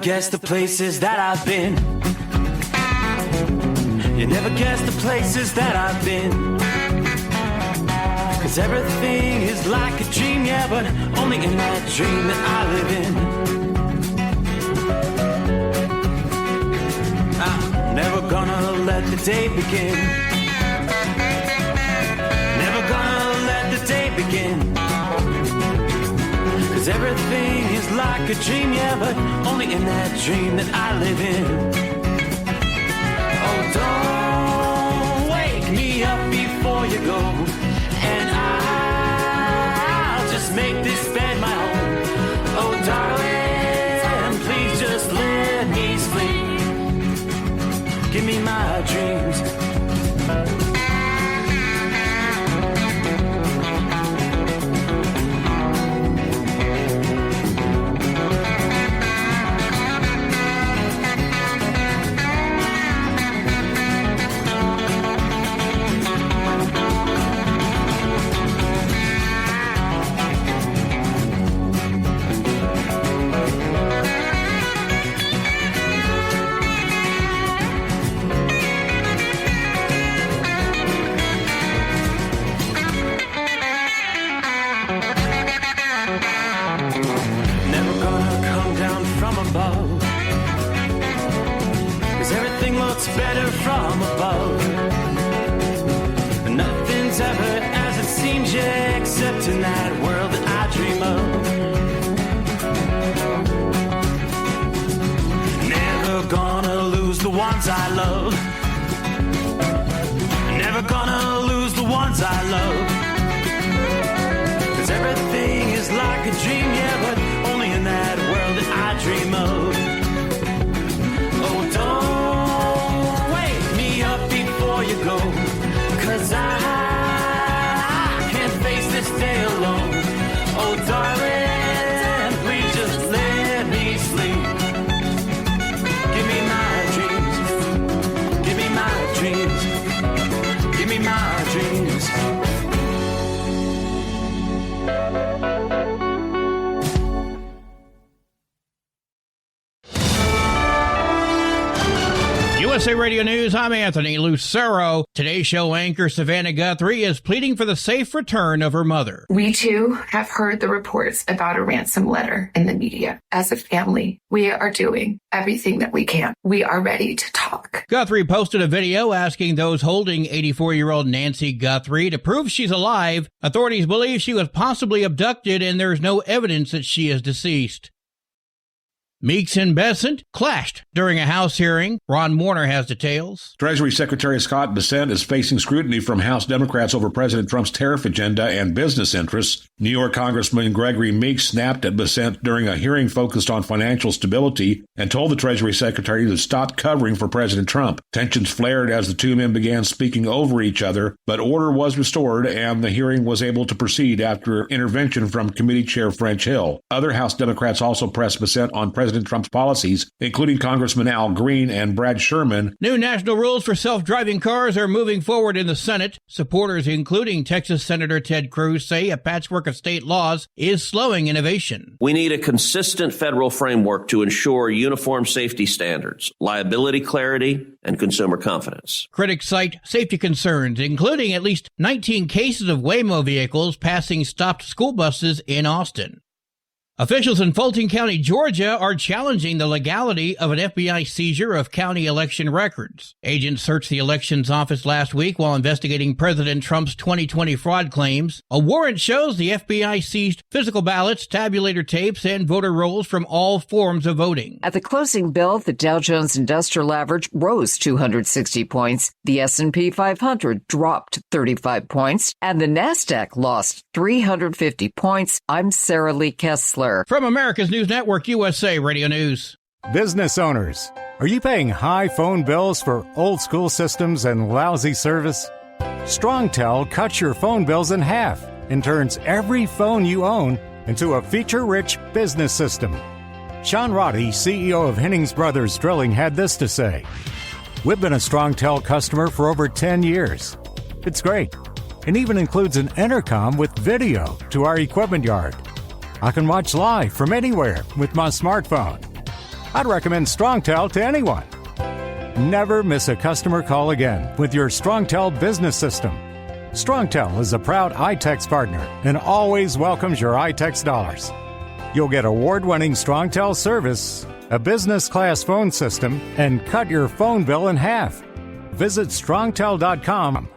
guess the places that I've been. You never guess the places that I've been. 'Cause everything is like a dream, yeah, but only in that dream that I live in. I'm never gonna let the day begin. Never gonna let the day begin. 'Cause everything is like a dream, yeah, but only in that dream that I live in. Oh, don't wake me up before you go, and I'll just make this bed my home. Oh, darling, please just let me sleep. Give me my dreams. Better from above. Nothing's ever as it seems, yeah, except in that world that I dream of. Never gonna lose the ones I love. Never gonna lose the ones I love. 'Cause everything is like a dream, yeah, but only in that world that I dream of. Oh, don't you go, 'cause I can't face this day alone. Oh, darling, please just let me sleep. Give me my dreams. Give me my dreams. Give me my dreams. USA Radio News, I'm Anthony Lucero. Today's show anchor Savannah Guthrie is pleading for the safe return of her mother. We too have heard the reports about a ransom letter in the media. As a family, we are doing everything that we can. We are ready to talk. Guthrie posted a video asking those holding 84-year-old Nancy Guthrie to prove she's alive. Authorities believe she was possibly abducted and there's no evidence that she is deceased. Meeks and Bessent clashed during a House hearing. Ron Warner has details. Treasury Secretary Scott Bessent is facing scrutiny from House Democrats over President Trump's tariff agenda and business interests. New York Congressman Gregory Meeks snapped at Bessent during a hearing focused on financial stability and told the Treasury Secretary to stop covering for President Trump. Tensions flared as the two men began speaking over each other, but order was restored and the hearing was able to proceed after intervention from Committee Chair French Hill. Other House Democrats also pressed Bessent on President Trump's policies, including Congressman Al Green and Brad Sherman. New national rules for self-driving cars are moving forward in the Senate. Supporters, including Texas Senator Ted Cruz, say a patchwork of state laws is slowing innovation. We need a consistent federal framework to ensure uniform safety standards, liability clarity, and consumer confidence. Critics cite safety concerns, including at least 19 cases of Waymo vehicles passing stopped school buses in Austin. Officials in Fulton County, Georgia, are challenging the legality of an FBI seizure of county election records. Agents searched the elections office last week while investigating President Trump's 2020 fraud claims. A warrant shows the FBI seized physical ballots, tabulator tapes, and voter rolls from all forms of voting. At the closing bell, the Dow Jones Industrial Average rose 260 points. The S&P 500 dropped 35 points, and the NASDAQ lost 350 points. I'm Sarah Lee Kessler. From America's News Network, USA Radio News. Business owners, are you paying high phone bills for old school systems and lousy service? StrongTel cuts your phone bills in half and turns every phone you own into a feature-rich business system. Sean Roddy, CEO of Hennings Brothers Drilling, had this to say: "We've been a StrongTel customer for over 10 years. It's great. It even includes an intercom with video to our equipment yard. I can watch live from anywhere with my smartphone. I'd recommend StrongTel to anyone. Never miss a customer call again with your StrongTel business system. StrongTel is a proud iTex partner and always welcomes your iTex dollars. You'll get award-winning StrongTel service, a business-class phone system, and cut your phone bill in half. Visit StrongTel.com.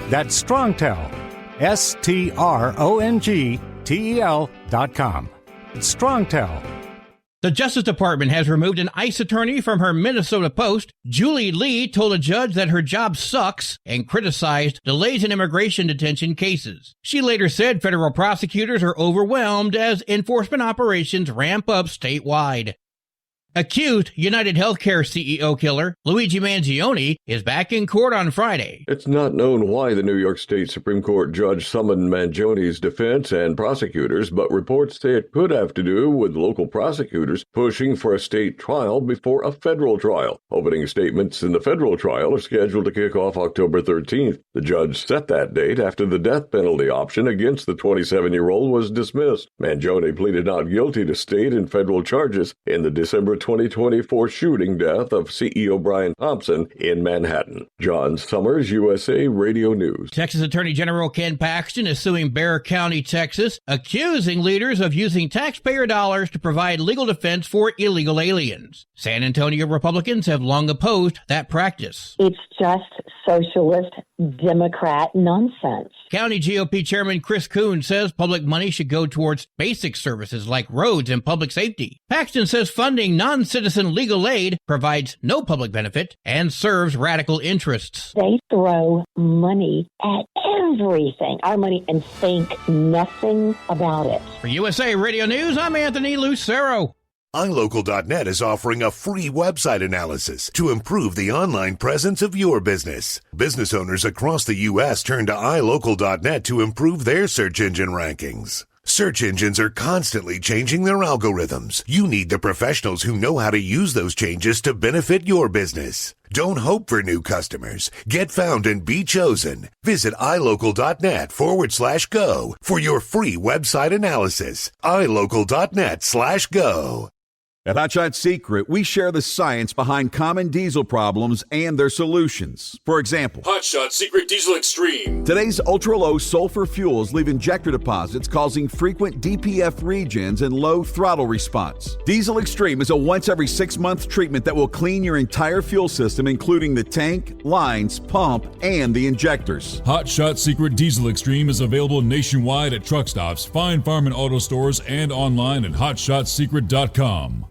That's StrongTel, StrongTel.com. It's StrongTel. The Justice Department has removed an ICE attorney from her Minnesota post. Julie Lee told a judge that her job sucks and criticized delays in immigration detention cases. She later said federal prosecutors are overwhelmed as enforcement operations ramp up statewide. Accused United Healthcare CEO killer Luigi Mangione is back in court on Friday. It's not known why the New York State Supreme Court judge summoned Mangione's defense and prosecutors, but reports say it could have to do with local prosecutors pushing for a state trial before a federal trial. Opening statements in the federal trial are scheduled to kick off October 13th. The judge set that date after the death penalty option against the 27-year-old was dismissed. Mangione pleaded not guilty to state and federal charges in the December 2024 shooting death of CEO Brian Thompson in Manhattan. John Summers, USA Radio News. Texas Attorney General Ken Paxton is suing Bexar County, Texas, accusing leaders of using taxpayer dollars to provide legal defense for illegal aliens. San Antonio Republicans have long opposed that practice. It's just socialist Democrat nonsense. County GOP Chairman Chris Coons says public money should go towards basic services like roads and public safety. Paxton says funding non-citizen legal aid provides no public benefit and serves radical interests. They throw money at everything, our money, and think nothing about it. For USA Radio News, I'm Anthony Lucero. iLocal.net is offering a free website analysis to improve the online presence of your business. Business owners across the U.S. turn to iLocal.net to improve their search engine rankings. Search engines are constantly changing their algorithms. You need the professionals who know how to use those changes to benefit your business. Don't hope for new customers. Get found and be chosen. Visit iLocal.net/go for your free website analysis. iLocal.net/go. At Hot Shot Secret, we share the science behind common diesel problems and their solutions. For example, Hot Shot Secret Diesel Extreme. Today's ultra-low sulfur fuels leave injector deposits causing frequent DPF regens and low throttle response. Diesel Extreme is a once every 6-month treatment that will clean your entire fuel system, including the tank, lines, pump, and the injectors. Hot Shot Secret Diesel Extreme is available nationwide at truck stops, fine farm and auto stores, and online at hotshotsecret.com.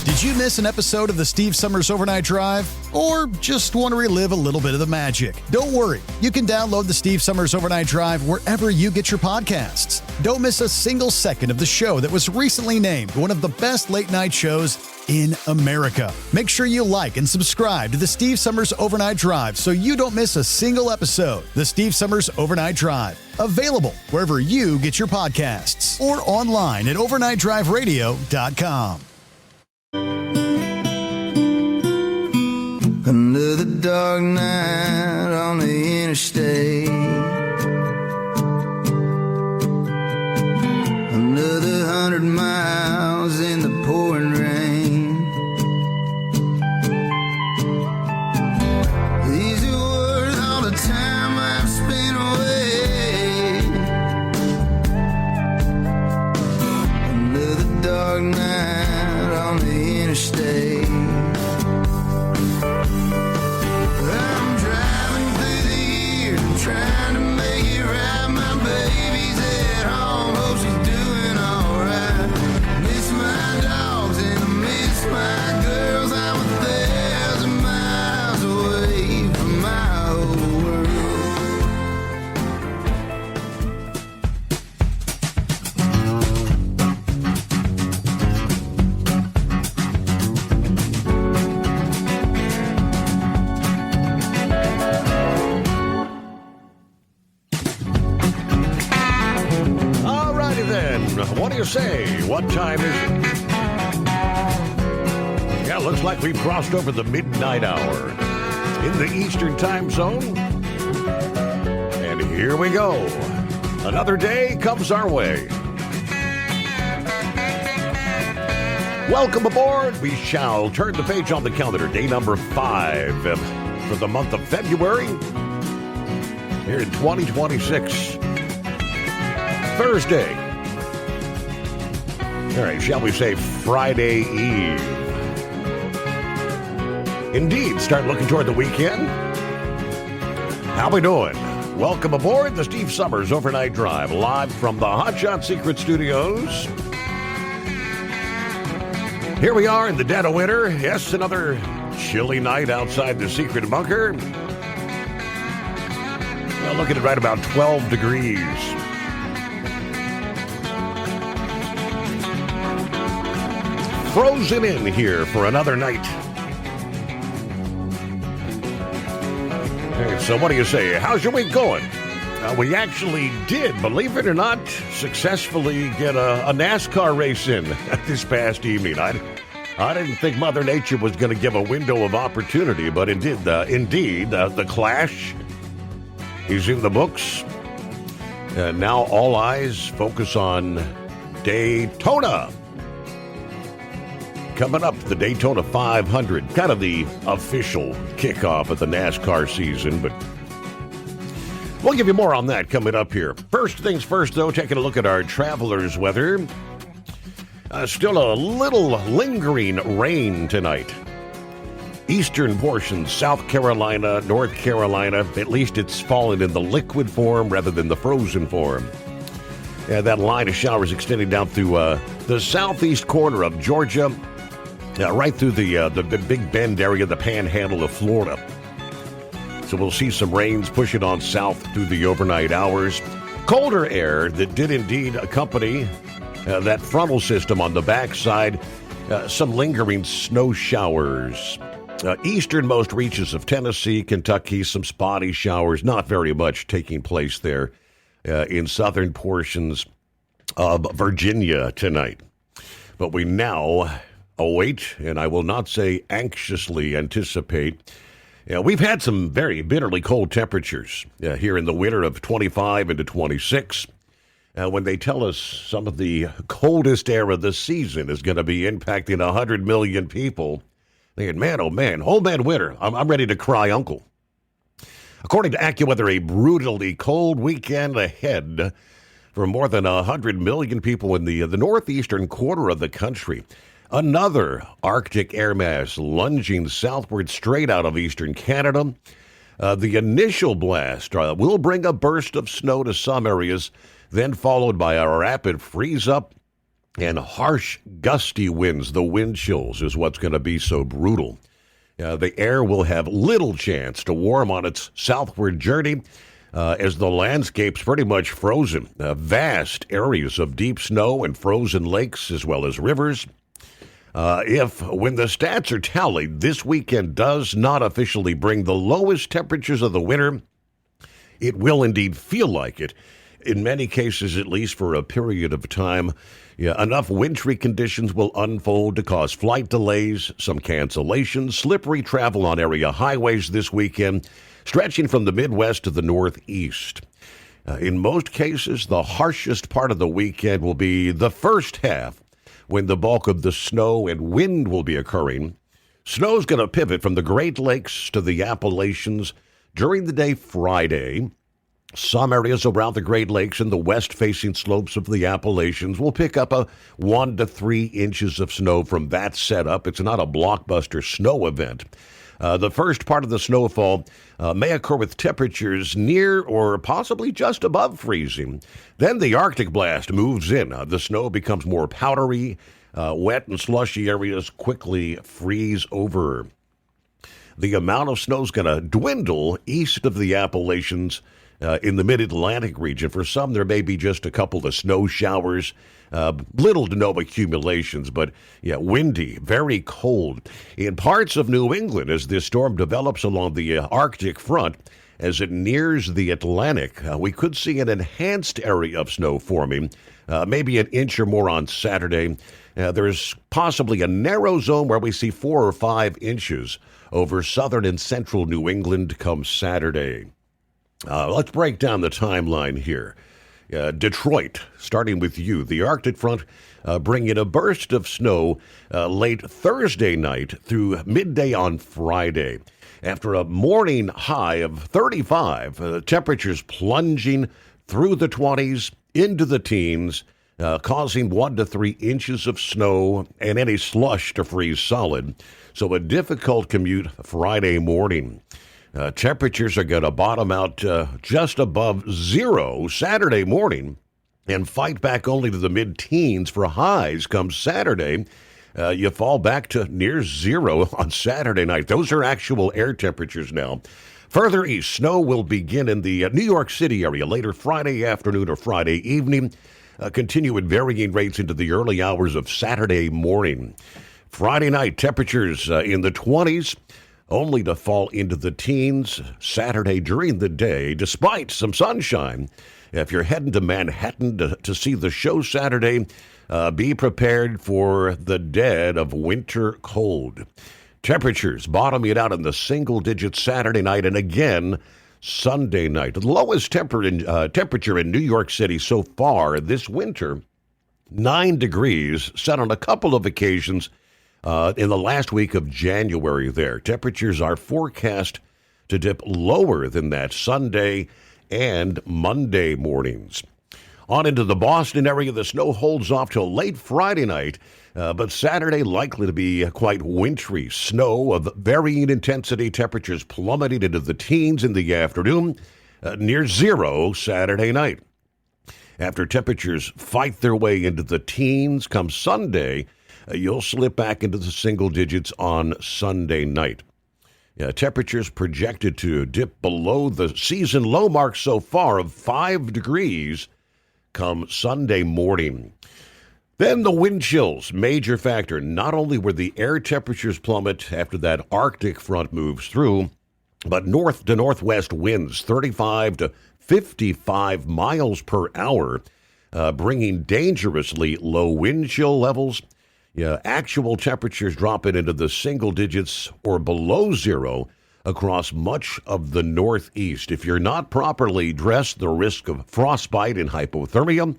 Did you miss an episode of the Steve Summers Overnight Drive? Or just want to relive a little bit of the magic? Don't worry. You can download the Steve Summers Overnight Drive wherever you get your podcasts. Don't miss a single second of the show that was recently named one of the best late-night shows in America. Make sure you like and subscribe to the Steve Summers Overnight Drive so you don't miss a single episode. The Steve Summers Overnight Drive. Available wherever you get your podcasts or online at overnightdriveradio.com. Another dark night on the interstate. Another 100 miles in the pouring rain. These are worth all the time I've spent away. Another dark night on the interstate. Trying to make it right, my baby's at home, hope she's doing alright. Miss my dogs and I miss my girls, I'm 1,000 miles away from my old world. What do you say? What time is it? Yeah, looks like we've crossed over the midnight hour in the Eastern time zone. And here we go. Another day comes our way. Welcome aboard. We shall turn the page on the calendar. Day number 5 for the month of February here in 2026. Thursday. All right, shall we say Friday Eve? Indeed, start looking toward the weekend. How we doing? Welcome aboard the Steve Summers Overnight Drive, live from the Hot Shot Secret Studios. Here we are in the dead of winter. Yes, another chilly night outside the secret bunker. Well, looking at right about 12 degrees. Frozen in here for another night. Hey, so what do you say? How's your week going? We actually did, believe it or not, successfully get a NASCAR race in this past evening. I didn't think Mother Nature was going to give a window of opportunity, but it did. Indeed, the Clash is in the books. Now all eyes focus on Daytona. Coming up, the Daytona 500, kind of the official kickoff of the NASCAR season, but we'll give you more on that coming up here. First things first, though, taking a look at our travelers' weather. Still a little lingering rain tonight. Eastern portions, South Carolina, North Carolina, at least it's fallen in the liquid form rather than the frozen form. That line of showers extending down through the southeast corner of Georgia, right through the Big Bend area, the panhandle of Florida. So we'll see some rains pushing on south through the overnight hours. Colder air that did indeed accompany that frontal system on the backside. Some lingering snow showers. Easternmost reaches of Tennessee, Kentucky, some spotty showers. Not very much taking place there in southern portions of Virginia tonight. But we now await, and I will not say anxiously anticipate. We've had some very bitterly cold temperatures here in the winter of 25 into 26. When they tell us some of the coldest air of the season is going to be impacting 100 million people, thinking, man, oh man, winter, I'm ready to cry uncle. According to AccuWeather, a brutally cold weekend ahead for more than 100 million people in the northeastern quarter of the country. Another Arctic air mass lunging southward straight out of eastern Canada. The initial blast will bring a burst of snow to some areas, then followed by a rapid freeze-up and harsh, gusty winds. The wind chills is what's going to be so brutal. The air will have little chance to warm on its southward journey as the landscape's pretty much frozen. Vast areas of deep snow and frozen lakes as well as rivers. When the stats are tallied, this weekend does not officially bring the lowest temperatures of the winter, it will indeed feel like it. In many cases, at least for a period of time, enough wintry conditions will unfold to cause flight delays, some cancellations, slippery travel on area highways this weekend, stretching from the Midwest to the Northeast. In most cases, the harshest part of the weekend will be the first half, when the bulk of the snow and wind will be occurring. Snow's going to pivot from the Great Lakes to the Appalachians during the day Friday. Some areas around the Great Lakes and the west-facing slopes of the Appalachians will pick up 1 to 3 inches of snow from that setup. It's not a blockbuster snow event. The first part of the snowfall may occur with temperatures near or possibly just above freezing. Then the Arctic blast moves in. The snow becomes more powdery. Wet and slushy areas quickly freeze over. The amount of snow is going to dwindle east of the Appalachians in the mid-Atlantic region. For some, there may be just a couple of snow showers. Little to no accumulations, but windy, very cold. In parts of New England, as this storm develops along the Arctic front, as it nears the Atlantic, we could see an enhanced area of snow forming, maybe an inch or more on Saturday. There's possibly a narrow zone where we see 4 or 5 inches over southern and central New England come Saturday. Let's break down the timeline here. Detroit, starting with you. The Arctic front bringing a burst of snow late Thursday night through midday on Friday. After a morning high of 35, temperatures plunging through the 20s into the teens, causing 1 to 3 inches of snow and any slush to freeze solid. So a difficult commute Friday morning. Temperatures are going to bottom out just above zero Saturday morning and fight back only to the mid-teens for highs come Saturday. You fall back to near zero on Saturday night. Those are actual air temperatures now. Further east, snow will begin in the New York City area later Friday afternoon or Friday evening. Continue at varying rates into the early hours of Saturday morning. Friday night, temperatures in the 20s. Only to fall into the teens Saturday during the day, despite some sunshine. If you're heading to Manhattan to see the show Saturday, be prepared for the dead of winter cold. Temperatures bottoming out in the single digits Saturday night and again Sunday night. The lowest temperature in New York City so far this winter, 9 degrees, set on a couple of occasions in the last week of January there. Temperatures are forecast to dip lower than that Sunday and Monday mornings. On into the Boston area, the snow holds off till late Friday night, but Saturday likely to be quite wintry. Snow of varying intensity, temperatures plummeting into the teens in the afternoon, near zero Saturday night. After temperatures fight their way into the teens come Sunday, you'll slip back into the single digits on Sunday night. Temperatures projected to dip below the season low mark so far of 5 degrees come Sunday morning. Then the wind chills, major factor. Not only were the air temperatures plummet after that Arctic front moves through, but north to northwest winds 35 to 55 miles per hour, bringing dangerously low wind chill levels. Actual temperatures dropping into the single digits or below zero across much of the Northeast. If you're not properly dressed, the risk of frostbite and hypothermia.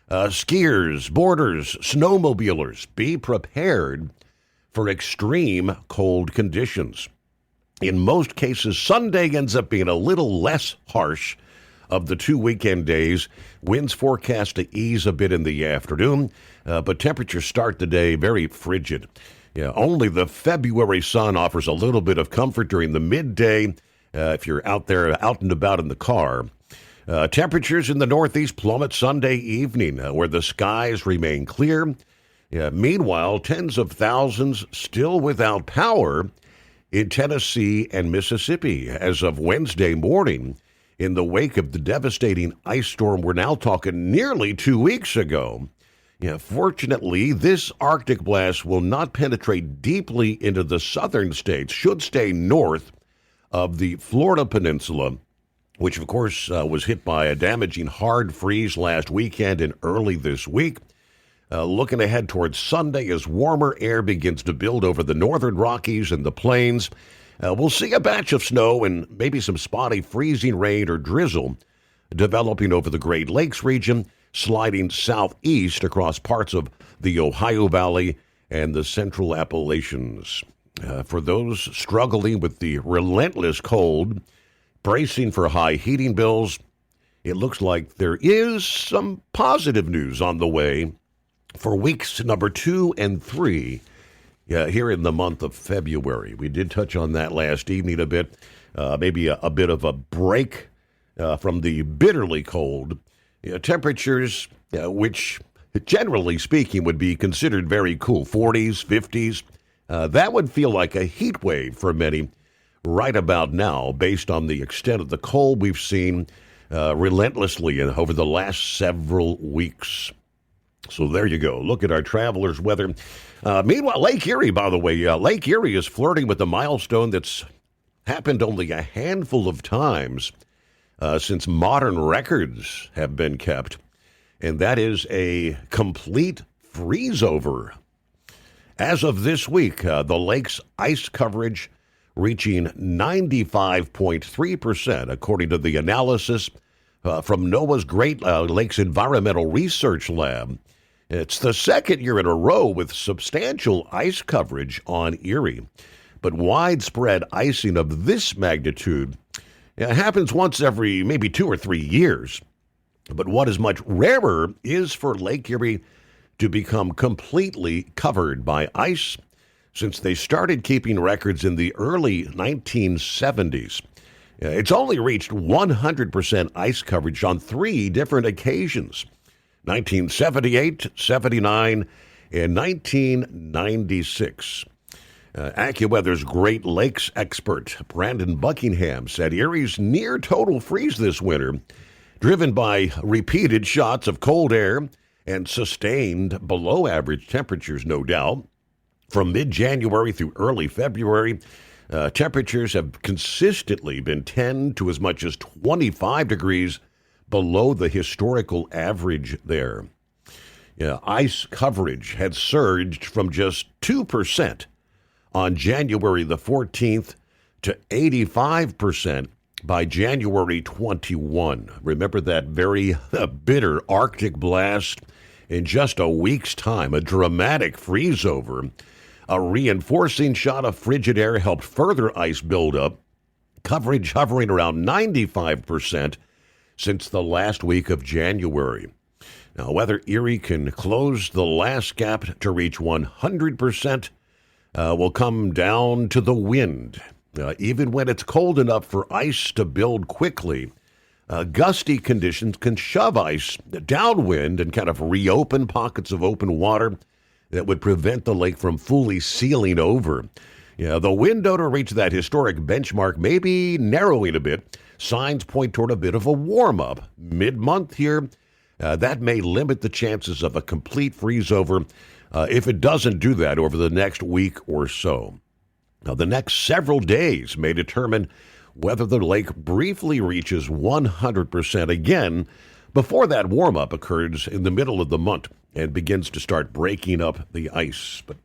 Skiers, boarders, snowmobilers, be prepared for extreme cold conditions. In most cases, Sunday ends up being a little less harsh of the 2 weekend days. Winds forecast to ease a bit in the afternoon, but temperatures start the day very frigid. Only the February sun offers a little bit of comfort during the midday if you're out and about in the car. Temperatures in the Northeast plummet Sunday evening, where the skies remain clear. Meanwhile, tens of thousands still without power in Tennessee and Mississippi as of Wednesday morning, in the wake of the devastating ice storm we're now talking nearly 2 weeks ago. Fortunately, this Arctic blast will not penetrate deeply into the southern states, should stay north of the Florida Peninsula, which, of course, was hit by a damaging hard freeze last weekend and early this week. Looking ahead towards Sunday as warmer air begins to build over the northern Rockies and the plains, we'll see a batch of snow and maybe some spotty freezing rain or drizzle developing over the Great Lakes region, sliding southeast across parts of the Ohio Valley and the Central Appalachians. For those struggling with the relentless cold, bracing for high heating bills, it looks like there is some positive news on the way for weeks number 2 and 3 here in the month of February. We did touch on that last evening a bit, maybe a bit of a break from the bitterly cold temperatures, which generally speaking would be considered very cool, 40s, 50s. That would feel like a heat wave for many right about now, based on the extent of the cold we've seen relentlessly over the last several weeks. So there you go. Look at our travelers' weather. Meanwhile, Lake Erie, by the way, Lake Erie is flirting with a milestone that's happened only a handful of times since modern records have been kept, and that is a complete freeze-over. As of this week, the lake's ice coverage reaching 95.3%, according to the analysis from NOAA's Great Lakes Environmental Research Lab. It's the second year in a row with substantial ice coverage on Erie. But widespread icing of this magnitude happens once every maybe 2 or 3 years. But what is much rarer is for Lake Erie to become completely covered by ice since they started keeping records in the early 1970s. It's only reached 100% ice coverage on 3 different occasions: 1978, 79, and 1996. AccuWeather's Great Lakes expert Brandon Buckingham said Erie's near total freeze this winter, driven by repeated shots of cold air and sustained below average temperatures, no doubt. From mid-January through early February, temperatures have consistently been 10 to as much as 25 degrees below the historical average there. Ice coverage had surged from just 2% on January the 14th to 85% by January 21. Remember that very bitter Arctic blast? In just a week's time, a dramatic freeze-over. A reinforcing shot of frigid air helped further ice buildup, coverage hovering around 95% since the last week of January. Now, whether Erie can close the last gap to reach 100% will come down to the wind. Even when it's cold enough for ice to build quickly, gusty conditions can shove ice downwind and kind of reopen pockets of open water that would prevent the lake from fully sealing over. The window to reach that historic benchmark may be narrowing a bit. Signs point toward a bit of a warm-up mid-month here. That may limit the chances of a complete freeze-over if it doesn't do that over the next week or so. Now, the next several days may determine whether the lake briefly reaches 100% again before that warm-up occurs in the middle of the month and begins to start breaking up the ice. But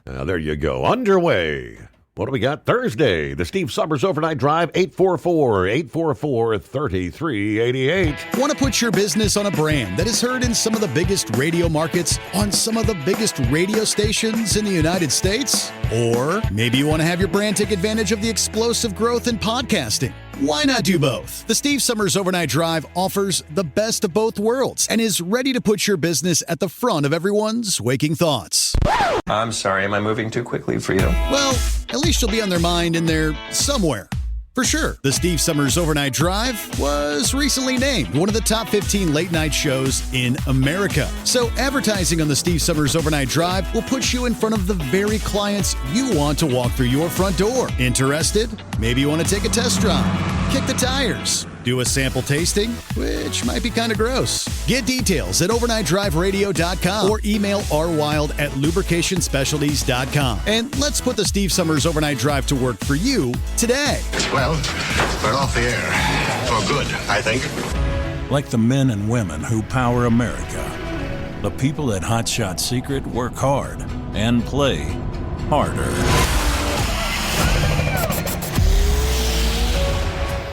there you go. Underway. What do we got? Thursday, the Steve Summers Overnight Drive, 844-844-3388. Want to put your business on a brand that is heard in some of the biggest radio markets on some of the biggest radio stations in the United States? Or maybe you want to have your brand take advantage of the explosive growth in podcasting. Why not do both? The Steve Summers Overnight Drive offers the best of both worlds and is ready to put your business at the front of everyone's waking thoughts. I'm sorry, am I moving too quickly for you? Well, at least you'll be on their mind in there somewhere. For sure, the Steve Summers Overnight Drive was recently named one of the top 15 late-night shows in America. So advertising on the Steve Summers Overnight Drive will put you in front of the very clients you want to walk through your front door. Interested? Maybe you want to take a test drive, kick the tires, do a sample tasting, which might be kind of gross. Get details at overnightdriveradio.com or email rwild@lubricationspecialties.com. And let's put the Steve Summers Overnight Drive to work for you today. Well, we're off the air. For good, I think. Like the men and women who power America, the people at Hot Shot Secret work hard and play harder.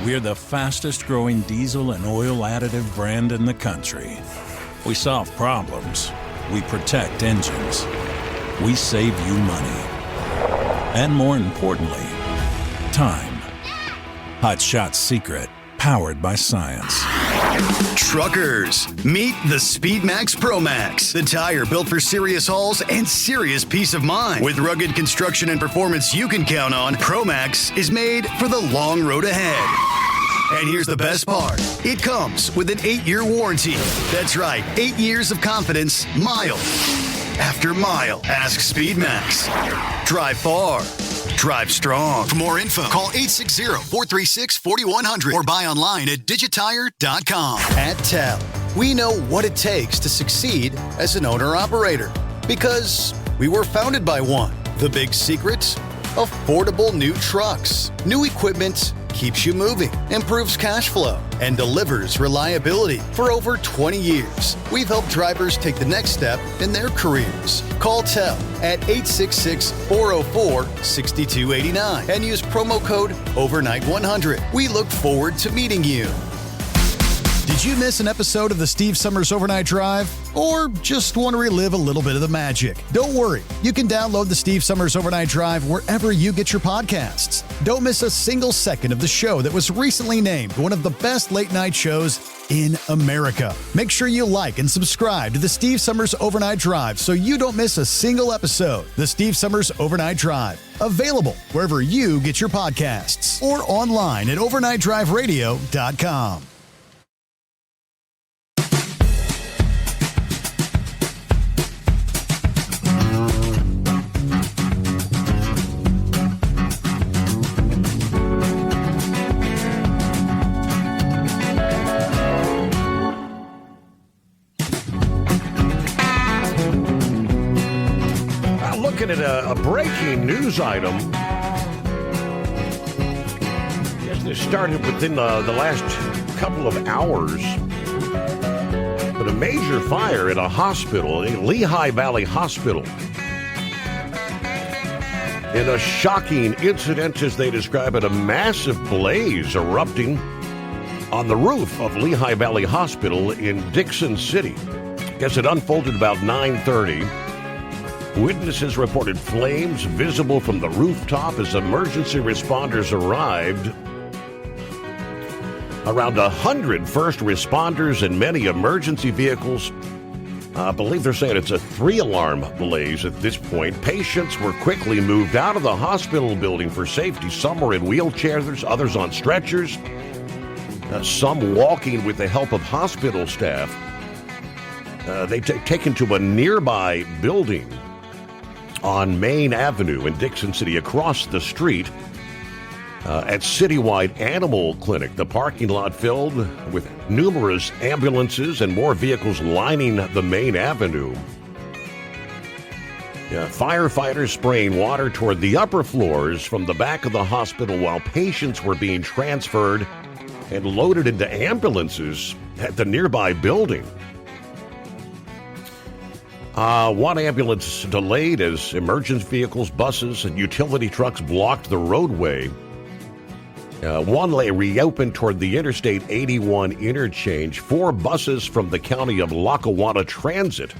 We're the fastest growing diesel and oil additive brand in the country. We solve problems. We protect engines. We save you money. And more importantly, time. Hot Shot Secret, powered by science. Truckers, meet the SpeedMax Pro Max, the tire built for serious hauls and serious peace of mind. With rugged construction and performance you can count on, Pro Max is made for the long road ahead. And here's the best part. It comes with an 8-year warranty. That's right, 8 years of confidence, mile after mile. Ask SpeedMax. Drive far. Drive strong. For more info, call 860-436-4100 or buy online at digitire.com. At TEL, we know what it takes to succeed as an owner-operator because we were founded by one. The big secret? Affordable new trucks. New equipment keeps you moving, improves cash flow, and delivers reliability. For over 20 years, we've helped drivers take the next step in their careers. Call TEL at 866-404-6289 and use promo code OVERNIGHT100. We look forward to meeting you. Did you miss an episode of the Steve Summers Overnight Drive? Or just want to relive a little bit of the magic? Don't worry. You can download the Steve Summers Overnight Drive wherever you get your podcasts. Don't miss a single second of the show that was recently named one of the best late-night shows in America. Make sure you like and subscribe to the Steve Summers Overnight Drive so you don't miss a single episode. The Steve Summers Overnight Drive. Available wherever you get your podcasts or online at overnightdriveradio.com. Looking at a breaking news item. Yes, this started within the last couple of hours. But a major fire at a hospital, a Lehigh Valley Hospital. In a shocking incident, as they describe it, a massive blaze erupting on the roof of Lehigh Valley Hospital in Dixon City. I guess it unfolded about 9:30. Witnesses reported flames visible from the rooftop as emergency responders arrived. Around 100 first responders and many emergency vehicles. I believe they're saying it's a 3-alarm blaze at this point. Patients were quickly moved out of the hospital building for safety. Some were in wheelchairs, others on stretchers, some walking with the help of hospital staff. They taken to a nearby building on Main Avenue in Dixon City, across the street at Citywide Animal Clinic. The parking lot filled with numerous ambulances and more vehicles lining the main avenue. Firefighters spraying water toward the upper floors from the back of the hospital while patients were being transferred and loaded into ambulances at the nearby building. One ambulance delayed as emergency vehicles, buses, and utility trucks blocked the roadway. One lane reopened toward the Interstate 81 interchange. 4 buses from the county of Lackawanna Transit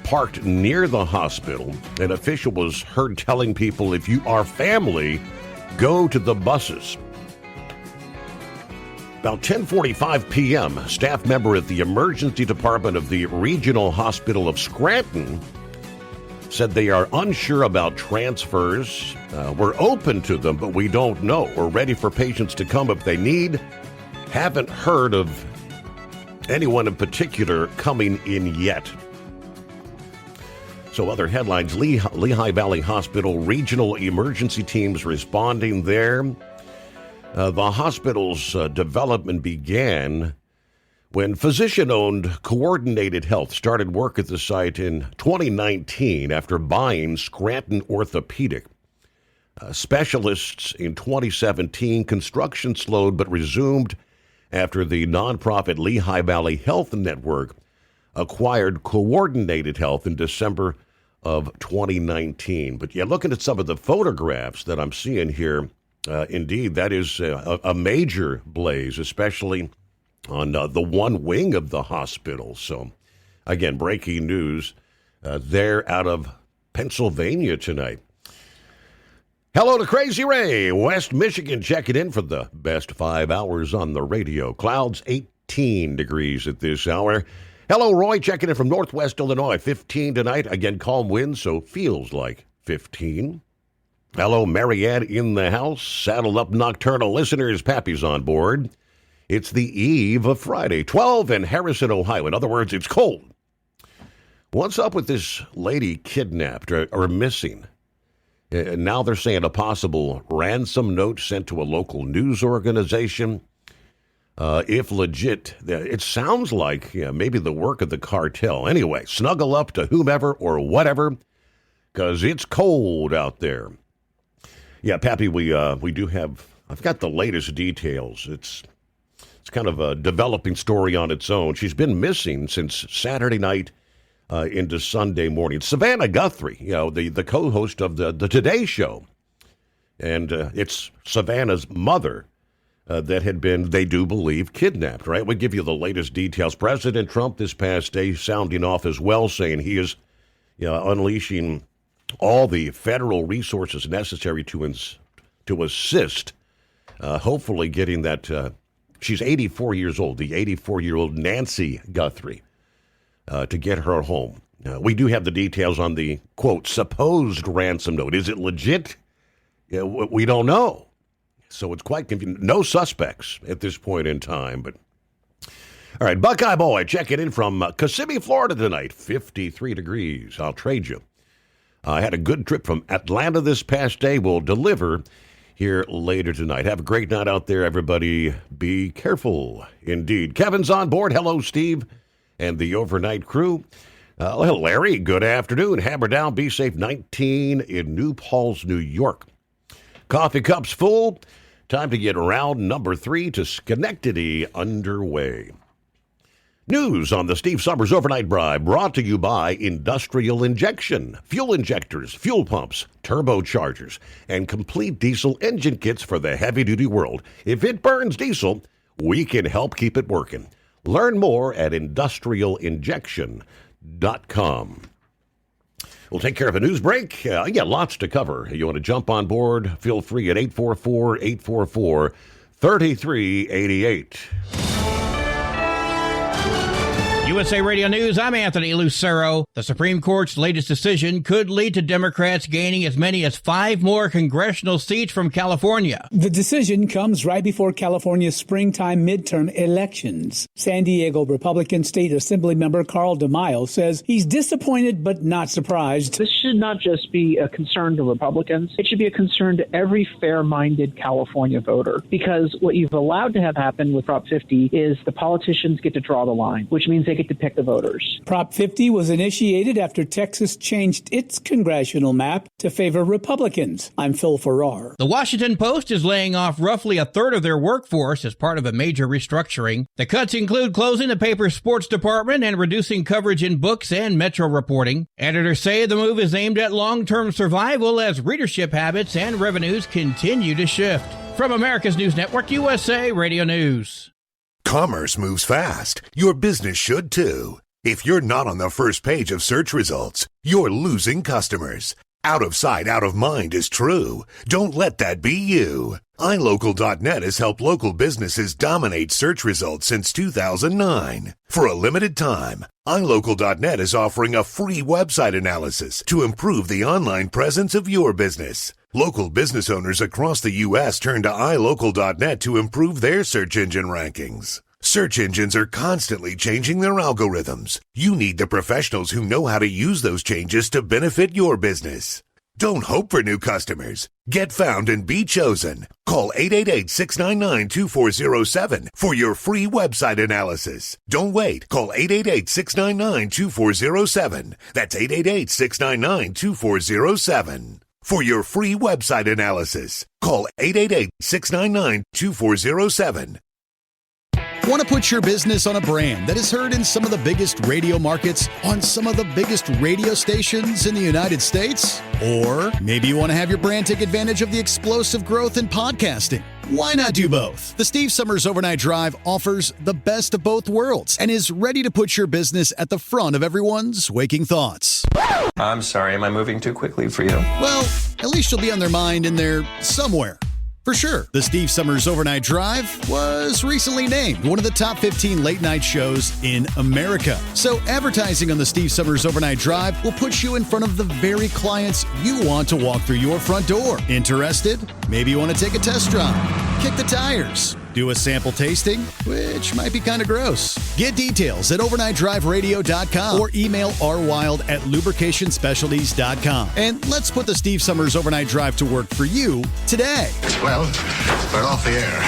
parked near the hospital. An official was heard telling people, if you are family, go to the buses. About 10:45 p.m., a staff member at the emergency department of the Regional Hospital of Scranton said they are unsure about transfers. We're open to them, but we don't know. We're ready for patients to come if they need. Haven't heard of anyone in particular coming in yet. So other headlines, Lehigh Valley Hospital, regional emergency teams responding there. The hospital's development began when physician-owned Coordinated Health started work at the site in 2019 after buying Scranton Orthopedic. Specialists in 2017, construction slowed but resumed after the nonprofit Lehigh Valley Health Network acquired Coordinated Health in December of 2019. But yeah, looking at some of the photographs that I'm seeing here, indeed, that is a major blaze, especially on the one wing of the hospital. So, again, breaking news there out of Pennsylvania tonight. Hello to Crazy Ray, West Michigan, checking in for the best 5 hours on the radio. Clouds 18 degrees at this hour. Hello, Roy, checking in from Northwest Illinois, 15 tonight. Again, calm winds, so feels like 15. Hello, Marianne in the house. Saddle up, nocturnal listeners. Pappy's on board. It's the eve of Friday, 12 in Harrison, Ohio. In other words, it's cold. What's up with this lady kidnapped or missing? Now they're saying a possible ransom note sent to a local news organization. If legit, it sounds like maybe the work of the cartel. Anyway, snuggle up to whomever or whatever, because it's cold out there. Yeah, Pappy, we do have, I've got the latest details. It's kind of a developing story on its own. She's been missing since Saturday night into Sunday morning. Savannah Guthrie, the co-host of the Today Show. And it's Savannah's mother that had been, they do believe, kidnapped, right? We give you the latest details. President Trump this past day sounding off as well, saying he is unleashing all the federal resources necessary to assist, hopefully getting that, she's 84 years old, the 84-year-old Nancy Guthrie, to get her home. We do have the details on the, quote, supposed ransom note. Is it legit? We don't know. So it's quite confusing. No suspects at this point in time. But all right, Buckeye Boy checking in from Kissimmee, Florida tonight. 53 degrees. I'll trade you. I had a good trip from Atlanta this past day. We'll deliver here later tonight. Have a great night out there, everybody. Be careful indeed. Kevin's on board. Hello, Steve, and the overnight crew. Hello, Larry. Good afternoon. Hammer down. Be safe. 19 in New Paltz, New York. Coffee cups full. Time to get round number 3 to Schenectady underway. News on the Steve Summers Overnight Drive brought to you by Industrial Injection. Fuel injectors, fuel pumps, turbochargers, and complete diesel engine kits for the heavy-duty world. If it burns diesel, we can help keep it working. Learn more at industrialinjection.com. We'll take care of a news break. Lots to cover. You want to jump on board? Feel free at 844-844-3388. USA Radio News, I'm Anthony Lucero. The Supreme Court's latest decision could lead to Democrats gaining as many as 5 more congressional seats from California. The decision comes right before California's springtime midterm elections. San Diego Republican State Assembly member Carl DeMaio says he's disappointed but not surprised. This should not just be a concern to Republicans. It should be a concern to every fair-minded California voter, because what you've allowed to have happen with Prop 50 is the politicians get to draw the line, which means they get to pick the voters. Prop 50 was initiated after Texas changed its congressional map to favor Republicans. I'm Phil Farrar. The Washington Post is laying off roughly a third of their workforce as part of a major restructuring. The cuts include closing the paper's sports department and reducing coverage in books and metro reporting. Editors say the move is aimed at long-term survival as readership habits and revenues continue to shift. From America's News Network, USA Radio News. Commerce moves fast. Your business should too. If you're not on the first page of search results, you're losing customers. Out of sight, out of mind is true. Don't let that be you. iLocal.net has helped local businesses dominate search results since 2009. For a limited time, iLocal.net is offering a free website analysis to improve the online presence of your business. Local business owners across the U.S. turn to iLocal.net to improve their search engine rankings. Search engines are constantly changing their algorithms. You need the professionals who know how to use those changes to benefit your business. Don't hope for new customers. Get found and be chosen. Call 888-699-2407 for your free website analysis. Don't wait. Call 888-699-2407. That's 888-699-2407. For your free website analysis, call 888-699-2407. Want to put your business on a brand that is heard in some of the biggest radio markets on some of the biggest radio stations in the United States? Or maybe you want to have your brand take advantage of the explosive growth in podcasting. Why not do both? The Steve Summers Overnight Drive offers the best of both worlds and is ready to put your business at the front of everyone's waking thoughts. I'm sorry, am I moving too quickly for you? Well, at least you'll be on their mind in there somewhere. For sure, the Steve Summers Overnight Drive was recently named one of the top 15 late-night shows in America. So advertising on the Steve Summers Overnight Drive will put you in front of the very clients you want to walk through your front door. Interested? Maybe you want to take a test drive, kick the tires, do a sample tasting, which might be kind of gross. Get details at overnightdriveradio.com or email rwild@lubricationspecialties.com. And let's put the Steve Summers Overnight Drive to work for you today. Well, we're off the air.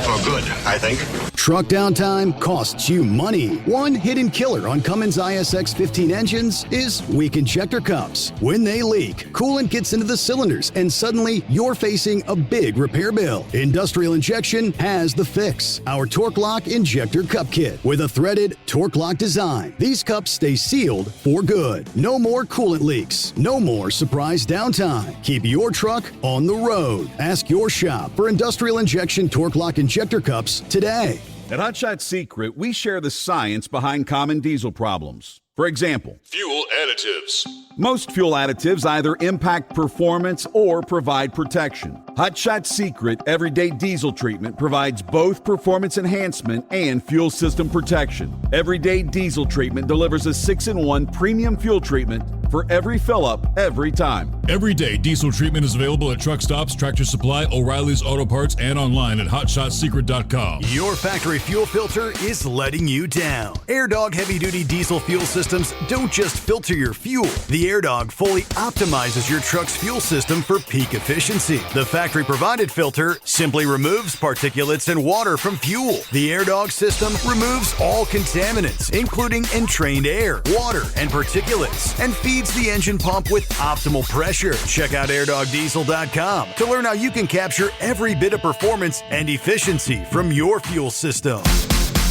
For good, I think. Truck downtime costs you money. One hidden killer on Cummins ISX 15 engines is weak injector cups. When they leak, coolant gets into the cylinders and suddenly you're facing a big repair bill. Industrial Injection has has the fix. Our Torque Lock Injector Cup Kit with a threaded Torque Lock design. These cups stay sealed for good. No more coolant leaks. No more surprise downtime. Keep your truck on the road. Ask your shop for industrial injection Torque Lock Injector Cups today. At Hot Shot Secret, we share the science behind common diesel problems. For example, fuel additives. Most fuel additives either impact performance or provide protection. Hot Shot Secret Everyday Diesel Treatment provides both performance enhancement and fuel system protection. Everyday Diesel Treatment delivers a 6-in-1 premium fuel treatment for every fill-up, every time. Everyday Diesel Treatment is available at truck stops, Tractor Supply, O'Reilly's Auto Parts, and online at HotShotSecret.com. Your factory fuel filter is letting you down. AirDog heavy-duty diesel fuel systems don't just filter your fuel. The AirDog fully optimizes your truck's fuel system for peak efficiency. The factory-provided filter simply removes particulates and water from fuel. The AirDog system removes all contaminants, including entrained air, water, and particulates, and feeds the engine pump with optimal pressure. Check out airdogdiesel.com to learn how you can capture every bit of performance and efficiency from your fuel system.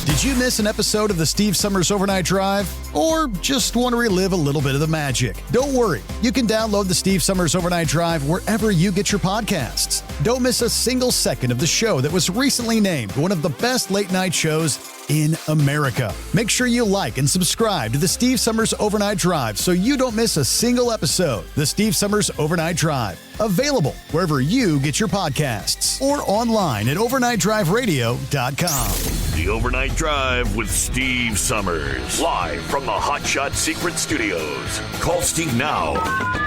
Did you miss an episode of the Steve Summers Overnight Drive? Or just want to relive a little bit of the magic? Don't worry. You can download the Steve Summers Overnight Drive wherever you get your podcasts. Don't miss a single second of the show that was recently named one of the best late night shows in America. Make sure you like and subscribe to the Steve Summers Overnight Drive so you don't miss a single episode. The Steve Summers Overnight Drive, available wherever you get your podcasts or online at overnightdriveradio.com. The Overnight Drive with Steve Summers, live from the Hot Shot Secret Studios. Call Steve now,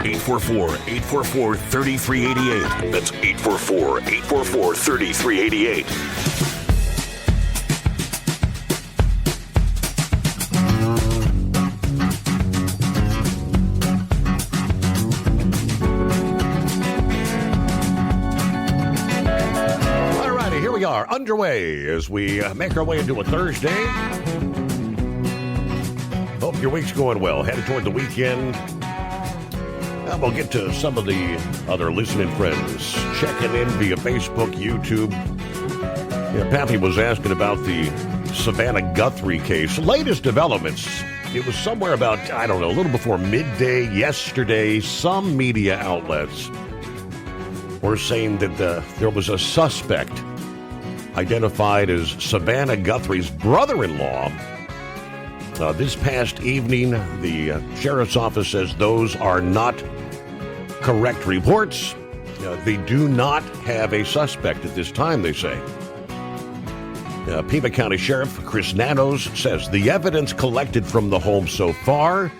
844-844-3388. That's 844-844-3388. We are underway as we make our way into a Thursday. Hope your week's going well. Headed toward the weekend. We'll get to some of the other listening friends checking in via Facebook, YouTube. Pappy was asking about the Savannah Guthrie case. Latest developments. It was somewhere about, a little before midday yesterday. Some media outlets were saying that there was a suspect identified as Savannah Guthrie's brother-in-law. This past evening, the sheriff's office says those are not correct reports. They do not have a suspect at this time, they say. Pima County Sheriff Chris Nanos says the evidence collected from the home so far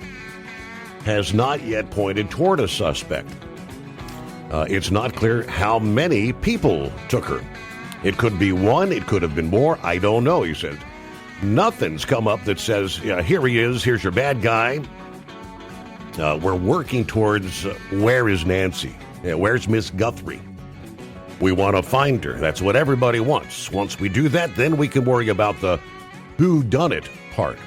has not yet pointed toward a suspect. It's not clear how many people took her. It could be one, it could have been more, I don't know, he said. Nothing's come up that says, here he is, here's your bad guy. We're working towards where is Nancy? Where's Miss Guthrie? We want to find her. That's what everybody wants. Once we do that, then we can worry about the whodunit part.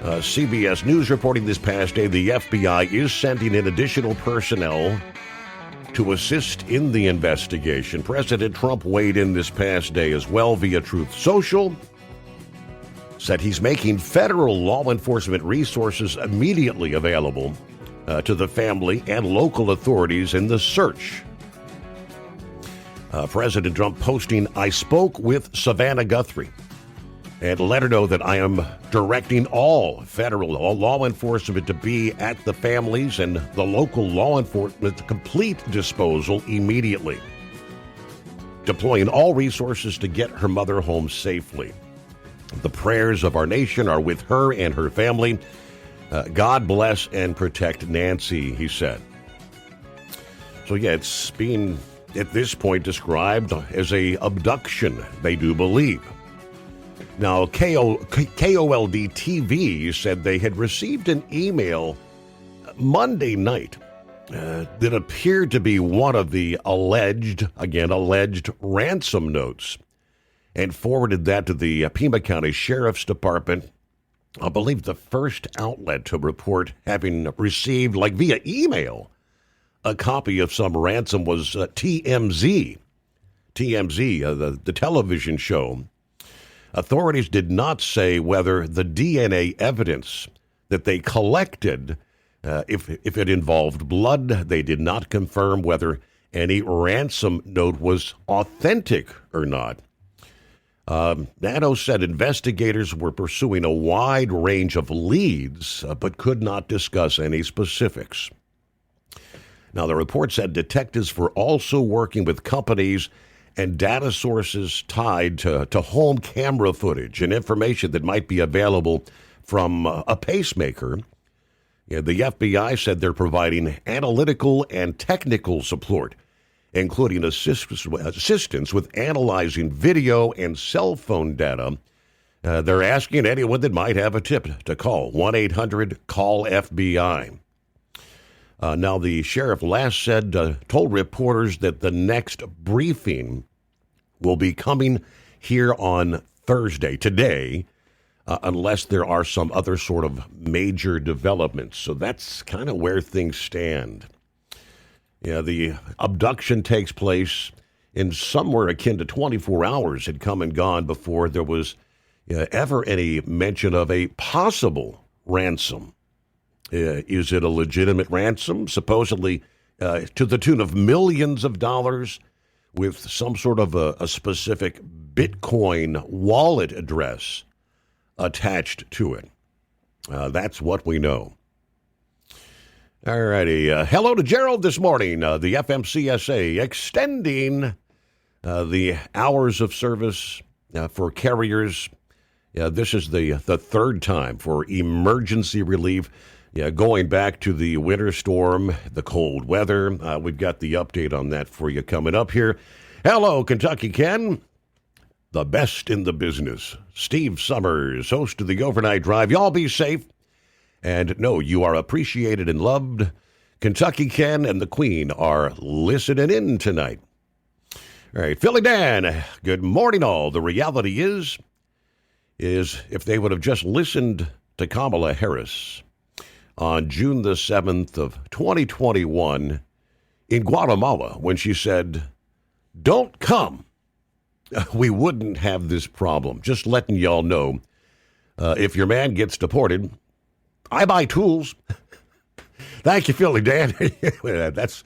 CBS News reporting this past day, the FBI is sending in additional personnel to assist in the investigation. President Trump weighed in this past day as well via Truth Social, said he's making federal law enforcement resources immediately available to the family and local authorities in the search. President Trump posting, I spoke with Savannah Guthrie and let her know that I am directing all federal law enforcement to be at the families and the local law enforcement complete disposal immediately, deploying all resources to get her mother home safely. The prayers of our nation are with her and her family. God bless and protect Nancy, he said. So yeah, it's being at this point described as a abduction, they do believe. Now, KOLD-TV said they had received an email Monday night that appeared to be one of the alleged ransom notes and forwarded that to the Pima County Sheriff's Department. I believe the first outlet to report having received, via email, a copy of some ransom was TMZ. TMZ, the television show, authorities did not say whether the DNA evidence that they collected, if it involved blood. They did not confirm whether any ransom note was authentic or not. Nadeau said investigators were pursuing a wide range of leads, but could not discuss any specifics. Now, the report said detectives were also working with companies and data sources tied to home camera footage and information that might be available from a pacemaker. Yeah, the FBI said they're providing analytical and technical support, including assistance with analyzing video and cell phone data. They're asking anyone that might have a tip to call 1-800-CALL-FBI. Now, the sheriff last said, told reporters that the next briefing will be coming here on Thursday, today, unless there are some other sort of major developments. So that's kind of where things stand. Yeah, the abduction takes place in somewhere akin to 24 hours had come and gone before there was ever any mention of a possible ransom. Is it a legitimate ransom? Supposedly to the tune of millions of dollars with some sort of a specific Bitcoin wallet address attached to it. That's what we know. All righty. Hello to Gerald this morning. The FMCSA extending the hours of service for carriers. This is the third time for emergency relief. Going back to the winter storm, the cold weather. We've got the update on that for you coming up here. Hello, Kentucky Ken. The best in the business. Steve Summers, host of the Overnight Drive. Y'all be safe. And know you are appreciated and loved. Kentucky Ken and the Queen are listening in tonight. All right, Philly Dan, good morning all. The reality is if they would have just listened to Kamala Harris on June the 7th of 2021 in Guatemala when she said, "Don't come," we wouldn't have this problem. Just letting y'all know, if your man gets deported, I buy tools. Thank you, Philly Dan. That's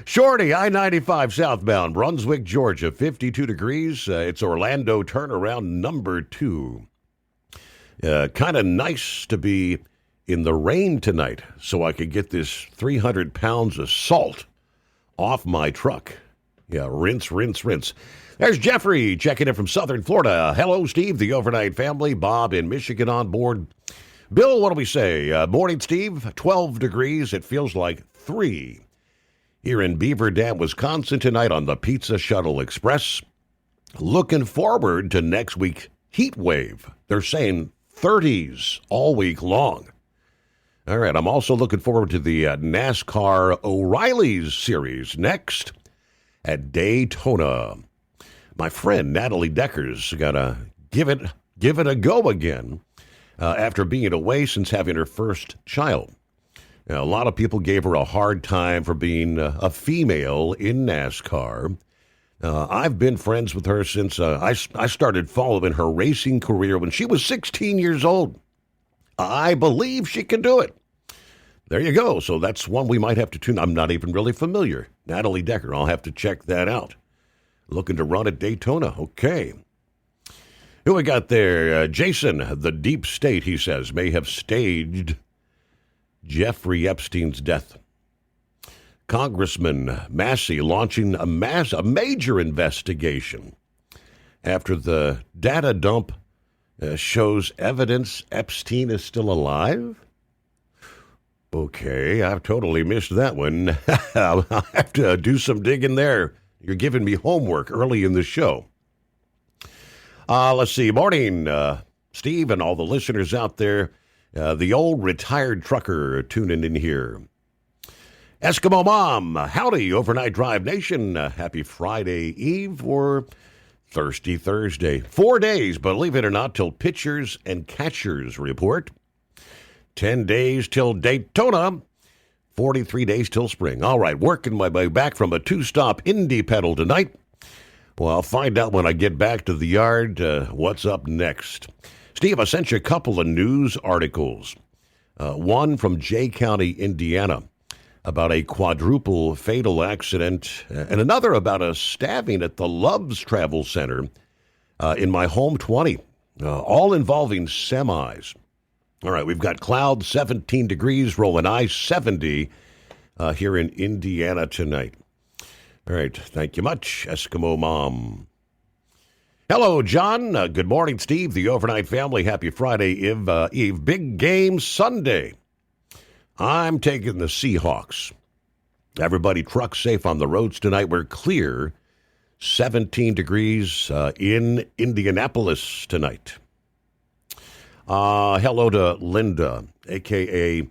Shorty, I-95 southbound, Brunswick, Georgia, 52 degrees. It's Orlando turnaround number 2. Kind of nice to be in the rain tonight so I could get this 300 pounds of salt off my truck. Yeah, rinse. There's Jeffrey checking in from Southern Florida. Hello, Steve, the overnight family. Bob in Michigan on board. Bill, what do we say? Morning, Steve. 12 degrees. It feels like 3 here in Beaver Dam, Wisconsin tonight on the Pizza Shuttle Express. Looking forward to next week heat wave. They're saying 30s all week long. All right, I'm also looking forward to the NASCAR O'Reilly's series next at Daytona. My friend Natalie Decker's got to give it a go again after being away since having her first child. Now, a lot of people gave her a hard time for being a female in NASCAR. I've been friends with her since I started following her racing career when she was 16 years old. I believe she can do it. There you go. So that's one we might have to tune. I'm not even really familiar. Natalie Decker. I'll have to check that out. Looking to run at Daytona. Okay. Who we got there? Jason, the deep state, he says, may have staged Jeffrey Epstein's death. Congressman Massey launching a major investigation after the data dump shows evidence Epstein is still alive. Okay, I've totally missed that one. I'll have to do some digging there. You're giving me homework early in the show. Let's see. Morning, Steve, and all the listeners out there. The old retired trucker tuning in here. Eskimo Mom, howdy, Overnight Drive Nation. Happy Friday Eve or Thirsty Thursday. 4 days, believe it or not, till pitchers and catchers report. 10 days till Daytona. 43 days till spring. All right, working my way back from a 2-stop Indy pedal tonight. Well, I'll find out when I get back to the yard what's up next. Steve, I sent you a couple of news articles. One from Jay County, Indiana, about a quadruple fatal accident, and another about a stabbing at the Love's Travel Center in my home 20, all involving semis. All right, we've got clouds, 17 degrees, rolling ice, 70 here in Indiana tonight. All right, thank you much, Eskimo Mom. Hello, John. Good morning, Steve. The Overnight Family. Happy Friday Eve. Big game Sunday. I'm taking the Seahawks. Everybody truck safe on the roads tonight. We're clear. 17 degrees in Indianapolis tonight. Hello to Linda, a.k.a.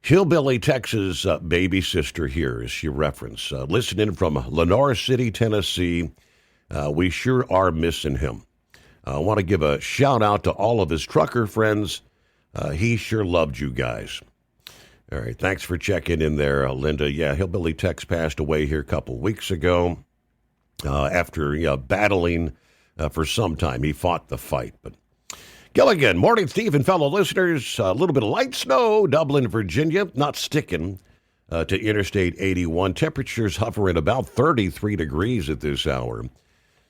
Hillbilly Texas baby sister here, as she referenced. Listening from Lenore City, Tennessee. We sure are missing him. I want to give a shout out to all of his trucker friends. He sure loved you guys. All right, thanks for checking in there, Linda. Yeah, Hillbilly Tex passed away here a couple weeks ago after battling for some time. He fought the fight. But Gilligan, morning, Steve and fellow listeners. A little bit of light snow, Dublin, Virginia, not sticking to Interstate 81. Temperatures hovering about 33 degrees at this hour.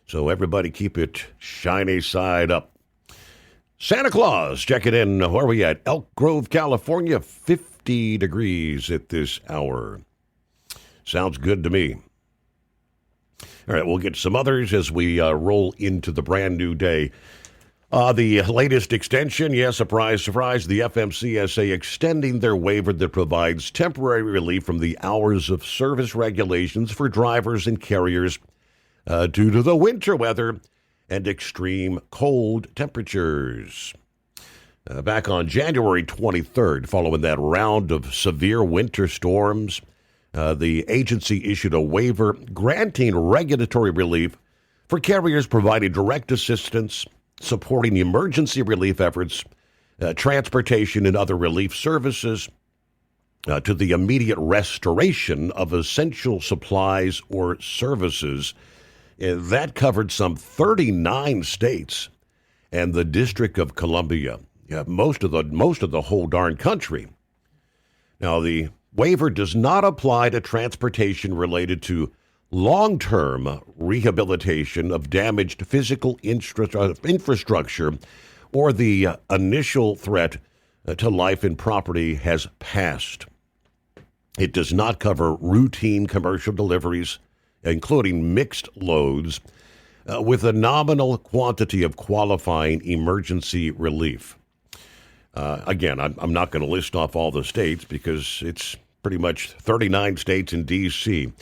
So everybody keep it shiny side up. Santa Claus, checking in. Where are we at? Elk Grove, California, 50 degrees at this hour. Sounds good to me. All right, we'll get some others as we roll into the brand new day. The latest extension, yes, surprise, surprise, the FMCSA extending their waiver that provides temporary relief from the hours of service regulations for drivers and carriers due to the winter weather and extreme cold temperatures. Back on January 23rd, following that round of severe winter storms, the agency issued a waiver granting regulatory relief for carriers providing direct assistance, supporting emergency relief efforts, transportation and other relief services, to the immediate restoration of essential supplies or services. That covered some 39 states and the District of Columbia, most of the whole darn country. Now, the waiver does not apply to transportation related to long-term rehabilitation of damaged physical infrastructure or the initial threat to life and property has passed. It does not cover routine commercial deliveries, including mixed loads, with a nominal quantity of qualifying emergency relief. Again, I'm not going to list off all the states because it's pretty much 39 states in D.C.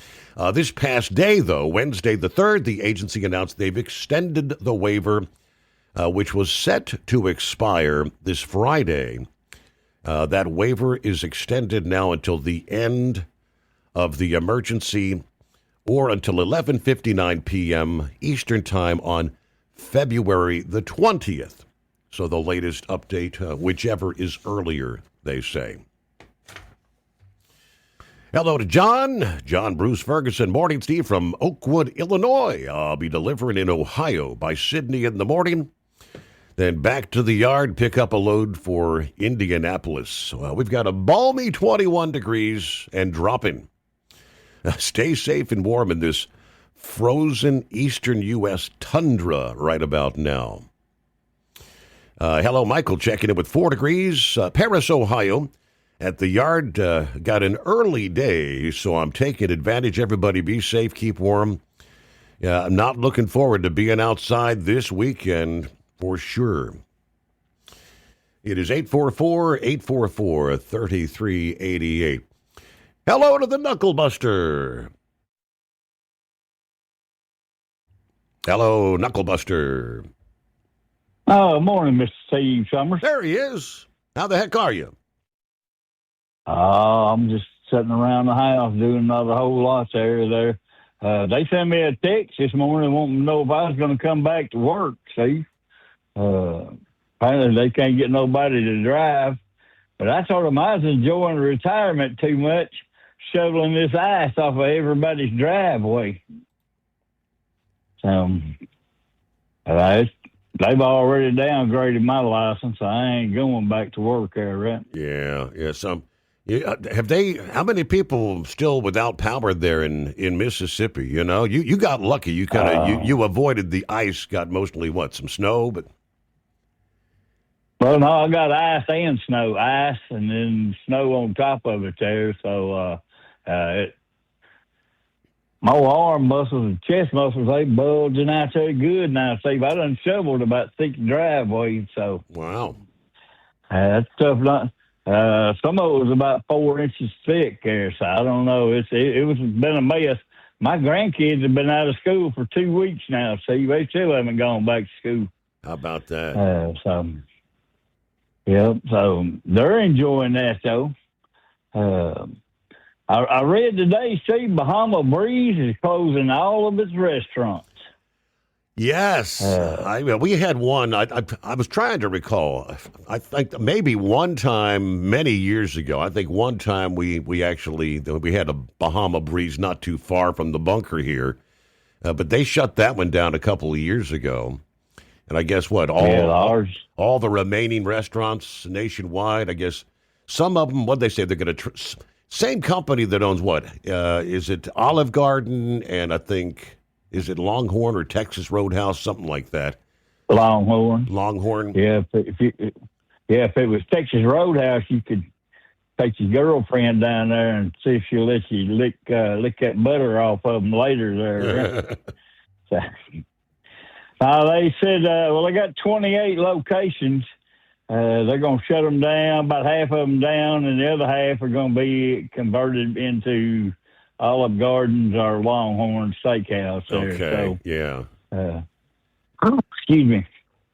This past day, though, Wednesday the 3rd, the agency announced they've extended the waiver, which was set to expire this Friday. That waiver is extended now until the end of the emergency or until 11:59 p.m. Eastern Time on February the 20th. So the latest update, whichever is earlier, they say. Hello to John. John Bruce Ferguson. Morning, Steve, from Oakwood, Illinois. I'll be delivering in Ohio by Sydney in the morning. Then back to the yard, pick up a load for Indianapolis. Well, we've got a balmy 21 degrees and dropping. Stay safe and warm in this frozen eastern U.S. tundra right about now. Hello, Michael, checking in with 4 degrees. Paris, Ohio. At the yard, got an early day, so I'm taking advantage. Everybody be safe, keep warm. I'm not looking forward to being outside this weekend for sure. It is 844-844-3388. Hello to the Knuckle Buster. Hello, Knuckle Buster. Oh, morning, Mr. Steve Summers. There he is. How the heck are you? I'm just sitting around the house doing not a whole lot there. They sent me a text this morning wanting to know if I was going to come back to work, see? Apparently they can't get nobody to drive. But I told them I was enjoying retirement too much, shoveling this ice off of everybody's driveway. They've already downgraded my license. I ain't going back to work there, right? Yeah. How many people still without power there in Mississippi? You know, you got lucky. You kind of you avoided the ice. Got mostly some snow, but. Well, no, I got ice and snow. Ice and then snow on top of it there. So my arm muscles and chest muscles, they bulging out there good now, Steve. I done shoveled about 6 driveways. So wow. That's tough. Some of it was about 4 inches thick there, so I don't know. It's been a mess. My grandkids have been out of school for 2 weeks now, Steve. They still haven't gone back to school. How about that? So they're enjoying that, though. I read today, Steve, Bahama Breeze is closing all of its restaurants. Yes. We had one. I was trying to recall. I think maybe one time, many years ago, I think one time we had a Bahama Breeze not too far from the bunker here. But they shut that one down a couple of years ago. And I guess all the remaining restaurants nationwide, I guess some of them, what they say, they're going to same company that owns what? Is it Olive Garden and I think, is it Longhorn or Texas Roadhouse, something like that? Longhorn. Yeah, if it was Texas Roadhouse, you could take your girlfriend down there and see if she'll let you lick that butter off of them later there. They said, they got 28 locations. They're going to shut them down, about half of them down, and the other half are going to be converted into Olive Gardens or Longhorn Steakhouse there. Okay, yeah. Excuse me.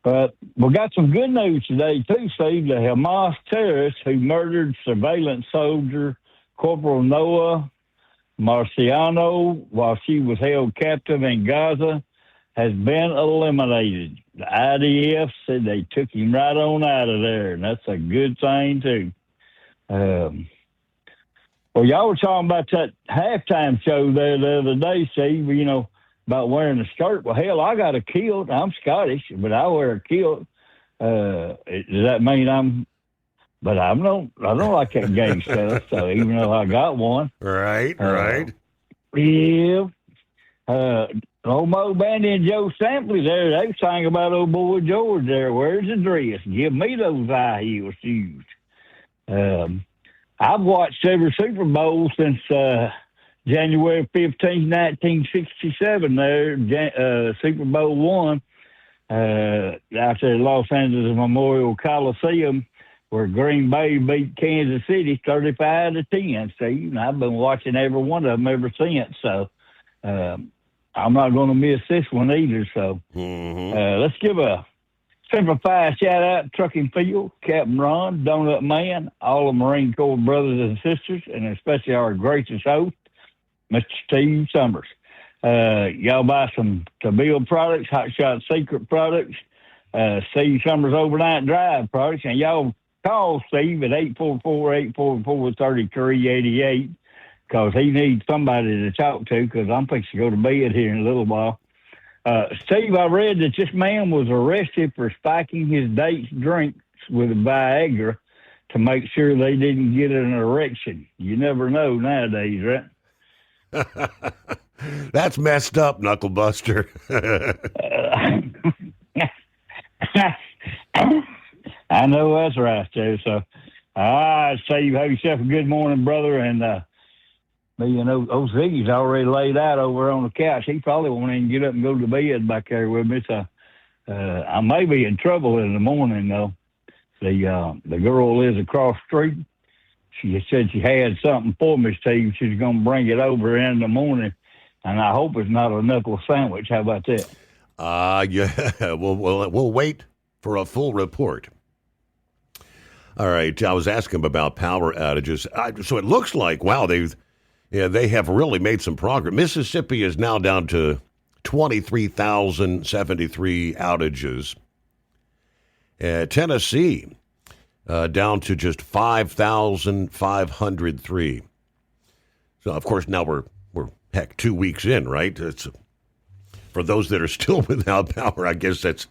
But we got some good news today, too, Steve. The Hamas terrorist who murdered surveillance soldier Corporal Noah Marciano while she was held captive in Gaza has been eliminated. The IDF said they took him right on out of there, and that's a good thing, too. Well, y'all were talking about that halftime show there the other day, Steve, about wearing a skirt. Well, hell, I got a kilt. I'm Scottish, but I wear a kilt. Does that mean I don't like that gay stuff, so even though I got one. Right. Yeah. Old Mo Bandy and Joe Sampley there, they sang about old boy George there. Where's the dress? Give me those high heel shoes. I've watched every Super Bowl since January 15, 1967 there, Super Bowl one, out there at Los Angeles Memorial Coliseum, where Green Bay beat Kansas City 35-10. See, I've been watching every one of them ever since, so I'm not going to miss this one either. So let's give a simplified shout-out to Trucking Field, Captain Ron, Donut Man, all the Marine Corps brothers and sisters, and especially our gracious host, Mr. Steve Summers. Y'all buy some Tabile products, Hot Shot Secret products, Steve Summers Overnight Drive products, and y'all call Steve at 844-844-3388 because he needs somebody to talk to because I'm fixing to go to bed here in a little while. Steve, I read that this man was arrested for spiking his date's drinks with Viagra to make sure they didn't get an erection. You never know nowadays, right? That's messed up, Knuckle Buster. I know that's right, too. So, I say you have yourself a good morning, brother. And me and old Ziggy's already laid out over on the couch. He probably won't even get up and go to bed back there with me. So, I may be in trouble in the morning, though. The girl lives across the street. She said she had something for me, Steve. She's going to bring it over in the morning. And I hope it's not a knuckle sandwich. How about that? Yeah. We'll wait for a full report. All right. I was asking him about power outages. So it looks like, wow, they have really made some progress. Mississippi is now down to 23,073 outages. Tennessee down to just 5,503. So, of course, now we're 2 weeks in, right? for those that are still without power, I guess that's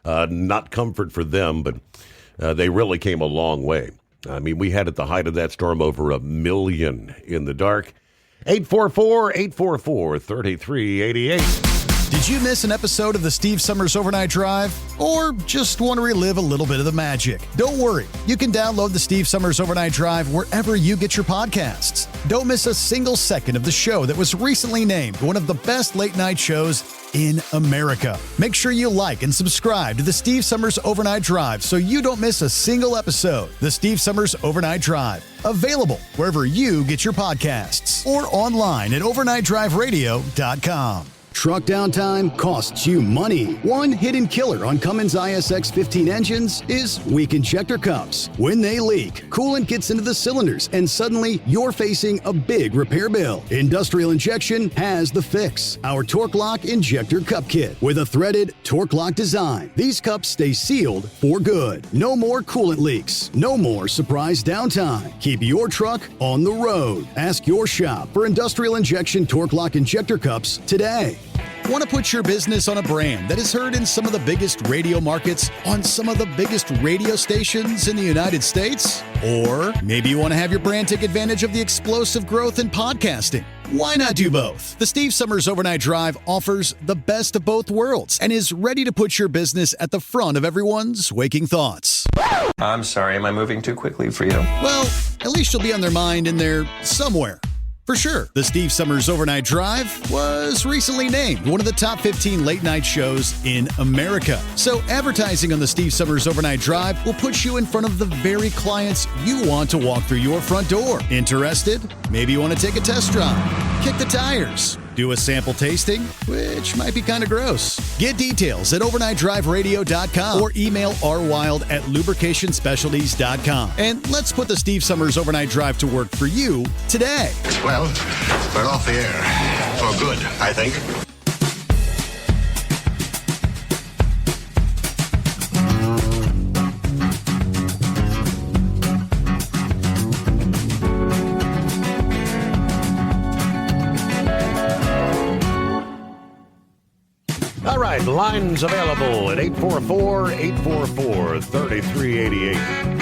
not comfort for them, but they really came a long way. I mean, we had at the height of that storm over 1 million in the dark. 844-844-3388. Did you miss an episode of the Steve Summers Overnight Drive? Or just want to relive a little bit of the magic? Don't worry. You can download the Steve Summers Overnight Drive wherever you get your podcasts. Don't miss a single second of the show that was recently named one of the best late night shows in America. Make sure you like and subscribe to the Steve Summers Overnight Drive so you don't miss a single episode. The Steve Summers Overnight Drive. Available wherever you get your podcasts or online at overnightdriveradio.com. Truck downtime costs you money. One hidden killer on Cummins ISX 15 engines is weak injector cups. When they leak, coolant gets into the cylinders and suddenly you're facing a big repair bill. Industrial Injection has the fix. Our Torque Lock Injector Cup Kit with a threaded Torque Lock design. These cups stay sealed for good. No more coolant leaks. No more surprise downtime. Keep your truck on the road. Ask your shop for Industrial Injection Torque Lock Injector Cups today. Want to put your business on a brand that is heard in some of the biggest radio markets on some of the biggest radio stations in the United States? Or maybe you want to have your brand take advantage of the explosive growth in podcasting. Why not do both? The Steve Summers Overnight Drive offers the best of both worlds and is ready to put your business at the front of everyone's waking thoughts. I'm sorry, am I moving too quickly for you? Well, at least you'll be on their mind in there somewhere. For sure, the Steve Summers Overnight Drive was recently named one of the top 15 late-night shows in America. So advertising on the Steve Summers Overnight Drive will put you in front of the very clients you want to walk through your front door. Interested? Maybe you want to take a test drive, kick the tires, do a sample tasting, which might be kind of gross. Get details at overnightdriveradio.com or email rwild@lubricationspecialties.com. And let's put the Steve Summers Overnight Drive to work for you today. Well, we're off the air. For good, I think. All right, lines available at 844-844-3388.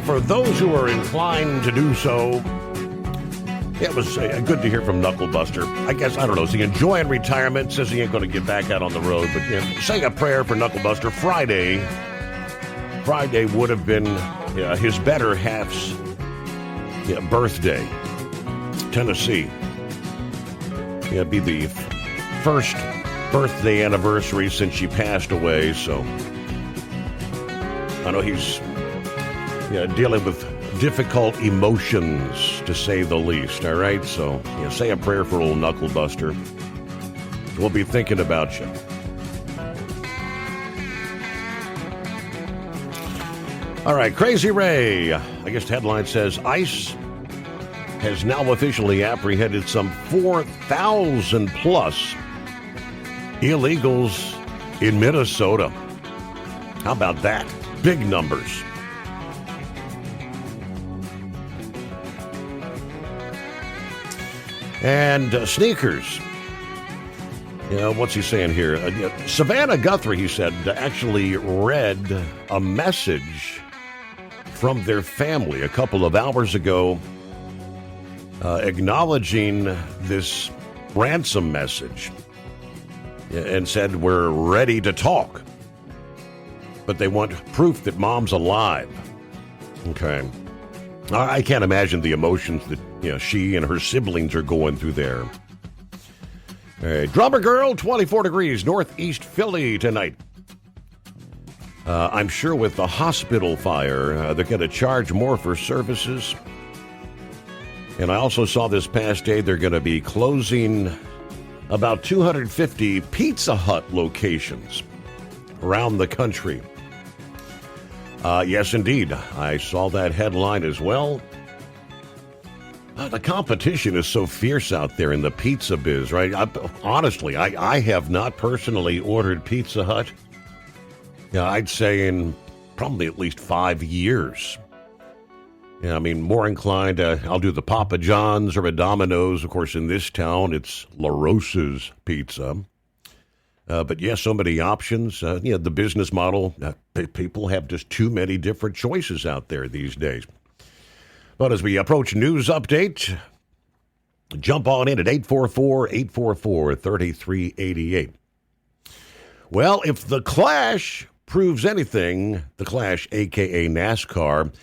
For those who are inclined to do so, it was good to hear from Knucklebuster. I guess, I don't know, is he enjoying retirement? Says he ain't going to get back out on the road, but say a prayer for Knucklebuster. Friday would have been his better half's birthday. Tennessee. It'd be the first birthday anniversary since she passed away, so I know he's dealing with difficult emotions, to say the least, all right? So say a prayer for old Knucklebuster. We'll be thinking about you. All right, Crazy Ray. I guess the headline says, ICE has now officially apprehended some 4,000 plus illegals in Minnesota. How about that? Big numbers. And sneakers. What's he saying here? Savannah Guthrie, he said, actually read a message from their family a couple of hours ago acknowledging this ransom message and said, we're ready to talk. But they want proof that mom's alive. Okay. I can't imagine the emotions that she and her siblings are going through there. All right. Drummer Girl, 24 degrees, northeast Philly tonight. I'm sure with the hospital fire, they're going to charge more for services. And I also saw this past day they're going to be closing about 250 Pizza Hut locations around the country. Yes, indeed. I saw that headline as well. The competition is so fierce out there in the pizza biz, right? Honestly, I have not personally ordered Pizza Hut. I'd say in probably at least 5 years. Yeah, I mean, more inclined, I'll do the Papa John's or a Domino's. Of course, in this town, it's La Rosa's Pizza. But yes, so many options. The business model, people have just too many different choices out there these days. But as we approach news update, jump on in at 844-844-3388. Well, if the Clash proves anything, the Clash, a.k.a. NASCAR,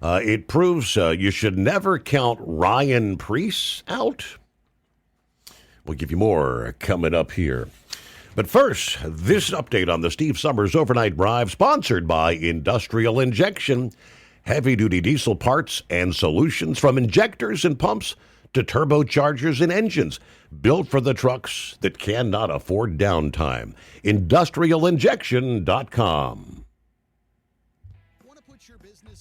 it proves you should never count Ryan Preece out. We'll give you more coming up here. But first, this update on the Steve Summers Overnight Drive, sponsored by Industrial Injection. Heavy-duty diesel parts and solutions from injectors and pumps to turbochargers and engines. Built for the trucks that cannot afford downtime. IndustrialInjection.com.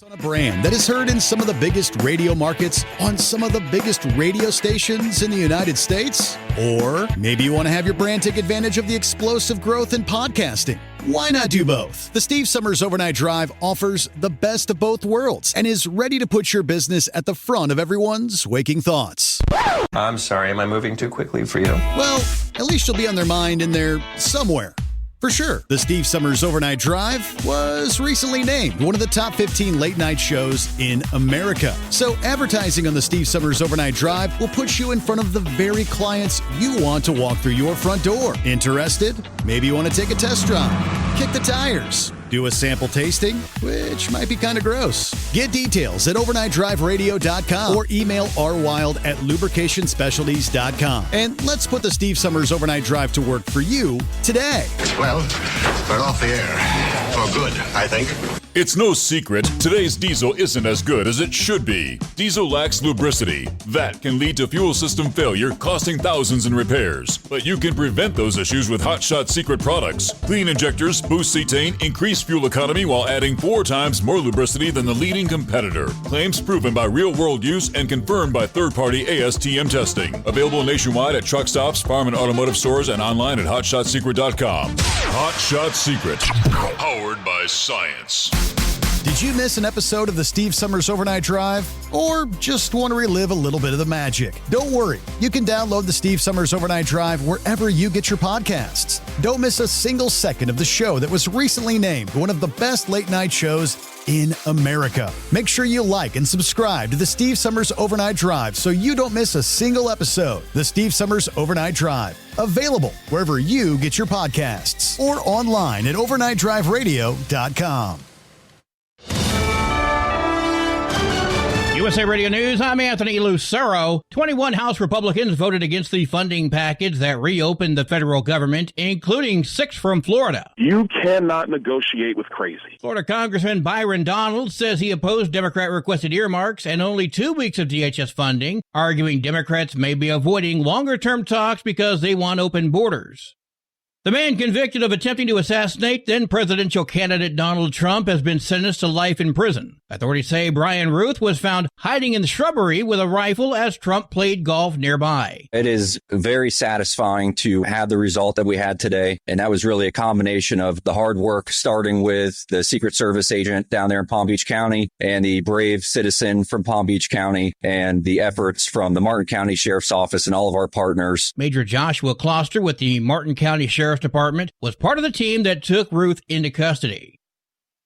On a brand that is heard in some of the biggest radio markets on some of the biggest radio stations in the United States? Or maybe you want to have your brand take advantage of the explosive growth in podcasting. Why not do both? The Steve Summers Overnight Drive offers the best of both worlds and is ready to put your business at the front of everyone's waking thoughts. I'm sorry, am I moving too quickly for you? Well, at least you'll be on their mind and they're somewhere. For sure, the Steve Summers Overnight Drive was recently named one of the top 15 late-night shows in America. So advertising on the Steve Summers Overnight Drive will put you in front of the very clients you want to walk through your front door. Interested? Maybe you want to take a test drive, kick the tires, do a sample tasting, which might be kind of gross. Get details at overnightdriveradio.com or email rwild@lubricationspecialties.com. And let's put the Steve Summers Overnight Drive to work for you today. Well, we're off the air. For good, I think. It's no secret, today's diesel isn't as good as it should be. Diesel lacks lubricity. That can lead to fuel system failure, costing thousands in repairs. But you can prevent those issues with Hot Shot Secret products. Clean injectors, boost cetane, increase fuel economy while adding 4 times more lubricity than the leading competitor. Claims proven by real-world use and confirmed by third-party ASTM testing. Available nationwide at truck stops, farm and automotive stores, and online at hotshotsecret.com. Hot Shot Secret. Powered by science. Did you miss an episode of the Steve Summers Overnight Drive? Or just want to relive a little bit of the magic? Don't worry. You can download the Steve Summers Overnight Drive wherever you get your podcasts. Don't miss a single second of the show that was recently named one of the best late-night shows in America. Make sure you like and subscribe to the Steve Summers Overnight Drive so you don't miss a single episode. The Steve Summers Overnight Drive. Available wherever you get your podcasts or online at overnightdriveradio.com. USA Radio News, I'm Anthony Lucero. 21 House Republicans voted against the funding package that reopened the federal government, including 6 from Florida. You cannot negotiate with crazy. Florida Congressman Byron Donalds says he opposed Democrat-requested earmarks and only 2 weeks of DHS funding, arguing Democrats may be avoiding longer-term talks because they want open borders. The man convicted of attempting to assassinate then presidential candidate Donald Trump has been sentenced to life in prison. Authorities say Brian Ruth was found hiding in the shrubbery with a rifle as Trump played golf nearby. It is very satisfying to have the result that we had today. And that was really a combination of the hard work, starting with the Secret Service agent down there in Palm Beach County and the brave citizen from Palm Beach County and the efforts from the Martin County Sheriff's Office and all of our partners. Major Joshua Kloster with the Martin County Sheriff's Department was part of the team that took Ruth into custody.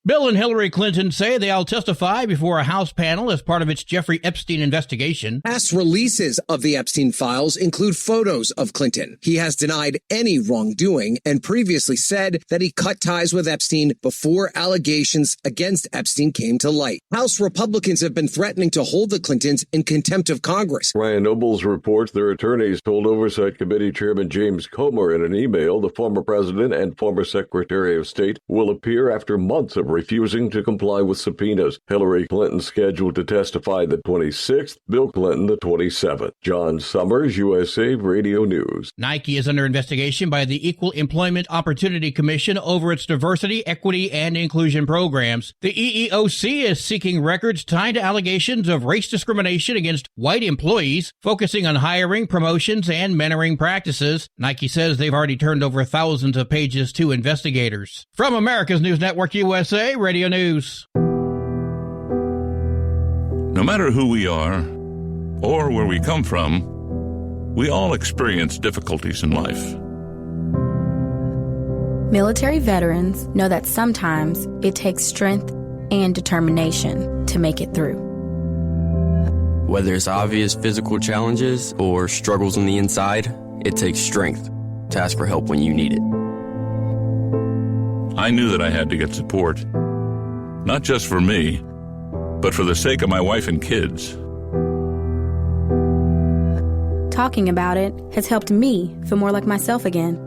Bill and Hillary Clinton say they'll testify before a House panel as part of its Jeffrey Epstein investigation. Past releases of the Epstein files include photos of Clinton. He has denied any wrongdoing and previously said that he cut ties with Epstein before allegations against Epstein came to light. House Republicans have been threatening to hold the Clintons in contempt of Congress. Ryan Nobles reports their attorneys told Oversight Committee Chairman James Comer in an email the former president and former Secretary of State will appear after months of refusing to comply with subpoenas. Hillary Clinton scheduled to testify the 26th, Bill Clinton the 27th. John Summers, USA Radio News. Nike is under investigation by the Equal Employment Opportunity Commission over its diversity, equity, and inclusion programs. The EEOC is seeking records tied to allegations of race discrimination against white employees, focusing on hiring, promotions, and mentoring practices. Nike says they've already turned over thousands of pages to investigators. From America's News Network USA, Radio News. No matter who we are or where we come from, we all experience difficulties in life. Military veterans know that sometimes it takes strength and determination to make it through. Whether it's obvious physical challenges or struggles on the inside, it takes strength to ask for help when you need it. I knew that I had to get support, not just for me, but for the sake of my wife and kids. Talking about it has helped me feel more like myself again.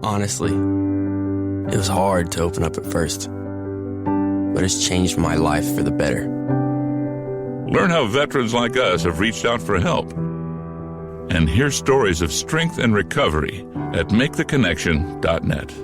Honestly, it was hard to open up at first, but it's changed my life for the better. Learn how veterans like us have reached out for help, and hear stories of strength and recovery at MakeTheConnection.net.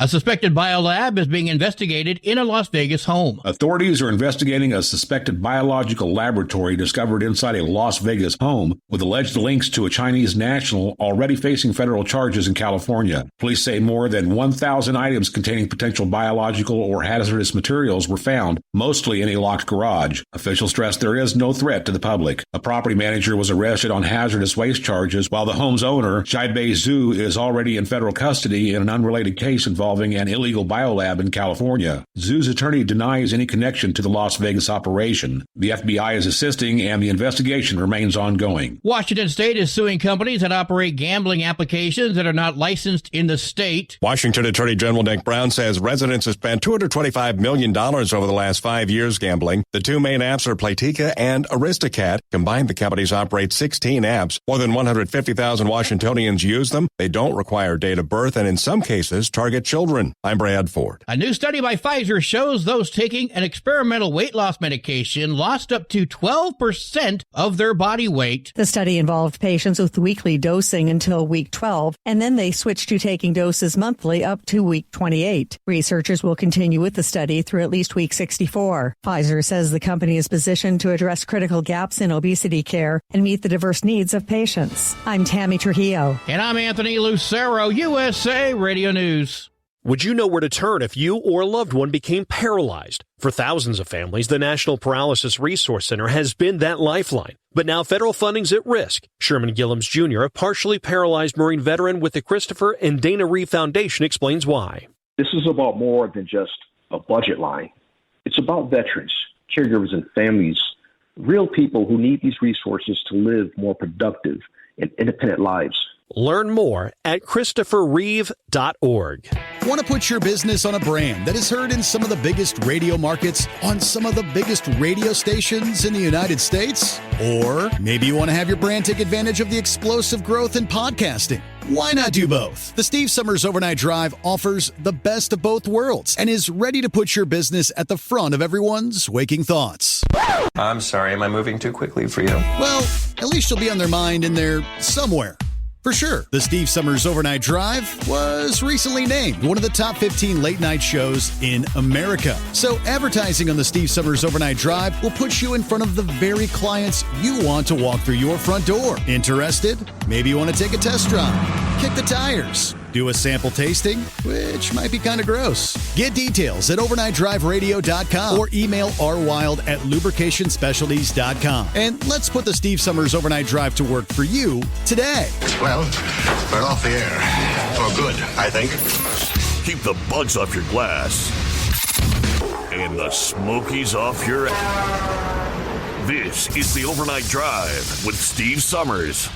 A suspected biolab is being investigated in a Las Vegas home. Authorities are investigating a suspected biological laboratory discovered inside a Las Vegas home with alleged links to a Chinese national already facing federal charges in California. Police say more than 1,000 items containing potential biological or hazardous materials were found, mostly in a locked garage. Officials stress there is no threat to the public. A property manager was arrested on hazardous waste charges, while the home's owner, Jiabei Zhu, is already in federal custody in an unrelated case involving an illegal biolab in California. Zhu's attorney denies any connection to the Las Vegas operation. The FBI is assisting, and the investigation remains ongoing. Washington State is suing companies that operate gambling applications that are not licensed in the state. Washington Attorney General Nick Brown says residents have spent $225 million over the last 5 years gambling. The two main apps are Playtika and Aristocat. Combined, the companies operate 16 apps. More than 150,000 Washingtonians use them. They don't require date of birth and in some cases target children. I'm Brad Ford. A new study by Pfizer shows those taking an experimental weight loss medication lost up to 12% of their body weight. The study involved patients with weekly dosing until week 12, and then they switched to taking doses monthly up to week 28. Researchers will continue with the study through at least week 64. Pfizer says the company is positioned to address critical gaps in obesity care and meet the diverse needs of patients. I'm Tammy Trujillo. And I'm Anthony Lucero, USA Radio News. Would you know where to turn if you or a loved one became paralyzed? For thousands of families, the National Paralysis Resource Center has been that lifeline. But now federal funding's at risk. Sherman Gillums Jr., a partially paralyzed Marine veteran with the Christopher and Dana Reeve Foundation, explains why. This is about more than just a budget line. It's about veterans, caregivers, and families, real people who need these resources to live more productive and independent lives. Learn more at ChristopherReeve.org. Want to put your business on a brand that is heard in some of the biggest radio markets on some of the biggest radio stations in the United States? Or maybe you want to have your brand take advantage of the explosive growth in podcasting. Why not do both? The Steve Summers Overnight Drive offers the best of both worlds and is ready to put your business at the front of everyone's waking thoughts. I'm sorry, am I moving too quickly for you? Well, at least you'll be on their mind in there somewhere. For sure, the Steve Summers Overnight Drive was recently named one of the top 15 late-night shows in America. So advertising on the Steve Summers Overnight Drive will put you in front of the very clients you want to walk through your front door. Interested? Maybe you want to take a test drive, kick the tires, do a sample tasting, which might be kind of gross. Get details at overnightdriveradio.com or email rwild@lubricationspecialties.com. And let's put the Steve Summers Overnight Drive to work for you today. Well, we're off the air. For good, I think. Keep the bugs off your glass and the smokies off your ass. This is the Overnight Drive with Steve Summers.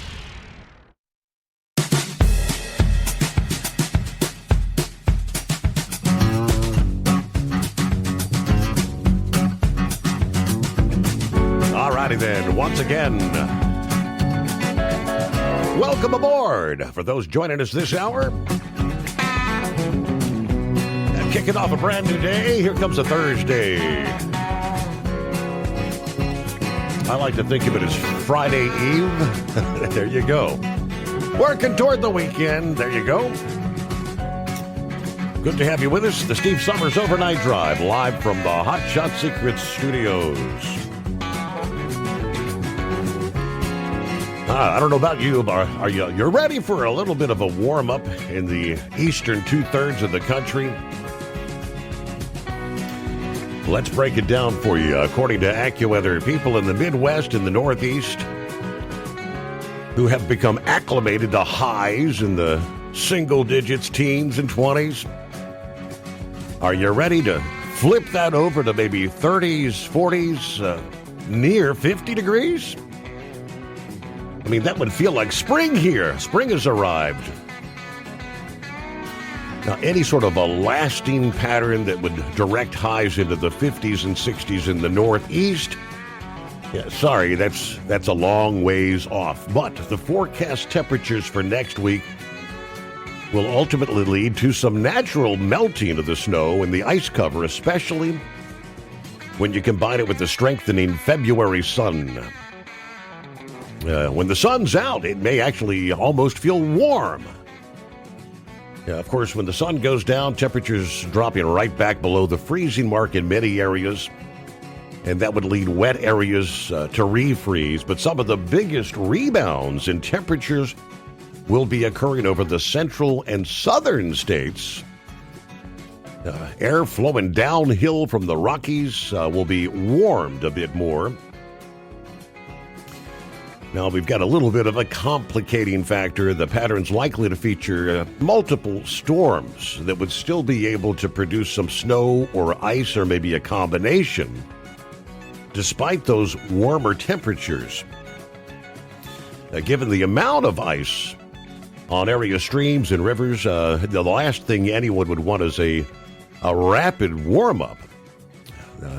Alrighty then, once again, welcome aboard for those joining us this hour. And kicking off a brand new day, here comes a Thursday. I like to think of it as Friday Eve. There you go. Working toward the weekend. There you go. Good to have you with us. The Steve Summers Overnight Drive, live from the Hot Shot Secret Studios. I don't know about you, but are you ready for a little bit of a warm-up in the eastern two-thirds of the country? Let's break it down for you. According to AccuWeather, people in the Midwest and the Northeast who have become acclimated to highs in the single digits, teens and 20s. Are you ready to flip that over to maybe 30s, 40s, near 50 degrees? I mean, that would feel like spring here. Spring has arrived. Now, any sort of a lasting pattern that would direct highs into the 50s and 60s in the Northeast, yeah, sorry, that's a long ways off. But the forecast temperatures for next week will ultimately lead to some natural melting of the snow and the ice cover, especially when you combine it with the strengthening February sun. When the sun's out, it may actually almost feel warm. Of course, when the sun goes down, temperatures dropping right back below the freezing mark in many areas. And that would lead wet areas to refreeze. But some of the biggest rebounds in temperatures will be occurring over the central and southern states. Air flowing downhill from the Rockies will be warmed a bit more. Now, we've got a little bit of a complicating factor. The pattern's likely to feature multiple storms that would still be able to produce some snow or ice or maybe a combination, despite those warmer temperatures. Given the amount of ice on area streams and rivers, the last thing anyone would want is a rapid warm-up.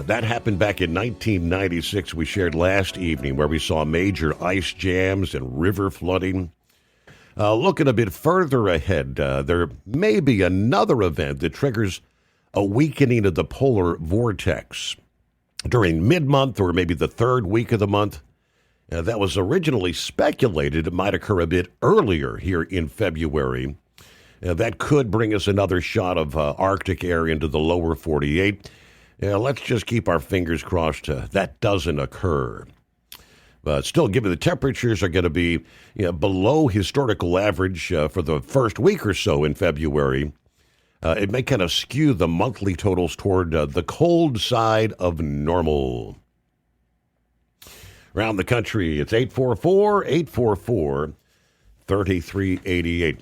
That happened back in 1996, we shared last evening, where we saw major ice jams and river flooding. Looking a bit further ahead, there may be another event that triggers a weakening of the polar vortex during mid-month or maybe the third week of the month. That was originally speculated it might occur a bit earlier here in February. That could bring us another shot of Arctic air into the lower 48. Let's just keep our fingers crossed that doesn't occur. But still, given the temperatures are going to be below historical average for the first week or so in February, it may kind of skew the monthly totals toward the cold side of normal. Around the country, it's 844-3388.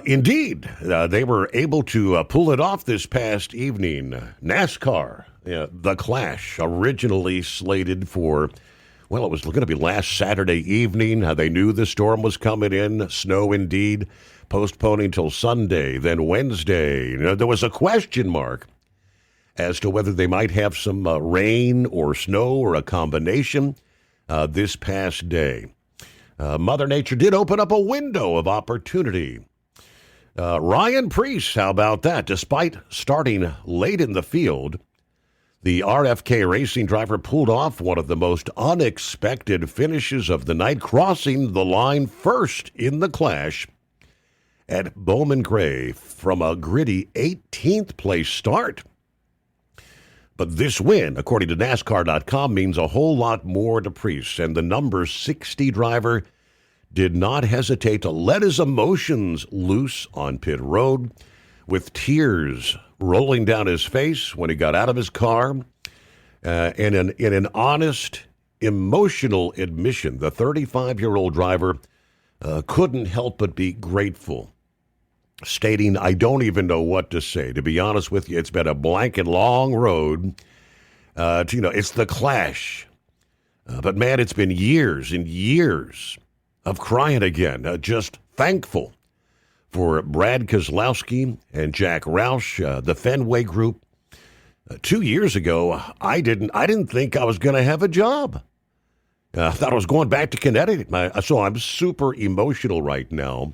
Indeed, they were able to pull it off this past evening. NASCAR, the Clash, originally slated for, well, it was going to be last Saturday evening. They knew the storm was coming in, snow indeed, postponing till Sunday, then Wednesday. There was a question mark as to whether they might have some rain or snow or a combination this past day. Mother Nature did open up a window of opportunity. Ryan Preece, how about that? Despite starting late in the field, the RFK Racing driver pulled off one of the most unexpected finishes of the night, crossing the line first in the Clash at Bowman Gray from a gritty 18th place start. But this win, according to NASCAR.com, means a whole lot more to Preece, and the number 60 driver did not hesitate to let his emotions loose on pit road, with tears rolling down his face when he got out of his car. In an honest, emotional admission, the 35-year-old driver couldn't help but be grateful, stating, "I don't even know what to say. To be honest with you, it's been a blank and long road. It's the Clash. But, man, it's been years and years of crying again. Just thankful for Brad Keselowski and Jack Roush, the Fenway Group. 2 years ago, I didn't think I was going to have a job. I thought I was going back to Connecticut. So I'm super emotional right now.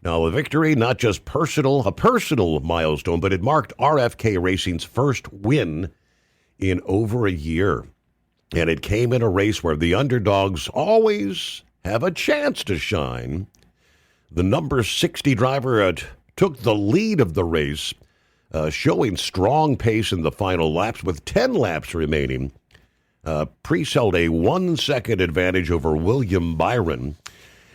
Now, the victory, not just a personal milestone, but it marked RFK Racing's first win in over a year. And it came in a race where the underdogs always have a chance to shine. The number 60 driver took the lead of the race, showing strong pace in the final laps with 10 laps remaining. Preece held a 1-second advantage over William Byron,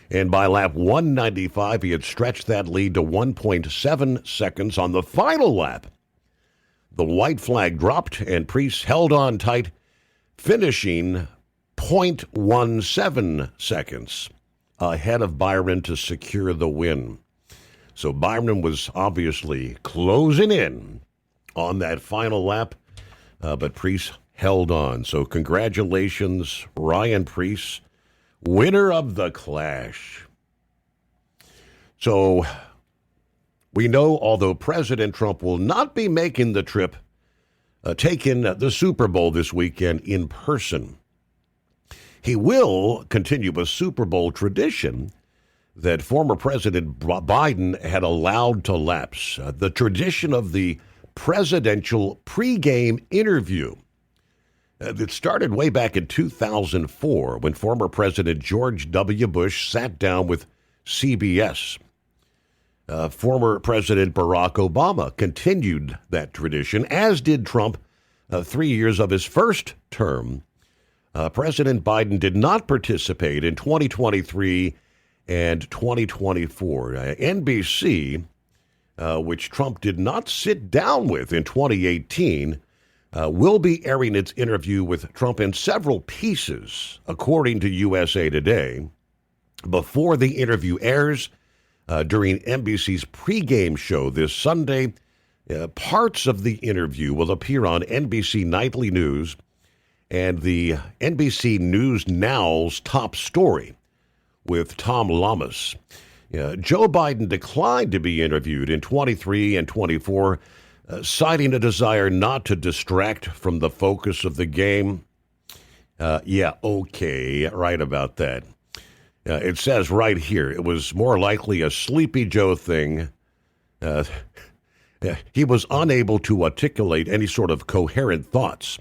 and by lap 195, he had stretched that lead to 1.7 seconds on the final lap. the white flag dropped and Preece held on tight, finishing 0.17 seconds ahead of Byron to secure the win. So Byron was obviously closing in on that final lap, but Preece held on. So congratulations, Ryan Preece, winner of the Clash. So we know, although President Trump will not be making the trip, taking the Super Bowl this weekend in person, he will continue a Super Bowl tradition that former President Biden had allowed to lapse, the tradition of the presidential pregame interview. That started way back in 2004 when former President George W. Bush sat down with CBS. Former President Barack Obama continued that tradition, as did Trump 3 years of his first term. President Biden did not participate in 2023 and 2024. NBC, which Trump did not sit down with in 2018, will be airing its interview with Trump in several pieces, according to USA Today. Before the interview airs, during NBC's pregame show this Sunday, parts of the interview will appear on NBC Nightly News and the NBC News Now's Top Story with Tom Lamas. Joe Biden declined to be interviewed in 23 and 24, citing a desire not to distract from the focus of the game. Okay, right about that. It says right here, it was more likely a Sleepy Joe thing. He was unable to articulate any sort of coherent thoughts,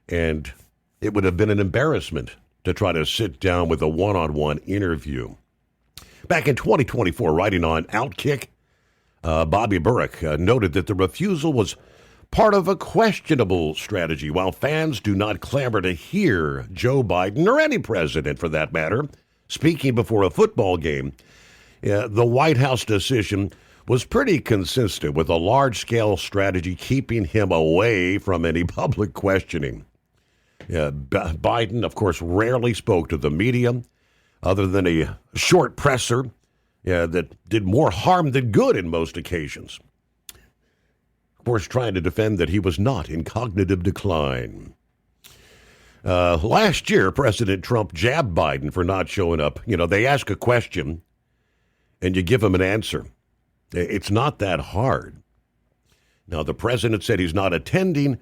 and it would have been an embarrassment to try to sit down with a one-on-one interview. Back in 2024, writing on Outkick, Bobby Burke noted that the refusal was part of a questionable strategy. While fans do not clamor to hear Joe Biden, or any president for that matter, speaking before a football game, the White House decision was pretty consistent with a large-scale strategy keeping him away from any public questioning. Biden, of course, rarely spoke to the media, other than a short presser that did more harm than good in most occasions. Of course, trying to defend that he was not in cognitive decline. Last year, President Trump jabbed Biden for not showing up. They ask a question, and you give them an answer. It's not that hard. Now, the president said he's not attending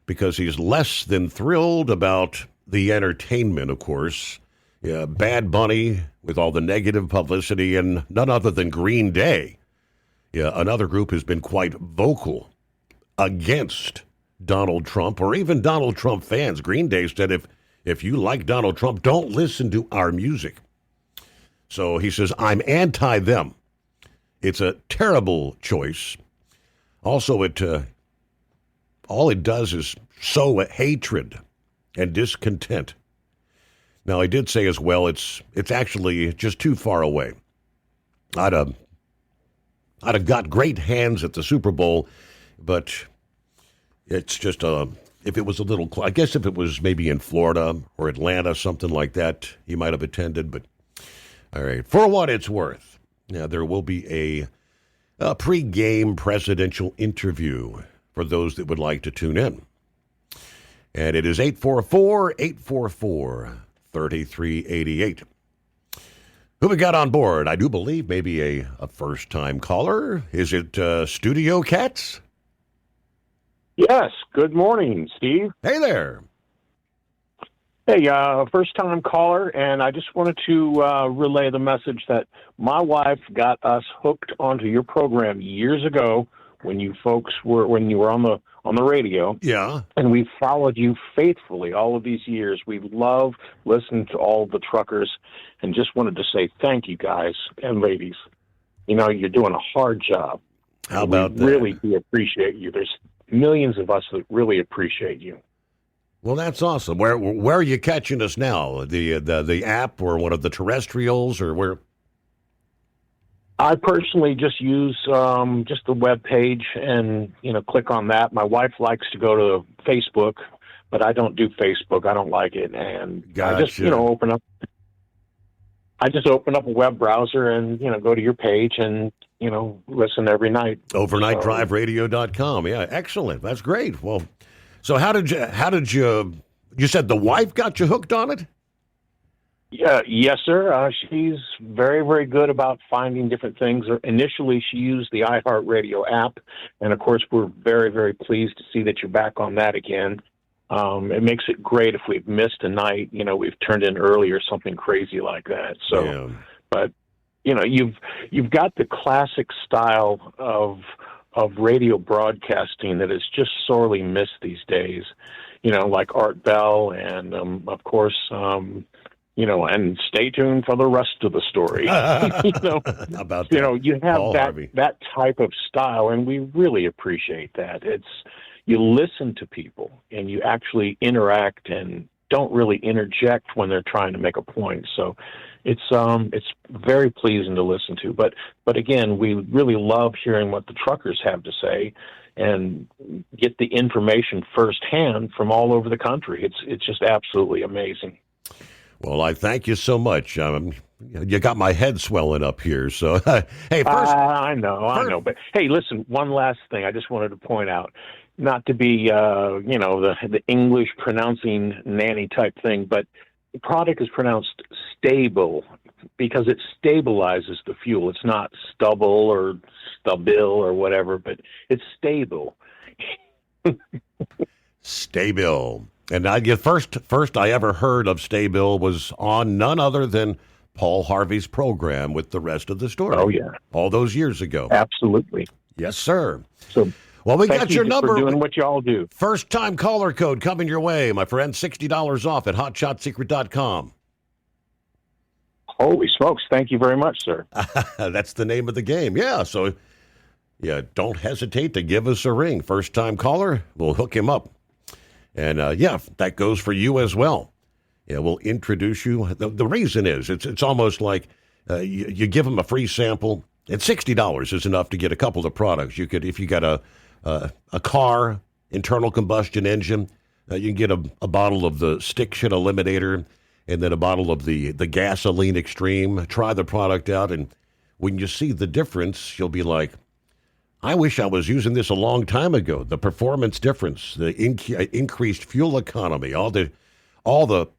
because he's less than thrilled about the entertainment, of course. Bad Bunny with all the negative publicity, and none other than Green Day. Another group has been quite vocal against Donald Trump, or even Donald Trump fans. Green Day said if you like Donald Trump, don't listen to our music. So he says, I'm anti them. It's a terrible choice. Also, all it does is sow hatred and discontent. Now, I did say as well, it's actually just too far away. I'd have got great hands at the Super Bowl, but it's just if it was a little, I guess if it was maybe in Florida or Atlanta, something like that, he might have attended. But all right, for what it's worth, there will be a pre-game presidential interview for those that would like to tune in. And it is 844-844-3388. Who we got on board? I do believe maybe a first-time caller. Is it Studio Cats? Yes. Good morning, Steve. Hey there. Hey, first-time caller, and I just wanted to relay the message that my wife got us hooked onto your program years ago when you were on the radio. Yeah. And we followed you faithfully all of these years. We love listening to all the truckers, and just wanted to say thank you, guys and ladies. You're doing a hard job. How about that? We really do appreciate you. There's millions of us that really appreciate you. Well, that's awesome. Where are you catching us now? The app or one of the terrestrials, or where? I personally just use just the web page and, click on that. My wife likes to go to Facebook, but I don't do Facebook. I don't like it. And I just, open up a web browser and, go to your page and, listen every night. OvernightDriveRadio.com. Yeah, excellent. That's great. Well, so how did you said the wife got you hooked on it? Yeah, yes, sir. She's very, very good about finding different things. Initially, she used the iHeartRadio app, and of course, we're very, very pleased to see that you're back on that again. It makes it great if we've missed a night. We've turned in early or something crazy like that. So, yeah. But you've got the classic style of radio broadcasting that is just sorely missed these days. Like Art Bell, and of course. And stay tuned for the rest of the story. About that. You have Paul Harvey. that type of style, and we really appreciate that. You listen to people, and you actually interact and don't really interject when they're trying to make a point. So it's very pleasing to listen to. But again, we really love hearing what the truckers have to say and get the information firsthand from all over the country. It's just absolutely amazing. Well, I thank you so much. You got my head swelling up here. So, hey, first, I know. But hey, listen, one last thing I just wanted to point out, not to be, the English pronouncing nanny type thing, but the product is pronounced stable because it stabilizes the fuel. It's not stubble or stubbill or whatever, but it's stable. Stable. And first I ever heard of Staybill was on none other than Paul Harvey's program with the rest of the story. Oh, yeah. All those years ago. Absolutely. Yes, sir. So, well, we got your number. For doing what y'all do. First time caller code coming your way, my friend. $60 off at HotShotSecret.com. Holy smokes. Thank you very much, sir. That's the name of the game. Yeah. So, yeah, don't hesitate to give us a ring. First time caller, we'll hook him up. And, that goes for you as well. Yeah, we'll introduce you. The reason is it's almost like you give them a free sample. And $60 is enough to get a couple of products. You could, if you got a car, internal combustion engine, you can get a bottle of the Stick Shit Eliminator and then a bottle of the Gasoline Extreme. Try the product out. And when you see the difference, you'll be like, I wish I was using this a long time ago. The performance difference, the increased fuel economy, all the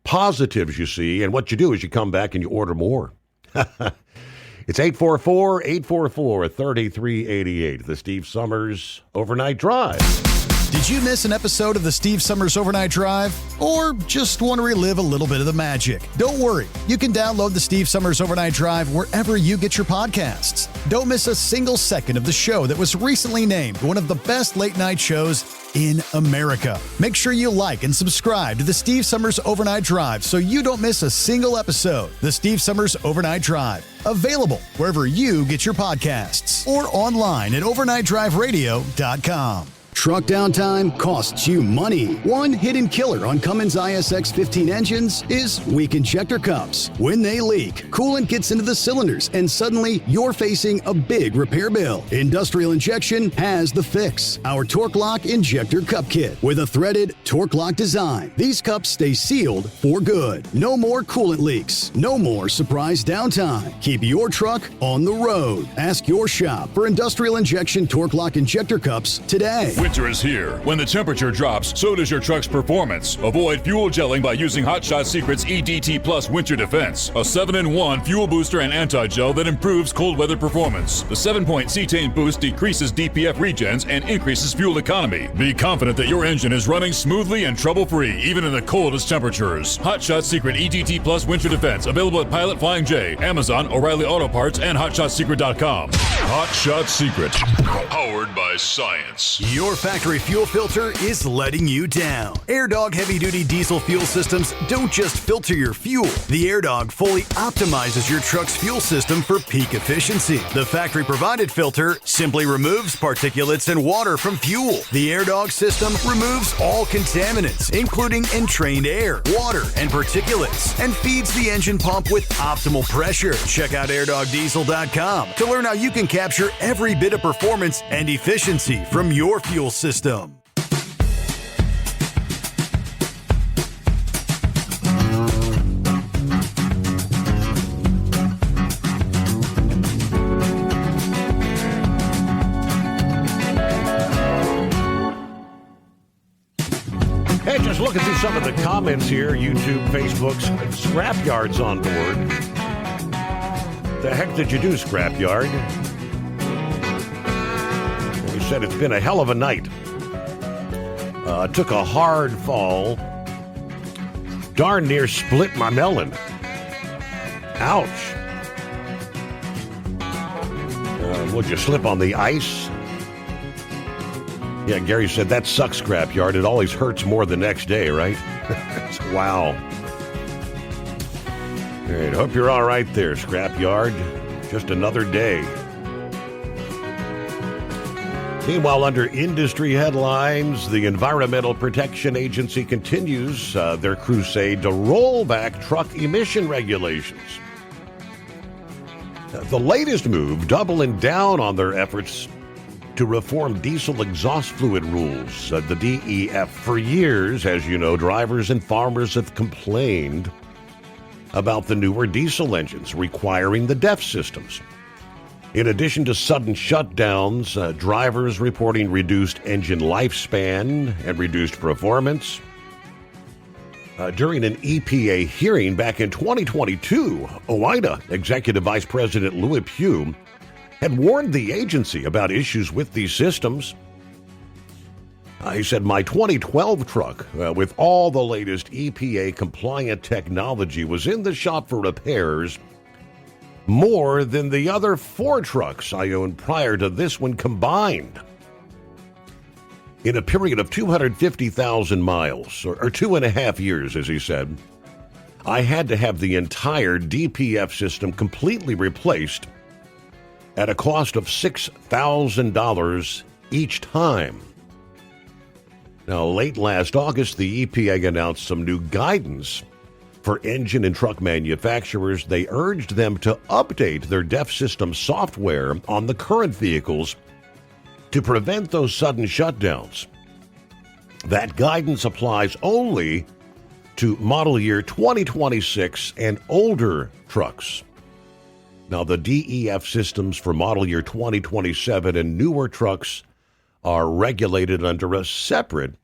positives you see, and what you do is you come back and you order more. It's 844-844-3388, the Steve Summers Overnight Drive. Did you miss an episode of the Steve Summers Overnight Drive? Or just want to relive a little bit of the magic? Don't worry. You can download the Steve Summers Overnight Drive wherever you get your podcasts. Don't miss a single second of the show that was recently named one of the best late-night shows in America. Make sure you like and subscribe to the Steve Summers Overnight Drive so you don't miss a single episode. The Steve Summers Overnight Drive. Available wherever you get your podcasts or online at overnightdriveradio.com. Truck downtime costs you money. One hidden killer on Cummins ISX 15 engines is weak injector cups. When they leak, coolant gets into the cylinders and suddenly you're facing a big repair bill. Industrial Injection has the fix. Our Torque Lock Injector Cup Kit with a threaded Torque Lock design. These cups stay sealed for good. No more coolant leaks. No more surprise downtime. Keep your truck on the road. Ask your shop for Industrial Injection Torque Lock Injector Cups today. Winter is here. When the temperature drops, so does your truck's performance. Avoid fuel gelling by using Hot Shot Secret's EDT Plus Winter Defense, a 7-in-1 fuel booster and anti-gel that improves cold weather performance. The 7-point cetane boost decreases DPF regens and increases fuel economy. Be confident that your engine is running smoothly and trouble-free, even in the coldest temperatures. Hot Shot Secret EDT Plus Winter Defense, available at Pilot Flying J, Amazon, O'Reilly Auto Parts, and HotShotSecret.com. Hot Shot Secret, powered by science. Your your factory fuel filter is letting you down. AirDog heavy-duty diesel fuel systems don't just filter your fuel. The AirDog fully optimizes your truck's fuel system for peak efficiency. The factory-provided filter simply removes particulates and water from fuel. The AirDog system removes all contaminants, including entrained air, water, and particulates, and feeds the engine pump with optimal pressure. Check out airdogdiesel.com to learn how you can capture every bit of performance and efficiency from your fuel system. Hey, just looking through some of the comments here, YouTube, Facebook's Scrapyard's on board. The heck did you do, Scrapyard? He said it's been a hell of a night. Took a hard fall. Darn near split my melon. Ouch. Would you slip on the ice? Yeah, Gary said, that sucks, Scrapyard. It always hurts more the next day, right? Wow. All right, hope you're all right there, Scrapyard. Just another day. Meanwhile, under industry headlines, the Environmental Protection Agency continues their crusade to roll back truck emission regulations. The latest move, doubling down on their efforts to reform diesel exhaust fluid rules, the DEF. For years, as you know, drivers and farmers have complained about the newer diesel engines requiring the DEF systems. In addition to sudden shutdowns, drivers reporting reduced engine lifespan and reduced performance. During an EPA hearing back in 2022, OOIDA Executive Vice President Louis Pugh had warned the agency about issues with these systems. He said, my 2012 truck with all the latest EPA-compliant technology was in the shop for repairs more than the other 4 trucks I owned prior to this one combined. In a period of 250,000 miles, or 2.5 years, as he said, I had to have the entire DPF system completely replaced at a cost of $6,000 each time. Now, late last August, the EPA announced some new guidance for engine and truck manufacturers. They urged them to update their DEF system software on the current vehicles to prevent those sudden shutdowns. That guidance applies only to model year 2026 and older trucks. Now, the DEF systems for model year 2027 and newer trucks are regulated under a separate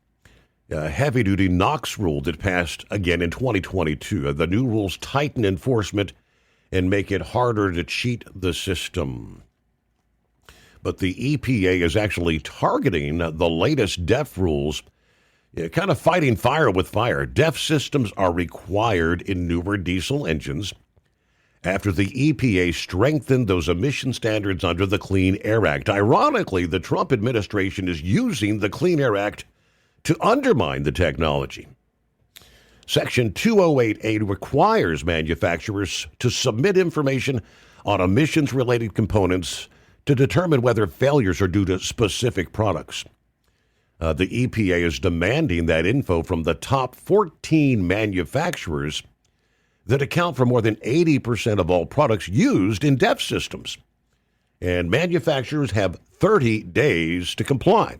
heavy-duty NOx rule that passed again in 2022. The new rules tighten enforcement and make it harder to cheat the system. But the EPA is actually targeting the latest DEF rules, kind of fighting fire with fire. DEF systems are required in newer diesel engines after the EPA strengthened those emission standards under the Clean Air Act. Ironically, the Trump administration is using the Clean Air Act to undermine the technology. Section 208A requires manufacturers to submit information on emissions-related components to determine whether failures are due to specific products. The EPA is demanding that info from the top 14 manufacturers that account for more than 80% of all products used in DEF systems. And manufacturers have 30 days to comply.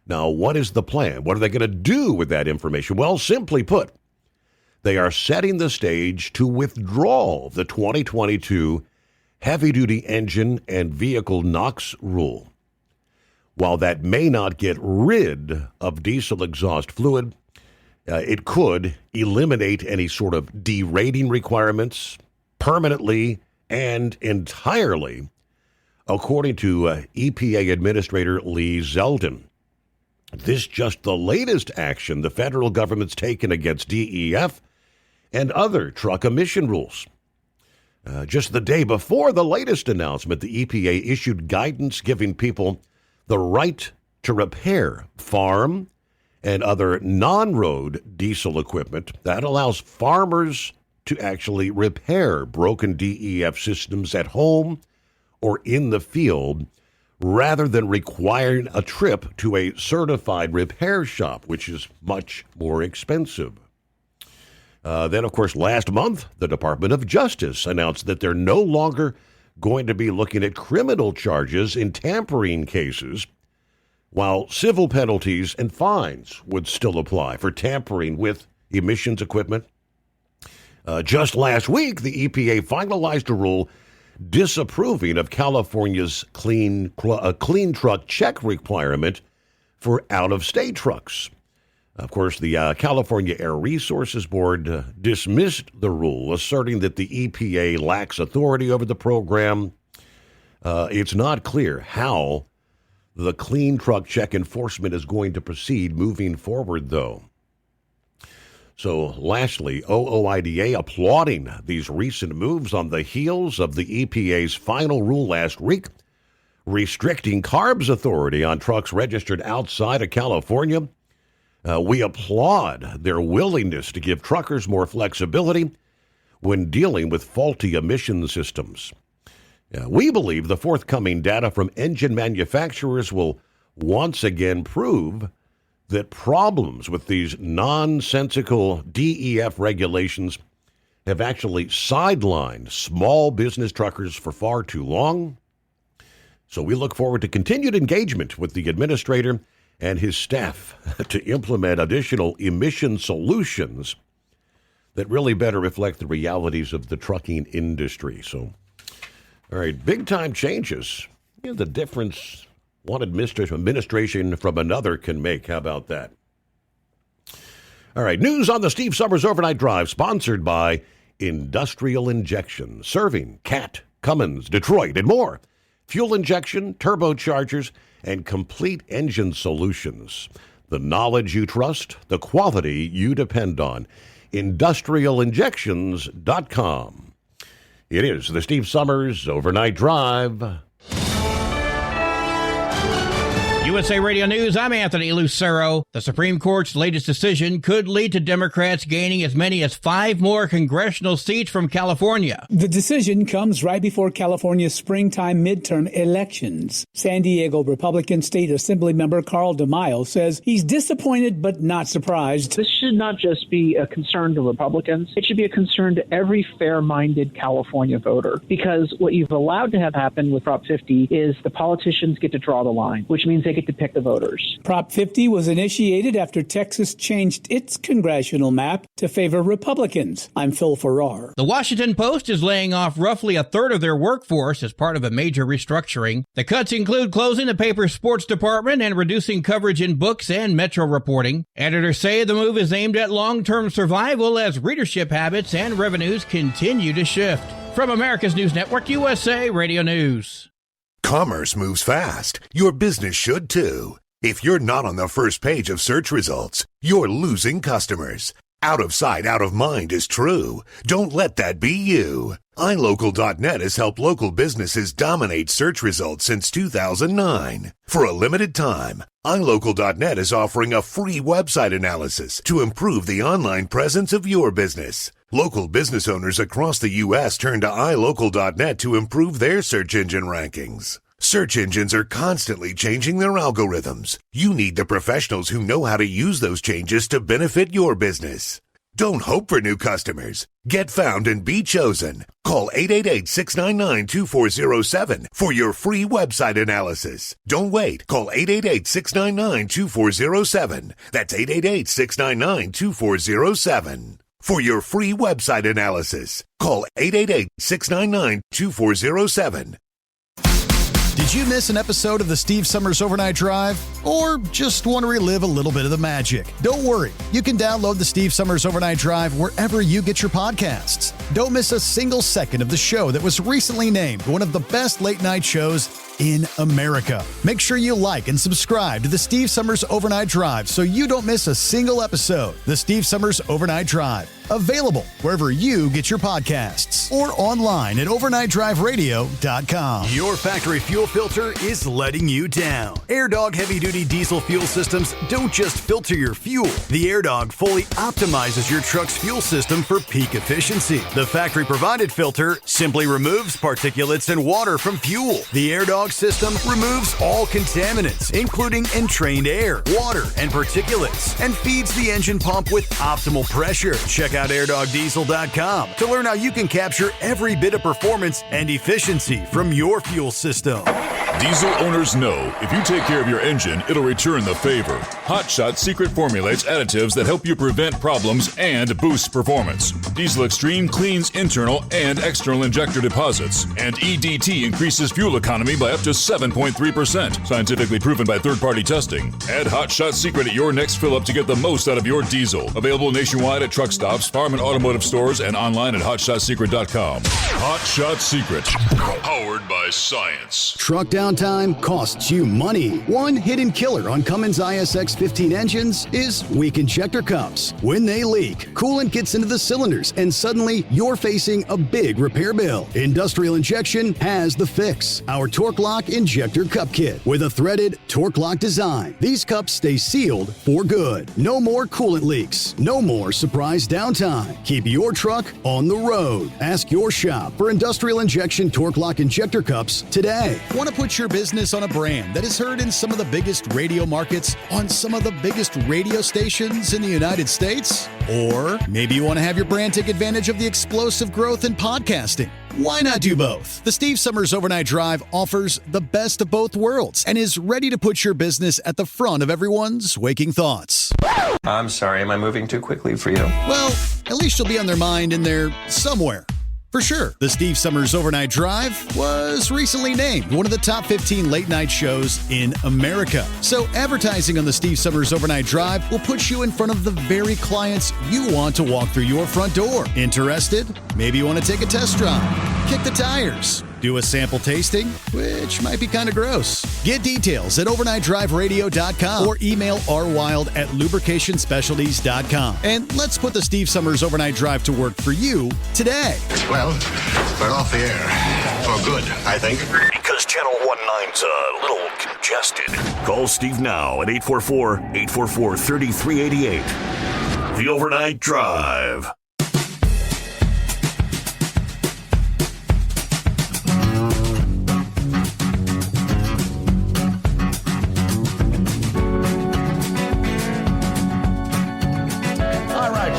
Now, what is the plan? What are they going to do with that information? Well, simply put, they are setting the stage to withdraw the 2022 heavy-duty engine and vehicle NOx rule. While that may not get rid of diesel exhaust fluid, it could eliminate any sort of derating requirements permanently and entirely, according to EPA Administrator Lee Zeldin. This just the latest action the federal government's taken against DEF and other truck emission rules. Just the day before the latest announcement, the EPA issued guidance giving people the right to repair farm and other non-road diesel equipment. That allows farmers to actually repair broken DEF systems at home or in the field rather than requiring a trip to a certified repair shop, which is much more expensive. Then, of course, last month, the Department of Justice announced that they're no longer going to be looking at criminal charges in tampering cases, while civil penalties and fines would still apply for tampering with emissions equipment. Just last week, the EPA finalized a rule disapproving of California's clean truck check requirement for out-of-state trucks. Of course, the California Air Resources Board dismissed the rule, asserting that the EPA lacks authority over the program. It's not clear how the clean truck check enforcement is going to proceed moving forward, though. So, lastly, OOIDA applauding these recent moves on the heels of the EPA's final rule last week, restricting CARB's authority on trucks registered outside of California. We applaud their willingness to give truckers more flexibility when dealing with faulty emission systems. We believe the forthcoming data from engine manufacturers will once again prove that problems with these nonsensical DEF regulations have actually sidelined small business truckers for far too long. So we look forward to continued engagement with the administrator and his staff to implement additional emission solutions that really better reflect the realities of the trucking industry. So, all right, big-time changes. You know, the difference one administration from another can make. How about that? All right, news on the Steve Summers Overnight Drive, sponsored by Industrial Injection, serving Cat, Cummins, Detroit, and more. Fuel injection, turbochargers, and complete engine solutions. The knowledge you trust, the quality you depend on. IndustrialInjections.com. It is the Steve Summers Overnight Drive. USA Radio News, I'm Anthony Lucero. The Supreme Court's latest decision could lead to Democrats gaining as many as 5 more congressional seats from California. The decision comes right before California's springtime midterm elections. San Diego Republican State Assembly member Carl DeMaio says he's disappointed but not surprised. This should not just be a concern to Republicans. It should be a concern to every fair-minded California voter, because what you've allowed to have happen with Prop 50 is the politicians get to draw the line, which means they get to pick the voters. Prop 50 was initiated after Texas changed its congressional map to favor Republicans. I'm Phil Farrar. The Washington Post is laying off roughly a third of their workforce as part of a major restructuring. The cuts include closing the paper's sports department and reducing coverage in books and metro reporting. Editors say the move is aimed at long-term survival as readership habits and revenues continue to shift. From America's News Network, USA Radio News. Commerce moves fast. Your business should too. If you're not on the first page of search results, you're losing customers. Out of sight, out of mind is true. Don't let that be you. iLocal.net has helped local businesses dominate search results since 2009. For a limited time, iLocal.net is offering a free website analysis to improve the online presence of your business. Local business owners across the U.S. turn to iLocal.net to improve their search engine rankings. Search engines are constantly changing their algorithms. You need the professionals who know how to use those changes to benefit your business. Don't hope for new customers. Get found and be chosen. Call 888-699-2407 for your free website analysis. Don't wait. Call 888-699-2407. That's 888-699-2407. For your free website analysis, call 888-699-2407. Did you miss an episode of the Steve Summers Overnight Drive? Or just want to relive a little bit of the magic? Don't worry. You can download the Steve Summers Overnight Drive wherever you get your podcasts. Don't miss a single second of the show that was recently named one of the best late-night shows in America. Make sure you like and subscribe to the Steve Summers Overnight Drive so you don't miss a single episode. The Steve Summers Overnight Drive. Available wherever you get your podcasts or online at overnightdriveradio.com. Your factory fuel filter is letting you down. AirDog heavy-duty diesel fuel systems don't just filter your fuel. The AirDog fully optimizes your truck's fuel system for peak efficiency. The factory-provided filter simply removes particulates and water from fuel. The AirDog system removes all contaminants, including entrained air, water, and particulates, and feeds the engine pump with optimal pressure. Check out airdogdiesel.com to learn how you can capture every bit of performance and efficiency from your fuel system. Diesel owners know if you take care of your engine, it'll return the favor. Hot Shot secret formulates additives that help you prevent problems and boost performance. Diesel Extreme cleans internal and external injector deposits, and EDT increases fuel economy by up to 7.3%, scientifically proven by third-party testing. Add Hot Shot secret at your next fill-up to get the most out of your diesel. Available nationwide at truck stops, farm and automotive stores, and online at hotshotsecret.com. Hot Shot Secret, powered by science. Truck downtime costs you money. One hidden killer on Cummins ISX-15 engines is weak injector cups. When they leak, coolant gets into the cylinders, and suddenly you're facing a big repair bill. Industrial Injection has the fix. Our Torque Lock Injector Cup Kit with a threaded Torque Lock design. These cups stay sealed for good. No more coolant leaks. No more surprise downtime. Keep your truck on the road. Ask your shop for Industrial Injection Torque Lock Injector Cups today. Want to put your business on a brand that is heard in some of the biggest radio markets on some of the biggest radio stations in the United States? Or maybe you want to have your brand take advantage of the explosive growth in podcasting. Why not do both? The Steve Summers Overnight Drive offers the best of both worlds and is ready to put your business at the front of everyone's waking thoughts. I'm sorry, am I moving too quickly for you? Well, at least you'll be on their mind in there somewhere. For sure, the Steve Summers Overnight Drive was recently named one of the top 15 late-night shows in America. So advertising on the Steve Summers Overnight Drive will put you in front of the very clients you want to walk through your front door. Interested? Maybe you want to take a test drive, kick the tires, do a sample tasting, which might be kind of gross. Get details at overnightdriveradio.com or email rwild@lubricationspecialties.com. And let's put the Steve Summers Overnight Drive to work for you today. Well, we're off the air. For good, I think. Because Channel 19's a little congested. Call Steve now at 844-844-3388. The Overnight Drive.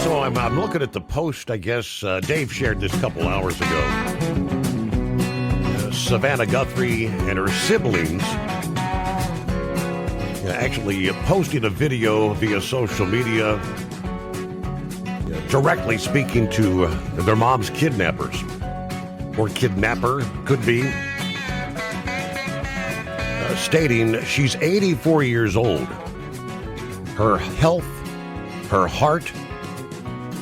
So I'm looking at the post, I guess. Dave shared this a couple hours ago. Savannah Guthrie and her siblings actually posted a video via social media directly speaking to their mom's kidnappers. Or kidnapper, could be. Stating she's 84 years old. Her health, her heart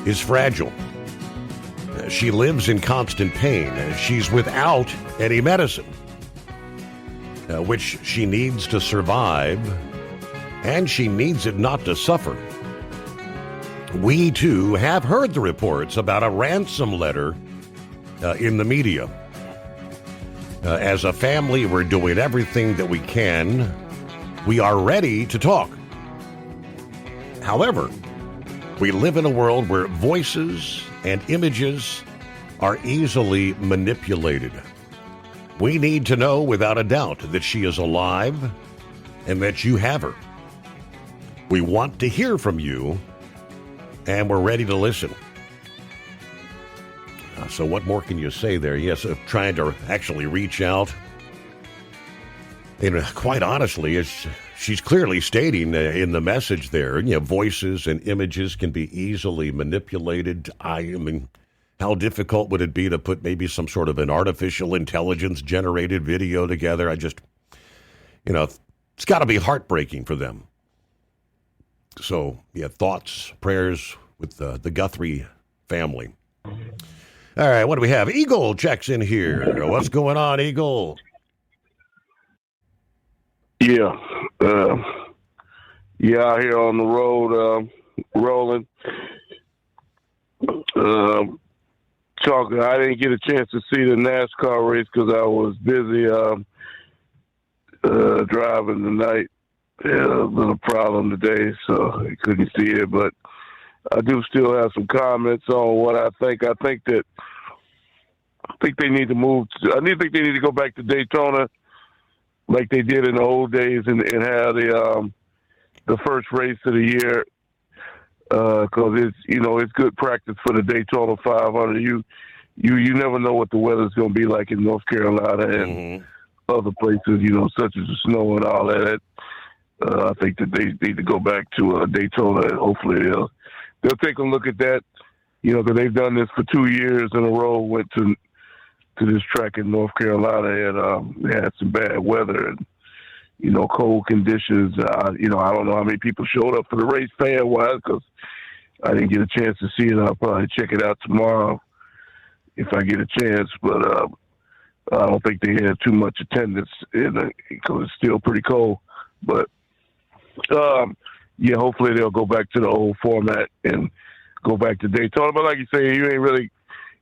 is fragile. She lives in constant pain. She's without any medicine, which she needs to survive, and she needs it not to suffer. We, too, have heard the reports about a ransom letter in the media. As a family, we're doing everything that we can. We are ready to talk. However, we live in a world where voices and images are easily manipulated. We need to know without a doubt that she is alive and that you have her. We want to hear from you, and we're ready to listen. So what more can you say there? Yes, trying to actually reach out. And quite honestly, she's clearly stating in the message there, voices and images can be easily manipulated. I mean, how difficult would it be to put maybe some sort of an artificial intelligence generated video together? It's got to be heartbreaking for them. So, thoughts, prayers with the Guthrie family. All right, what do we have? Eagle checks in here. What's going on, Eagle? Yeah, out here on the road, rolling. Talking, I didn't get a chance to see the NASCAR race because I was busy driving tonight. Had a little problem today, so I couldn't see it. But I do still have some comments on what I think. I think they need to move. I think they need to go back to Daytona like they did in the old days and have the first race of the year. Because it's good practice for the Daytona 500. You never know what the weather's going to be like in North Carolina and other places, such as the snow and all that. I think that they need to go back to Daytona, and hopefully they'll take a look at that. Because they've done this for 2 years in a row. Went to this track in North Carolina and they had some bad weather and cold conditions. I don't know how many people showed up for the race fan-wise because I didn't get a chance to see it. I'll probably check it out tomorrow if I get a chance. But I don't think they had too much attendance because it's still pretty cold. But, hopefully they'll go back to the old format and go back to Daytona. But like you say,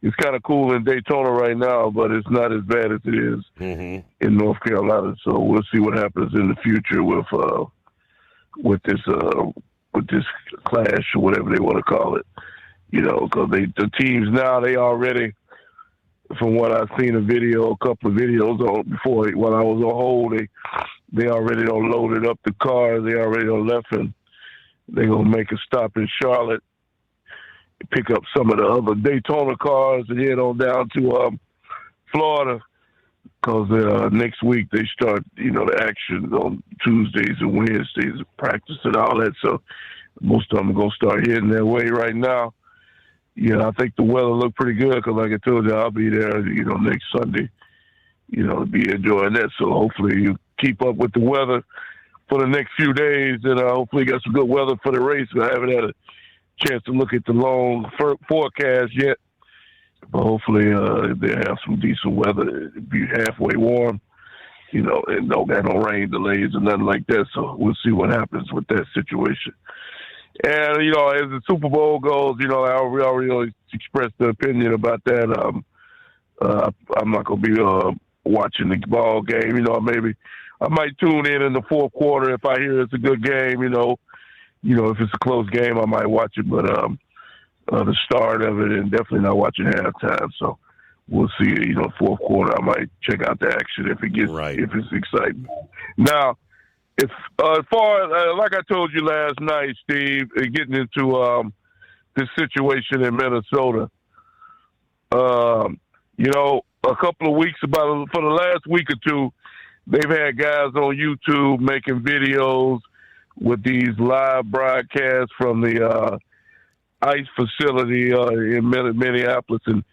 it's kind of cool in Daytona right now, but it's not as bad as it is in North Carolina. So we'll see what happens in the future with this clash or whatever they want to call it. Because the teams now, they already, from what I've seen a couple of videos on before while I was on hold, they already done loaded up the cars. They already done left, and they're gonna make a stop in Charlotte, pick up some of the other Daytona cars and head on down to Florida because next week they start, the action on Tuesdays and Wednesdays, practice and all that. So most of them are going to start heading their way right now. I think the weather looked pretty good because, like I told you, I'll be there, next Sunday, to be enjoying that. So hopefully you keep up with the weather for the next few days and hopefully get some good weather for the race. I haven't had a chance to look at the long forecast yet, but hopefully they have some decent weather. It'll be halfway warm, and don't got no rain delays or nothing like that. So we'll see what happens with that situation. And as the Super Bowl goes, we already expressed the opinion about that. I'm not gonna be watching the ball game. Maybe I might tune in the fourth quarter if I hear it's a good game. If it's a close game, I might watch it, but the start of it and definitely not watching halftime. So we'll see. Fourth quarter, I might check out the action if it gets if it's exciting. Now, as far as like I told you last night, Steve, getting into this situation in Minnesota, a couple of weeks for the last week or two, they've had guys on YouTube making videos with these live broadcasts from the ICE facility in Minneapolis. And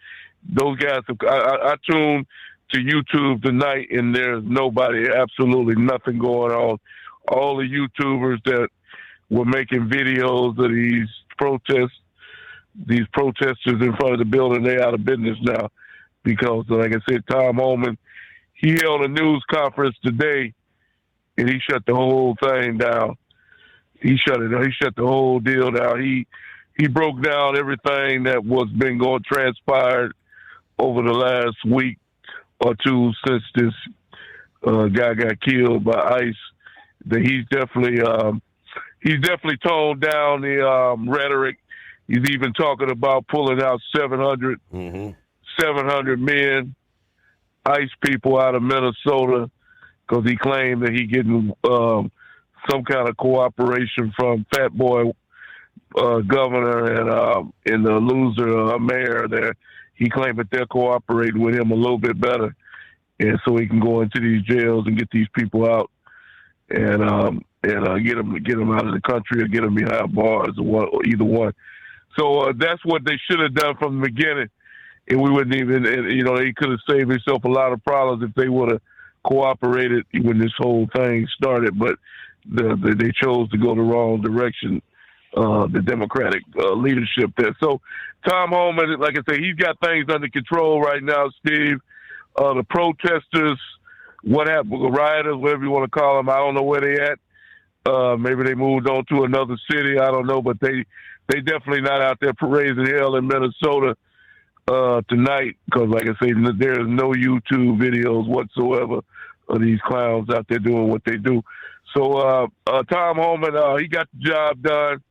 those guys, I tuned to YouTube tonight, and there's absolutely nothing going on. All the YouTubers that were making videos of these protesters in front of the building, they out of business now. Because, like I said, Tom Homan, he held a news conference today, and he shut the whole thing down. He shut the whole deal down. He broke down everything that was transpired over the last week or two since this guy got killed by ICE. That he's definitely toned down the rhetoric. He's even talking about pulling out 700 men, ICE people out of Minnesota, because he claimed that he getting some kind of cooperation from Fat Boy governor and the loser mayor there. He claimed that they're cooperating with him a little bit better, and so he can go into these jails and get these people out and get them out of the country or get them behind bars or either one. So that's what they should have done from the beginning, and we wouldn't even. They could have saved themselves a lot of problems if they would have cooperated when this whole thing started. But they chose to go the wrong direction, the Democratic leadership there. So Tom Homan, like I say, he's got things under control right now, Steve. The protesters, what happened, rioters, whatever you want to call them, I don't know where they at. Maybe they moved on to another city. I don't know, but they they definitely not out there raising hell in Minnesota tonight, because, like I say, there's no YouTube videos whatsoever of these clowns out there doing what they do. So Tom Homan, he got the job done,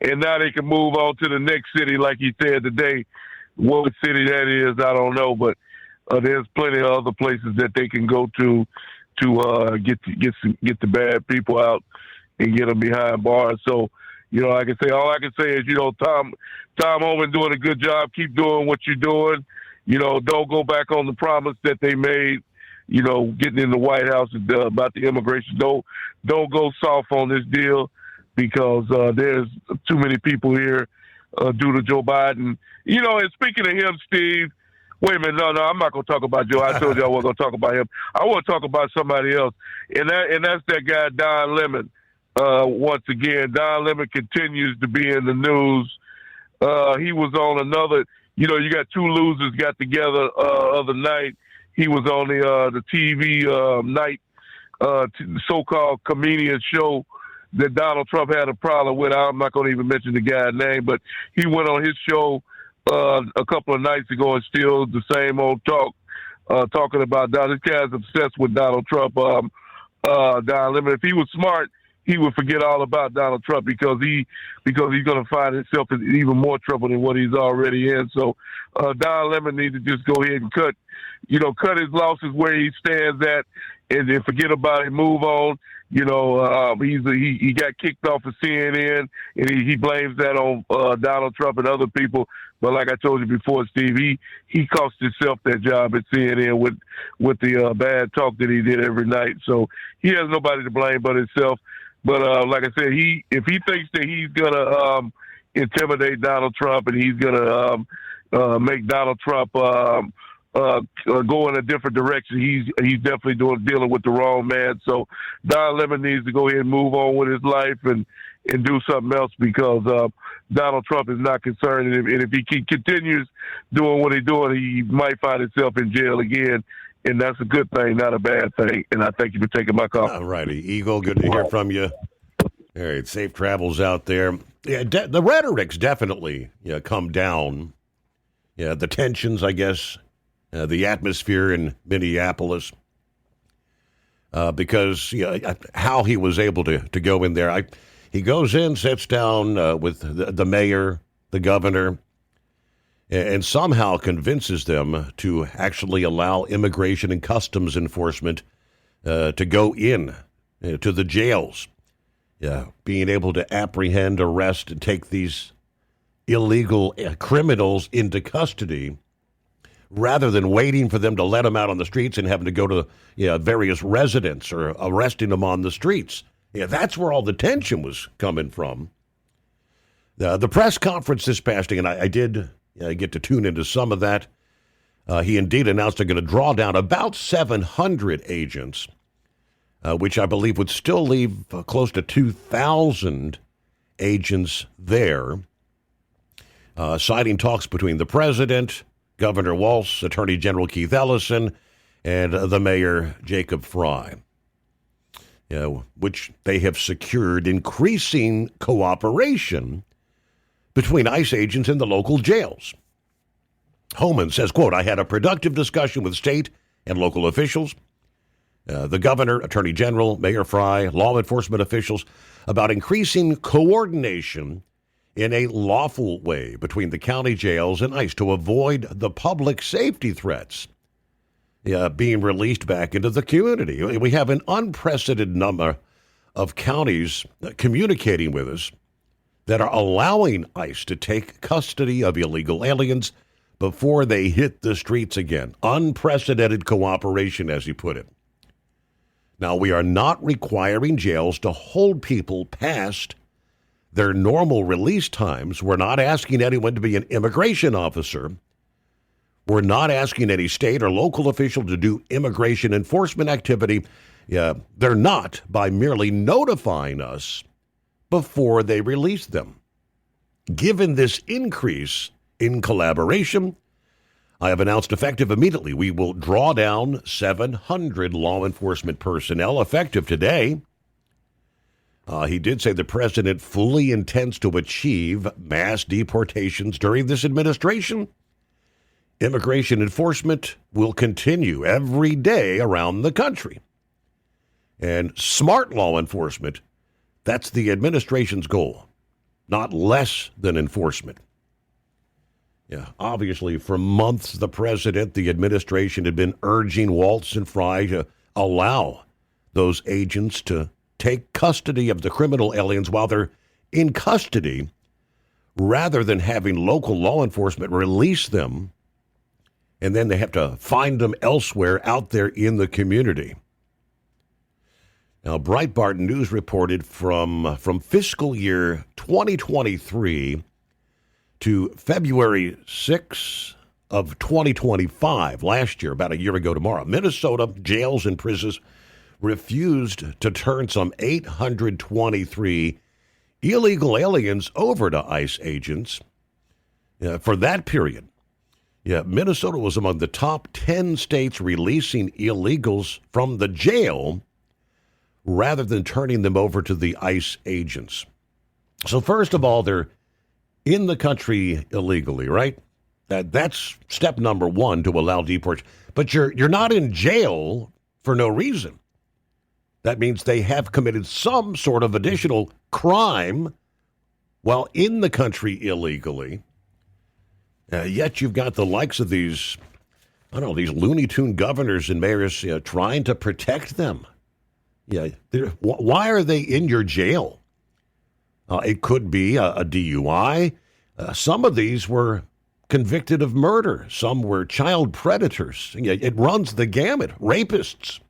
and now they can move on to the next city, like he said today. What city that is, I don't know, but there's plenty of other places that they can go to get the bad people out and get them behind bars. So, all I can say is, Tom Homan doing a good job. Keep doing what you're doing. Don't go back on the promise that they made, getting in the White House about the immigration. Don't go soft on this deal, because there's too many people here due to Joe Biden. And speaking of him, Steve, wait a minute. No, I'm not going to talk about Joe. I told you I wasn't going to talk about him. I want to talk about somebody else, and that's that guy, Don Lemon. Once again, Don Lemon continues to be in the news. He was on another, you got two losers got together other night. He was on the TV night so-called comedian show that Donald Trump had a problem with. I'm not going to even mention the guy's name, but he went on his show a couple of nights ago and still the same old talk, talking about Donald. This guy's obsessed with Donald Trump. Don Lemon, if he was smart, he would forget all about Donald Trump, because he's going to find himself in even more trouble than what he's already in. So Don Lemon needs to just go ahead and cut his losses where he stands at, and then forget about it, move on. He got kicked off of CNN, and he blames that on Donald Trump and other people. But like I told you before, Steve, he cost himself that job at CNN with the bad talk that he did every night. So he has nobody to blame but himself. But like I said, if he thinks that he's gonna intimidate Donald Trump, and he's gonna make Donald Trump go in a different direction, he's definitely dealing with the wrong man. So Don Lemon needs to go ahead and move on with his life and do something else, because Donald Trump is not concerned, and if he continues doing what he's doing, he might find himself in jail again. And that's a good thing, not a bad thing. And I thank you for taking my call. All righty, Eagle, good to hear from you. All right, safe travels out there. Yeah, the rhetoric's definitely come down. Yeah, the tensions, I guess, the atmosphere in Minneapolis, because how he was able to go in there. He goes in, sits down with the mayor, the governor, and somehow convinces them to actually allow immigration and customs enforcement to go in to the jails, being able to apprehend, arrest, and take these illegal criminals into custody, rather than waiting for them to let them out on the streets and having to go to various residents or arresting them on the streets. That's where all the tension was coming from. The press conference this past day, and I did get to tune into some of that. He indeed announced they're going to draw down about 700 agents, which I believe would still leave close to 2,000 agents there, citing talks between the president, Governor Walz, Attorney General Keith Ellison, and the mayor, Jacob Frey, which they have secured increasing cooperation between ICE agents and the local jails. Homan says, quote, "I had a productive discussion with state and local officials, the governor, attorney general, Mayor Frey, law enforcement officials, about increasing coordination in a lawful way between the county jails and ICE to avoid the public safety threats being released back into the community. We have an unprecedented number of counties communicating with us that are allowing ICE to take custody of illegal aliens before they hit the streets again. Unprecedented cooperation, as he put it. Now, we are not requiring jails to hold people past their normal release times. We're not asking anyone to be an immigration officer. We're not asking any state or local official to do immigration enforcement activity. They're not, by merely notifying us before they release them. Given this increase in collaboration, I have announced effective immediately, we will draw down 700 law enforcement personnel effective today. He did say the president fully intends to achieve mass deportations during this administration. Immigration enforcement will continue every day around the country. And smart law enforcement, that's the administration's goal, not less than enforcement. Yeah, obviously, for months, the president, the administration had been urging Waltz and Frey to allow those agents to take custody of the criminal aliens while they're in custody, rather than having local law enforcement release them, and then they have to find them elsewhere out there in the community. Now, Breitbart News reported from fiscal year 2023 to February 6 of 2025, last year, about a year ago tomorrow, Minnesota jails and prisons refused to turn some 823 illegal aliens over to ICE agents. For that period, Minnesota was among the top 10 states releasing illegals from the jail rather than turning them over to the ICE agents. So first of all, they're in the country illegally, right? That's step number one to allow deportation. But you're not in jail for no reason. That means they have committed some sort of additional crime while in the country illegally. Yet you've got the likes of these, these Looney Tune governors and mayors trying to protect them. Why are they in your jail? It could be a DUI. Some of these were convicted of murder. Some were child predators. It runs the gamut. Rapists.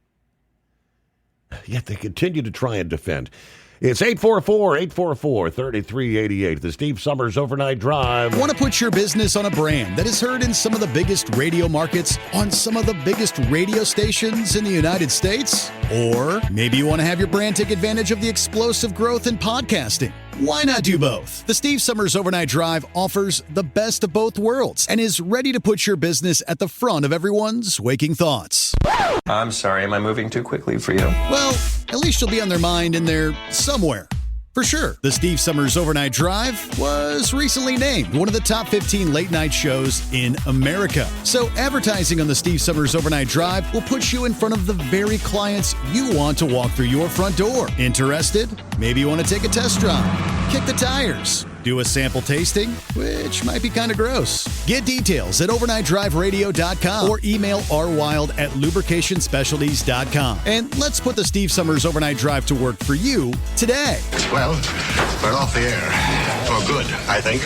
Yet they continue to try and defend. It's 844-844-3388. The Steve Summers Overnight Drive. Want to put your business on a brand that is heard in some of the biggest radio markets, on some of the biggest radio stations in the United States? Or maybe you want to have your brand take advantage of the explosive growth in podcasting. Why not do both? The Steve Summers Overnight Drive offers the best of both worlds and is ready to put your business at the front of everyone's waking thoughts. I'm sorry, am I moving too quickly for you? Well, at least you'll be on their mind in there somewhere. For sure, the Steve Summers Overnight Drive was recently named one of the top 15 late-night shows in America. So advertising on the Steve Summers Overnight Drive will put you in front of the very clients you want to walk through your front door. Interested? Maybe you want to take a test drive, kick the tires, do a sample tasting, which might be kind of gross. Get details at overnightdriveradio.com or email rwild@lubricationspecialties.com. And let's put the Steve Summers Overnight Drive to work for you today. Well, we're off the air. For good, I think.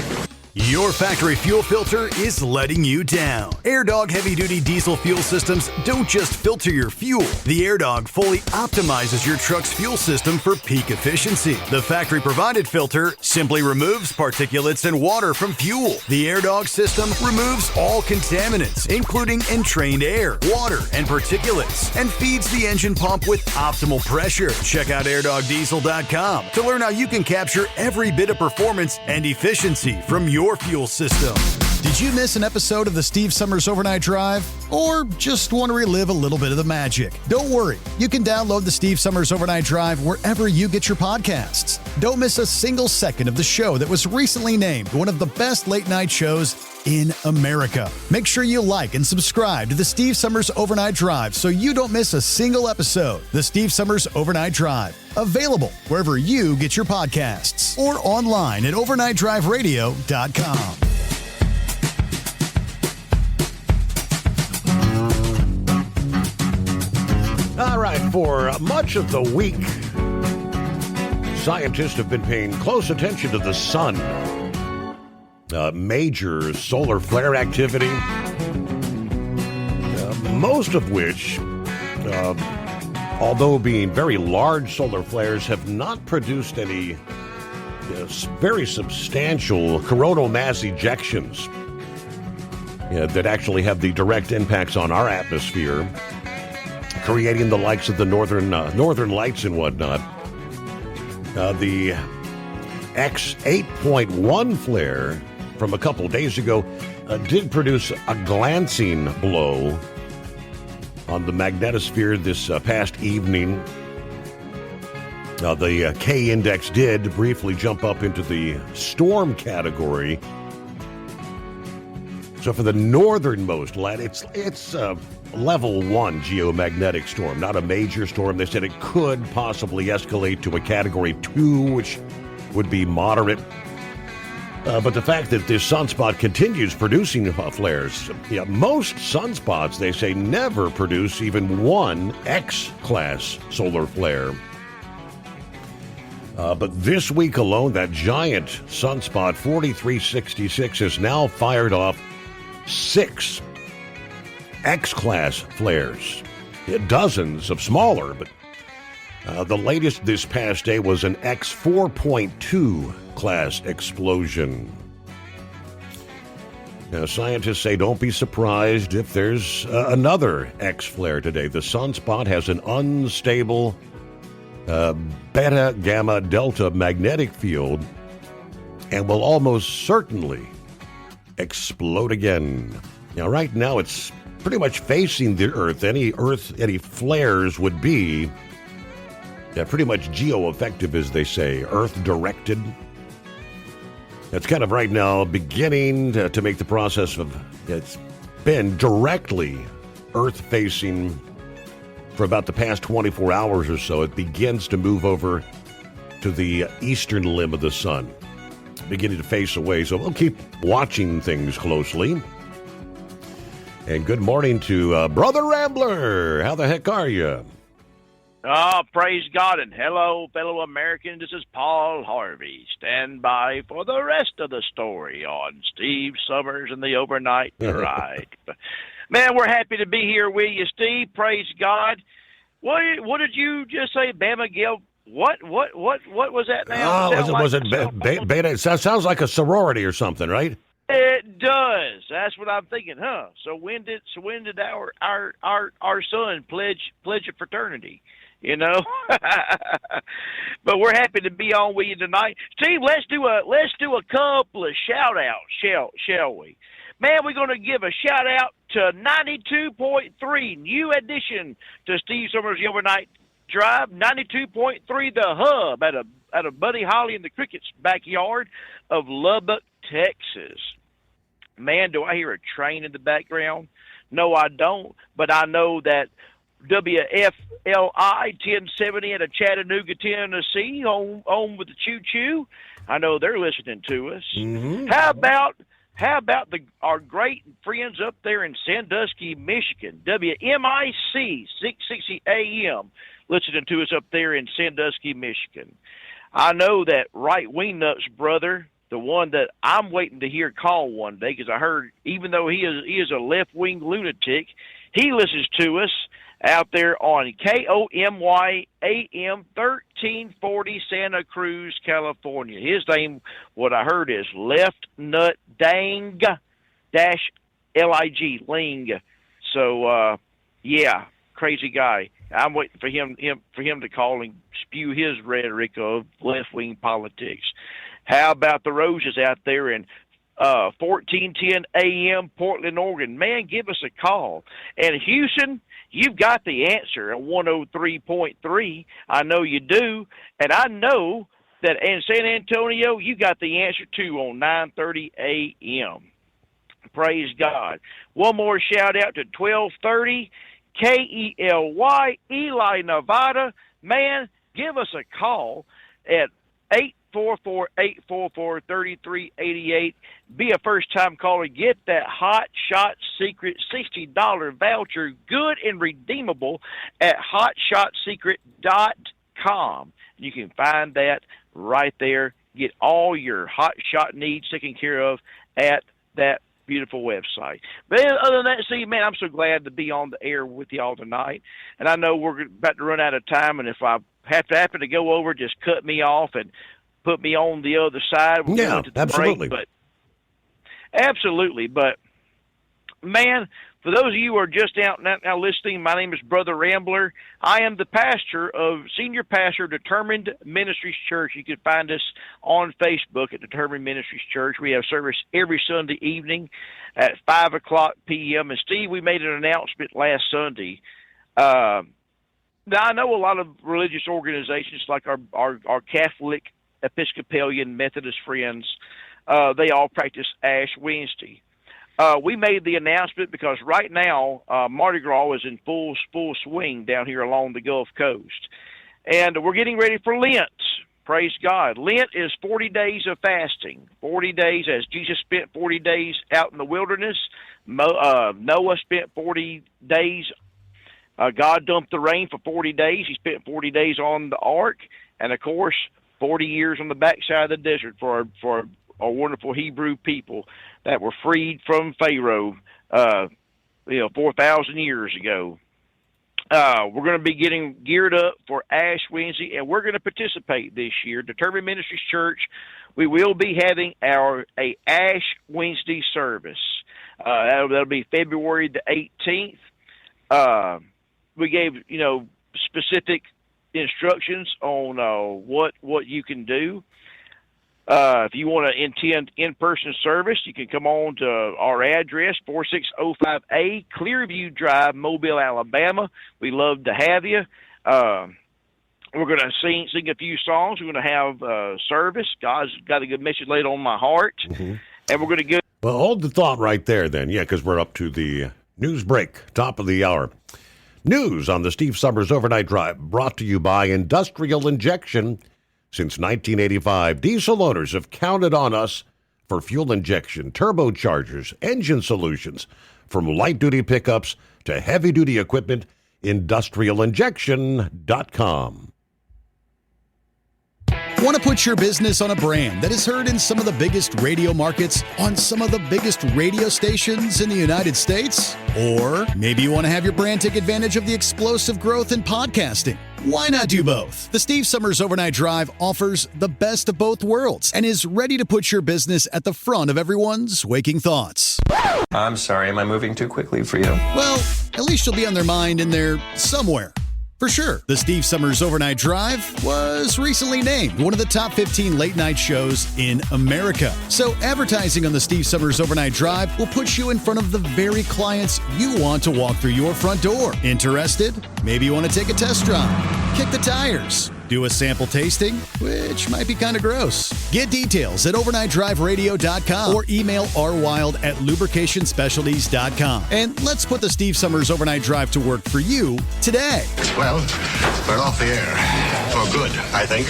Your factory fuel filter is letting you down. AirDog heavy-duty diesel fuel systems don't just filter your fuel. The AirDog fully optimizes your truck's fuel system for peak efficiency. The factory-provided filter simply removes particulates and water from fuel. The AirDog system removes all contaminants, including entrained air, water, and particulates, and feeds the engine pump with optimal pressure. Check out airdogdiesel.com to learn how you can capture every bit of performance and efficiency from your fuel system. Did you miss an episode of the Steve Summers Overnight Drive? Or just want to relive a little bit of the magic? Don't worry. You can download the Steve Summers Overnight Drive wherever you get your podcasts. Don't miss a single second of the show that was recently named one of the best late-night shows in America. Make sure you like and subscribe to the Steve Summers Overnight Drive so you don't miss a single episode. The Steve Summers Overnight Drive. Available wherever you get your podcasts or online at overnightdriveradio.com. All right, for much of the week, scientists have been paying close attention to the sun. Major solar flare activity, most of which, although being very large solar flares, have not produced any very substantial coronal mass ejections that actually have the direct impacts on our atmosphere, creating the likes of the northern lights and whatnot. The X8.1 flare from a couple days ago did produce a glancing blow on the magnetosphere this past evening. Now, the K index did briefly jump up into the storm category. So for the northernmost land, it's level 1 geomagnetic storm, not a major storm. They said it could possibly escalate to a category 2, which would be moderate. But the fact that this sunspot continues producing flares, most sunspots, they say, never produce even one X-class solar flare. But this week alone, that giant sunspot, 4366, has now fired off 6 X-class flares. Dozens of smaller, but the latest this past day was an X4.2 class explosion. Now, scientists say don't be surprised if there's another X flare today. The sunspot has an unstable beta, gamma, delta magnetic field and will almost certainly explode again. Now, right now, it's pretty much facing the Earth. Any flares would be pretty much geo-effective, as they say, Earth-directed. It's kind of right now beginning to make the process of, it's been directly Earth-facing for about the past 24 hours or so. It begins to move over to the eastern limb of the sun, beginning to face away. So we'll keep watching things closely. And good morning to Brother Rambler. How the heck are you? Oh, praise God, and hello, fellow Americans. This is Paul Harvey. Stand by for the rest of the story on Steve Summers and the Overnight Drive. Man, we're happy to be here with you, Steve. Praise God. What did you just say, Bama Gill? What was that now? Was it beta? It sounds like a sorority or something, right? It does. That's what I'm thinking, huh? So when did our son pledge a fraternity? You know, but we're happy to be on with you tonight, Steve. Let's do a couple of shout outs, shall we? Man, we're going to give a shout out to 92.3, new addition to Steve Summers' Overnight Drive. 92.3, the hub at a Buddy Holly in the Cricket's backyard of Lubbock, Texas. Man, do I hear a train in the background? No, I don't, but I know that WFLI 1070 out of Chattanooga, Tennessee, home with the choo-choo. I know they're listening to us. Mm-hmm. How about our great friends up there in Sandusky, Michigan, WMIC 660 AM, listening to us up there in Sandusky, Michigan. I know that Right Wing Nuts brother, the one that I'm waiting to hear call one day, because I heard even though he is a left-wing lunatic, he listens to us out there on KOMY AM 1340 Santa Cruz, California. His name, what I heard, is Left Nut Dang dash LIG, Ling. So, yeah, crazy guy. I'm waiting for him to call and spew his rhetoric of left-wing politics. How about the Roses out there in 1410 AM, Portland, Oregon? Man, give us a call. And Houston, you've got the answer at 103.3. I know you do. And I know that in San Antonio, you got the answer too on 9:30 AM. Praise God. One more shout out to 1230 KELY, Ely, Nevada. Man, give us a call at 844-844-3388. Be a first-time caller. Get that Hot Shot Secret $60 voucher, good and redeemable at hotshotsecret.com. You can find that right there. Get all your Hot Shot needs taken care of at that beautiful website. But other than that, see, man, I'm so glad to be on the air with y'all tonight. And I know we're about to run out of time, and if I happen to go over, just cut me off and put me on the other side. Yeah, absolutely. Absolutely. But, man, for those of you who are just out now listening, my name is Brother Rambler. I am the senior pastor of Determined Ministries Church. You can find us on Facebook at Determined Ministries Church. We have service every Sunday evening at 5 o'clock p.m. And, Steve, we made an announcement last Sunday. Now, I know a lot of religious organizations like our Catholic, Episcopalian, Methodist friends, they all practice Ash Wednesday. We made the announcement because right now Mardi Gras is in full swing down here along the Gulf Coast. And we're getting ready for Lent. Praise God. Lent is 40 days of fasting. 40 days, as Jesus spent 40 days out in the wilderness. Noah spent 40 days. God dumped the rain for 40 days. He spent 40 days on the ark. And, of course, 40 years on the backside of the desert for our wonderful Hebrew people that were freed from Pharaoh, 4,000 years ago. We're going to be getting geared up for Ash Wednesday, and we're going to participate this year. Determined Ministries Church, we will be having a Ash Wednesday service. That'll be February the 18th. We gave, specific instructions on what you can do. If you want to attend in-person service, you can come on to our address, 4605A Clearview Drive, Mobile, Alabama. We love to have you. We're going to sing a few songs. We're going to have service. God's got a good message laid on my heart. Mm-hmm. And we're going to get... Well, hold the thought right there then. Yeah, because we're up to the news break, top of the hour. News on the Steve Summers Overnight Drive, brought to you by Industrial Injection. Since 1985, diesel owners have counted on us for fuel injection, turbochargers, engine solutions, from light-duty pickups to heavy-duty equipment. IndustrialInjection.com. Want to put your business on a brand that is heard in some of the biggest radio markets, on some of the biggest radio stations in the United States? Or maybe you want to have your brand take advantage of the explosive growth in podcasting. Why not do both? The Steve Summers Overnight Drive offers the best of both worlds and is ready to put your business at the front of everyone's waking thoughts. I'm sorry, am I moving too quickly for you? Well, at least you'll be on their mind in there somewhere. For sure, the Steve Summers Overnight Drive was recently named one of the top 15 late-night shows in America. So advertising on the Steve Summers Overnight Drive will put you in front of the very clients you want to walk through your front door. Interested? Maybe you want to take a test drive, kick the tires, do a sample tasting, which might be kind of gross. Get details at overnightdriveradio.com or email rwild@lubricationspecialties.com. And let's put the Steve Summers Overnight Drive to work for you today. Well, we're off the air. For good, I think.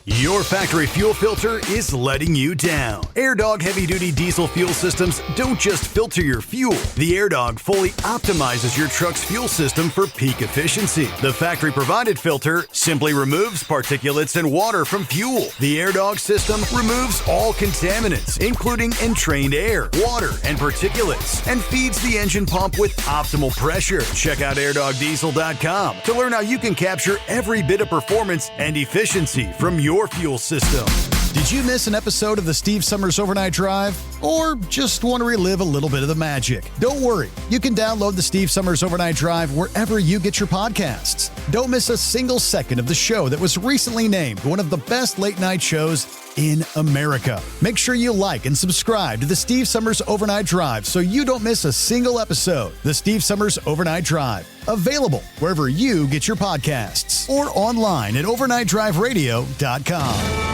Your factory fuel filter is letting you down. AirDog heavy-duty diesel fuel systems don't just filter your fuel. The AirDog fully optimizes your truck's fuel system for peak efficiency. The factory-provided filter simply removes particulates and water from fuel. The AirDog system removes all contaminants, including entrained air, water, and particulates, and feeds the engine pump with optimal pressure. Check out airdogdiesel.com to learn how you can capture every bit of performance and efficiency from your fuel system. Did you miss an episode of the Steve Summers Overnight Drive? Or just want to relive a little bit of the magic? Don't worry. You can download the Steve Summers Overnight Drive wherever you get your podcasts. Don't miss a single second of the show that was recently named one of the best late-night shows in America. Make sure you like and subscribe to the Steve Summers Overnight Drive so you don't miss a single episode. The Steve Summers Overnight Drive, available wherever you get your podcasts or online at overnightdriveradio.com.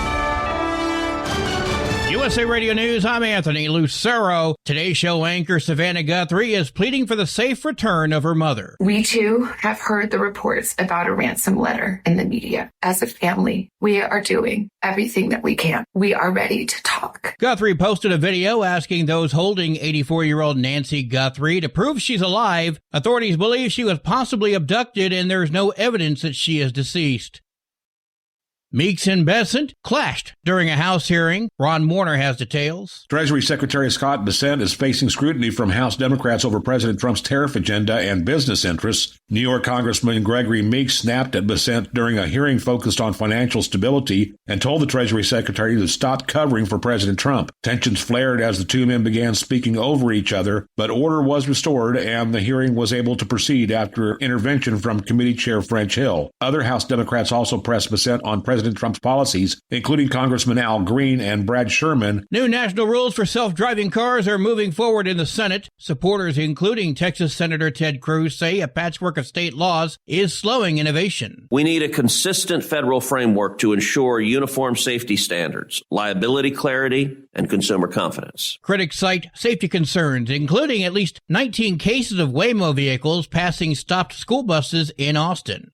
USA Radio News, I'm Anthony Lucero. Today's show anchor Savannah Guthrie is pleading for the safe return of her mother. We too have heard the reports about a ransom letter in the media. As a family, we are doing everything that we can. We are ready to talk. Guthrie posted a video asking those holding 84-year-old Nancy Guthrie to prove she's alive. Authorities believe she was possibly abducted and there's no evidence that she is deceased. Meeks and Bessent clashed during a House hearing. Ron Warner has details. Treasury Secretary Scott Bessent is facing scrutiny from House Democrats over President Trump's tariff agenda and business interests. New York Congressman Gregory Meeks snapped at Bessent during a hearing focused on financial stability and told the Treasury Secretary to stop covering for President Trump. Tensions flared as the two men began speaking over each other, but order was restored and the hearing was able to proceed after intervention from Committee Chair French Hill. Other House Democrats also pressed Bessent on President President Trump's policies, including Congressman Al Green and Brad Sherman. New national rules for self-driving cars are moving forward in the Senate. Supporters, including Texas Senator Ted Cruz, say a patchwork of state laws is slowing innovation. We need a consistent federal framework to ensure uniform safety standards, liability clarity, and consumer confidence. Critics cite safety concerns, including at least 19 cases of Waymo vehicles passing stopped school buses in Austin.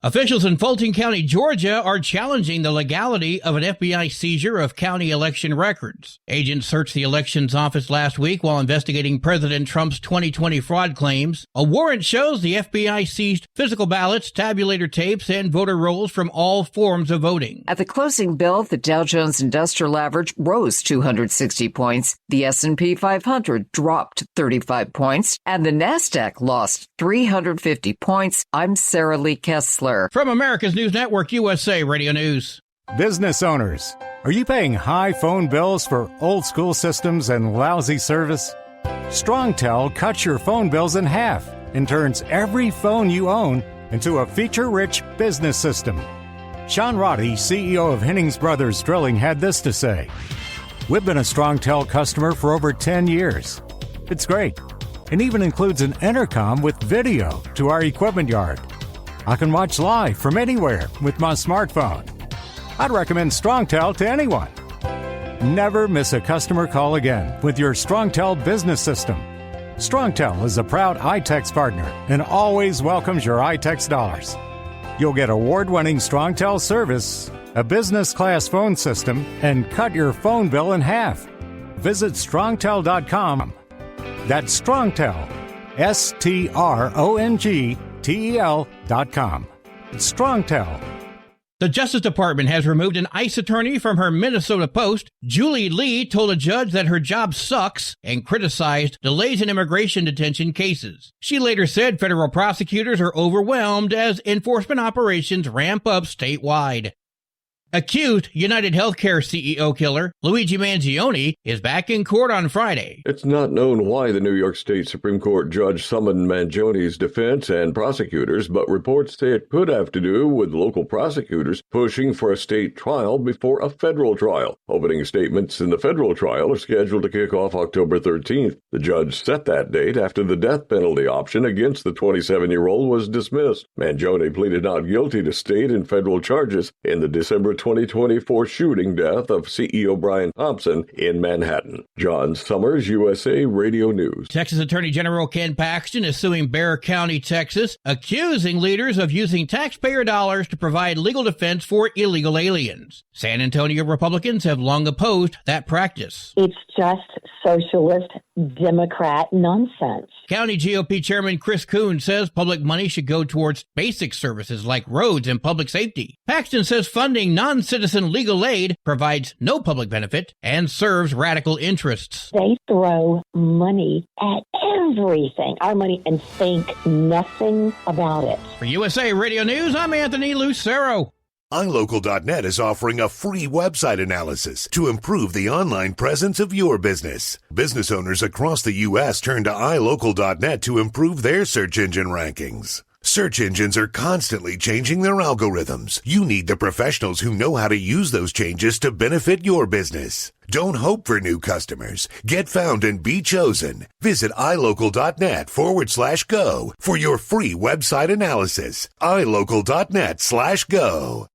Officials in Fulton County, Georgia, are challenging the legality of an FBI seizure of county election records. Agents searched the elections office last week while investigating President Trump's 2020 fraud claims. A warrant shows the FBI seized physical ballots, tabulator tapes, and voter rolls from all forms of voting. At the closing bell, the Dow Jones Industrial Average rose 260 points, the S&P 500 dropped 35 points, and the NASDAQ lost 350 points. I'm Sarah Lee Kessler. From America's News Network, USA Radio News. Business owners, are you paying high phone bills for old school systems and lousy service? StrongTel cuts your phone bills in half and turns every phone you own into a feature-rich business system. Sean Roddy, CEO of Hennings Brothers Drilling, had this to say: "We've been a StrongTel customer for over 10 years. It's great, and even includes an intercom with video to our equipment yard. I can watch live from anywhere with my smartphone. I'd recommend StrongTel to anyone. Never miss a customer call again with your StrongTel business system. StrongTel is a proud iTex partner and always welcomes your iTex dollars. You'll get award-winning StrongTel service, a business-class phone system, and cut your phone bill in half. Visit StrongTel.com. That's StrongTel, StrongTel.com. StrongTel. The Justice Department has removed an ICE attorney from her Minnesota post. Julie Lee told a judge that her job sucks and criticized delays in immigration detention cases. She later said federal prosecutors are overwhelmed as enforcement operations ramp up statewide. Accused United Healthcare CEO killer Luigi Mangione is back in court on Friday. It's not known why the New York State Supreme Court judge summoned Mangione's defense and prosecutors, but reports say it could have to do with local prosecutors pushing for a state trial before a federal trial. Opening statements in the federal trial are scheduled to kick off October 13th. The judge set that date after the death penalty option against the 27-year-old was dismissed. Mangione pleaded not guilty to state and federal charges in the December 2024 shooting death of CEO Brian Thompson in Manhattan. John Summers, USA Radio News. Texas Attorney General Ken Paxton is suing Bexar County, Texas, accusing leaders of using taxpayer dollars to provide legal defense for illegal aliens. San Antonio Republicans have long opposed that practice. It's just socialist Democrat nonsense. County GOP Chairman Chris Coons says public money should go towards basic services like roads and public safety. Paxton says funding non-citizen legal aid provides no public benefit and serves radical interests. They throw money at everything, our money, and think nothing about it. For USA Radio News, I'm Anthony Lucero. iLocal.net is offering a free website analysis to improve the online presence of your business. Business owners across the U.S. turn to iLocal.net to improve their search engine rankings. Search engines are constantly changing their algorithms. You need the professionals who know how to use those changes to benefit your business. Don't hope for new customers. Get found and be chosen. Visit iLocal.net/go for your free website analysis. iLocal.net/go.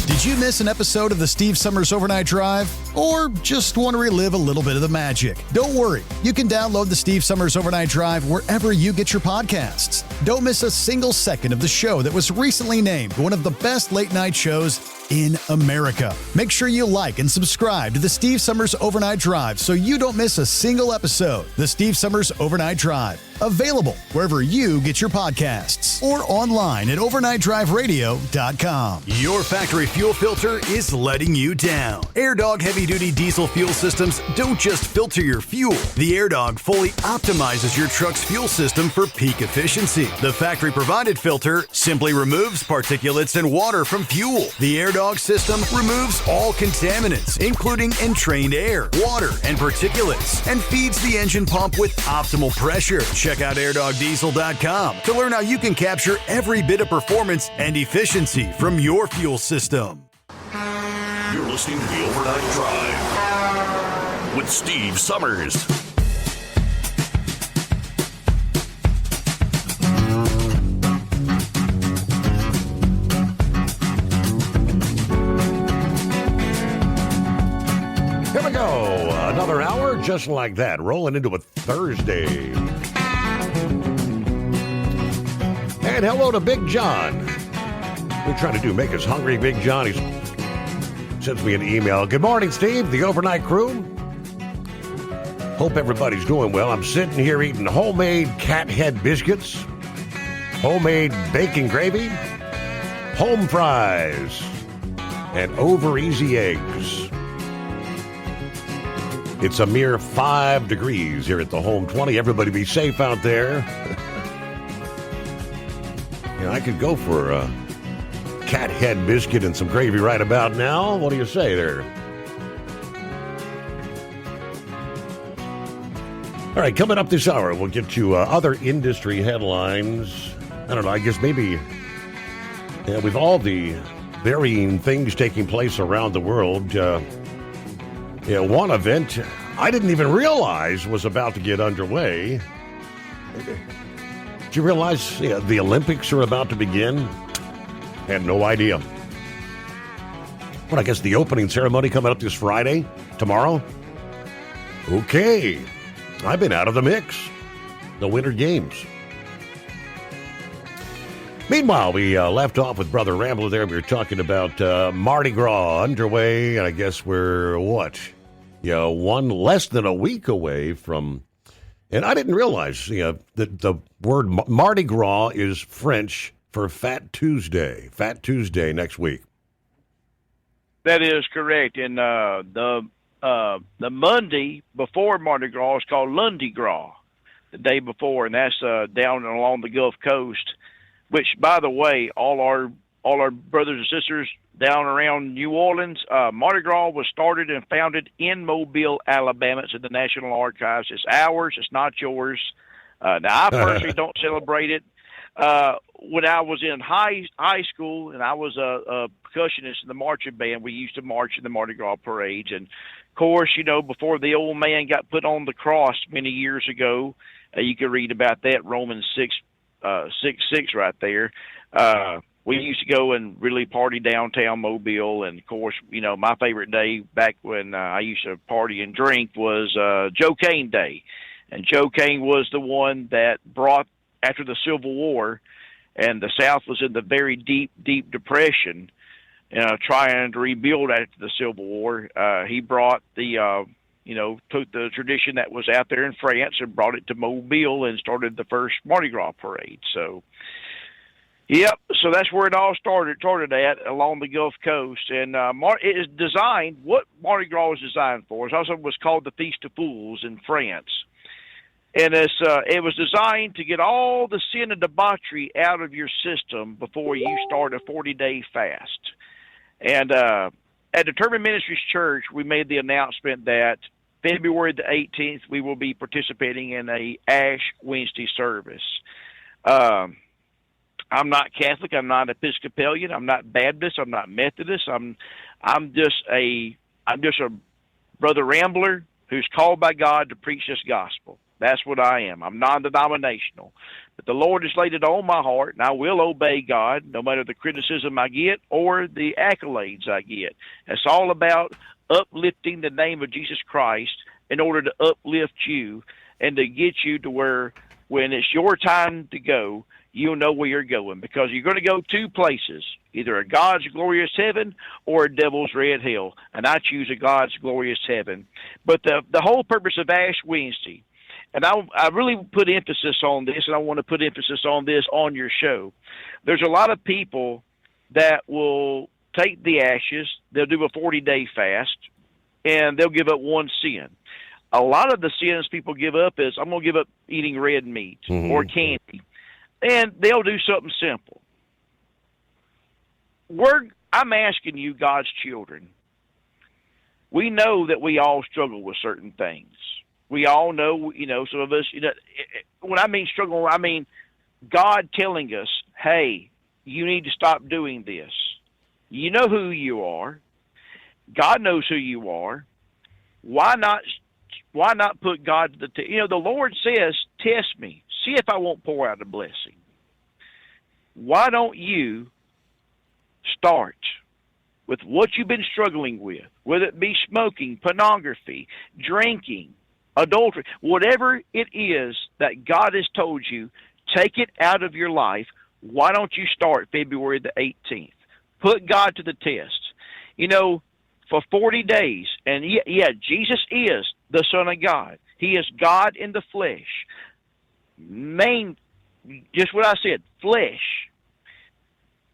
Did you miss an episode of the Steve Summers Overnight Drive? Or just want to relive a little bit of the magic? Don't worry. You can download the Steve Summers Overnight Drive wherever you get your podcasts. Don't miss a single second of the show that was recently named one of the best late night shows in America. Make sure you like and subscribe to the Steve Summers Overnight Drive so you don't miss a single episode. The Steve Summers Overnight Drive. Available wherever you get your podcasts or online at overnightdriveradio.com. Your factory fuel filter is letting you down. AirDog heavy-duty diesel fuel systems don't just filter your fuel. The AirDog fully optimizes your truck's fuel system for peak efficiency. The factory-provided filter simply removes particulates and water from fuel. The AirDog AirDog system removes all contaminants, including entrained air, water, and particulates, and feeds the engine pump with optimal pressure. Check out airdogdiesel.com to learn how you can capture every bit of performance and efficiency from your fuel system. You're listening to the Overnight Drive with Steve Summers. Here we go. Another hour just like that, rolling into a Thursday. And hello to Big John. We're trying to do make us hungry, Big John. He sends me an email. Good morning, Steve, the overnight crew. Hope everybody's doing well. I'm sitting here eating homemade cat head biscuits, homemade bacon gravy, home fries, and over easy eggs. It's a mere 5 degrees here at the Home 20. Everybody be safe out there. I could go for a cat head biscuit and some gravy right about now. What do you say there? All right, coming up this hour, we'll get to other industry headlines. I don't know, I guess maybe with all the varying things taking place around the world, one event I didn't even realize was about to get underway. Did you realize the Olympics are about to begin? Had no idea. But I guess the opening ceremony coming up this Friday, tomorrow? Okay. I've been out of the mix. The Winter Games. Meanwhile, we left off with Brother Rambler there. We were talking about Mardi Gras underway, and I guess we're, less than a week away from... And I didn't realize that the word Mardi Gras is French for Fat Tuesday. Fat Tuesday next week. That is correct. And the Monday before Mardi Gras is called Lundi Gras, the day before, and that's down along the Gulf Coast. Which, by the way, all our brothers and sisters down around New Orleans, Mardi Gras was started and founded in Mobile, Alabama. It's in the National Archives. It's ours. It's not yours. Now, I personally don't celebrate it. When I was in high school and I was a percussionist in the marching band, we used to march in the Mardi Gras parades. And, of course, before the old man got put on the cross many years ago, you can read about that, Romans 6:6 right there. We used to go and really party downtown Mobile, and of course, my favorite day back when I used to party and drink was Joe Cain Day, and Joe Cain was the one that brought after the Civil War, and the South was in the very deep depression, trying to rebuild after the Civil War. He brought took the tradition that was out there in France and brought it to Mobile and started the first Mardi Gras parade. So, so that's where it all started at, along the Gulf Coast. And it is designed, what Mardi Gras was designed for, it also was called the Feast of Fools in France. And it was designed to get all the sin and debauchery out of your system before you start a 40-day fast. And at Determined Ministries Church, we made the announcement that February the 18th, we will be participating in a Ash Wednesday service. I'm not Catholic. I'm not Episcopalian. I'm not Baptist. I'm not Methodist. I'm just a brother rambler who's called by God to preach this gospel. That's what I am. I'm non-denominational. But the Lord has laid it on my heart, and I will obey God no matter the criticism I get or the accolades I get. It's all about uplifting the name of Jesus Christ in order to uplift you and to get you to where when it's your time to go, you'll know where you're going, because you're going to go two places, either a God's glorious heaven or a devil's red hell, and I choose a God's glorious heaven. But the whole purpose of Ash Wednesday, and I really put emphasis on this, and I want to put emphasis on this on your show. There's a lot of people that will take the ashes, they'll do a 40-day fast, and they'll give up one sin. A lot of the sins people give up is, I'm going to give up eating red meat or candy. And they'll do something simple. I'm asking you, God's children. We know that we all struggle with certain things. We all know, some of us, when I mean struggle, I mean God telling us, hey, you need to stop doing this. You know who you are. God knows who you are. Why not put God to the test? The Lord says, test me. See if I won't pour out a blessing. Why don't you start with what you've been struggling with, whether it be smoking, pornography, drinking, adultery, whatever it is that God has told you, take it out of your life. Why don't you start February the 18th? Put God to the test. For 40 days, and Jesus is the Son of God. He is God in the flesh. Just what I said, flesh.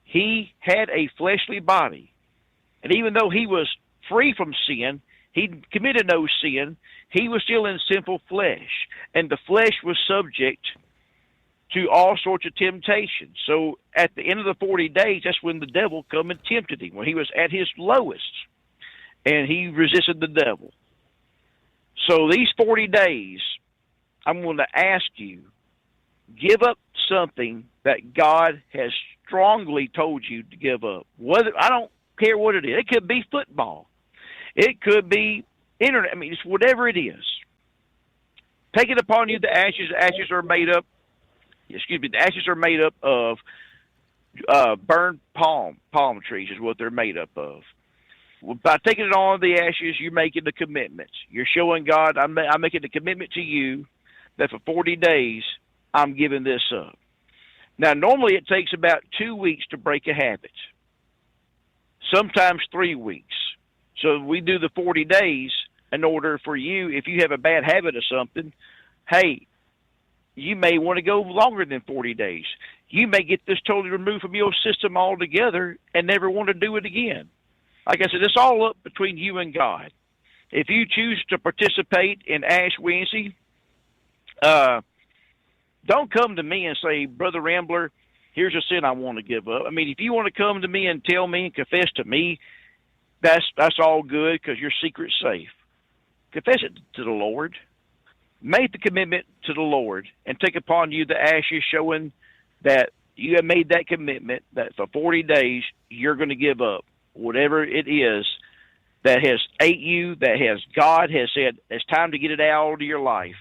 He had a fleshly body. And even though he was free from sin, he committed no sin, he was still in sinful flesh. And the flesh was subject to all sorts of temptations. So at the end of the 40 days, that's when the devil come and tempted him, when he was at his lowest. And he resisted the devil. So these 40 days, I'm going to ask you, give up something that God has strongly told you to give up. I don't care what it is. It could be football. It could be internet. I mean, it's whatever it is. Take it upon you. The ashes are made up. The ashes are made up of burned palm trees is what they're made up of. By taking it on the ashes, you're making the commitment. You're showing God, I'm making the commitment to you that for 40 days, I'm giving this up. Now, normally it takes about 2 weeks to break a habit, sometimes 3 weeks. So we do the 40 days in order for you, if you have a bad habit of something, hey, you may want to go longer than 40 days. You may get this totally removed from your system altogether and never want to do it again. Like I said, it's all up between you and God. If you choose to participate in Ash Wednesday, don't come to me and say, Brother Rambler, here's a sin I want to give up. I mean, if you want to come to me and tell me and confess to me, that's all good because your secret's safe. Confess it to the Lord. Make the commitment to the Lord and take upon you the ashes showing that you have made that commitment that for 40 days you're going to give up whatever it is that has ate you, that God has said it's time to get it out of your life.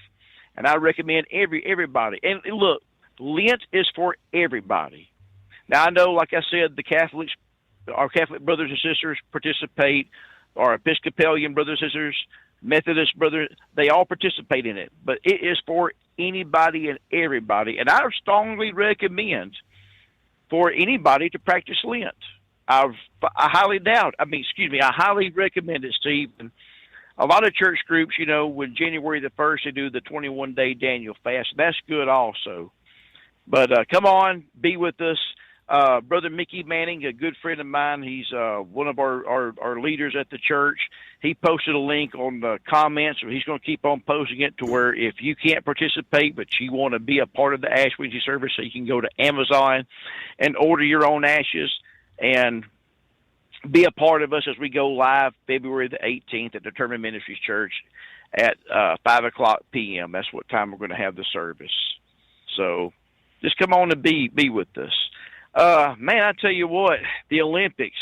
And I recommend everybody. And look, Lent is for everybody. Now I know, like I said, our Catholic brothers and sisters participate, our Episcopalian brothers and sisters, Methodist brothers, they all participate in it. But it is for anybody and everybody. And I strongly recommend for anybody to practice Lent. I highly recommend it, Steve. And a lot of church groups, when January the 1st, they do the 21-day Daniel fast. That's good also. But come on, be with us. Brother Mickey Manning, a good friend of mine, he's one of our leaders at the church. He posted a link on the comments, so he's going to keep on posting it to where if you can't participate but you want to be a part of the Ash Wednesday service, so you can go to Amazon and order your own ashes and be a part of us as we go live February the 18th at Determined Ministries Church at 5 o'clock p.m. That's what time we're going to have the service. So just come on and be with us. Man, I tell you what, the Olympics,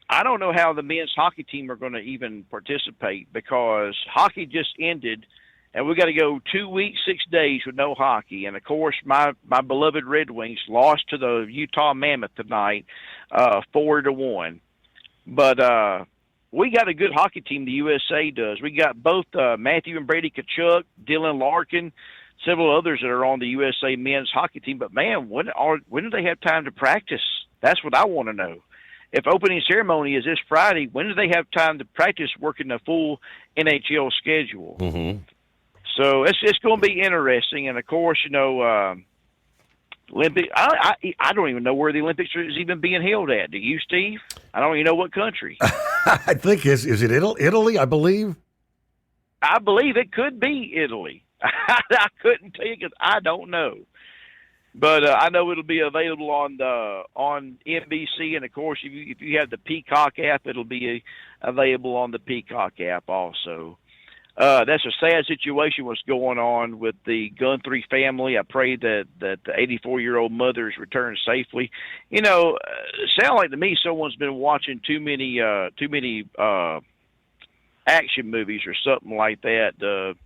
I don't know how the men's hockey team are going to even participate because hockey just ended, and we got to go 2 weeks, 6 days with no hockey. And, of course, my beloved Red Wings lost to the Utah Mammoth tonight 4-1. But we got a good hockey team, the USA does. We got both Matthew and Brady Tkachuk, Dylan Larkin, several others that are on the USA men's hockey team. But, man, when do they have time to practice? That's what I want to know. If opening ceremony is this Friday, when do they have time to practice working a full NHL schedule? Mm-hmm. So it's going to be interesting. And, of course, Olympic. I don't even know where the Olympics is even being held at. Do you, Steve? I don't even know what country. I think, is it Italy, I believe? I believe it could be Italy. I couldn't tell you because I don't know. But I know it'll be available on NBC, and of course, if you have the Peacock app, it'll be available on the Peacock app also. That's a sad situation what's going on with the Guthrie family. I pray that the 84-year-old mother is returned safely. You know, sound like to me someone's been watching too many action movies or something like that.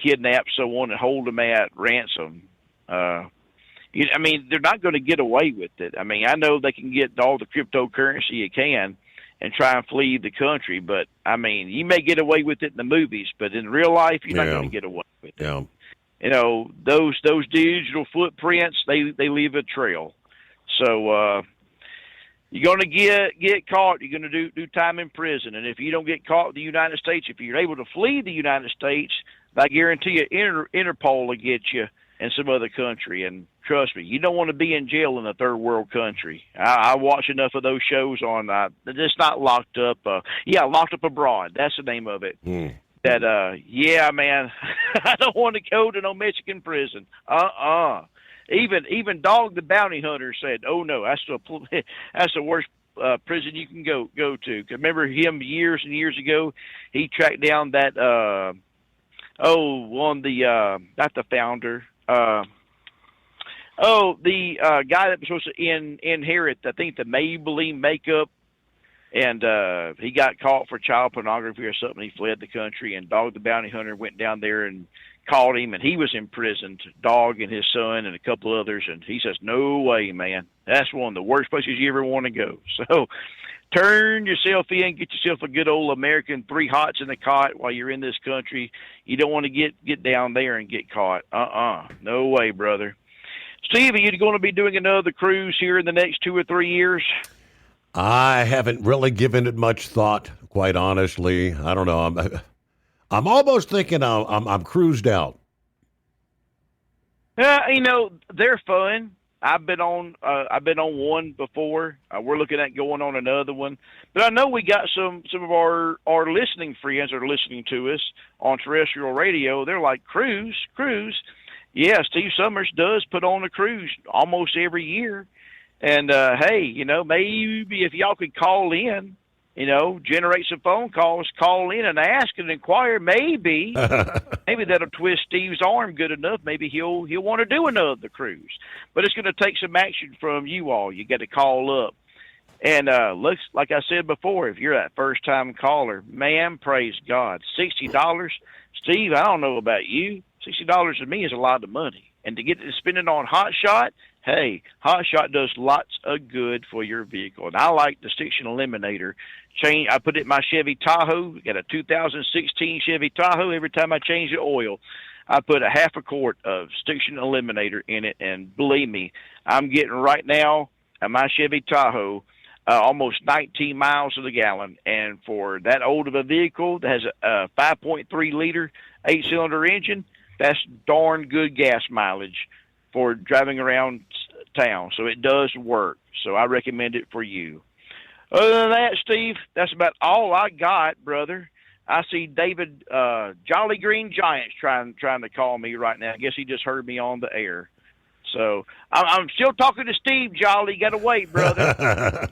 Kidnap someone and hold them at ransom. I mean, they're not going to get away with it. I mean, I know they can get all the cryptocurrency you can and try and flee the country, but I mean, you may get away with it in the movies, but in real life, you're not going to get away with it. Yeah. You know, those digital footprints, they leave a trail. So you're going to get caught. You're going to do time in prison, and if you don't get caught in the United States, if you're able to flee the United States, I guarantee you, Interpol will get you in some other country. And trust me, you don't want to be in jail in a third world country. I watch enough of those shows on, it's not Locked Up. Locked Up Abroad. That's the name of it. That, yeah, man, I don't want to go to no Mexican prison. Even Dog the Bounty Hunter said, "Oh no, that's the worst prison you can go to." 'Cause remember him years and years ago? He tracked down that not the founder. The guy that was supposed to inherit, I think, the Maybelline makeup, and he got caught for child pornography or something. He fled the country, and Dog the Bounty Hunter went down there and caught him, and he was imprisoned, Dog and his son and a couple others, and he says, "No way, man. That's one of the worst places you ever want to go." So turn yourself in, get yourself a good old American 3 hots in the cot while you're in this country. You don't want to get down there and get caught. No way, brother. Steve, are you going to be doing another cruise here in the next 2 or 3 years? I haven't really given it much thought, quite honestly. I don't know. I'm almost thinking I'm cruised out. They're fun. I've been on one before. We're looking at going on another one. But I know we got some of our listening friends that are listening to us on terrestrial radio. They're like, cruise. Yeah, Steve Summers does put on a cruise almost every year. And, hey, maybe if y'all could call in, generate some phone calls, call in and ask and inquire, maybe that'll twist Steve's arm good enough. Maybe he'll want to do another cruise. But it's going to take some action from you all. You got to call up. And like I said before, if you're that first-time caller, man, praise God. $60, Steve, I don't know about you. $60 to me is a lot of money. And to get to spend it on Hot Shot, hey, Hot Shot does lots of good for your vehicle. And I like the Stiction Eliminator. I put it in my Chevy Tahoe. Got a 2016 Chevy Tahoe. Every time I change the oil, I put a half a quart of Stiction Eliminator in it. And believe me, I'm getting right now at my Chevy Tahoe almost 19 miles to the gallon. And for that old of a vehicle that has a 5.3 liter 8-cylinder engine, that's darn good gas mileage for driving around town. So it does work. So I recommend it for you. Other than that, Steve, that's about all I got, brother. I see David Jolly Green Giants trying to call me right now. I guess he just heard me on the air. So I'm still talking to Steve Jolly. Got to wait, brother.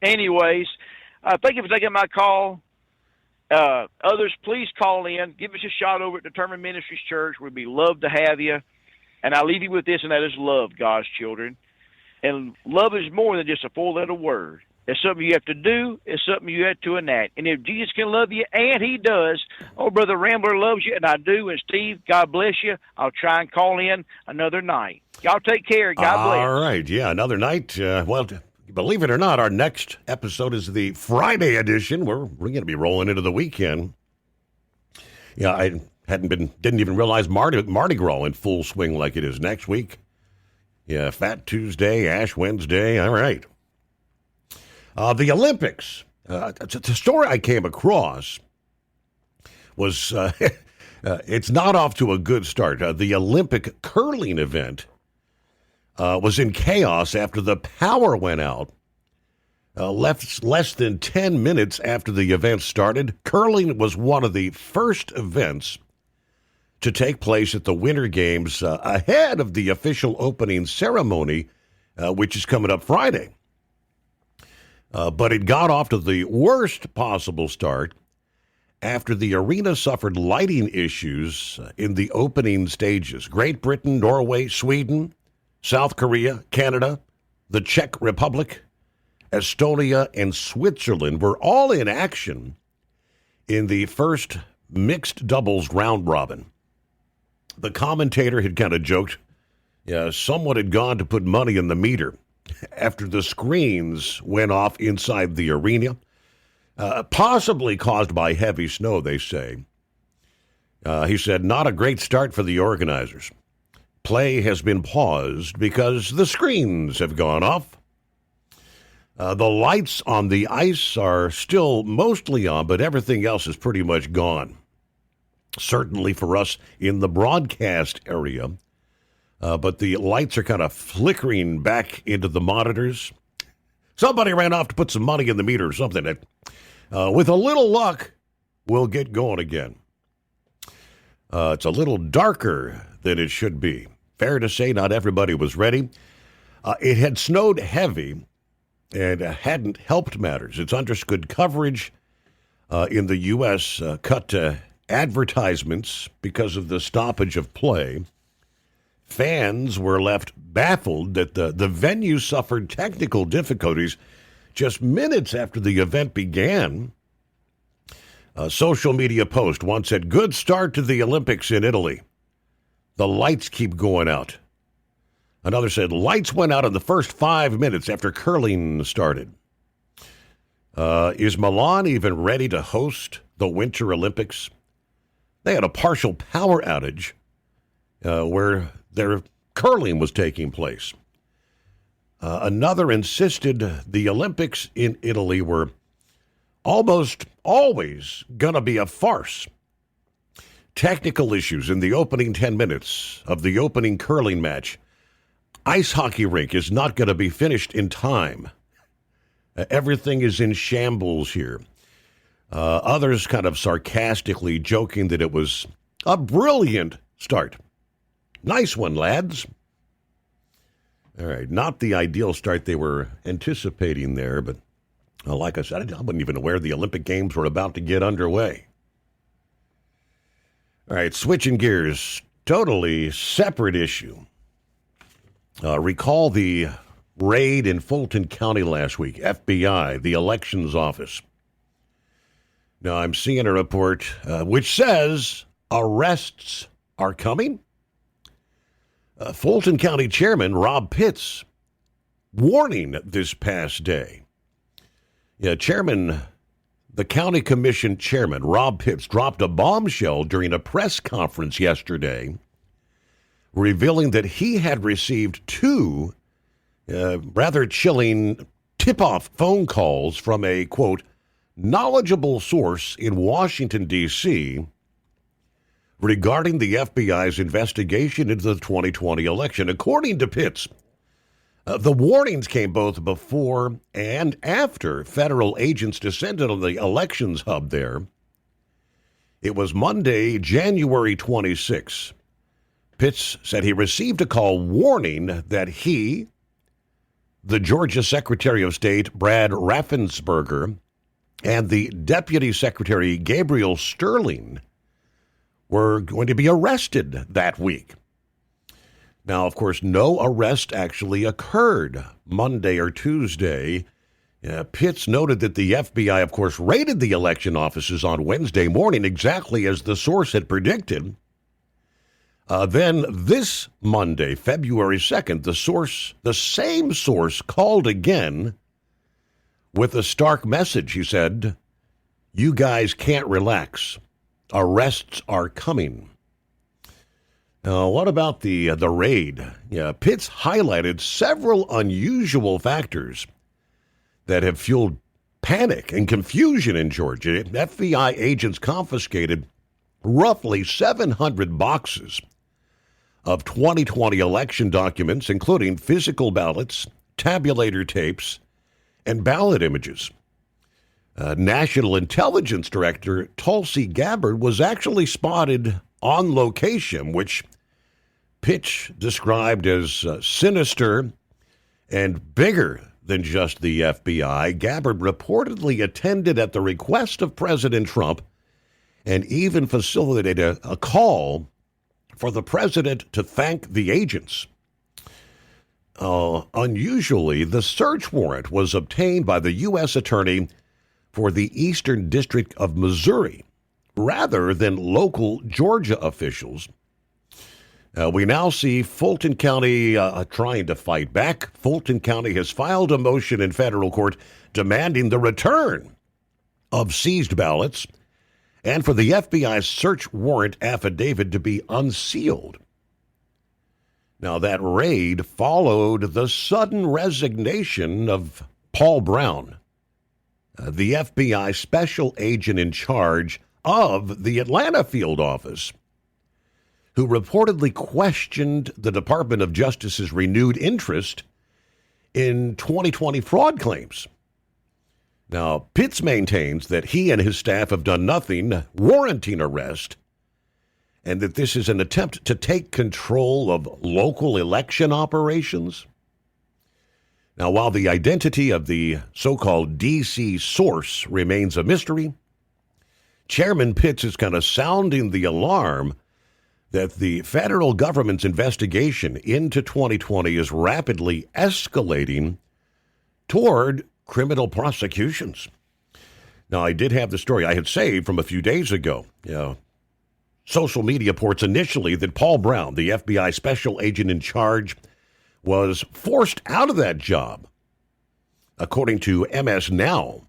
Anyways, thank you for taking my call. Others, please call in. Give us a shot over at Determined Ministries Church. We'd be love to have you. And I'll leave you with this, and that is love, God's children. And love is more than just a 4-letter word. It's something you have to do. It's something you have to enact. And if Jesus can love you, and he does, Brother Rambler loves you, and I do. And Steve, God bless you. I'll try and call in another night. Y'all take care. God bless. All right. Yeah, another night. Believe it or not, our next episode is the Friday edition. We're going to be rolling into the weekend. Yeah, I didn't even realize Mardi Gras in full swing like it is next week. Yeah, Fat Tuesday, Ash Wednesday. All right. The Olympics. The story I came across was it's not off to a good start. The Olympic curling event was in chaos after the power went out. Less than 10 minutes after the event started, curling was one of the first events to take place at the Winter Games ahead of the official opening ceremony, which is coming up Friday. But it got off to the worst possible start after the arena suffered lighting issues in the opening stages. Great Britain, Norway, Sweden, South Korea, Canada, the Czech Republic, Estonia, and Switzerland were all in action in the first mixed doubles round robin. The commentator had kind of joked, someone had gone to put money in the meter after the screens went off inside the arena, possibly caused by heavy snow, they say. He said, not a great start for the organizers. Play has been paused because the screens have gone off. The lights on the ice are still mostly on, but everything else is pretty much gone. Certainly for us in the broadcast area. But the lights are kind of flickering back into the monitors. Somebody ran off to put some money in the meter or something. With a little luck, we'll get going again. It's a little darker than it should be. Fair to say, not everybody was ready. It had snowed heavy and hadn't helped matters. It's understood coverage in the U.S. Cut to advertisements because of the stoppage of play. Fans were left baffled that the venue suffered technical difficulties just minutes after the event began. A social media post once said, good start to the Olympics in Italy. The lights keep going out. Another said, lights went out in the first 5 minutes after curling started. Is Milan even ready to host the Winter Olympics? They had a partial power outage where their curling was taking place. Another insisted the Olympics in Italy were almost always going to be a farce. Technical issues in the opening 10 minutes of the opening curling match. Ice hockey rink is not going to be finished in time. Everything is in shambles here. Others kind of sarcastically joking that it was a brilliant start. Nice one, lads. All right, not the ideal start they were anticipating there, but like I said, I wasn't even aware the Olympic Games were about to get underway. All right, switching gears, totally separate issue. Recall the raid in Fulton County last week, FBI, the elections office. Now, I'm seeing a report which says arrests are coming. Fulton County Chairman Rob Pitts warning this past day. The County Commission Chairman Rob Pitts dropped a bombshell during a press conference yesterday, revealing that he had received two rather chilling tip-off phone calls from a, quote, knowledgeable source in Washington, D.C., regarding the FBI's investigation into the 2020 election. According to Pitts, the warnings came both before and after federal agents descended on the elections hub there. It was Monday, January 26. Pitts said he received a call warning that he, the Georgia Secretary of State Brad Raffensperger, and the Deputy Secretary Gabriel Sterling were going to be arrested that week. Now, of course, no arrest actually occurred Monday or Tuesday. Pitts noted that the FBI, of course, raided the election offices on Wednesday morning, exactly as the source had predicted. Then this Monday, February 2nd, the same source called again with a stark message. He said, "You guys can't relax. Arrests are coming." Now, what about the raid? Pitts highlighted several unusual factors that have fueled panic and confusion in Georgia. FBI agents confiscated roughly 700 boxes of 2020 election documents, including physical ballots, tabulator tapes, and ballot images. National Intelligence Director Tulsi Gabbard was actually spotted On Location, which Pitts described as sinister and bigger than just the FBI. Gabbard reportedly attended at the request of President Trump and even facilitated a call for the president to thank the agents. Unusually, the search warrant was obtained by the U.S. Attorney for the Eastern District of Missouri rather than local Georgia officials. We now see Fulton County trying to fight back. Fulton County has filed a motion in federal court demanding the return of seized ballots and for the FBI search warrant affidavit to be unsealed. Now, that raid followed the sudden resignation of Paul Brown, the FBI special agent in charge of the Atlanta field office, who reportedly questioned the Department of Justice's renewed interest in 2020 fraud claims. Now, Pitts maintains that he and his staff have done nothing warranting arrest, and that this is an attempt to take control of local election operations. Now, while the identity of the so-called D.C. source remains a mystery, Chairman Pitts is kind of sounding the alarm that the federal government's investigation into 2020 is rapidly escalating toward criminal prosecutions. Now, I did have the story I had saved from a few days ago. Social media reports initially that Paul Brown, the FBI special agent in charge, was forced out of that job, according to MS Now.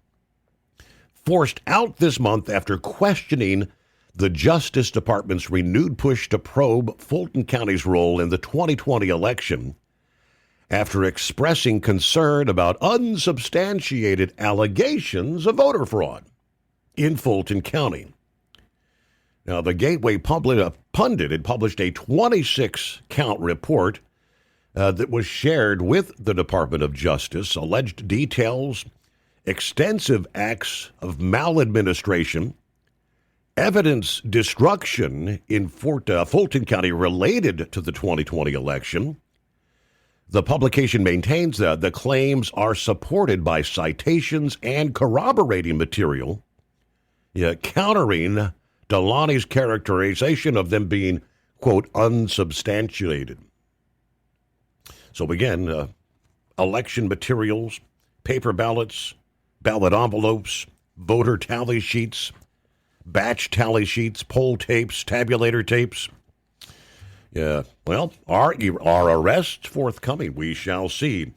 Forced out this month after questioning the Justice Department's renewed push to probe Fulton County's role in the 2020 election after expressing concern about unsubstantiated allegations of voter fraud in Fulton County. Now, the Gateway Pundit had published a 26-count report that was shared with the Department of Justice, alleged details, extensive acts of maladministration, evidence destruction in Fulton County related to the 2020 election. The publication maintains that the claims are supported by citations and corroborating material, countering Delaney's characterization of them being, quote, unsubstantiated. So again, election materials, paper ballots, ballot envelopes, voter tally sheets, batch tally sheets, poll tapes, tabulator tapes. Yeah, well, are arrests forthcoming? We shall see.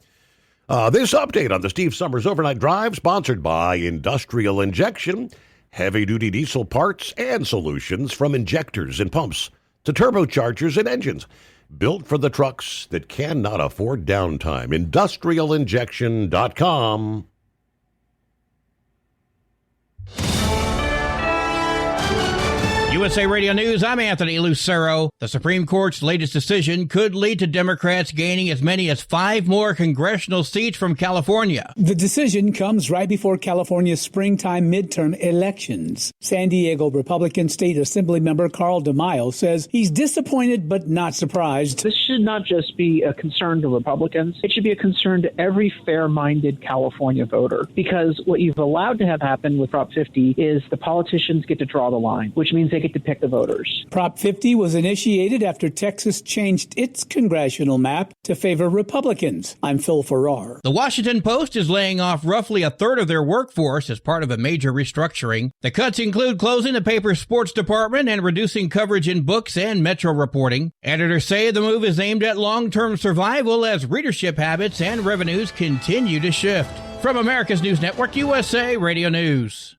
This update on the Steve Summers Overnight Drive, sponsored by Industrial Injection, heavy-duty diesel parts and solutions from injectors and pumps to turbochargers and engines, built for the trucks that cannot afford downtime. IndustrialInjection.com. USA Radio News, I'm Anthony Lucero. The Supreme Court's latest decision could lead to Democrats gaining as many as 5 more congressional seats from California. The decision comes right before California's springtime midterm elections. San Diego Republican State Assembly member Carl DeMaio says he's disappointed but not surprised. This should not just be a concern to Republicans. It should be a concern to every fair-minded California voter, because what you've allowed to have happen with Prop 50 is the politicians get to draw the line, which means they get to pick the voters. Prop 50 was initiated after Texas changed its congressional map to favor Republicans. I'm Phil Farrar. The Washington Post is laying off roughly a third of their workforce as part of a major restructuring. The cuts include closing the paper's sports department and reducing coverage in books and metro reporting. Editors say the move is aimed at long-term survival as readership habits and revenues continue to shift. From America's News Network, USA Radio News.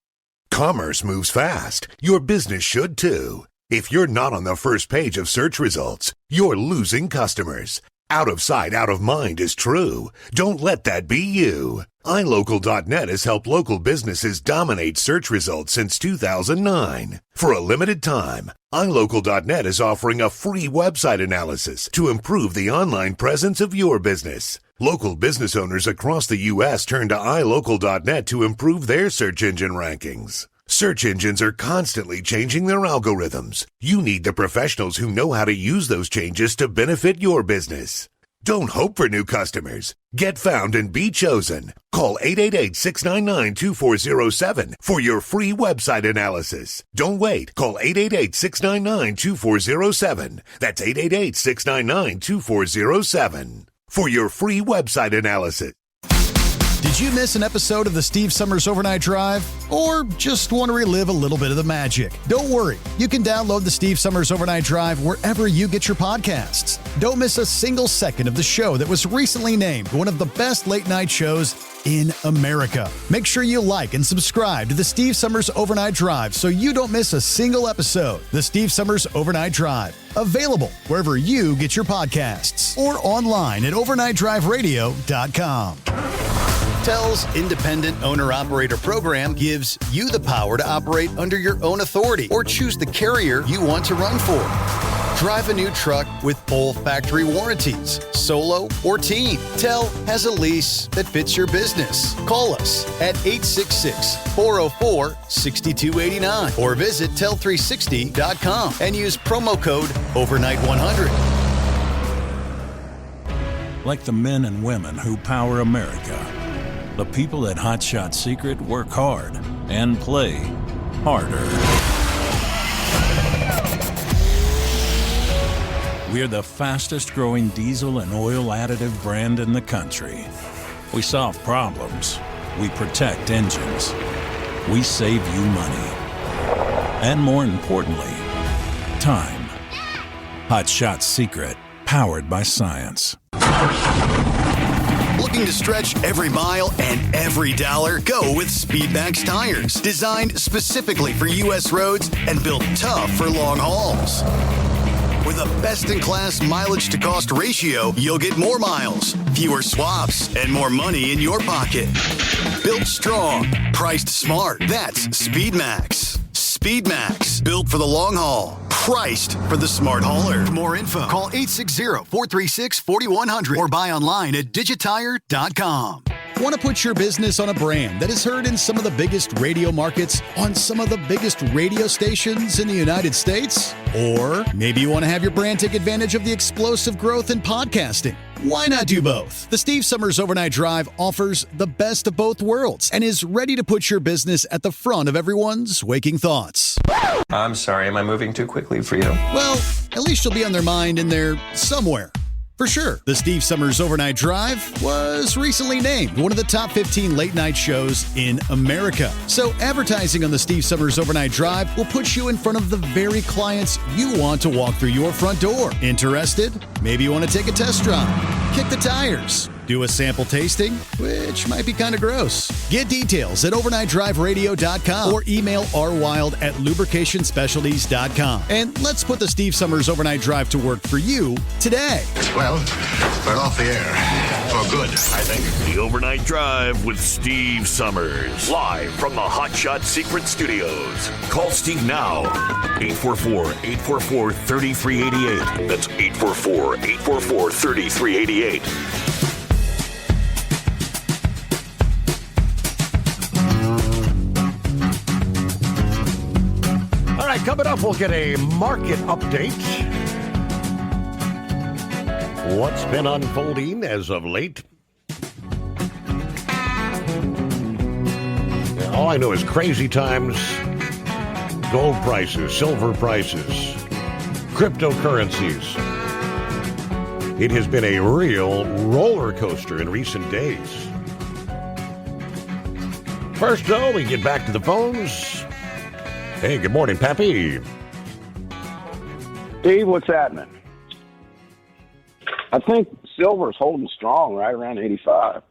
Commerce moves fast. Your business should too. If you're not on the first page of search results, you're losing customers. Out of sight, out of mind is true. Don't let that be you. iLocal.net has helped local businesses dominate search results since 2009. For a limited time, iLocal.net is offering a free website analysis to improve the online presence of your business. Local business owners across the U.S. turn to iLocal.net to improve their search engine rankings. Search engines are constantly changing their algorithms. You need the professionals who know how to use those changes to benefit your business. Don't hope for new customers. Get found and be chosen. Call 888-699-2407 for your free website analysis. Don't wait. Call 888-699-2407. That's 888-699-2407 for your free website analysis. Did you miss an episode of the Steve Summers Overnight Drive? Or just want to relive a little bit of the magic? Don't worry. You can download the Steve Summers Overnight Drive wherever you get your podcasts. Don't miss a single second of the show that was recently named one of the best late-night shows in America. Make sure you like and subscribe to the Steve Summers Overnight Drive so you don't miss a single episode. The Steve Summers Overnight Drive. Available wherever you get your podcasts or online at overnightdriveradio.com. TEL's Independent Owner-Operator Program gives you the power to operate under your own authority or choose the carrier you want to run for. Drive a new truck with full factory warranties, solo or team. TEL has a lease that fits your business. Call us at 866-404-6289 or visit tel360.com and use promo code OVERNIGHT100. Like the men and women who power America, the people at Hot Shot Secret work hard and play harder. We're the fastest growing diesel and oil additive brand in the country. We solve problems. We protect engines. We save you money. And more importantly, time. Hot Shot Secret, powered by science. Looking to stretch every mile and every dollar? Go with Speedmax tires. Designed specifically for U.S. roads and built tough for long hauls. With a best-in-class mileage-to-cost ratio, you'll get more miles, fewer swaps, and more money in your pocket. Built strong, priced smart. That's Speedmax. Speedmax, built for the long haul. Priced for the smart hauler. For more info, call 860-436-4100 or buy online at digitire.com. Want to put your business on a brand that is heard in some of the biggest radio markets on some of the biggest radio stations in the United States? Or maybe you want to have your brand take advantage of the explosive growth in podcasting. Why not do both? The Steve Summers Overnight Drive offers the best of both worlds and is ready to put your business at the front of everyone's waking thoughts. I'm sorry, am I moving too quickly for you? Well, at least you'll be on their mind in there somewhere. For sure, the Steve Summers Overnight Drive was recently named one of the top 15 late-night shows in America. So advertising on the Steve Summers Overnight Drive will put you in front of the very clients you want to walk through your front door. Interested? Maybe you want to take a test drive, kick the tires, do a sample tasting, which might be kind of gross. Get details at overnightdriveradio.com or email rwild@lubricationspecialties.com. And let's put the Steve Summers Overnight Drive to work for you today. Well, we're off the air for good, I think. The Overnight Drive with Steve Summers. Live from the Hot Shot Secret Studios. Call Steve now. 844-844-3388. That's 844-844-3388. All right, coming up, we'll get a market update. What's been unfolding as of late? All I know is crazy times, gold prices, silver prices, cryptocurrencies. It has been a real roller coaster in recent days. First, though, we get back to the phones. Hey, good morning, Pappy. Steve, what's happening? I think silver's holding strong right around 85.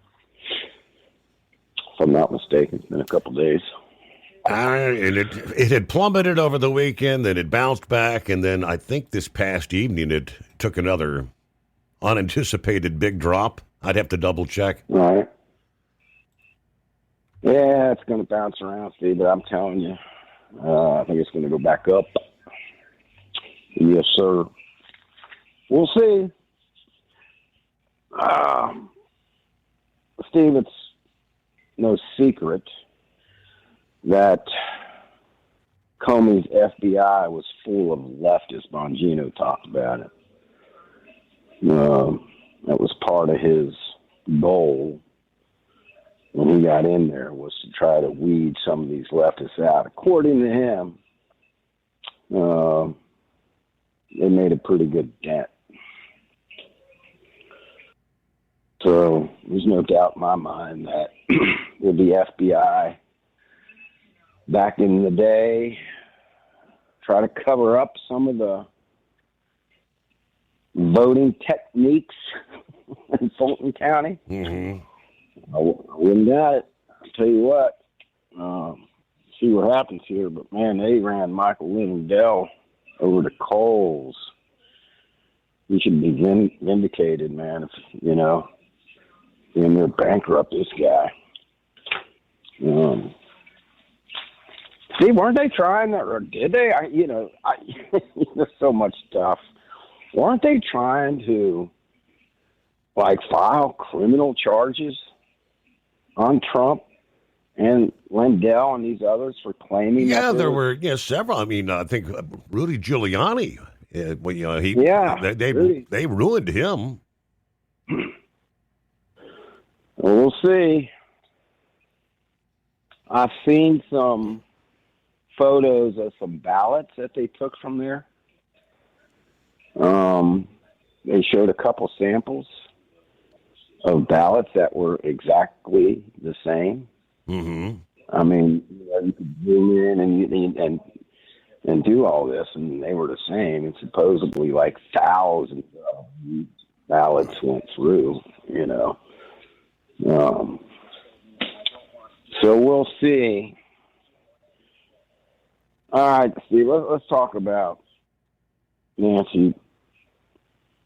If I'm not mistaken, it's been a couple days. And it had plummeted over the weekend, then it bounced back, and then I think this past evening it took another unanticipated big drop. I'd have to double check. All right. Yeah, it's going to bounce around, Steve, but I'm telling you, I think it's going to go back up. Yes, sir. We'll see. Steve, it's no secret that Comey's FBI was full of leftists. Bongino talked about it. That was part of his goal when he got in there, was to try to weed some of these leftists out. According to him, they made a pretty good dent. So there's no doubt in my mind that with the FBI back in the day, try to cover up some of the voting techniques in Fulton County. I wouldn't doubt it. I'll tell you what, see what happens here. But, man, they ran Michael Lindell over the coals. He should be vindicated, man, if, you know, and they're bankrupt this guy. See, weren't they trying that, or did they? There's so much stuff. Weren't they trying to, like, file criminal charges on Trump and Lindell and these others for claiming? Yeah, that there were several. I mean, I think Rudy Giuliani. They ruined him. Well, we'll see. I've seen some photos of some ballots that they took from there. They showed a couple samples of ballots that were exactly the same. Mm-hmm. I mean, you could zoom in and do all this, and they were the same. And supposedly, like, thousands of ballots went through. So we'll see. All right, Steve, let's talk about Nancy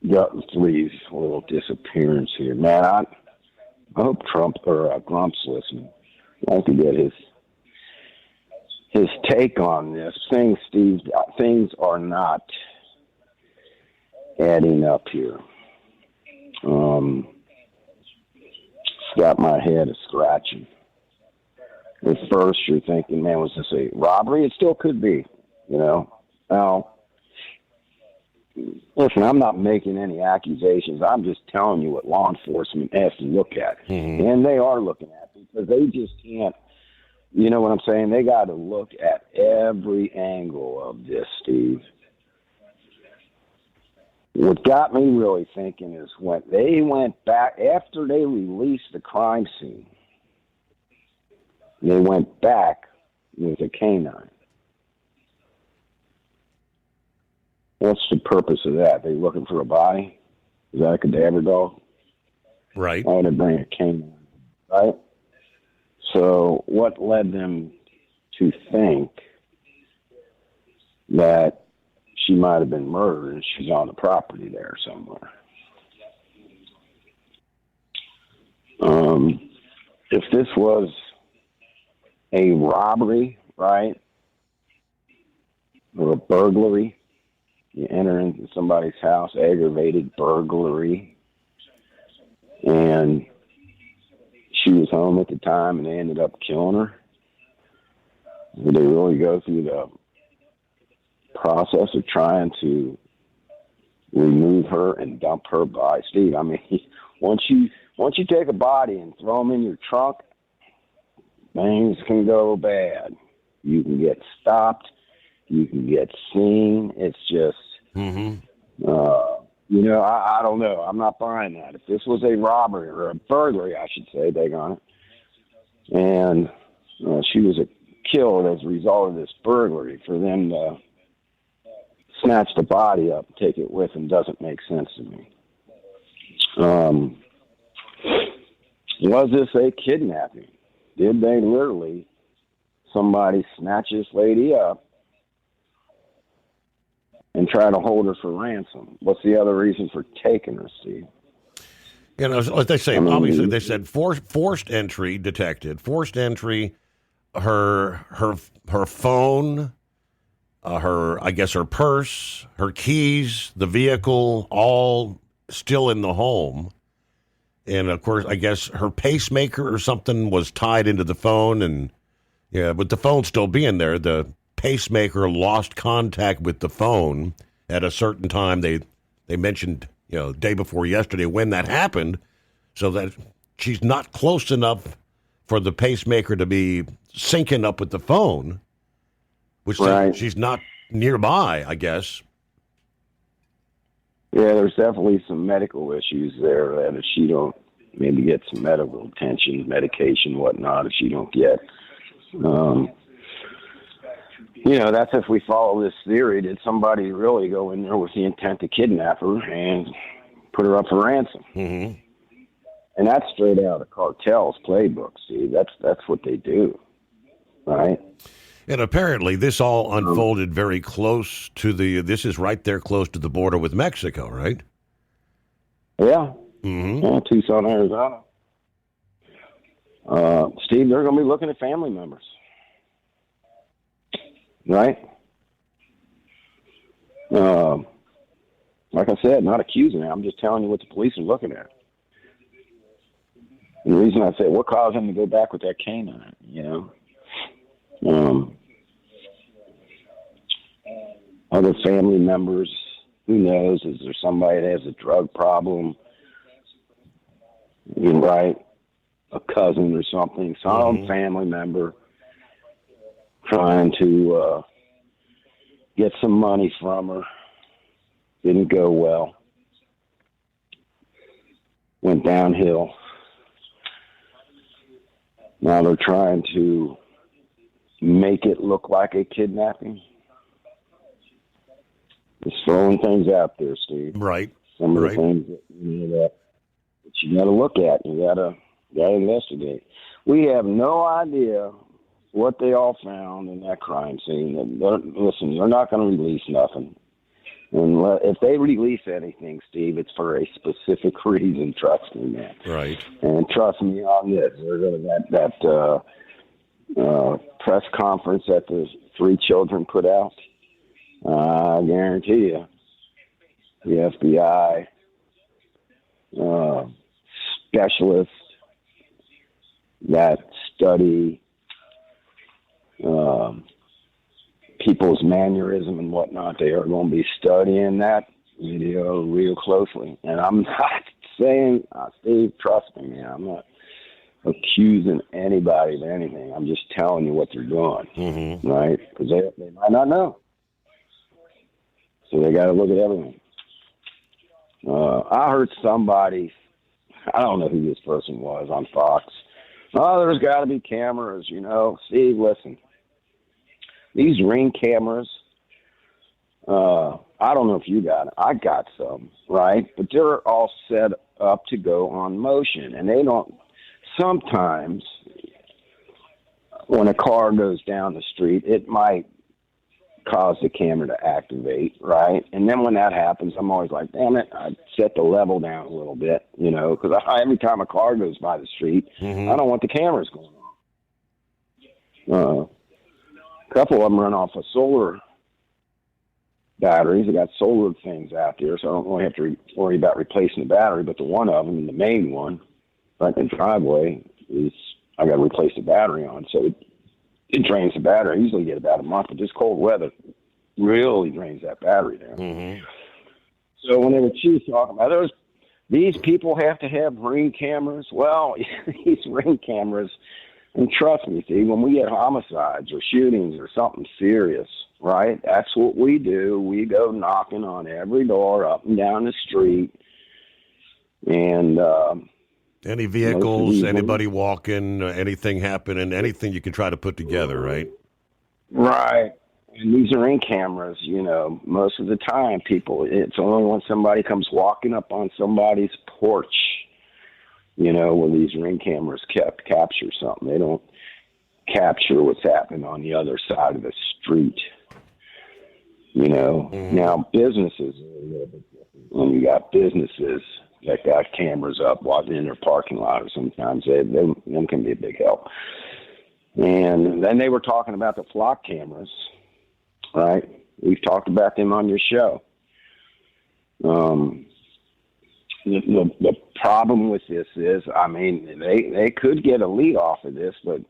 Guthries' little disappearance here. Man, I hope Trump or Grump's listening. I'd like to get his take on this. Steve, things are not adding up here. It's got my head scratching. At first, you're thinking, man, was this a robbery? It still could be, Now, listen, I'm not making any accusations. I'm just telling you what law enforcement has to look at. Mm-hmm. And they are looking at it because they just can't, you know what I'm saying? They got to look at every angle of this, Steve. What got me really thinking is when they went back, after they released the crime scene, they went back with a canine. What's the purpose of that? They looking for a body? Is that a cadaver dog? Right. Why would they bring a canine? Right? So what led them to think that she might have been murdered and she's on the property there somewhere? If this was a robbery, right, or a burglary, you enter into somebody's house, aggravated burglary, and she was home at the time and they ended up killing her, would they really go through the process of trying to remove her and dump her body? Steve, I mean, once you take a body and throw them in your trunk, things can go bad. You can get stopped. You can get seen. It's just, I don't know. I'm not buying that. If this was a robbery or a burglary, I should say, daggone it, and she was killed as a result of this burglary, for them to snatch the body up and take it with them doesn't make sense to me. Was this a kidnapping? Did they literally, somebody snatch this lady up and try to hold her for ransom? What's the other reason for taking her, Steve? Like they say, obviously they said forced entry detected. Forced entry, her phone, her purse, her keys, the vehicle, all still in the home. And, of course, I guess her pacemaker or something was tied into the phone. And, yeah, with the phone still being there, the pacemaker lost contact with the phone at a certain time. They mentioned, day before yesterday when that happened, so that she's not close enough for the pacemaker to be syncing up with the phone, which she's not nearby, I guess. Yeah, there's definitely some medical issues there that if she don't maybe get some medical attention, medication, whatnot, if she don't get. That's if we follow this theory. Did somebody really go in there with the intent to kidnap her and put her up for ransom? Mm-hmm. And that's straight out of cartel's playbook, Steve. That's what they do, right? And apparently this all unfolded very close to this is right there close to the border with Mexico, right? Yeah. Mm-hmm. Yeah, Tucson, Arizona. Steve, they're going to be looking at family members. Right? Like I said, not accusing them. I'm just telling you what the police are looking at. And the reason I say, what caused him to go back with that canine, Other family members, who knows? Is there somebody that has a drug problem? Right? A cousin or something, some family member trying to get some money from her. Didn't go well. Went downhill. Now they're trying to make it look like a kidnapping. Just throwing things out there, Steve. Right. Some of the things that you got to look at. You got to investigate. We have no idea what they all found in that crime scene. Listen, they're not going to release nothing. And if they release anything, Steve, it's for a specific reason. Trust me, man. Right. And trust me on this. They're going to that press conference that the 3 children put out. I guarantee you, the FBI specialists that study people's mannerism and whatnot, they are going to be studying that video real closely. And I'm not saying, Steve, trust me, man, I'm not accusing anybody of anything. I'm just telling you what they're doing, right? Because they might not know. So they got to look at everything. I heard somebody, I don't know who this person was on Fox. Oh, there's got to be cameras, Steve, listen. These Ring cameras, I don't know if you got it. I got some, right? But they're all set up to go on motion. And they don't, sometimes when a car goes down the street, it might cause the camera to activate, right? And then when that happens, I'm always like, damn it, I set the level down a little bit, because every time a car goes by the street, I don't want the cameras going on. A couple of them run off of solar batteries. They got solar things out there, so I don't really have to worry about replacing the battery, but the one of them, the main one, right in the driveway, I got to replace the battery on, so it drains the battery. I usually get about a month, but this cold weather really drains that battery down. So when they were talking about these people have to have Ring cameras. Well, these Ring cameras, and trust me, Steve, when we get homicides or shootings or something serious, right, that's what we do. We go knocking on every door up and down the street. And any vehicles, anybody walking, anything happening, anything you can try to put together, right? Right. And these are in cameras, most of the time it's only when somebody comes walking up on somebody's porch, where these Ring cameras capture something. They don't capture what's happening on the other side of the street, Now, businesses are a little bit different. When you got businesses that got cameras up while in their parking lot, or sometimes them can be a big help. And then they were talking about the flock cameras, right? We've talked about them on your show. The problem with this is, they could get a lead off of this, but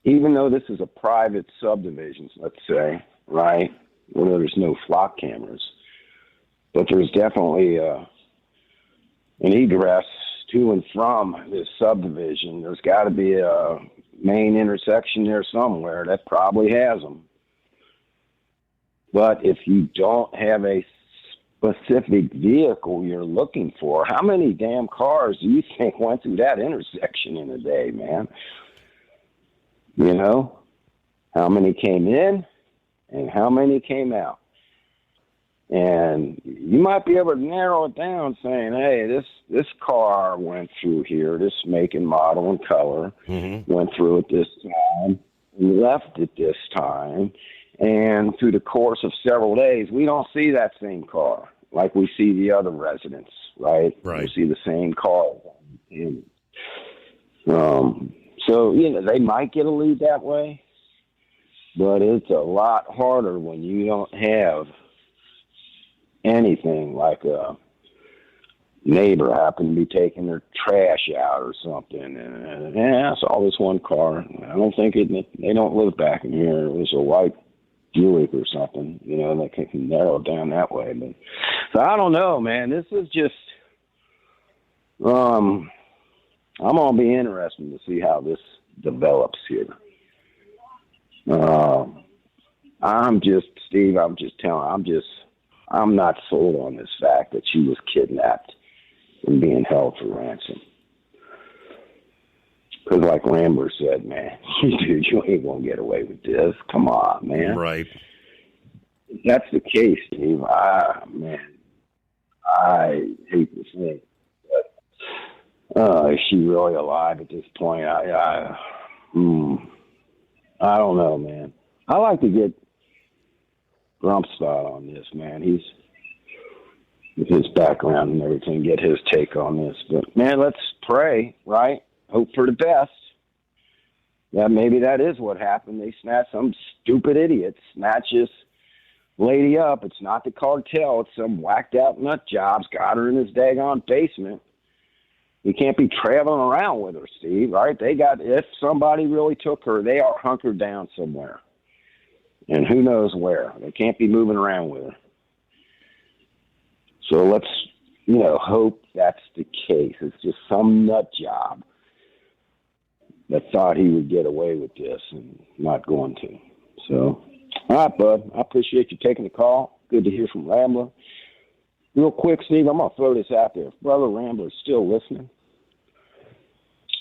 even though this is a private subdivision, let's say, right, where there's no flock cameras, but there's definitely an egress to and from this subdivision. There's got to be a main intersection there somewhere that probably has them. But if you don't have a specific vehicle you're looking for, how many damn cars do you think went through that intersection in a day, man? You know, how many came in and how many came out? And you might be able to narrow it down saying, hey, this car went through here, this make and model and color, went through at this time, left at this time, and through the course of several days, we don't see that same car like we see the other residents, right? Right. We see the same car. So, you know, they might get a lead that way, but it's a lot harder when you don't have anything like a neighbor happen to be taking their trash out or something. And I saw this one car. I don't think they don't live back in here. It was a white Buick or something, you know, that can narrow it down that way. But so I don't know, man. This is just, I'm going to be interested to see how this develops here. Steve, I'm not sold on this fact that she was kidnapped and being held for ransom. Because like Rambler said, man, dude, you ain't going to get away with this. Come on, man. Right. If that's the case, Steve, I hate to say it, but is she really alive at this point? I don't know, man. I like to get Grump's thought on this, man. He's with his background and everything, get his take on this. But man, let's pray, right? Hope for the best. Yeah, maybe that is what happened. They snatched some stupid idiot, snatch this lady up. It's not the cartel. It's some whacked out nut jobs. Got her in his daggone basement. You can't be traveling around with her, Steve, right? If somebody really took her, they are hunkered down somewhere. And who knows where. They can't be moving around with her. So let's, hope that's the case. It's just some nut job that thought he would get away with this and not going to. So, all right, bud. I appreciate you taking the call. Good to hear from Rambler. Real quick, Steve, I'm going to throw this out there. If Brother Rambler's still listening,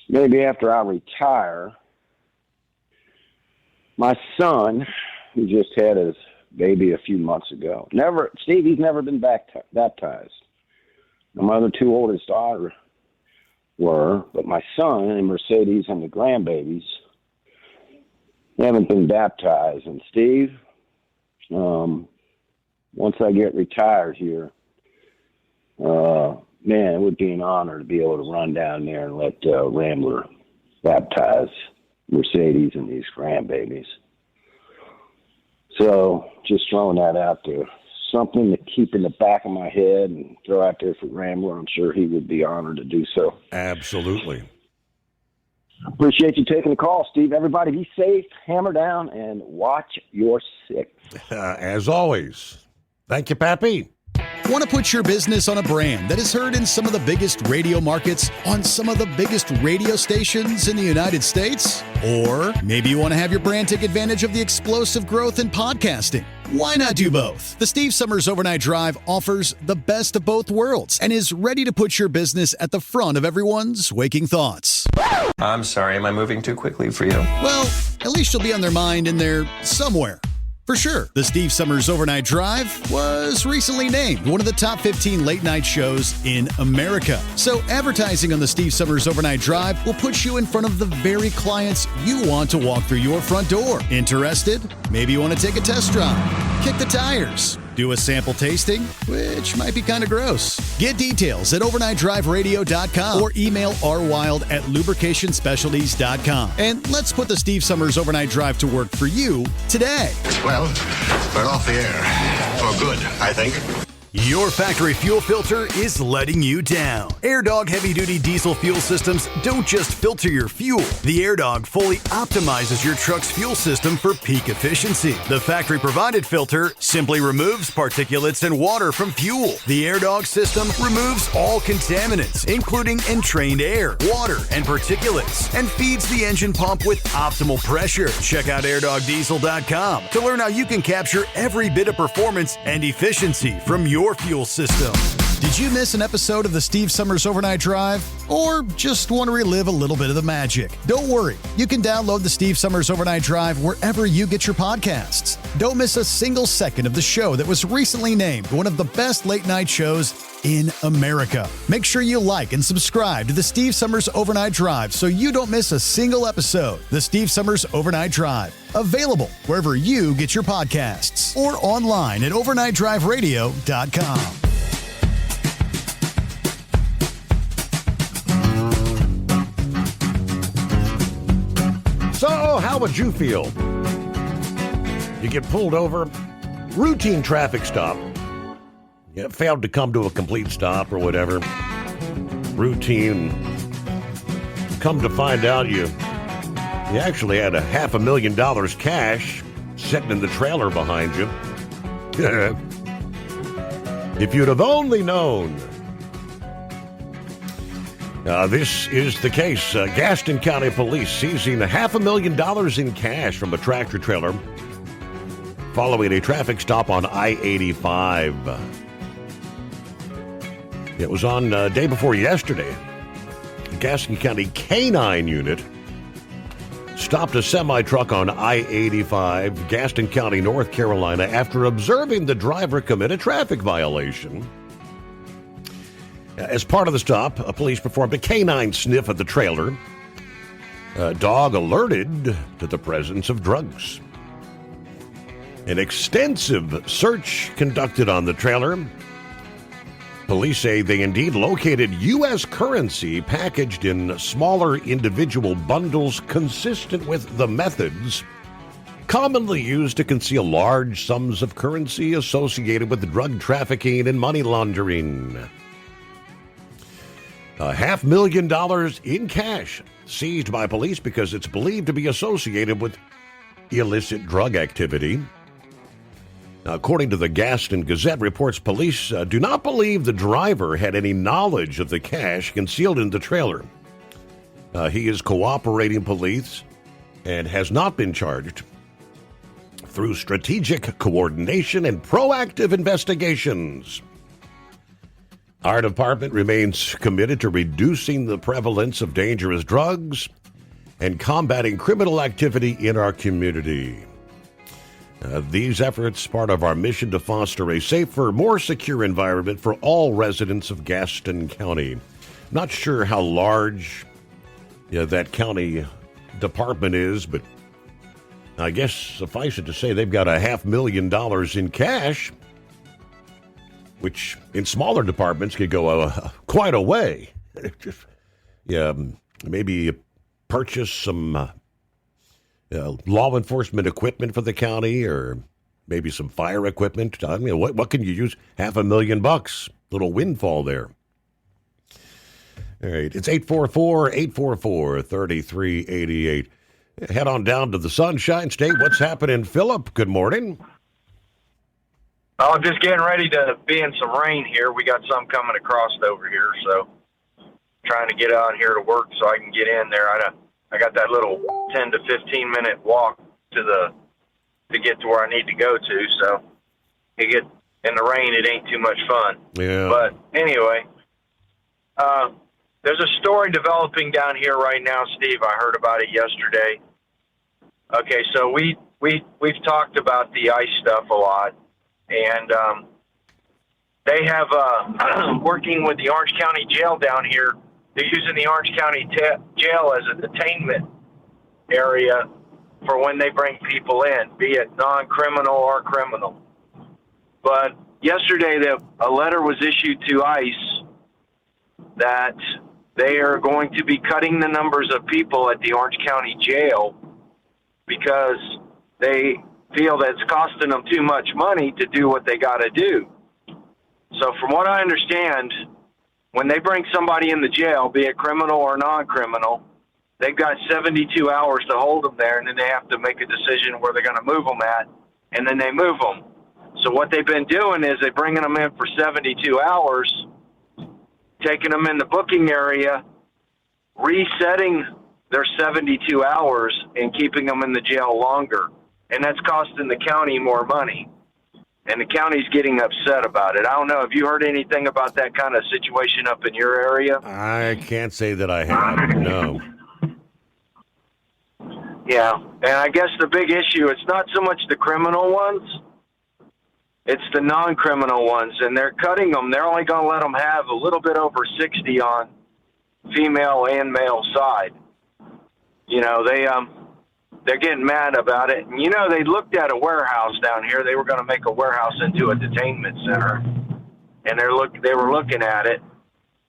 maybe after I retire, my son, who just had his baby a few months ago, he's never been baptized. My other two oldest daughters were, but my son and Mercedes and the grandbabies haven't been baptized. And Steve, once I get retired here, man, it would be an honor to be able to run down there and let Rambler baptize Mercedes and these grandbabies. So just throwing that out there. Something to keep in the back of my head and throw out there for Rambler. I'm sure he would be honored to do so. Absolutely. Appreciate you taking the call, Steve. Everybody be safe, hammer down, and watch your six. As always. Thank you, Pappy. Want to put your business on a brand that is heard in some of the biggest radio markets on some of the biggest radio stations in the United States? Or maybe you want to have your brand take advantage of the explosive growth in podcasting. Why not do both? The Steve Summers Overnight Drive offers the best of both worlds and is ready to put your business at the front of everyone's waking thoughts. I'm sorry, am I moving too quickly for you? Well, at least you'll be on their mind in there somewhere. For sure, the Steve Summers Overnight Drive was recently named one of the top 15 late-night shows in America. So advertising on the Steve Summers Overnight Drive will put you in front of the very clients you want to walk through your front door. Interested? Maybe you want to take a test drive, kick the tires, do a sample tasting, which might be kind of gross. Get details at overnightdriveradio.com or email rwild@lubricationspecialties.com. And let's put the Steve Summers Overnight Drive to work for you today. Well, we're off the air. For good, I think. Your factory fuel filter is letting you down. AirDog heavy-duty diesel fuel systems don't just filter your fuel. The AirDog fully optimizes your truck's fuel system for peak efficiency. The factory-provided filter simply removes particulates and water from fuel. The AirDog system removes all contaminants, including entrained air, water, and particulates, and feeds the engine pump with optimal pressure. Check out airdogdiesel.com to learn how you can capture every bit of performance and efficiency from your fuel system. Did you miss an episode of the Steve Summers Overnight Drive? Or just want to relive a little bit of the magic? Don't worry. You can download the Steve Summers Overnight Drive wherever you get your podcasts. Don't miss a single second of the show that was recently named one of the best late-night shows in America. Make sure you like and subscribe to the Steve Summers Overnight Drive so you don't miss a single episode. The Steve Summers Overnight Drive. Available wherever you get your podcasts or online at overnightdriveradio.com. So, how would you feel? You get pulled over, routine traffic stop. You failed to come to a complete stop or whatever. Routine. Come to find out you actually had $500,000 cash sitting in the trailer behind you. If you'd have only known. This is the case. Gaston County Police seizing $500,000 in cash from a tractor trailer following a traffic stop on I-85. It was on day before yesterday. The Gaston County K-9 unit stopped a semi-truck on I-85, Gaston County, North Carolina, after observing the driver commit a traffic violation. As part of the stop, police performed a canine sniff at the trailer. A dog alerted to the presence of drugs. An extensive search conducted on the trailer. Police say they indeed located U.S. currency packaged in smaller individual bundles consistent with the methods commonly used to conceal large sums of currency associated with drug trafficking and money laundering. $500,000 in cash seized by police because it's believed to be associated with illicit drug activity. Now, according to the Gaston Gazette, reports police do not believe the driver had any knowledge of the cash concealed in the trailer. He is cooperating police and has not been charged. Through strategic coordination and proactive investigations, our department remains committed to reducing the prevalence of dangerous drugs and combating criminal activity in our community. These efforts part of our mission to foster a safer, more secure environment for all residents of Gaston County. Not sure how large that county department is, but I guess suffice it to say they've got $500,000 in cash, which in smaller departments could go quite a way. Maybe purchase some law enforcement equipment for the county, or maybe some fire equipment. I mean, what can you use $500,000? Little windfall there. All right, it's 844-844-3388. Head on down to the Sunshine State. What's happening, Philip? Good morning. I'm just getting ready to be in some rain here. We got some coming across over here, so trying to get out here to work so I can get in there. I got that little 10 to 15 minute walk to get to where I need to go to. So you get in the rain, it ain't too much fun. Yeah. But anyway, there's a story developing down here right now, Steve. I heard about it yesterday. Okay, so we've talked about the ICE stuff a lot, and they have working with the Orange County Jail down here. They're using the Orange County Jail as a detainment area for when they bring people in, be it non-criminal or criminal. But yesterday, a letter was issued to ICE that they are going to be cutting the numbers of people at the Orange County Jail because they feel that it's costing them too much money to do what they got to do. So from what I understand, when they bring somebody in the jail, be it criminal or non-criminal, they've got 72 hours to hold them there, and then they have to make a decision where they're going to move them at, and then they move them. So what they've been doing is they're bringing them in for 72 hours, taking them in the booking area, resetting their 72 hours, and keeping them in the jail longer. And that's costing the county more money. And the county's getting upset about it. I don't know. Have you heard anything about that kind of situation up in your area? I can't say that I have. No. Yeah. And I guess the big issue, it's not so much the criminal ones. It's the non-criminal ones. And they're cutting them. They're only going to let them have a little bit over 60 on female and male side. You know, they're getting mad about it. And, you know, they looked at a warehouse down here. They were going to make a warehouse into a detainment center. And they were looking at it.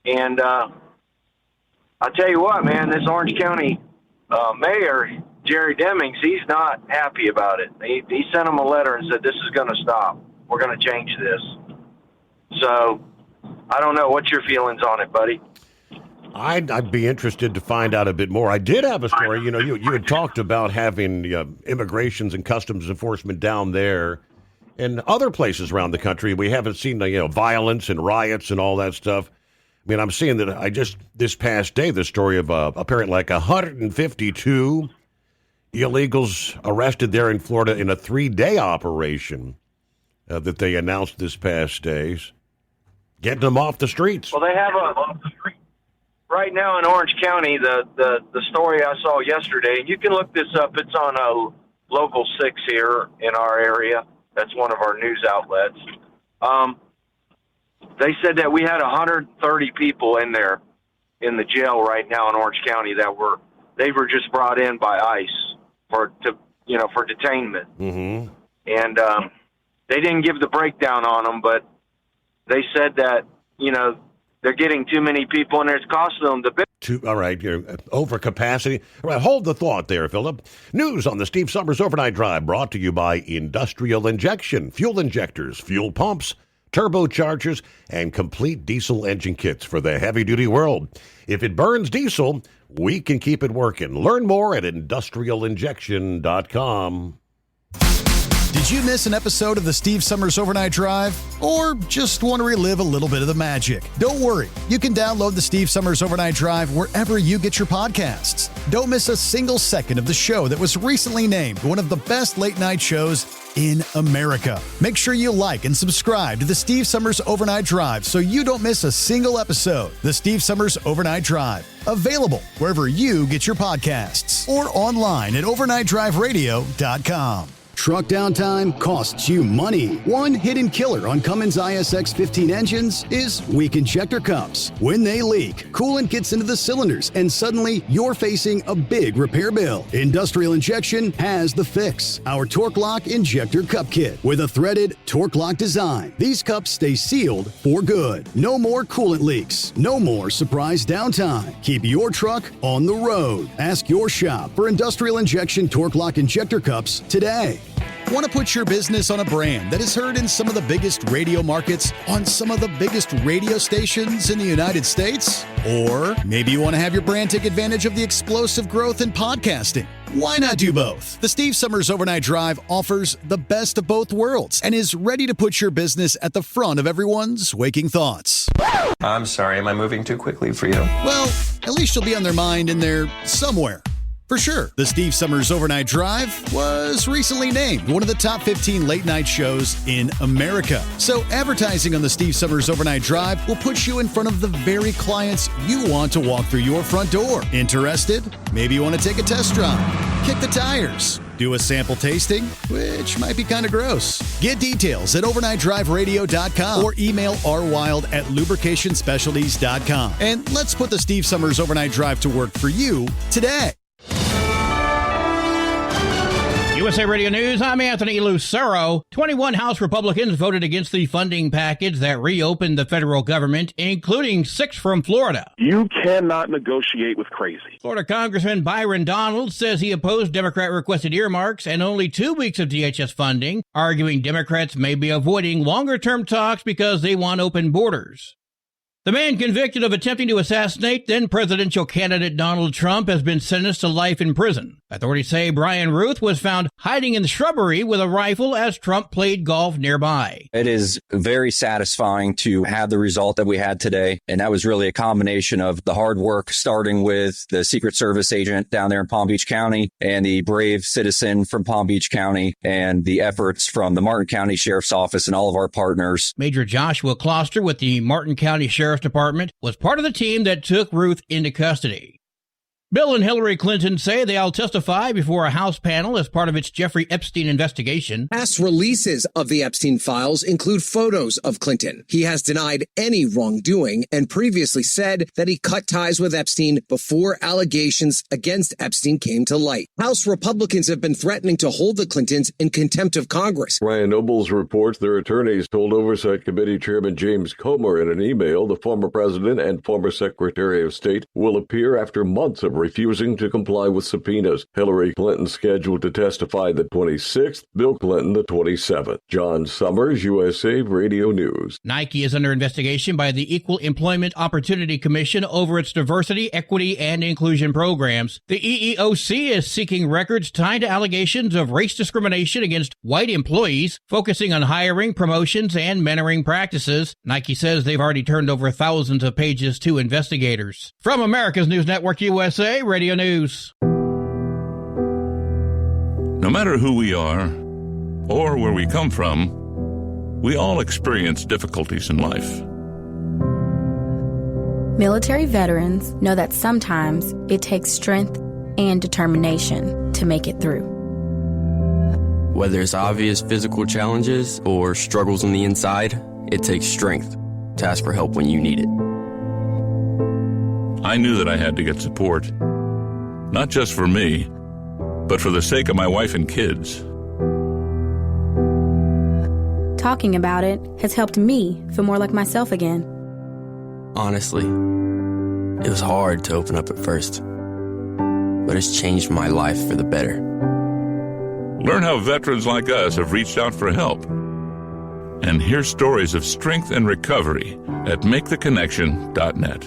And I'll tell you what, man, this Orange County mayor, Jerry Demings, he's not happy about it. He sent them a letter and said, this is going to stop. We're going to change this. So I don't know. What's your feelings on it, buddy? I'd be interested to find out a bit more. I did have a story. You know, you had talked about having immigrations and customs enforcement down there and other places around the country. We haven't seen, violence and riots and all that stuff. I mean, I'm seeing that this past day, the story of apparently like 152 illegals arrested there in Florida in a 3-day operation that they announced this past days, getting them off the streets. Well, they have right now in Orange County, the story I saw yesterday, and you can look this up. It's on Local 6 here in our area. That's one of our news outlets. They said that we had 130 people in there in the jail right now in Orange County they were just brought in by ICE for detainment. Mm-hmm. And they didn't give the breakdown on them, but they said that, they're getting too many people in there. It's costing them all right, you're over capacity. All right, hold the thought there, Philip. News on the Steve Summers Overnight Drive brought to you by Industrial Injection, fuel injectors, fuel pumps, turbochargers, and complete diesel engine kits for the heavy-duty world. If it burns diesel, we can keep it working. Learn more at industrialinjection.com. Did you miss an episode of the Steve Summers Overnight Drive? Or just want to relive a little bit of the magic? Don't worry. You can download the Steve Summers Overnight Drive wherever you get your podcasts. Don't miss a single second of the show that was recently named one of the best late-night shows in America. Make sure you like and subscribe to the Steve Summers Overnight Drive so you don't miss a single episode. The Steve Summers Overnight Drive. Available wherever you get your podcasts or online at overnightdriveradio.com. Truck downtime costs you money. One hidden killer on Cummins ISX 15 engines is weak injector cups. When they leak, coolant gets into the cylinders and suddenly you're facing a big repair bill. Industrial Injection has the fix. Our Torque Lock Injector Cup Kit with a threaded Torque Lock design. These cups stay sealed for good. No more coolant leaks. No more surprise downtime. Keep your truck on the road. Ask your shop for Industrial Injection Torque Lock Injector Cups today. Want to put your business on a brand that is heard in some of the biggest radio markets on some of the biggest radio stations in the United States? Or maybe you want to have your brand take advantage of the explosive growth in podcasting. Why not do both? The Steve Summers Overnight Drive offers the best of both worlds and is ready to put your business at the front of everyone's waking thoughts. I'm sorry, am I moving too quickly for you? Well, at least you'll be on their mind in there somewhere. For sure, the Steve Summers Overnight Drive was recently named one of the top 15 late-night shows in America. So advertising on the Steve Summers Overnight Drive will put you in front of the very clients you want to walk through your front door. Interested? Maybe you want to take a test drive, kick the tires, do a sample tasting, which might be kind of gross. Get details at overnightdriveradio.com or email rwild@lubricationspecialties.com. And let's put the Steve Summers Overnight Drive to work for you today. USA Radio News, I'm Anthony Lucero. 21 House Republicans voted against the funding package that reopened the federal government, including 6 from Florida. You cannot negotiate with crazy. Florida Congressman Byron Donalds says he opposed Democrat-requested earmarks and only 2 weeks of DHS funding, arguing Democrats may be avoiding longer-term talks because they want open borders. The man convicted of attempting to assassinate then presidential candidate Donald Trump has been sentenced to life in prison. Authorities say Brian Ruth was found hiding in the shrubbery with a rifle as Trump played golf nearby. It is very satisfying to have the result that we had today. And that was really a combination of the hard work, starting with the Secret Service agent down there in Palm Beach County and the brave citizen from Palm Beach County and the efforts from the Martin County Sheriff's Office and all of our partners. Major Joshua Kloster with the Martin County Sheriff's Department was part of the team that took Ruth into custody. Bill and Hillary Clinton say they'll testify before a House panel as part of its Jeffrey Epstein investigation. Past releases of the Epstein files include photos of Clinton. He has denied any wrongdoing and previously said that he cut ties with Epstein before allegations against Epstein came to light. House Republicans have been threatening to hold the Clintons in contempt of Congress. Ryan Nobles reports their attorneys told Oversight Committee Chairman James Comer in an email the former president and former Secretary of State will appear after months of refusing to comply with subpoenas. Hillary Clinton scheduled to testify the 26th, Bill Clinton the 27th. John Summers, USA Radio News. Nike is under investigation by the Equal Employment Opportunity Commission over its diversity, equity, and inclusion programs. The EEOC is seeking records tied to allegations of race discrimination against white employees, focusing on hiring, promotions, and mentoring practices. Nike says they've already turned over thousands of pages to investigators. From America's News Network USA Radio News. No matter who we are or where we come from, we all experience difficulties in life. Military veterans know that sometimes it takes strength and determination to make it through. Whether it's obvious physical challenges or struggles on the inside, it takes strength to ask for help when you need it. I knew that I had to get support, not just for me, but for the sake of my wife and kids. Talking about it has helped me feel more like myself again. Honestly, it was hard to open up at first, but it's changed my life for the better. Learn how veterans like us have reached out for help. And hear stories of strength and recovery at MakeTheConnection.net.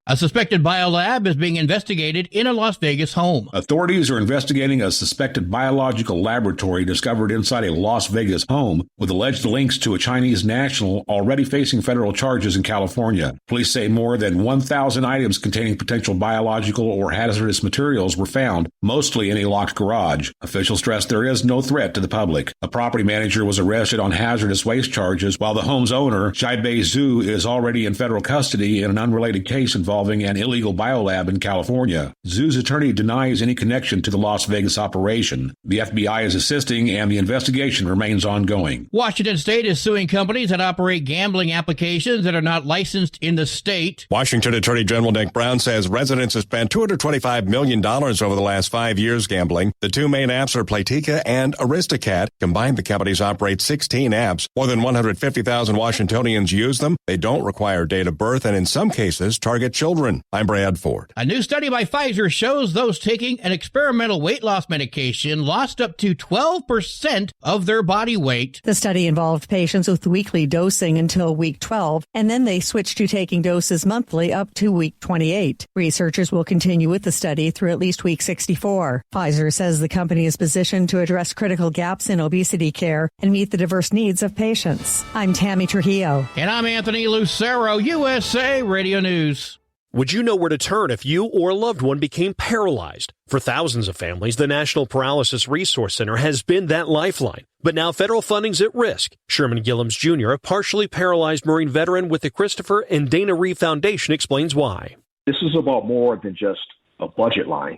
A suspected biolab is being investigated in a Las Vegas home. Authorities are investigating a suspected biological laboratory discovered inside a Las Vegas home with alleged links to a Chinese national already facing federal charges in California. Police say more than 1,000 items containing potential biological or hazardous materials were found, mostly in a locked garage. Officials stress there is no threat to the public. A property manager was arrested on hazardous waste charges, while the home's owner, Xiaobei Zhu, is already in federal custody in an unrelated case involving an illegal biolab in California. Zhu's attorney denies any connection to the Las Vegas operation. The FBI is assisting, and the investigation remains ongoing. Washington State is suing companies that operate gambling applications that are not licensed in the state. Washington Attorney General Nick Brown says residents have spent $225 million over the last 5 years gambling. The two main apps are Playtika and Aristocat. Combined, the companies operate 16 apps. More than 150,000 Washingtonians use them. They don't require date of birth and in some cases target children. I'm Brad Ford. A new study by Pfizer shows those taking an experimental weight loss medication lost up to 12% of their body weight. The study involved patients with weekly dosing until week 12, and then they switched to taking doses monthly up to week 28. Researchers will continue with the study through at least week 64. Pfizer says the company is positioned to address critical gaps in obesity care and meet the diverse needs of patients. I'm Tammy Trujillo. And I'm Anthony Lucero, USA Radio News. Would you know where to turn if you or a loved one became paralyzed? For thousands of families, the National Paralysis Resource Center has been that lifeline. But now federal funding's at risk. Sherman Gillums Jr., a partially paralyzed Marine veteran with the Christopher and Dana Reeve Foundation, explains why. This is about more than just a budget line.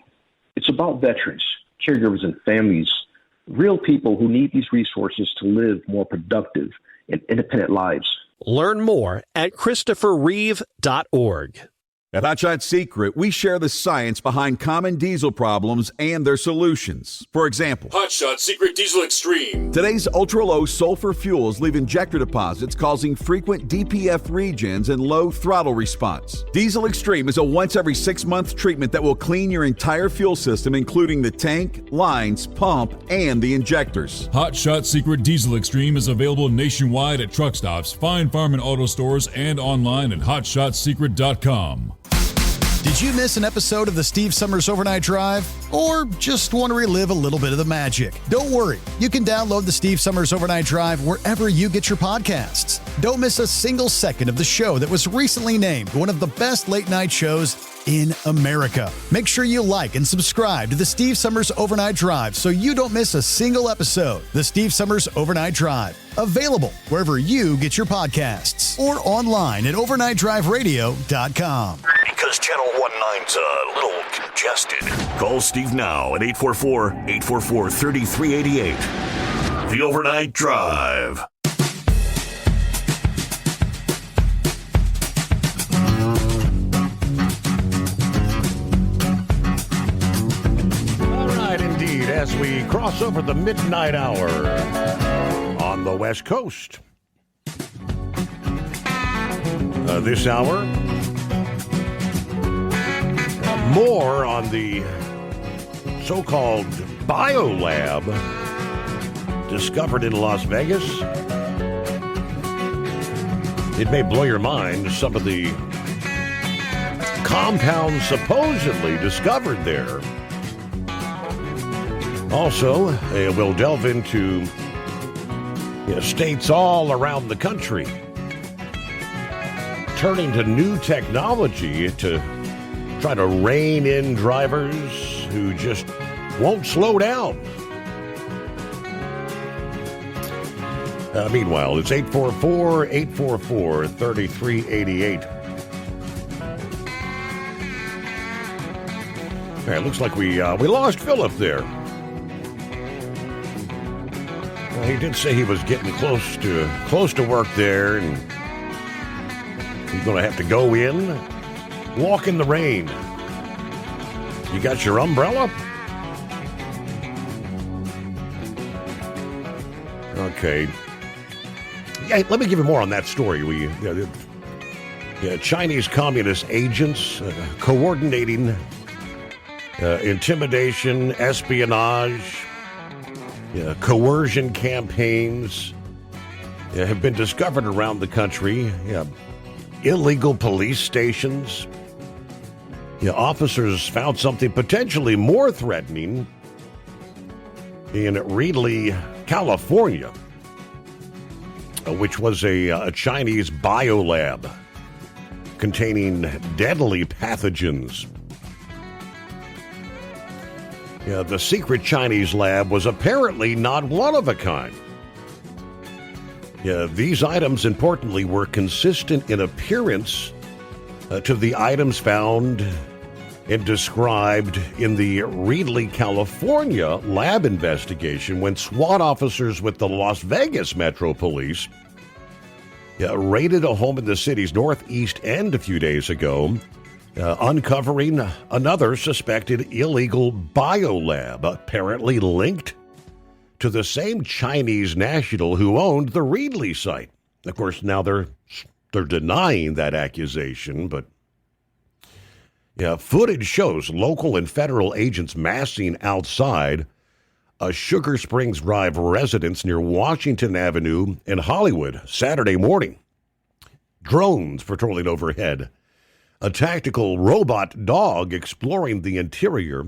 It's about veterans, caregivers, and families, real people who need these resources to live more productive and independent lives. Learn more at ChristopherReeve.org. At Hot Shot Secret, we share the science behind common diesel problems and their solutions. For example, Hot Shot Secret Diesel Extreme. Today's ultra-low sulfur fuels leave injector deposits causing frequent DPF regens and low throttle response. Diesel Extreme is a once every 6-month treatment that will clean your entire fuel system, including the tank, lines, pump, and the injectors. Hot Shot Secret Diesel Extreme is available nationwide at truck stops, fine farm and auto stores, and online at hotshotsecret.com. Did you miss an episode of the Steve Summers Overnight Drive? Or just want to relive a little bit of the magic? Don't worry. You can download the Steve Summers Overnight Drive wherever you get your podcasts. Don't miss a single second of the show that was recently named one of the best late night shows in America. Make sure you like and subscribe to the Steve Summers Overnight Drive so you don't miss a single episode. The Steve Summers Overnight Drive. Available wherever you get your podcasts or online at overnightdriveradio.com. Because Channel 19's a little congested. Call Steve now at 844-844-3388. The Overnight Drive. All right, indeed, as we cross over the midnight hour on the West Coast. This hour, more on the so-called biolab discovered in Las Vegas. It may blow your mind, some of the compounds supposedly discovered there. Also, we'll delve into states all around the country turning to new technology to try to rein in drivers who just won't slow down. Meanwhile, it's 844-844-3388. All right, looks like we lost Philip there. He did say he was getting close to work there, and he's going to have to go in, walk in the rain. You got your umbrella? Okay. Yeah, let me give you more on that story. Chinese communist agents coordinating intimidation, espionage, coercion campaigns have been discovered around the country. Illegal police stations. Officers found something potentially more threatening in Reedley, California, which was a Chinese biolab containing deadly pathogens. The secret Chinese lab was apparently not one of a kind. These items, importantly, were consistent in appearance to the items found and described in the Reedley, California lab investigation when SWAT officers with the Las Vegas Metro Police raided a home in the city's northeast end a few days ago, uncovering another suspected illegal biolab, apparently linked to the same Chinese national who owned the Reedley site. Of course, now they're denying that accusation, but footage shows local and federal agents massing outside a Sugar Springs Drive residence near Washington Avenue in Hollywood Saturday morning. Drones patrolling overhead, a tactical robot dog exploring the interior,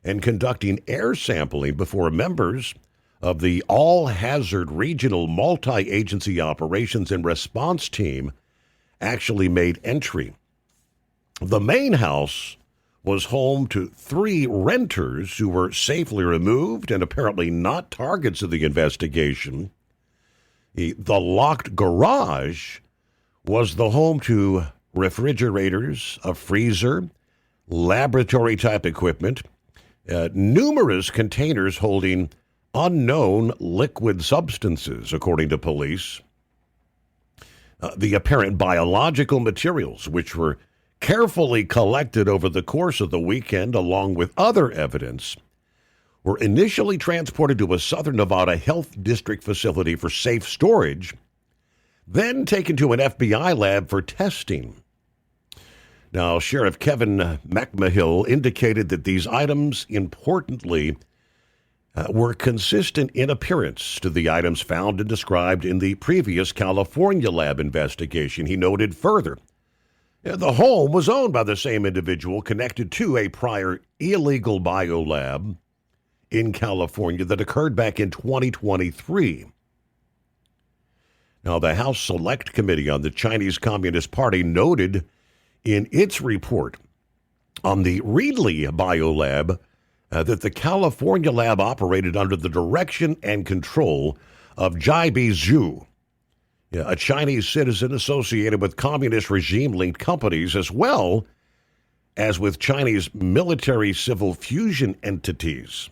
and conducting air sampling before members of the All-Hazard Regional Multi-Agency Operations and Response Team actually made entry. The main house was home to 3 renters who were safely removed and apparently not targets of the investigation. The locked garage was the home to refrigerators, a freezer, laboratory-type equipment, numerous containers holding unknown liquid substances, according to police. The apparent biological materials, which were carefully collected over the course of the weekend, along with other evidence, were initially transported to a Southern Nevada Health District facility for safe storage, then taken to an FBI lab for testing. Now, Sheriff Kevin McMahill indicated that these items, importantly, were consistent in appearance to the items found and described in the previous California lab investigation. He noted further, the home was owned by the same individual connected to a prior illegal biolab in California that occurred back in 2023. Now, the House Select Committee on the Chinese Communist Party noted in its report on the Reedley biolab that the California lab operated under the direction and control of Jiabi Zhu, a Chinese citizen associated with communist regime-linked companies, as well as with Chinese military civil fusion entities.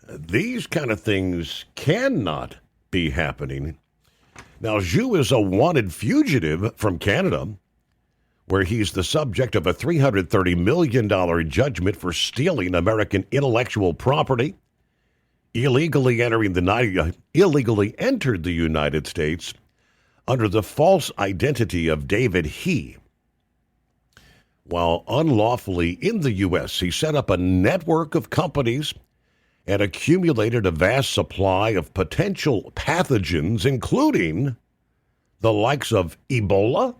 These kind of things cannot be happening. Now, Zhu is a wanted fugitive from Canada, where he's the subject of a $330 million judgment for stealing American intellectual property, illegally entered the United States under the false identity of David He. While unlawfully in the U.S., he set up a network of companies and accumulated a vast supply of potential pathogens, including the likes of Ebola,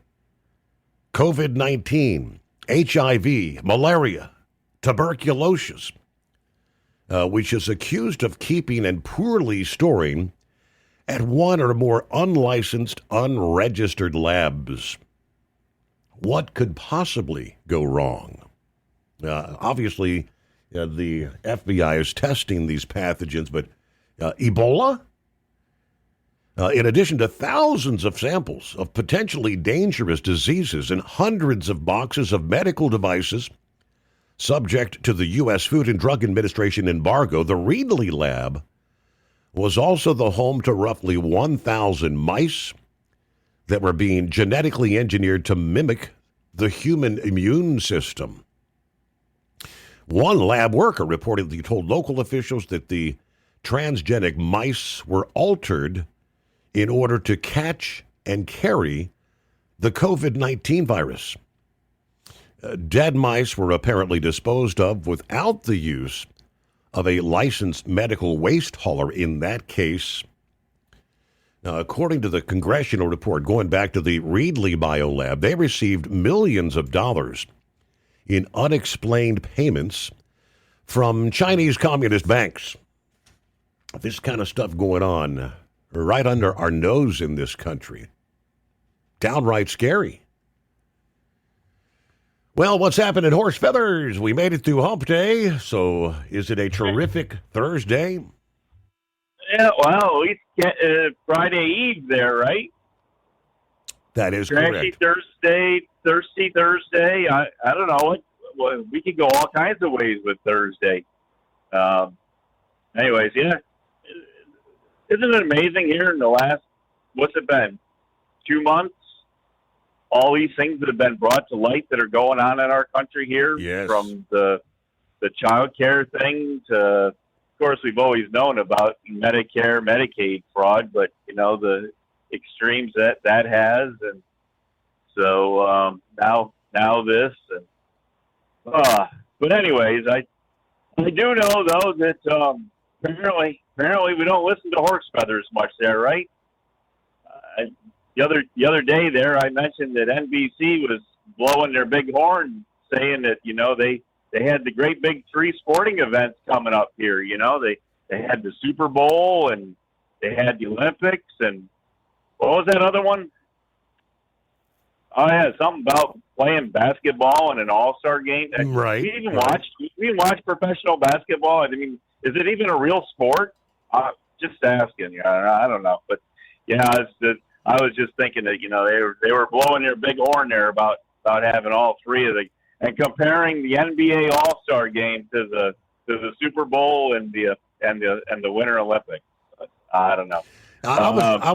COVID-19, HIV, malaria, tuberculosis, which is accused of keeping and poorly storing at one or more unlicensed, unregistered labs. What could possibly go wrong? Obviously, the FBI is testing these pathogens, but Ebola? In addition to thousands of samples of potentially dangerous diseases and hundreds of boxes of medical devices subject to the U.S. Food and Drug Administration embargo, the Reedley lab was also the home to roughly 1,000 mice that were being genetically engineered to mimic the human immune system. One lab worker reportedly told local officials that the transgenic mice were altered in order to catch and carry the COVID-19 virus. Dead mice were apparently disposed of without the use of a licensed medical waste hauler in that case. Now, according to the congressional report going back to the Reedley biolab, they received millions of dollars in unexplained payments from Chinese communist banks. This kind of stuff going on right under our nose in this country. Downright scary. Well, what's happened in Horse Feathers? We made it through Hump Day, so is it a terrific Thursday? Yeah, well, we get Friday Eve there, right? That is Trashy correct. Thirsty Thursday. I don't know. We could go all kinds of ways with Thursday. Anyways, yeah. Isn't it amazing here in the last, what's it been, 2 months? All these things that have been brought to light that are going on in our country here, yes. From the child care thing to, of course, we've always known about Medicare, Medicaid fraud, but, the extremes that has. And so now this. And, but anyways, I do know, though, that apparently we don't listen to Horse Feathers much there, right? The other day there, I mentioned that NBC was blowing their big horn, saying that they had the great big 3 sporting events coming up here. They had the Super Bowl and they had the Olympics, and what was that other one? Oh yeah, something about playing basketball in an all-star game. Right. We even watch professional basketball. I mean, is it even a real sport? Just asking. I don't know, but yeah, I was just thinking that they were blowing their big horn there about having all 3 of and comparing the NBA All-Star game to the Super Bowl and the Winter Olympics. I don't know. I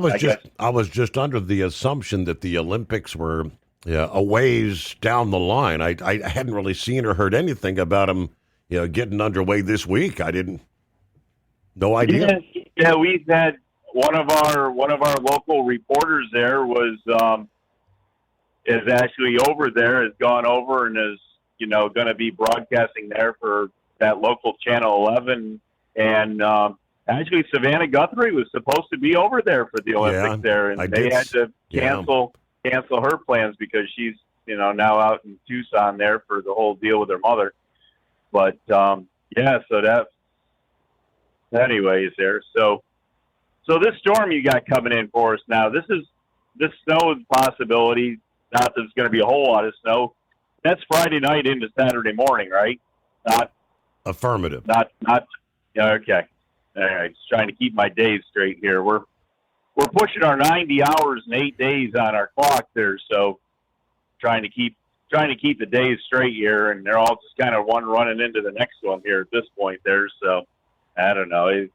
was just under the assumption that the Olympics were Yeah, a ways down the line. I hadn't really seen or heard anything about him, getting underway this week. No idea. Yeah, we've had one of our local reporters there is actually over there, has gone over and is going to be broadcasting there for that local Channel 11. And actually, Savannah Guthrie was supposed to be over there for the Olympics there, and they had to cancel her plans because she's now out in Tucson there for the whole deal with her mother. But so that's anyways there. So this storm you got coming in for us now. This snow possibility. Not that it's going to be a whole lot of snow. That's Friday night into Saturday morning, right? Not affirmative. Not. Yeah, okay. All right. Just trying to keep my days straight here. We're pushing our 90 hours and 8 days on our clock there, so trying to keep the days straight here, and they're all just kind of one running into the next one here at this point there. So I don't know.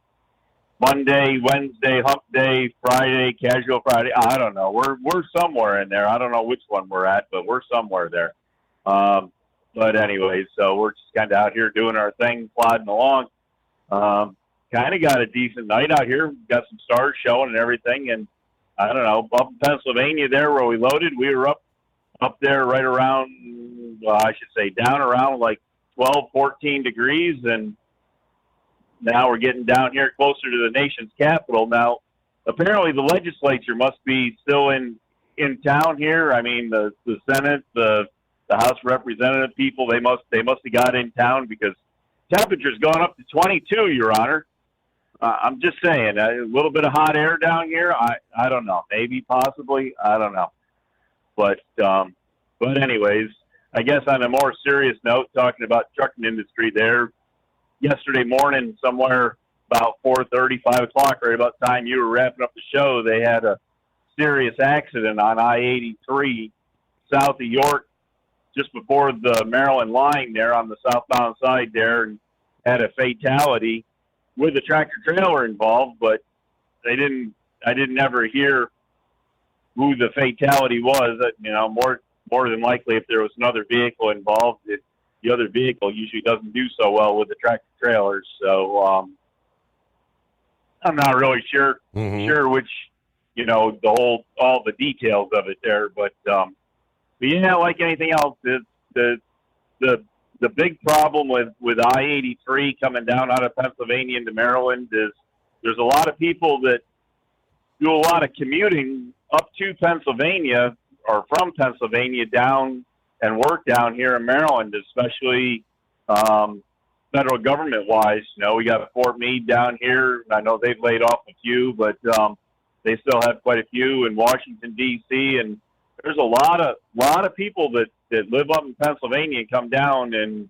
Monday, Wednesday, hump day, Friday, casual Friday. I don't know. We're somewhere in there. I don't know which one we're at, but we're somewhere there. But anyway, so we're just kind of out here doing our thing, plodding along. Kind of got a decent night out here. Got some stars showing and everything. And I don't know, up in Pennsylvania there where we loaded, we were up there right around, I should say down around like 12, 14 degrees. And now we're getting down here closer to the nation's capital. Now, apparently the legislature must be still in town here. I mean, the Senate, the House of Representative people, they must have got in town because temperature's gone up to 22, Your Honor. I'm just saying, a little bit of hot air down here. I don't know, maybe, possibly, I don't know. But anyways, I guess on a more serious note, talking about trucking industry there, yesterday morning, somewhere about 4:30, 5 o'clock, right about the time you were wrapping up the show, they had a serious accident on I-83 south of York, just before the Maryland line there on the southbound side there, and had a fatality with a tractor trailer involved, but I didn't ever hear who the fatality was. More than likely, if there was another vehicle involved, the other vehicle usually doesn't do so well with the tractor trailers. So I'm not really sure which, all the details of it there, but yeah, like anything else, the big problem with I-83 coming down out of Pennsylvania into Maryland is there's a lot of people that do a lot of commuting up to Pennsylvania or from Pennsylvania down and work down here in Maryland, especially federal government-wise. We got Fort Meade down here. I know they've laid off a few, but they still have quite a few in Washington, D.C., and there's a lot of people that live up in Pennsylvania and come down, and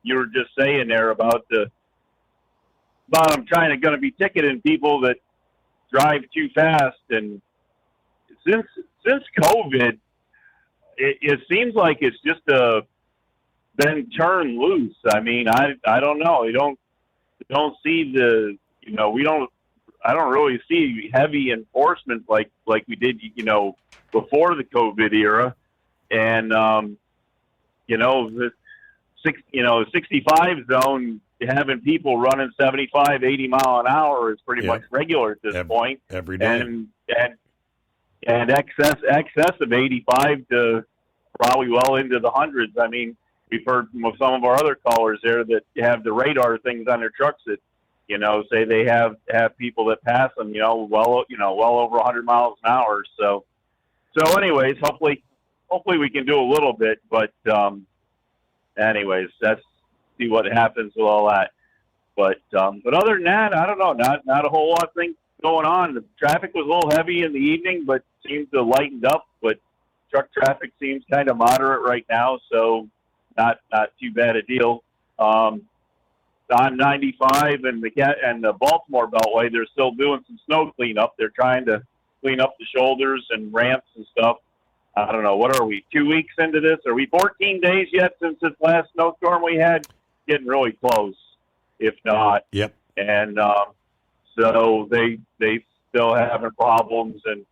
you were just saying there about them going to be ticketing people that drive too fast. And since COVID, it seems like it's just been turned loose. I mean, I don't know. You don't see I don't really see heavy enforcement like we did, before the COVID era. And, the 65 zone, having people running 75, 80 mile an hour is pretty much regular at this point. Every day. And excess of 85 to probably well into the hundreds. I mean, we've heard from some of our other callers there that have the radar things on their trucks that, say they have people that pass them, well over 100 miles an hour. So anyways, hopefully we can do a little bit, but anyways, let's see what happens with all that. But other than that, I don't know, not a whole lot of things going on. The traffic was a little heavy in the evening, but seems to lightened up. But truck traffic seems kind of moderate right now, so not too bad a deal. On 95 and the Baltimore Beltway, they're still doing some snow cleanup. They're trying to clean up the shoulders and ramps and stuff. I don't know. What are we, 2 weeks into this? Are we 14 days yet since this last snowstorm we had? Getting really close, if not. Yep. And so they still having problems. And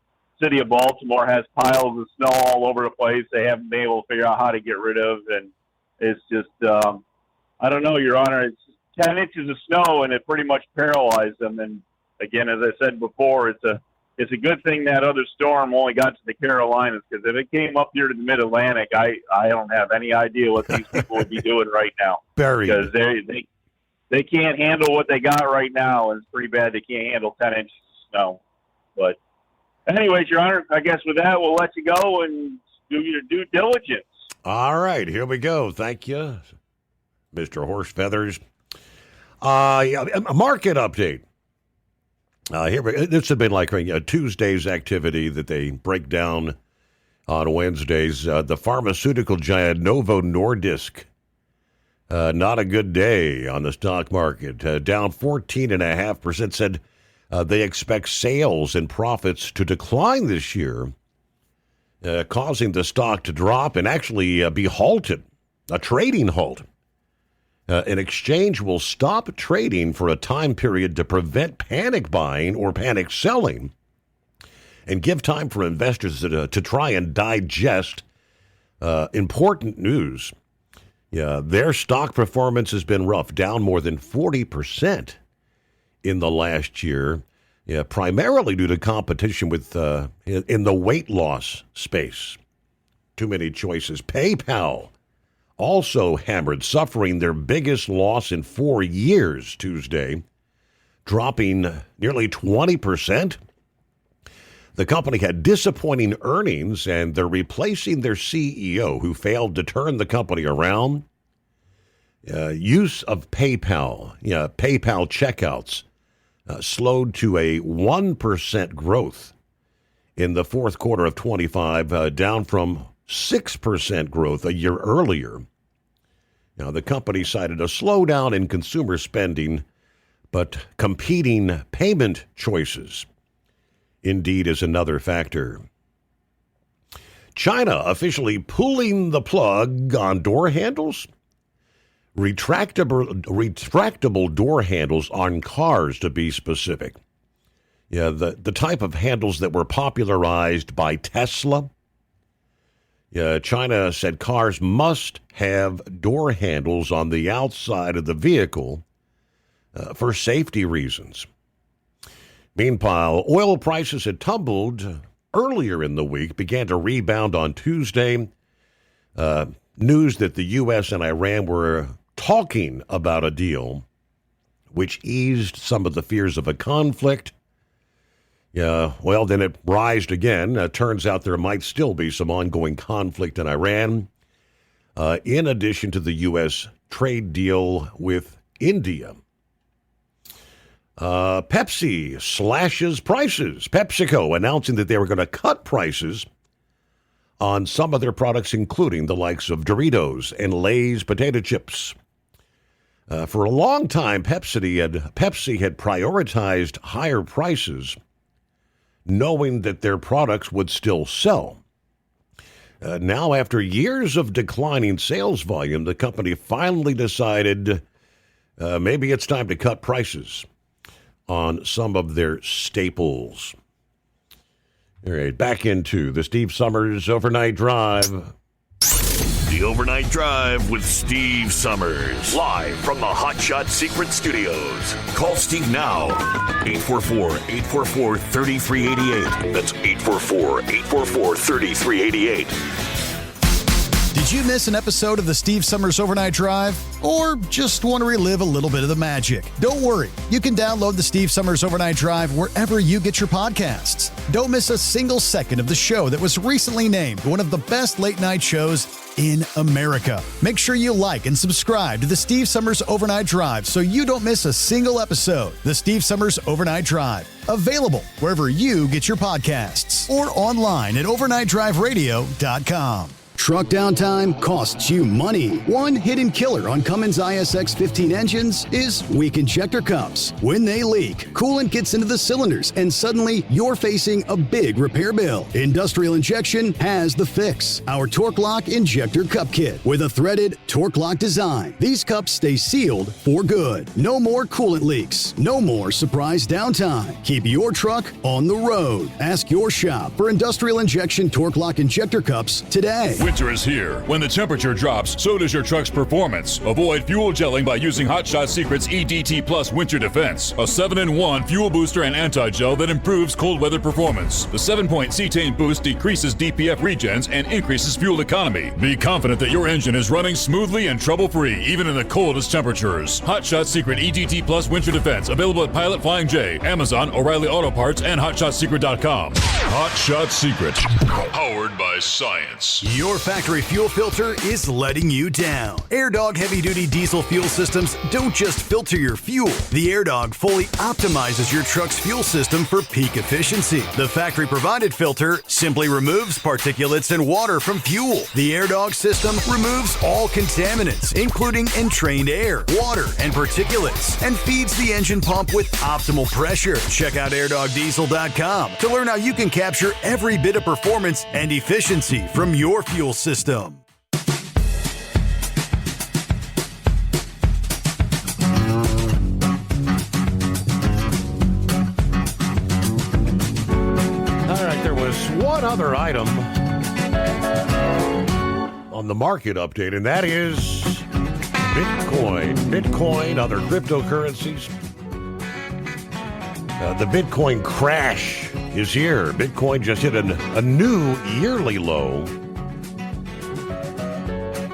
city of Baltimore has piles of snow all over the place. They haven't been able to figure out how to get rid of, and it's just, I don't know, Your Honor. It's 10 inches of snow, and it pretty much paralyzed them. And again, as I said before, it's a good thing that other storm only got to the Carolinas, because if it came up here to the Mid-Atlantic, I don't have any idea what these people would be doing right now. Buried. Because they can't handle what they got right now, and it's pretty bad they can't handle 10 inches of snow. But anyways, Your Honor, I guess with that, we'll let you go and do your due diligence. All right, here we go. Thank you, Mr. Horse Feathers. A market update. This has been like Tuesday's activity that they break down on Wednesdays. The pharmaceutical giant Novo Nordisk. Not a good day on the stock market. Down 14.5%. Said they expect sales and profits to decline this year, causing the stock to drop and actually be halted, a trading halt. An exchange will stop trading for a time period to prevent panic buying or panic selling and give time for investors to try and digest important news. Yeah, their stock performance has been rough, down more than 40% in the last year, primarily due to competition with in the weight loss space. Too many choices. PayPal also hammered, suffering their biggest loss in 4 years Tuesday, dropping nearly 20%. The company had disappointing earnings, and they're replacing their CEO, who failed to turn the company around. Use of PayPal, PayPal checkouts, slowed to a 1% growth in the fourth quarter of 25, down from 6% growth a year earlier. Now, the company cited a slowdown in consumer spending, but competing payment choices indeed is another factor. China officially pulling the plug on door handles. Retractable door handles on cars, to be specific. Yeah, the type of handles that were popularized by Tesla. China said cars must have door handles on the outside of the vehicle for safety reasons. Meanwhile, oil prices had tumbled earlier in the week, began to rebound on Tuesday. News that the U.S. and Iran were talking about a deal which eased some of the fears of a conflict. Well, then it rised again. Turns out there might still be some ongoing conflict in Iran, in addition to the U.S. trade deal with India. Pepsi slashes prices. PepsiCo announcing that they were going to cut prices on some of their products, including the likes of Doritos and Lay's potato chips. For a long time, Pepsi had prioritized higher prices, knowing that their products would still sell. Now, after years of declining sales volume, the company finally decided maybe it's time to cut prices on some of their staples. All right, back into the Steve Summers Overnight Drive. The Overnight Drive with Steve Summers. Live from the Hot Shot Secret Studios. Call Steve now. 844-844-3388. That's 844-844-3388. Did you miss an episode of the Steve Summers Overnight Drive? Or just want to relive a little bit of the magic? Don't worry. You can download the Steve Summers Overnight Drive wherever you get your podcasts. Don't miss a single second of the show that was recently named one of the best late-night shows in America. Make sure you like and subscribe to the Steve Summers Overnight Drive so you don't miss a single episode. The Steve Summers Overnight Drive. Available wherever you get your podcasts or online at overnightdriveradio.com. Truck downtime costs you money. One hidden killer on Cummins ISX 15 engines is weak injector cups. When they leak, coolant gets into the cylinders and suddenly you're facing a big repair bill. Industrial Injection has the fix. Our Torque Lock Injector Cup Kit with a threaded Torque Lock design. These cups stay sealed for good. No more coolant leaks. No more surprise downtime. Keep your truck on the road. Ask your shop for Industrial Injection Torque Lock Injector Cups today. Winter is here. When the temperature drops, so does your truck's performance. Avoid fuel gelling by using Hot Shot Secret's EDT Plus Winter Defense, a 7-in-1 fuel booster and anti-gel that improves cold weather performance. The 7-point cetane boost decreases DPF regens and increases fuel economy. Be confident that your engine is running smoothly and trouble-free, even in the coldest temperatures. Hot Shot Secret EDT Plus Winter Defense, available at Pilot Flying J, Amazon, O'Reilly Auto Parts, and HotShotSecret.com. Hot Shot Secret, powered by science. Your factory fuel filter is letting you down. AirDog heavy-duty diesel fuel systems don't just filter your fuel. The AirDog fully optimizes your truck's fuel system for peak efficiency. The factory-provided filter simply removes particulates and water from fuel. The AirDog system removes all contaminants, including entrained air, water, and particulates, and feeds the engine pump with optimal pressure. Check out airdogdiesel.com to learn how you can capture every bit of performance and efficiency from your fuel system. All right, there was one other item on the market update, and that is Bitcoin. Bitcoin, other cryptocurrencies. The Bitcoin crash is here. Bitcoin just hit a new yearly low,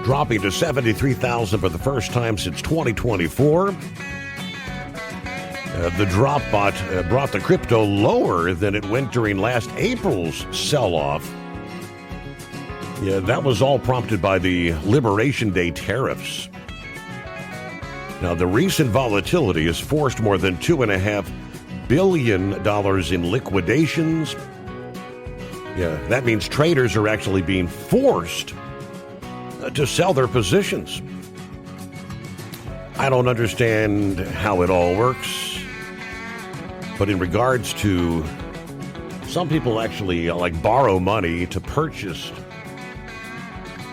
dropping to 73,000 for the first time since 2024. The drop brought the crypto lower than it went during last April's sell-off. Yeah, that was all prompted by the Liberation Day tariffs. Now, the recent volatility has forced more than $2.5 billion in liquidations. Yeah, that means traders are actually being forced to sell their positions. I don't understand how it all works, but in regards to some people actually borrow money to purchase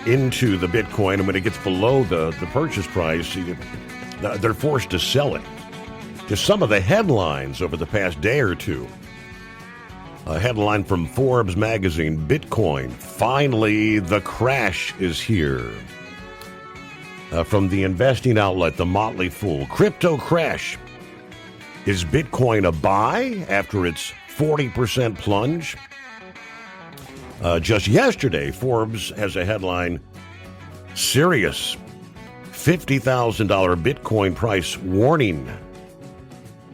into the Bitcoin, and when it gets below the purchase price, they're forced to sell it. Just some of the headlines over the past day or two. A headline from Forbes magazine: Bitcoin, finally the crash is here. From the investing outlet The Motley Fool: crypto crash. Is Bitcoin a buy after its 40% plunge? Just yesterday, Forbes has a headline: serious $50,000 Bitcoin price warning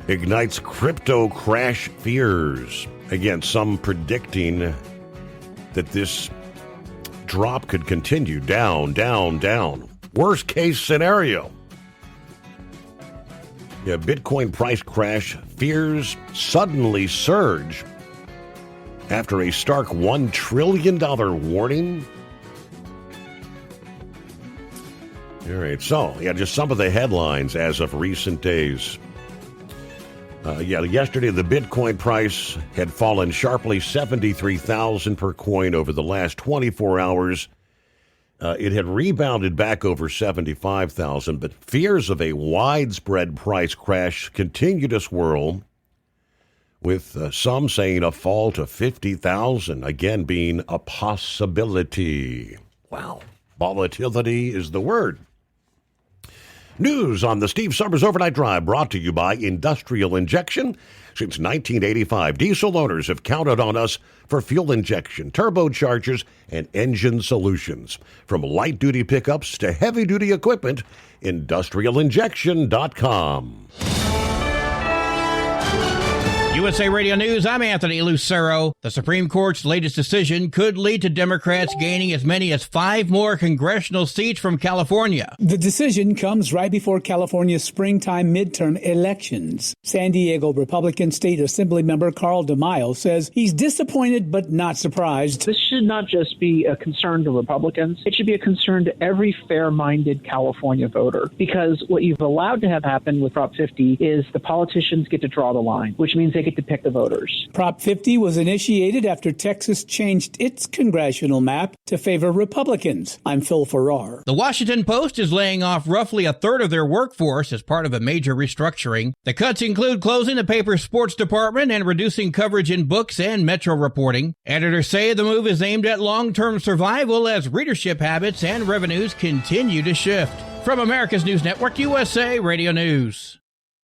ignites crypto crash fears. Again, some predicting that this drop could continue down, down, down. Worst case scenario. Yeah, Bitcoin price crash fears suddenly surge after a stark $1 trillion warning. All right, so, just some of the headlines as of recent days. Yesterday the Bitcoin price had fallen sharply, 73,000 per coin over the last 24 hours. It had rebounded back over 75,000, but fears of a widespread price crash continue to swirl, with some saying a fall to 50,000, again being a possibility. Wow, volatility is the word. News on the Steve Summers Overnight Drive, brought to you by Industrial Injection. Since 1985, diesel owners have counted on us for fuel injection, turbochargers, and engine solutions. From light-duty pickups to heavy-duty equipment, industrialinjection.com. USA Radio News, I'm Anthony Lucero. The Supreme Court's latest decision could lead to Democrats gaining as many as 5 more congressional seats from California. The decision comes right before California's springtime midterm elections. San Diego Republican State Assembly member Carl DeMaio says he's disappointed but not surprised. This should not just be a concern to Republicans. It should be a concern to every fair-minded California voter, because what you've allowed to have happen with Prop 50 is the politicians get to draw the line, which means they get to pick the voters. Prop 50 was initiated after Texas changed its congressional map to favor Republicans. I'm Phil Farrar. The Washington Post is laying off roughly a third of their workforce as part of a major restructuring. The cuts include closing the paper's sports department and reducing coverage in books and metro reporting. Editors say the move is aimed at long-term survival as readership habits and revenues continue to shift. From America's News Network, USA Radio News.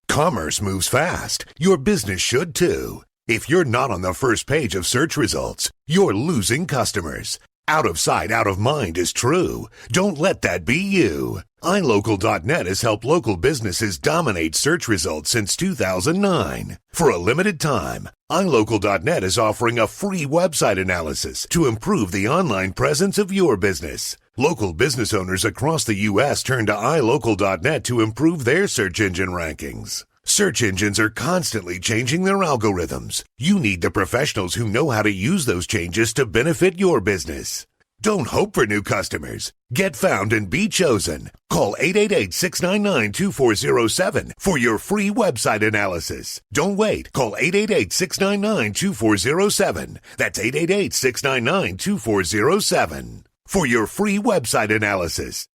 Commerce moves fast. Your business should too. If you're not on the first page of search results, you're losing customers. Out of sight, out of mind is true. Don't let that be you. iLocal.net has helped local businesses dominate search results since 2009. For a limited time, iLocal.net is offering a free website analysis to improve the online presence of your business. Local business owners across the U.S. turn to iLocal.net to improve their search engine rankings. Search engines are constantly changing their algorithms. You need the professionals who know how to use those changes to benefit your business. Don't hope for new customers. Get found and be chosen. Call 888-699-2407 for your free website analysis. Don't wait. Call 888-699-2407. That's 888-699-2407 for your free website analysis.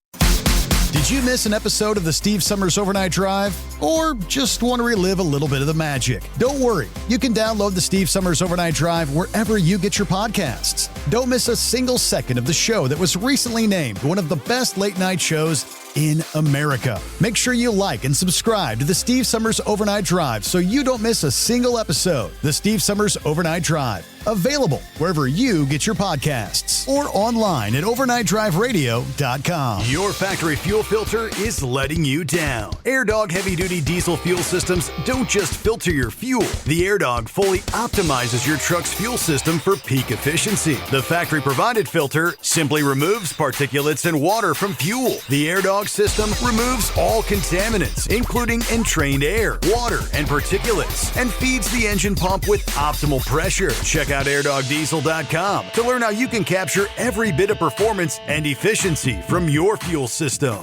Did you miss an episode of the Steve Summers Overnight Drive? Or just want to relive a little bit of the magic? Don't worry. You can download the Steve Summers Overnight Drive wherever you get your podcasts. Don't miss a single second of the show that was recently named one of the best late-night shows in America. Make sure you like and subscribe to the Steve Summers Overnight Drive so you don't miss a single episode. The Steve Summers Overnight Drive. Available wherever you get your podcasts or online at overnightdriveradio.com. Your factory fuel filter is letting you down. AirDog heavy-duty diesel fuel systems don't just filter your fuel. The AirDog fully optimizes your truck's fuel system for peak efficiency. The factory-provided filter simply removes particulates and water from fuel. The AirDog system removes all contaminants, including entrained air, water, and particulates, and feeds the engine pump with optimal pressure. Check out airdogdiesel.com to learn how you can capture every bit of performance and efficiency from your fuel system.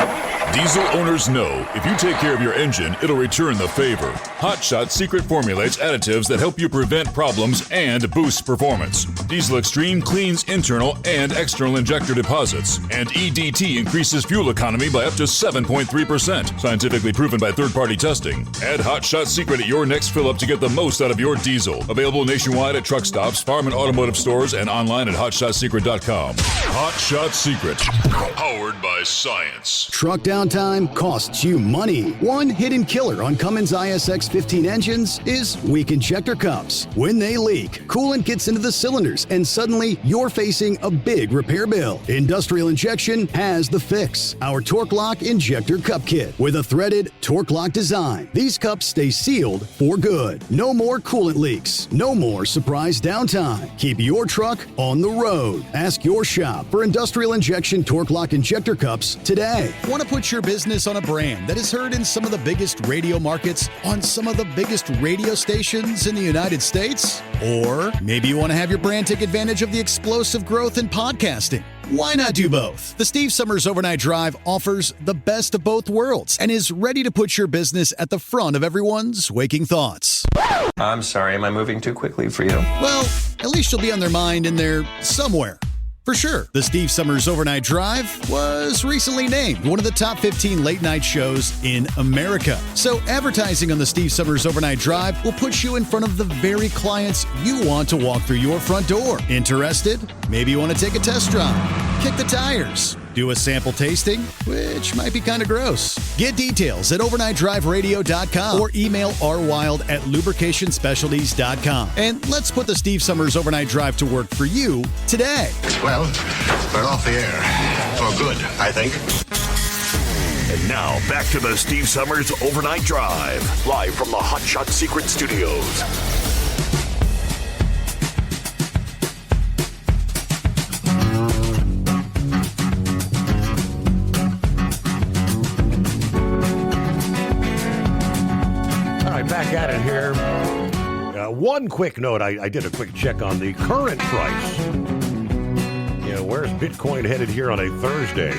Diesel owners know if you take care of your engine, it'll return the favor. Hot Shot Secret formulates additives that help you prevent problems and boost performance. Diesel Extreme cleans internal and external injector deposits, and EDT increases fuel economy by up to 7.3%, scientifically proven by third-party testing. Add Hot Shot Secret at your next fill-up to get the most out of your diesel. Available nationwide at truck stops, farm and automotive stores, and online at hotshotsecret.com. Hot Shot Secret, powered by science. Truck downtime costs you money. One hidden killer on Cummins ISX-15 engines is weak injector cups. When they leak, coolant gets into the cylinders, and suddenly you're facing a big repair bill. Industrial Injection has the fix. Our Torque Lock Injector Cup Kit with a threaded Torque Lock design. These cups stay sealed for good. No more coolant leaks. No more surprise downtime. Keep your truck on the road. Ask your shop for Industrial Injection Torque Lock Injector Cups today. Want to put your business on a brand that is heard in some of the biggest radio markets on some of the biggest radio stations in the United States? Or maybe you want to have your brand take advantage of the explosive growth in podcasting. Why not do both? The Steve Summers Overnight Drive offers the best of both worlds and is ready to put your business at the front of everyone's waking thoughts. I'm sorry, am I moving too quickly for you? Well, at least you'll be on their mind in there somewhere. For sure, the Steve Summers Overnight Drive was recently named one of the top 15 late-night shows in America. So advertising on the Steve Summers Overnight Drive will put you in front of the very clients you want to walk through your front door. Interested? Maybe you want to take a test drive, kick the tires, do a sample tasting, which might be kind of gross. Get details at overnightdriveradio.com or email rwild@lubricationspecialties.com. And let's put the Steve Summers Overnight Drive to work for you today. Well, we're off the air. For good, I think. And now, back to the Steve Summers Overnight Drive, live from the Hot Shot Secret Studios. one quick note. I did a quick check on the current price. Where's Bitcoin headed here on a Thursday?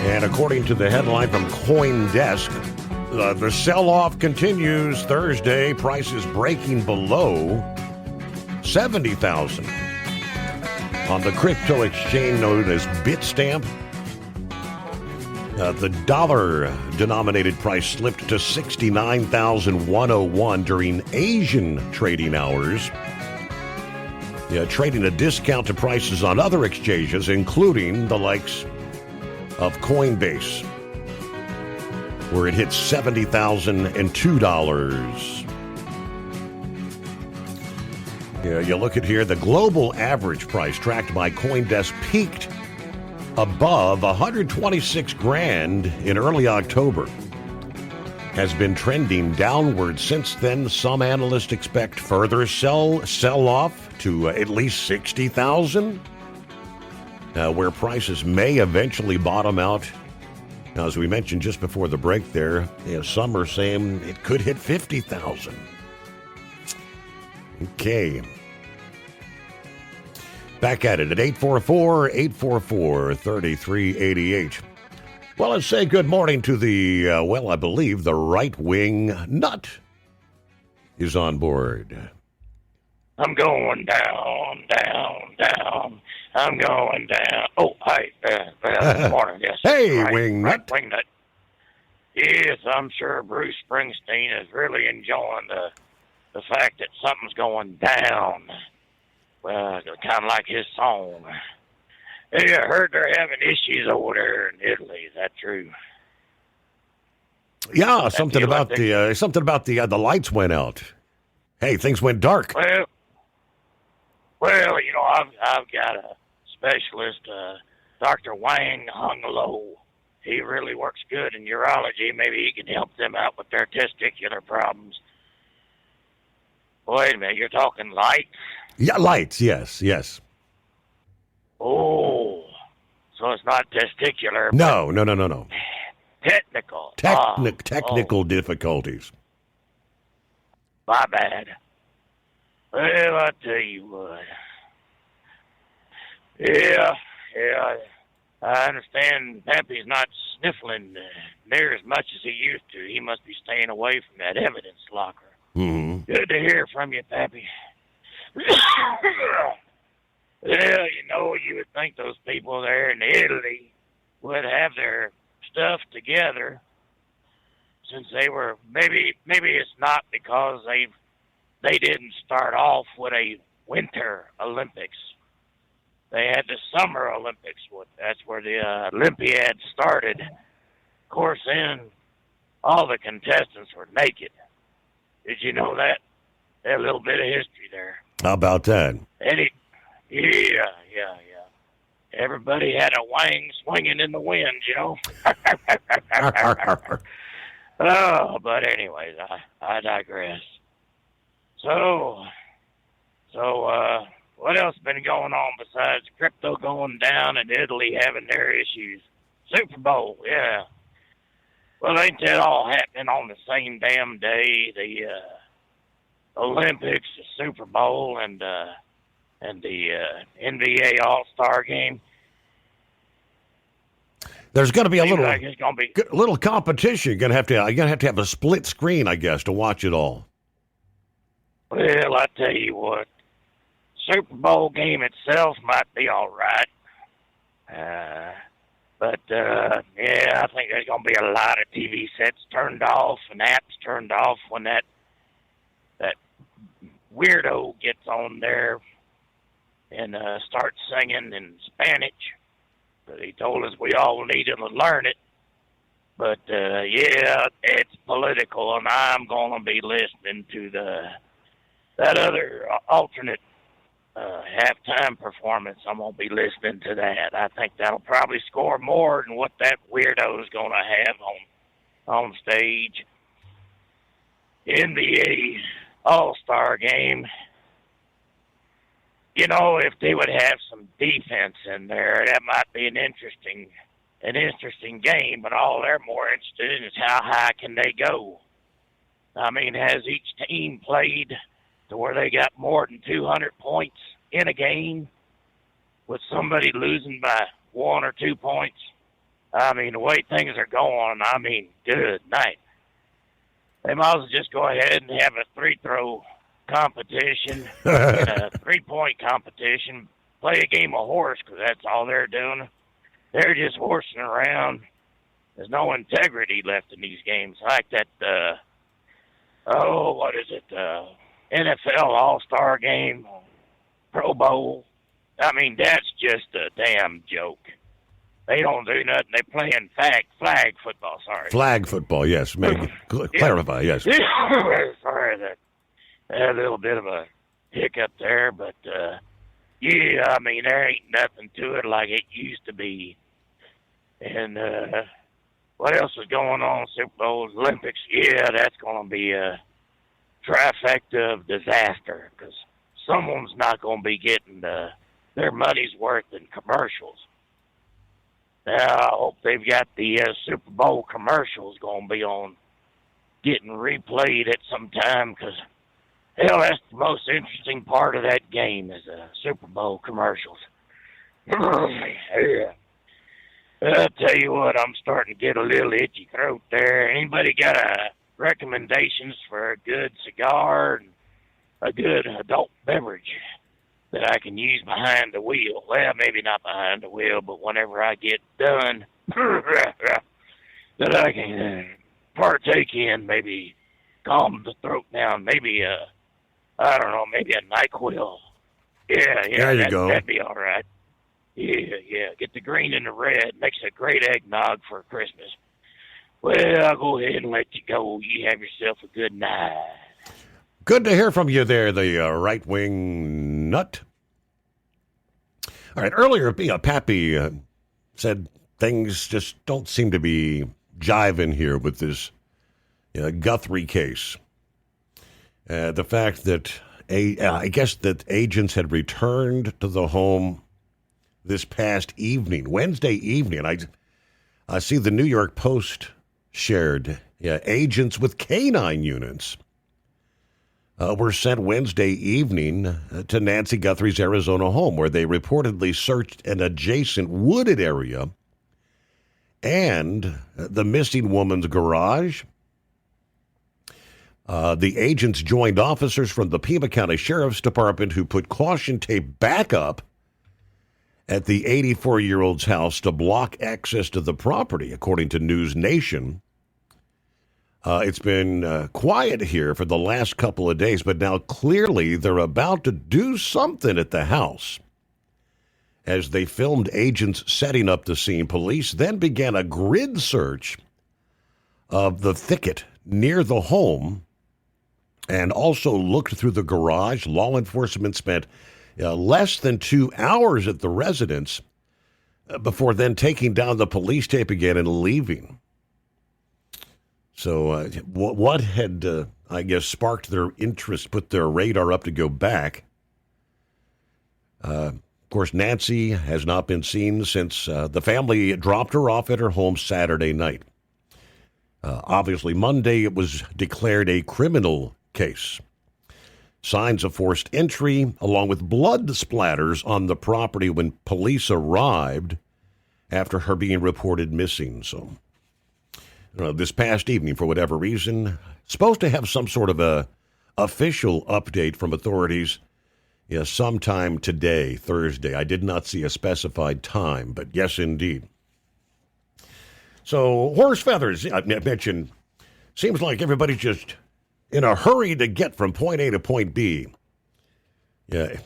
And according to the headline from CoinDesk, the sell-off continues Thursday. Prices breaking below 70,000 on the crypto exchange known as Bitstamp. The dollar-denominated price slipped to 69,101 during Asian trading hours, trading a discount to prices on other exchanges, including the likes of Coinbase, where it hit $70,002. You look at here, the global average price tracked by CoinDesk peaked above 126 grand in early October. Has been trending downward since then. Some analysts expect further sell-off to at least 60,000, where prices may eventually bottom out. Now, as we mentioned just before the break there, some are saying it could hit 50,000. Okay. Back at it at 844-844-3388. Well, let's say good morning to the, I believe the right-wing nut is on board. I'm going down, down, down. I'm going down. Oh, hi. Good morning. Yes. Hey, Wing Nut. Wing Nut. Yes, I'm sure Bruce Springsteen is really enjoying the fact that something's going down. Well, kind of like his song. Hey, I heard they're having issues over there in Italy. Is that true? Yeah, something about the lights went out. Hey, things went dark. Well, I've got a specialist, Dr. Wang Hung Lo. He really works good in urology. Maybe he can help them out with their testicular problems. Wait a minute, you're talking lights? Yeah, lights, yes. Oh, so it's not testicular. No. Technical. Technical difficulties. My bad. Well, I tell you what. Yeah, I understand Pappy's not sniffling near as much as he used to. He must be staying away from that evidence locker. Mm-hmm. Good to hear from you, Pappy. Well, you would think those people there in Italy would have their stuff together, since they were maybe it's not because they didn't start off with a Winter Olympics. They had the Summer Olympics. That's where the Olympiad started. Of course, then all the contestants were naked. Did you know that? A little bit of history there. How about that? Yeah. Everybody had a wang swinging in the wind, Oh, but anyways, I digress. So, what else been going on besides crypto going down and Italy having their issues? Super Bowl, yeah. Well, ain't that all happening on the same damn day? The Olympics, the Super Bowl, and the NBA All-Star Game. There's going to be a little like it's gonna be little competition. You're going to have to have a split screen, I guess, to watch it all. Well, I tell you what, Super Bowl game itself might be all right. But I think there's going to be a lot of TV sets turned off and apps turned off when that weirdo gets on there and starts singing in Spanish. But he told us we all needed to learn it. But, it's political, and I'm going to be listening to that other alternate halftime performance. I'm going to be listening to that. I think that'll probably score more than what that weirdo is going to have on stage. NBA All-Star Game. If they would have some defense in there, that might be an interesting game, but all they're more interested in is how high can they go. I mean, has each team played to where they got more than 200 points in a game with somebody losing by 1 or 2 points? I mean, the way things are going, I mean, good night. They might as well just go ahead and have a three-throw competition, a three-point competition, play a game of horse, because that's all they're doing. They're just horsing around. There's no integrity left in these games. Like that, what is it, NFL All-Star Game, Pro Bowl. I mean, that's just a damn joke. They don't do nothing. They're playing flag football, sorry. Flag football, yes. Clarify, yes. Sorry, that a little bit of a hiccup there, but, yeah, I mean, there ain't nothing to it like it used to be. And what else is going on? Super Bowls, Olympics. Yeah, that's going to be a trifecta of disaster because someone's not going to be getting their money's worth in commercials. Now, I hope they've got the Super Bowl commercials going to be on, getting replayed at some time because, hell, that's the most interesting part of that game is Super Bowl commercials. Yeah. I'll tell you what, I'm starting to get a little itchy throat there. Anybody got recommendations for a good cigar and a good adult beverage that I can use behind the wheel? Well, maybe not behind the wheel, but whenever I get done, that I can partake in, maybe calm the throat down, maybe I don't know, maybe a NyQuil. Yeah, there you go. That'd be all right. Yeah. Get the green and the red. Makes a great eggnog for Christmas. Well, I'll go ahead and let you go. You have yourself a good night. Good to hear from you there, the right-wing nut. All right, earlier, Pappy said things just don't seem to be jiving here with this Guthrie case. The fact that I guess that agents had returned to the home this past evening, Wednesday evening. I see the New York Post shared agents with canine units were sent Wednesday evening to Nancy Guthrie's Arizona home, where they reportedly searched an adjacent wooded area and the missing woman's garage. The agents joined officers from the Pima County Sheriff's Department who put caution tape back up at the 84-year-old's house to block access to the property, according to News Nation. It's been quiet here for the last couple of days, but now clearly they're about to do something at the house. As they filmed agents setting up the scene, police then began a grid search of the thicket near the home and also looked through the garage. Law enforcement spent less than 2 hours at the residence before then taking down the police tape again and leaving. So what had, I guess, sparked their interest, put their radar up to go back? Of course, Nancy has not been seen since the family dropped her off at her home Saturday night. Obviously, Monday it was declared a criminal case. Signs of forced entry, along with blood splatters on the property when police arrived after her being reported missing. So, this past evening, for whatever reason, supposed to have some sort of a official update from authorities sometime today, Thursday. I did not see a specified time, but yes, indeed. So, horse feathers, I mentioned, seems like everybody's just in a hurry to get from point A to point B. Yeah,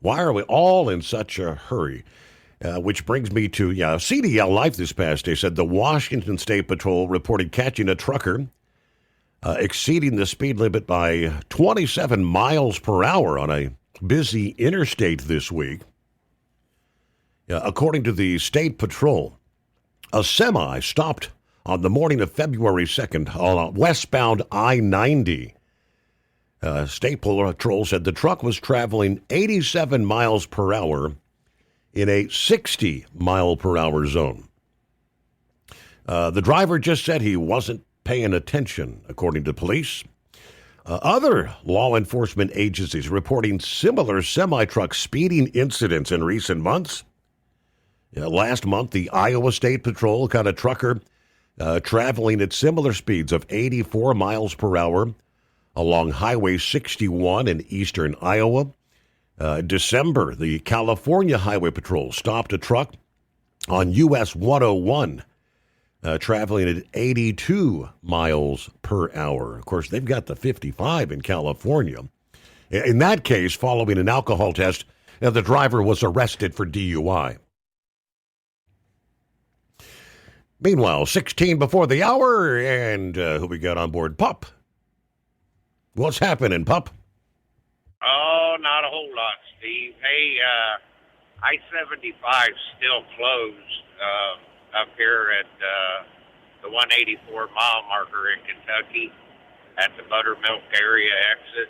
why are we all in such a hurry? Which brings me to CDL Life this past day said the Washington State Patrol reported catching a trucker exceeding the speed limit by 27 miles per hour on a busy interstate this week. According to the State Patrol, a semi stopped on the morning of February 2nd on westbound I-90. State Patrol said the truck was traveling 87 miles per hour in a 60-mile-per-hour zone. The driver just said he wasn't paying attention, according to police. Other law enforcement agencies reporting similar semi-truck speeding incidents in recent months. Last month, the Iowa State Patrol caught a trucker traveling at similar speeds of 84 miles per hour along Highway 61 in eastern Iowa. December, the California Highway Patrol stopped a truck on US 101 traveling at 82 miles per hour. Of course, they've got the 55 in California. In that case, following an alcohol test, the driver was arrested for DUI. Meanwhile, 16 before the hour, and who we got on board? Pup. What's happening, Pup? Oh, not a whole lot, Steve. Hey, I-75 still closed up here at the 184-mile marker in Kentucky at the Buttermilk area exit.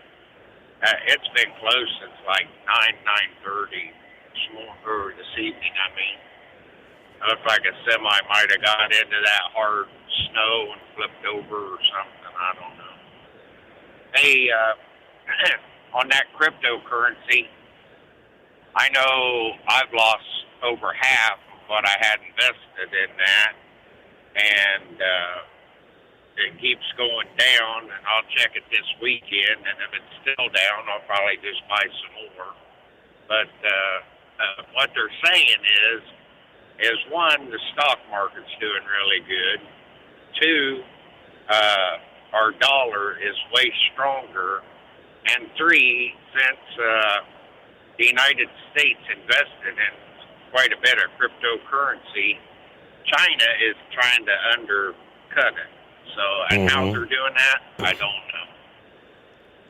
It's been closed since like 9:30 this evening, It looked like a semi might have got into that hard snow and flipped over or something. I don't know. Hey, on that cryptocurrency, I know I've lost over half of what I had invested in that, and it keeps going down, and I'll check it this weekend, and if it's still down, I'll probably just buy some more. But what they're saying is one, the stock market's doing really good. Two, our dollar is way stronger. And three, since the United States invested in quite a bit of cryptocurrency, China is trying to undercut it. So, and how they're doing that, I don't know.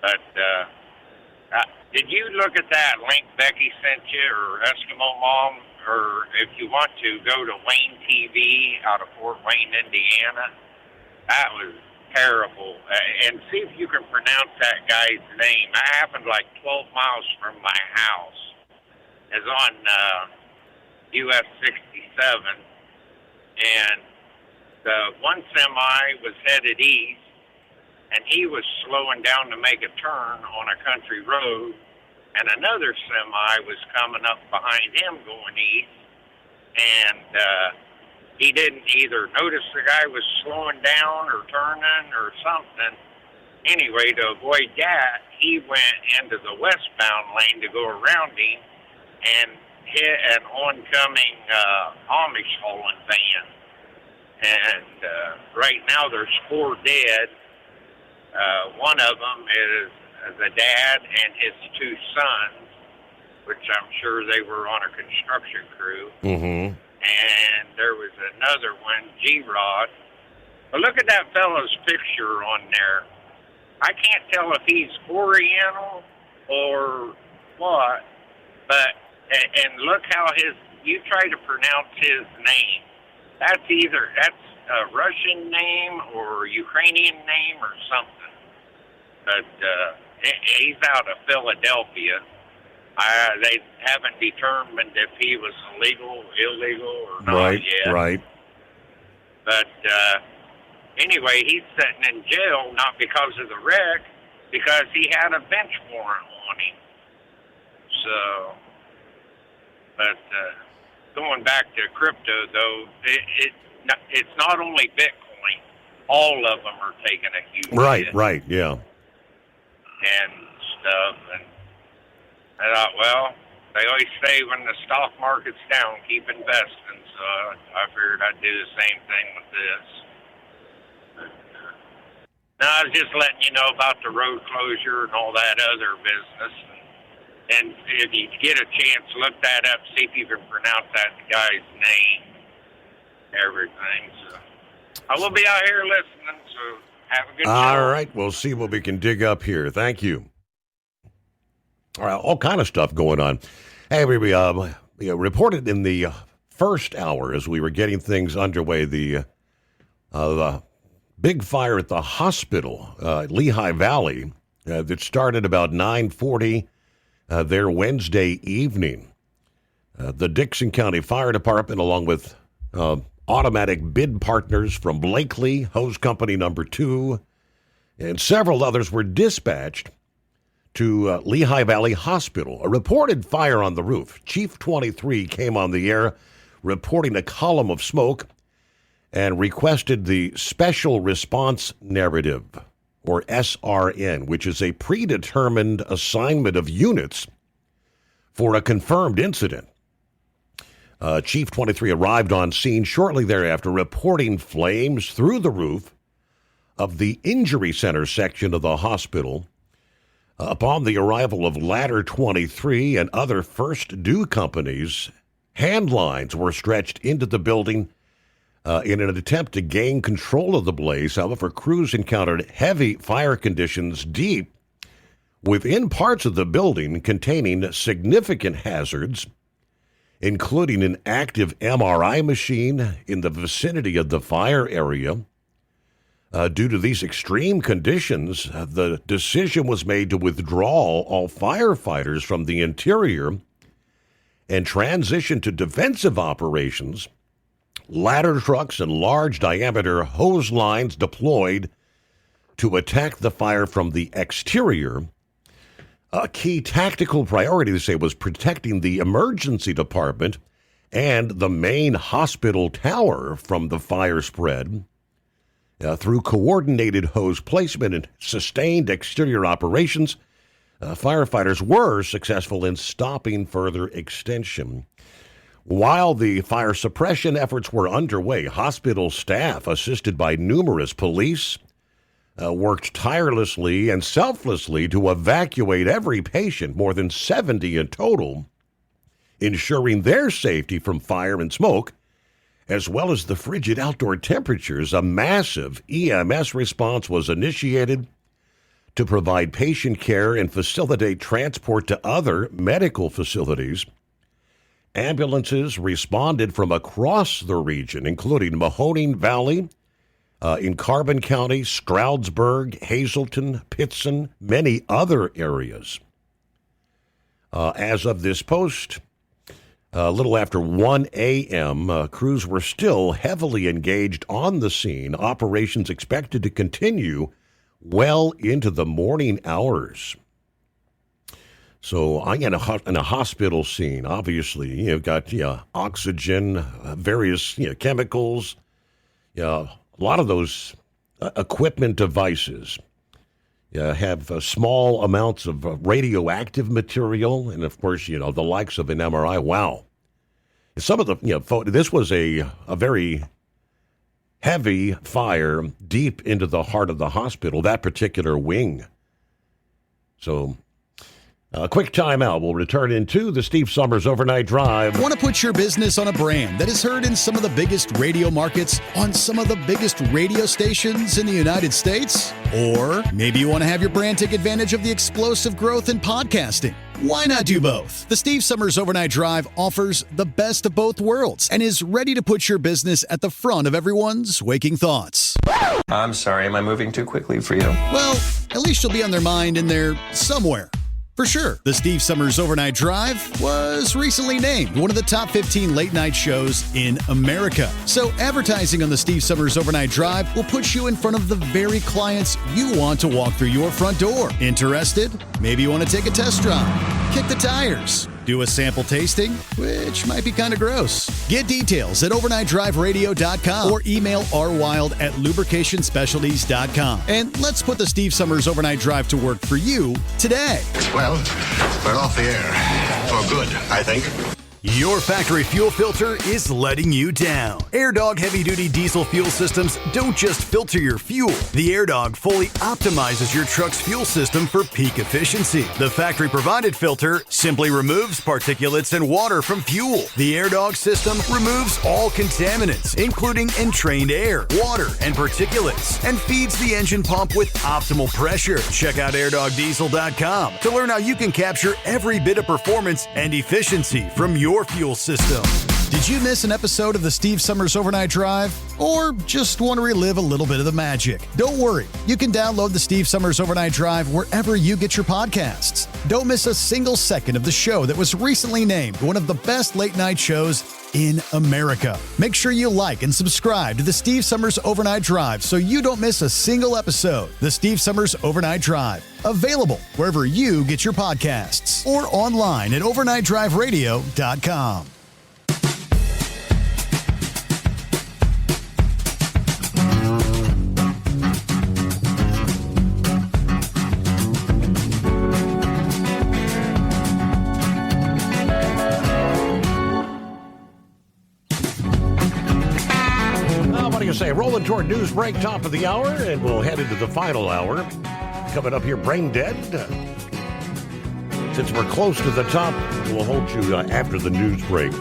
But did you look at that link Becky sent you, or Eskimo Mom? Or if you want to, go to Wayne TV out of Fort Wayne, Indiana. That was terrible. And see if you can pronounce that guy's name. That happened like 12 miles from my house. It's on US 67. And the one semi was headed east, and he was slowing down to make a turn on a country road, and another semi was coming up behind him going east, and he didn't either notice the guy was slowing down or turning or something. Anyway, to avoid that, he went into the westbound lane to go around him and hit an oncoming Amish hauling van. And right now there's 4 dead. One of them is the dad and his 2 sons, which I'm sure they were on a construction crew. Mm-hmm. And there was another one, G-Rod. But look at that fellow's picture on there. I can't tell if he's Oriental or what, but, and look how you try to pronounce his name. That's a Russian name or Ukrainian name or something. But he's out of Philadelphia. They haven't determined if he was legal, illegal, or not yet. Right. But anyway, he's sitting in jail not because of the wreck, because he had a bench warrant on him. So, but going back to crypto, though, it's not only Bitcoin. All of them are taking a huge hit. Right, yeah. And stuff, and I thought, well, they always say when the stock market's down, keep investing. So I figured I'd do the same thing with this. No, I was just letting you know about the road closure and all that other business. And if you get a chance, look that up, see if you can pronounce that guy's name, everything. So I will be out here listening, so have a good show. All right, we'll see what we can dig up here. Thank you. All right, all kind of stuff going on. Hey, we reported in the first hour as we were getting things underway, the big fire at the hospital, Lehigh Valley, that started about 9:40 there Wednesday evening. The Dixon County Fire Department, along with automatic bid partners from Blakely, Hose Company number 2, and several others were dispatched to Lehigh Valley Hospital. A reported fire on the roof. Chief 23 came on the air reporting a column of smoke and requested the Special Response Narrative, or SRN, which is a predetermined assignment of units for a confirmed incident. Chief 23 arrived on scene shortly thereafter, reporting flames through the roof of the injury center section of the hospital. Upon the arrival of Ladder 23 and other first due companies, hand lines were stretched into the building in an attempt to gain control of the blaze. However, crews encountered heavy fire conditions deep within parts of the building containing significant hazards, including an active MRI machine in the vicinity of the fire area. Due to these extreme conditions, the decision was made to withdraw all firefighters from the interior and transition to defensive operations. Ladder trucks and large diameter hose lines deployed to attack the fire from the exterior. A key tactical priority, they say, was protecting the emergency department and the main hospital tower from the fire spread. Through coordinated hose placement and sustained exterior operations, firefighters were successful in stopping further extension. While the fire suppression efforts were underway, hospital staff, assisted by numerous police, worked tirelessly and selflessly to evacuate every patient, more than 70 in total, ensuring their safety from fire and smoke, as well as the frigid outdoor temperatures. A massive EMS response was initiated to provide patient care and facilitate transport to other medical facilities. Ambulances responded from across the region, including Mahoning Valley, in Carbon County, Stroudsburg, Hazleton, Pittston, many other areas. As of this post, a little after 1 a.m., crews were still heavily engaged on the scene. Operations expected to continue well into the morning hours. So I'm in a hospital scene. Obviously, you've got oxygen, various chemicals, a lot of those equipment devices have small amounts of radioactive material, and of course, the likes of an MRI. Wow. Some of the, this was a very heavy fire deep into the heart of the hospital, that particular wing. So, a quick timeout. We'll return into the Steve Summers Overnight Drive. Want to put your business on a brand that is heard in some of the biggest radio markets, on some of the biggest radio stations in the United States? Or maybe you want to have your brand take advantage of the explosive growth in podcasting. Why not do both? The Steve Summers Overnight Drive offers the best of both worlds and is ready to put your business at the front of everyone's waking thoughts. I'm sorry, am I moving too quickly for you? Well, at least you'll be on their mind in there somewhere. For sure, the Steve Summers Overnight Drive was recently named one of the top 15 late-night shows in America. So advertising on the Steve Summers Overnight Drive will put you in front of the very clients you want to walk through your front door. Interested? Maybe you want to take a test drive, kick the tires, do a sample tasting, which might be kind of gross. Get details at overnightdriveradio.com or email rwild@lubricationspecialties.com. And let's put the Steve Summers Overnight Drive to work for you today. Well, we're off the air. For good, I think. Your factory fuel filter is letting you down. AirDog heavy-duty diesel fuel systems don't just filter your fuel. The AirDog fully optimizes your truck's fuel system for peak efficiency. The factory-provided filter simply removes particulates and water from fuel. The AirDog system removes all contaminants, including entrained air, water, and particulates, and feeds the engine pump with optimal pressure. Check out airdogdiesel.com to learn how you can capture every bit of performance and efficiency from your fuel system. Did you miss an episode of the Steve Summers Overnight Drive? Or just want to relive a little bit of the magic? Don't worry. You can download the Steve Summers Overnight Drive wherever you get your podcasts. Don't miss a single second of the show that was recently named one of the best late night shows in America. Make sure you like and subscribe to the Steve Summers Overnight Drive so you don't miss a single episode. The Steve Summers Overnight Drive, available wherever you get your podcasts or online at overnightdriveradio.com. Say, rolling toward news break, top of the hour, and we'll head into the final hour. Coming up here, Brain Dead. Since we're close to the top, we'll hold you after the news break.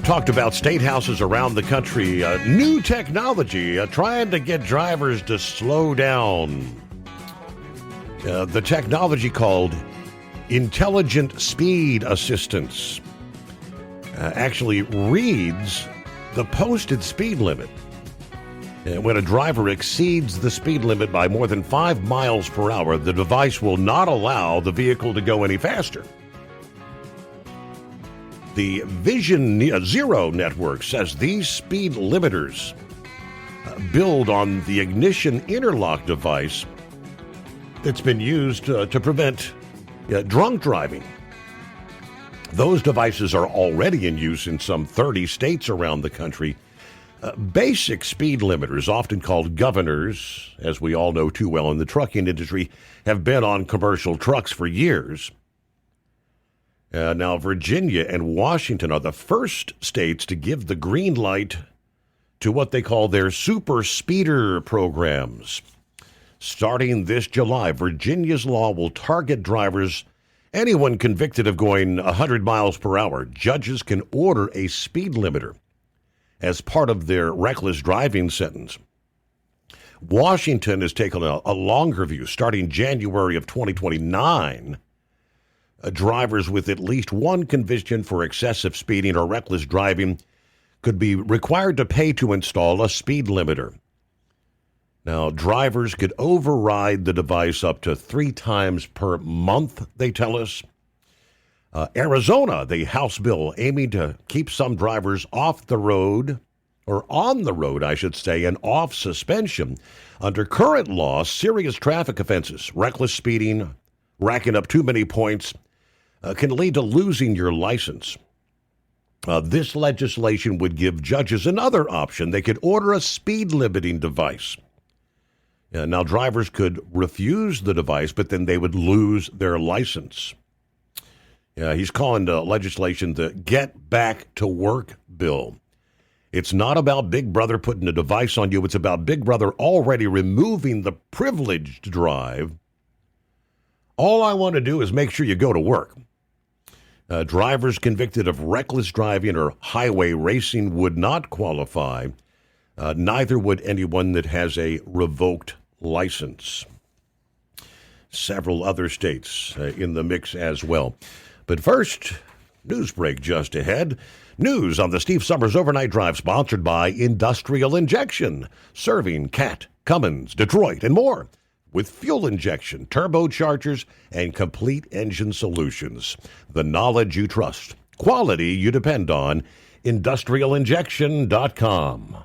Talked about state houses around the country. New technology trying to get drivers to slow down. The technology called Intelligent Speed Assistance actually reads the posted speed limit. When a driver exceeds the speed limit by more than 5 miles per hour, the device will not allow the vehicle to go any faster. The Vision Zero network says these speed limiters build on the ignition interlock device that's been used to prevent drunk driving. Those devices are already in use in some 30 states around the country. Basic speed limiters, often called governors, as we all know too well in the trucking industry, have been on commercial trucks for years. Now, Virginia and Washington are the first states to give the green light to what they call their super speeder programs. Starting this July, Virginia's law will target drivers. Anyone convicted of going 100 miles per hour, judges can order a speed limiter as part of their reckless driving sentence. Washington has taken a longer view. Starting January of 2029, drivers with at least one conviction for excessive speeding or reckless driving could be required to pay to install a speed limiter. Now, drivers could override the device up to 3 times per month, they tell us. Arizona, the House bill aiming to keep some drivers off the road, or on the road, I should say, and off suspension. Under current law, serious traffic offenses, reckless speeding, racking up too many points, can lead to losing your license. This legislation would give judges another option. They could order a speed limiting device. Now, drivers could refuse the device, but then they would lose their license. He's calling the legislation the Get Back to Work bill. It's not about Big Brother putting a device on you. It's about Big Brother already removing the privilege to drive. All I want to do is make sure you go to work. Drivers convicted of reckless driving or highway racing would not qualify. Neither would anyone that has a revoked license. Several other states in the mix as well. But first, news break just ahead. News on the Steve Summers Overnight Drive, sponsored by Industrial Injection, serving Cat, Cummins, Detroit, and more with fuel injection, turbochargers, and complete engine solutions. The knowledge you trust, quality you depend on. IndustrialInjection.com.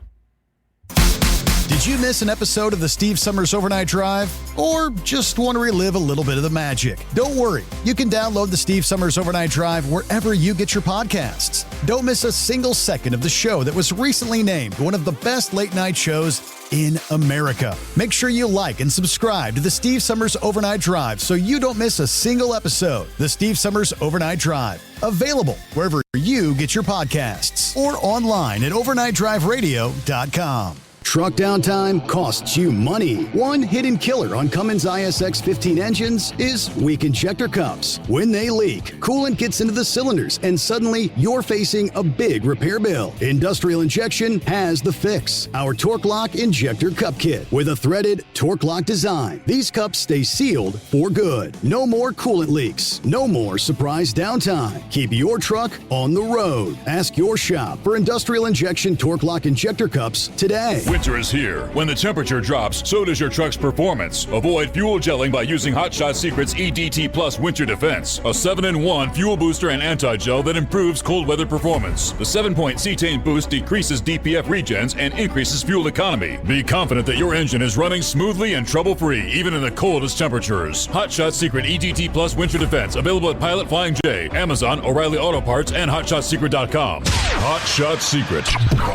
Did you miss an episode of the Steve Summers Overnight Drive? Or just want to relive a little bit of the magic? Don't worry. You can download the Steve Summers Overnight Drive wherever you get your podcasts. Don't miss a single second of the show that was recently named one of the best late-night shows in America. Make sure you like and subscribe to the Steve Summers Overnight Drive so you don't miss a single episode. The Steve Summers Overnight Drive, available wherever you get your podcasts or online at overnightdriveradio.com. Truck downtime costs you money. One hidden killer on Cummins ISX 15 engines is weak injector cups. When they leak, coolant gets into the cylinders and suddenly you're facing a big repair bill. Industrial Injection has the fix. Our Torque Lock Injector Cup Kit with a threaded Torque Lock design. These cups stay sealed for good. No more coolant leaks. No more surprise downtime. Keep your truck on the road. Ask your shop for Industrial Injection Torque Lock Injector Cups today. Winter is here. When the temperature drops, so does your truck's performance. Avoid fuel gelling by using Hot Shot Secret's EDT Plus Winter Defense, a 7-in-1 fuel booster and anti-gel that improves cold weather performance. The 7-point cetane boost decreases DPF regens and increases fuel economy. Be confident that your engine is running smoothly and trouble-free, even in the coldest temperatures. Hot Shot Secret EDT Plus Winter Defense, available at Pilot Flying J, Amazon, O'Reilly Auto Parts, and HotShotSecret.com. Hot Shot Secret,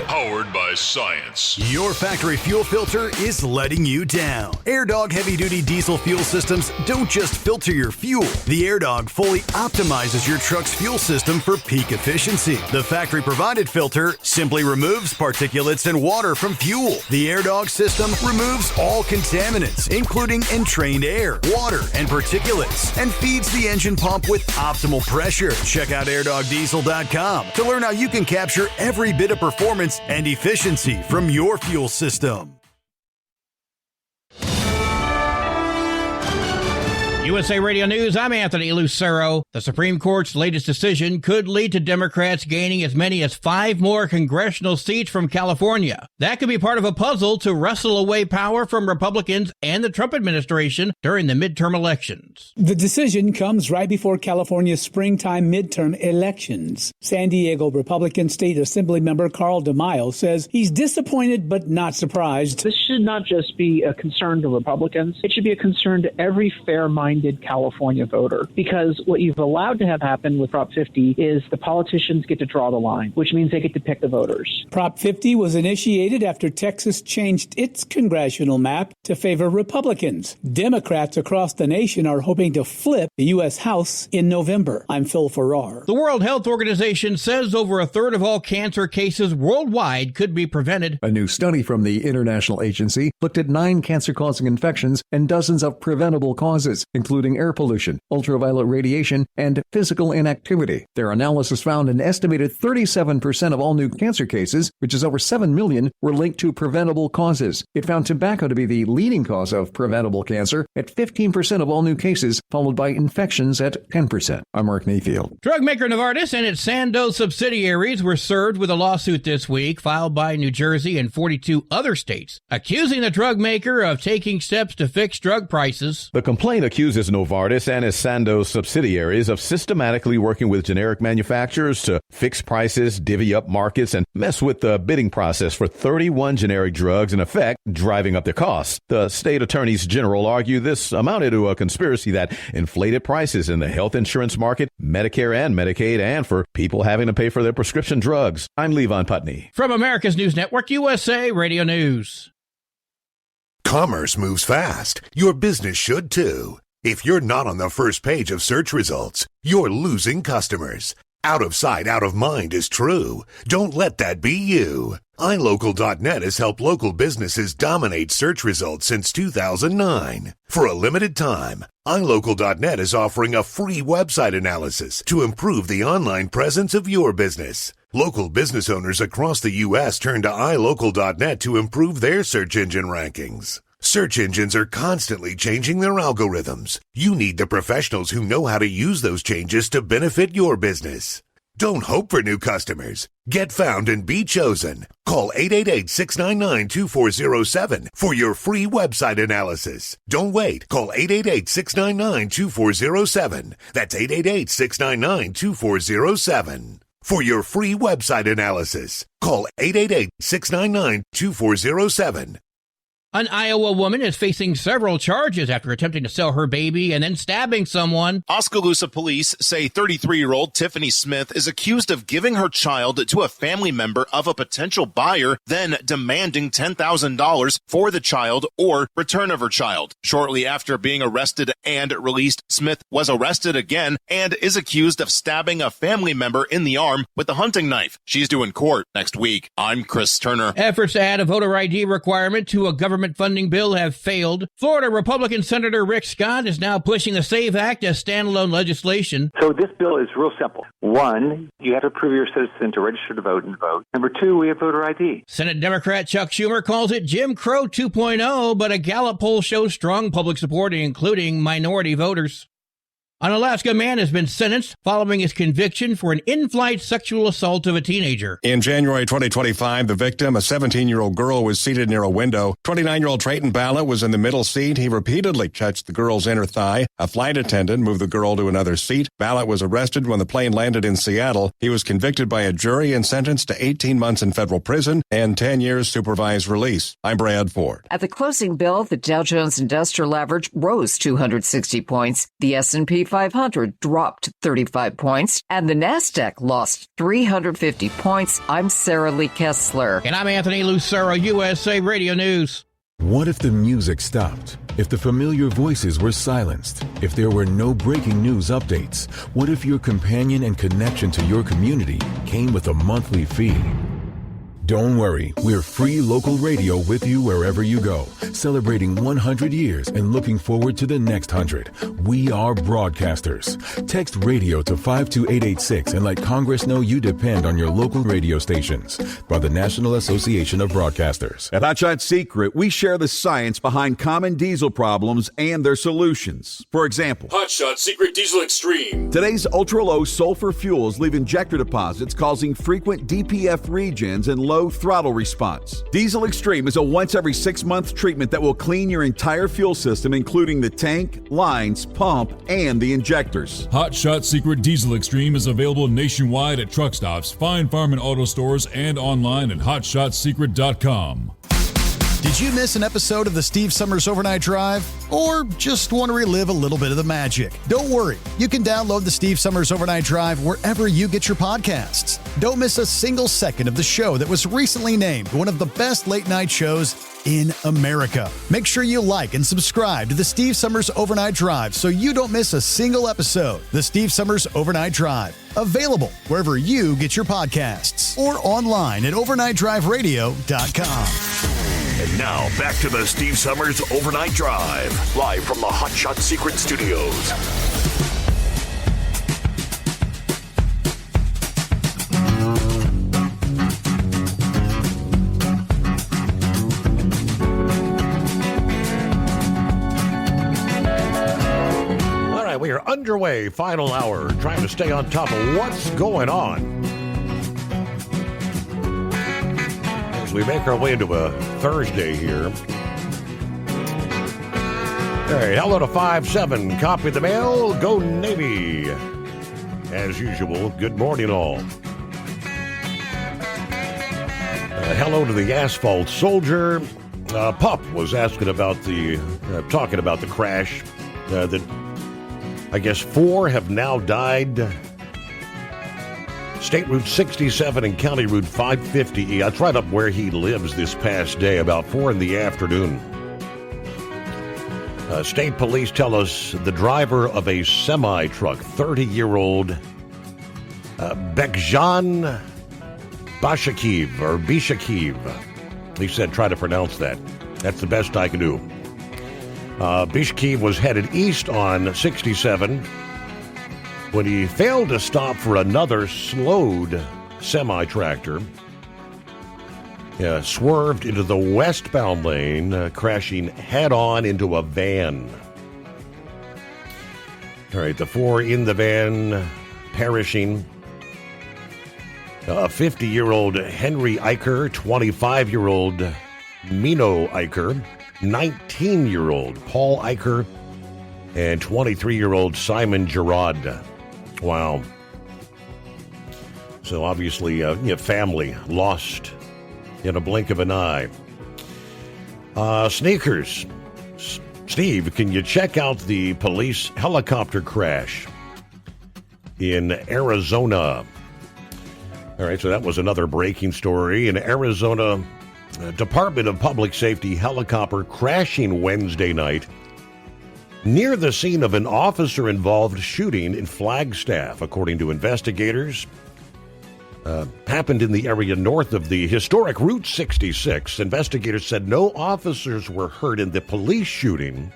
powered by science. Your factory fuel filter is letting you down. AirDog heavy-duty diesel fuel systems don't just filter your fuel. The AirDog fully optimizes your truck's fuel system for peak efficiency. The factory-provided filter simply removes particulates and water from fuel. The AirDog system removes all contaminants, including entrained air, water, and particulates, and feeds the engine pump with optimal pressure. Check out airdogdiesel.com to learn how you can capture every bit of performance and efficiency from your fuel system. USA Radio News, I'm Anthony Lucero. The Supreme Court's latest decision could lead to Democrats gaining as many as 5 more congressional seats from California. That could be part of a puzzle to wrestle away power from Republicans and the Trump administration during the midterm elections. The decision comes right before California's springtime midterm elections. San Diego Republican State Assembly member Carl DeMaio says he's disappointed but not surprised. This should not just be a concern to Republicans. It should be a concern to every fair-minded California voter, because what you've allowed to have happen with Prop 50 is the politicians get to draw the line, which means they get to pick the voters. Prop 50 was initiated after Texas changed its congressional map to favor Republicans. Democrats across the nation are hoping to flip the U.S. House in November. I'm Phil Farrar. The World Health Organization says over a third of all cancer cases worldwide could be prevented. A new study from the International Agency looked at 9 cancer-causing infections and dozens of preventable causes, including air pollution, ultraviolet radiation, and physical inactivity. Their analysis found an estimated 37% of all new cancer cases, which is over 7 million, were linked to preventable causes. It found tobacco to be the leading cause of preventable cancer at 15% of all new cases, followed by infections at 10%. I'm Mark Mayfield. Drug maker Novartis and its Sandoz subsidiaries were served with a lawsuit this week filed by New Jersey and 42 other states, accusing the drug maker of taking steps to fix drug prices. The complaint accuses Novartis and its Sandoz subsidiaries of systematically working with generic manufacturers to fix prices, divvy up markets, and mess with the bidding process for 31 generic drugs, in effect, driving up their costs. The state attorneys general argue this amounted to a conspiracy that inflated prices in the health insurance market, Medicare and Medicaid, and for people having to pay for their prescription drugs. I'm Levon Putney. From America's News Network, USA Radio News. Commerce moves fast. Your business should too. If you're not on the first page of search results, you're losing customers. Out of sight, out of mind is true. Don't let that be you. iLocal.net has helped local businesses dominate search results since 2009. For a limited time, iLocal.net is offering a free website analysis to improve the online presence of your business. Local business owners across the U.S. turn to iLocal.net to improve their search engine rankings. Search engines are constantly changing their algorithms. You need the professionals who know how to use those changes to benefit your business. Don't hope for new customers. Get found and be chosen. Call 888-699-2407 for your free website analysis. Don't wait. Call 888-699-2407. That's 888-699-2407. For your free website analysis, call 888-699-2407. An Iowa woman is facing several charges after attempting to sell her baby and then stabbing someone. Oskaloosa police say 33-year-old Tiffany Smith is accused of giving her child to a family member of a potential buyer, then demanding $10,000 for the child or return of her child. Shortly after being arrested and released, Smith was arrested again and is accused of stabbing a family member in the arm with a hunting knife. She's due in court next week. I'm Chris Turner. Efforts to add a voter ID requirement to a government funding bill have failed. Florida Republican Senator Rick Scott is now pushing the SAVE Act as standalone legislation. So this bill is real simple. 1, you have to prove you're a citizen to register to vote and vote. Number 2, we have voter ID. Senate Democrat Chuck Schumer calls it Jim Crow 2.0, but a Gallup poll shows strong public support, including minority voters. An Alaska man has been sentenced following his conviction for an in-flight sexual assault of a teenager. In January 2025, the victim, a 17-year-old girl, was seated near a window. 29-year-old Trayton Ballot was in the middle seat. He repeatedly touched the girl's inner thigh. A flight attendant moved the girl to another seat. Ballot was arrested when the plane landed in Seattle. He was convicted by a jury and sentenced to 18 months in federal prison and 10 years supervised release. I'm Brad Ford. At the closing bell, the Dow Jones Industrial Average rose 260 points. The S&P 500 dropped 35 points, and the NASDAQ lost 350 points. I'm Sarah Lee Kessler. And I'm Anthony Lucero, USA Radio News. What if the music stopped? If the familiar voices were silenced? If there were no breaking news updates? What if your companion and connection to your community came with a monthly fee? Don't worry, we're free local radio with you wherever you go, celebrating 100 years and looking forward to the next 100. We are broadcasters. Text radio to 52886 and let Congress know you depend on your local radio stations. By the National Association of Broadcasters. At Hotshot Secret, we share the science behind common diesel problems and their solutions. For example, Hotshot Secret Diesel Extreme. Today's ultra-low sulfur fuels leave injector deposits causing frequent DPF regens and low throttle response. Diesel Extreme is a once every 6-month treatment that will clean your entire fuel system, including the tank, lines, pump, and the injectors. Hotshot Secret Diesel Extreme is available nationwide at truck stops, Fine Farm and auto stores, and online at hotshotsecret.com. Did you miss an episode of the Steve Summers Overnight Drive? Or just want to relive a little bit of the magic? Don't worry. You can download the Steve Summers Overnight Drive wherever you get your podcasts. Don't miss a single second of the show that was recently named one of the best late-night shows in America. Make sure you like and subscribe to the Steve Summers Overnight Drive so you don't miss a single episode. The Steve Summers Overnight Drive. Available wherever you get your podcasts or online at overnightdriveradio.com. And now, back to the Steve Summers Overnight Drive, live from the Hotshot Secret Studios. All right, we are underway, final hour, trying to stay on top of what's going on. We make our way into a Thursday here. All right, hello to 5-7. Copy the mail. Go Navy. As usual, good morning all. Hello to the Asphalt Soldier. Pup was asking about talking about the crash. That I guess 4 have now died. State Route 67 and County Route 550E. That's right up where he lives this past day, about 4 in the afternoon. State police tell us the driver of a semi-truck, 30-year-old Bekjan Bishakiv. He said, try to pronounce that. That's the best I can do. Bishakiv was headed east on 67 when he failed to stop for another slowed semi-tractor. Swerved into the westbound lane, crashing head-on into a van. All right, the 4 in the van perishing. 50-year-old Henry Eicher, 25-year-old Mino Eicher, 19-year-old Paul Eicher, and 23-year-old Simon Gerard. Wow. So obviously, family lost in a blink of an eye. Sneakers. Steve, can you check out the police helicopter crash in Arizona? All right, so that was another breaking story. In Arizona, Department of Public Safety helicopter crashing Wednesday night near the scene of an officer-involved shooting in Flagstaff, according to investigators. Happened in the area north of the historic Route 66. Investigators said no officers were hurt in the police shooting,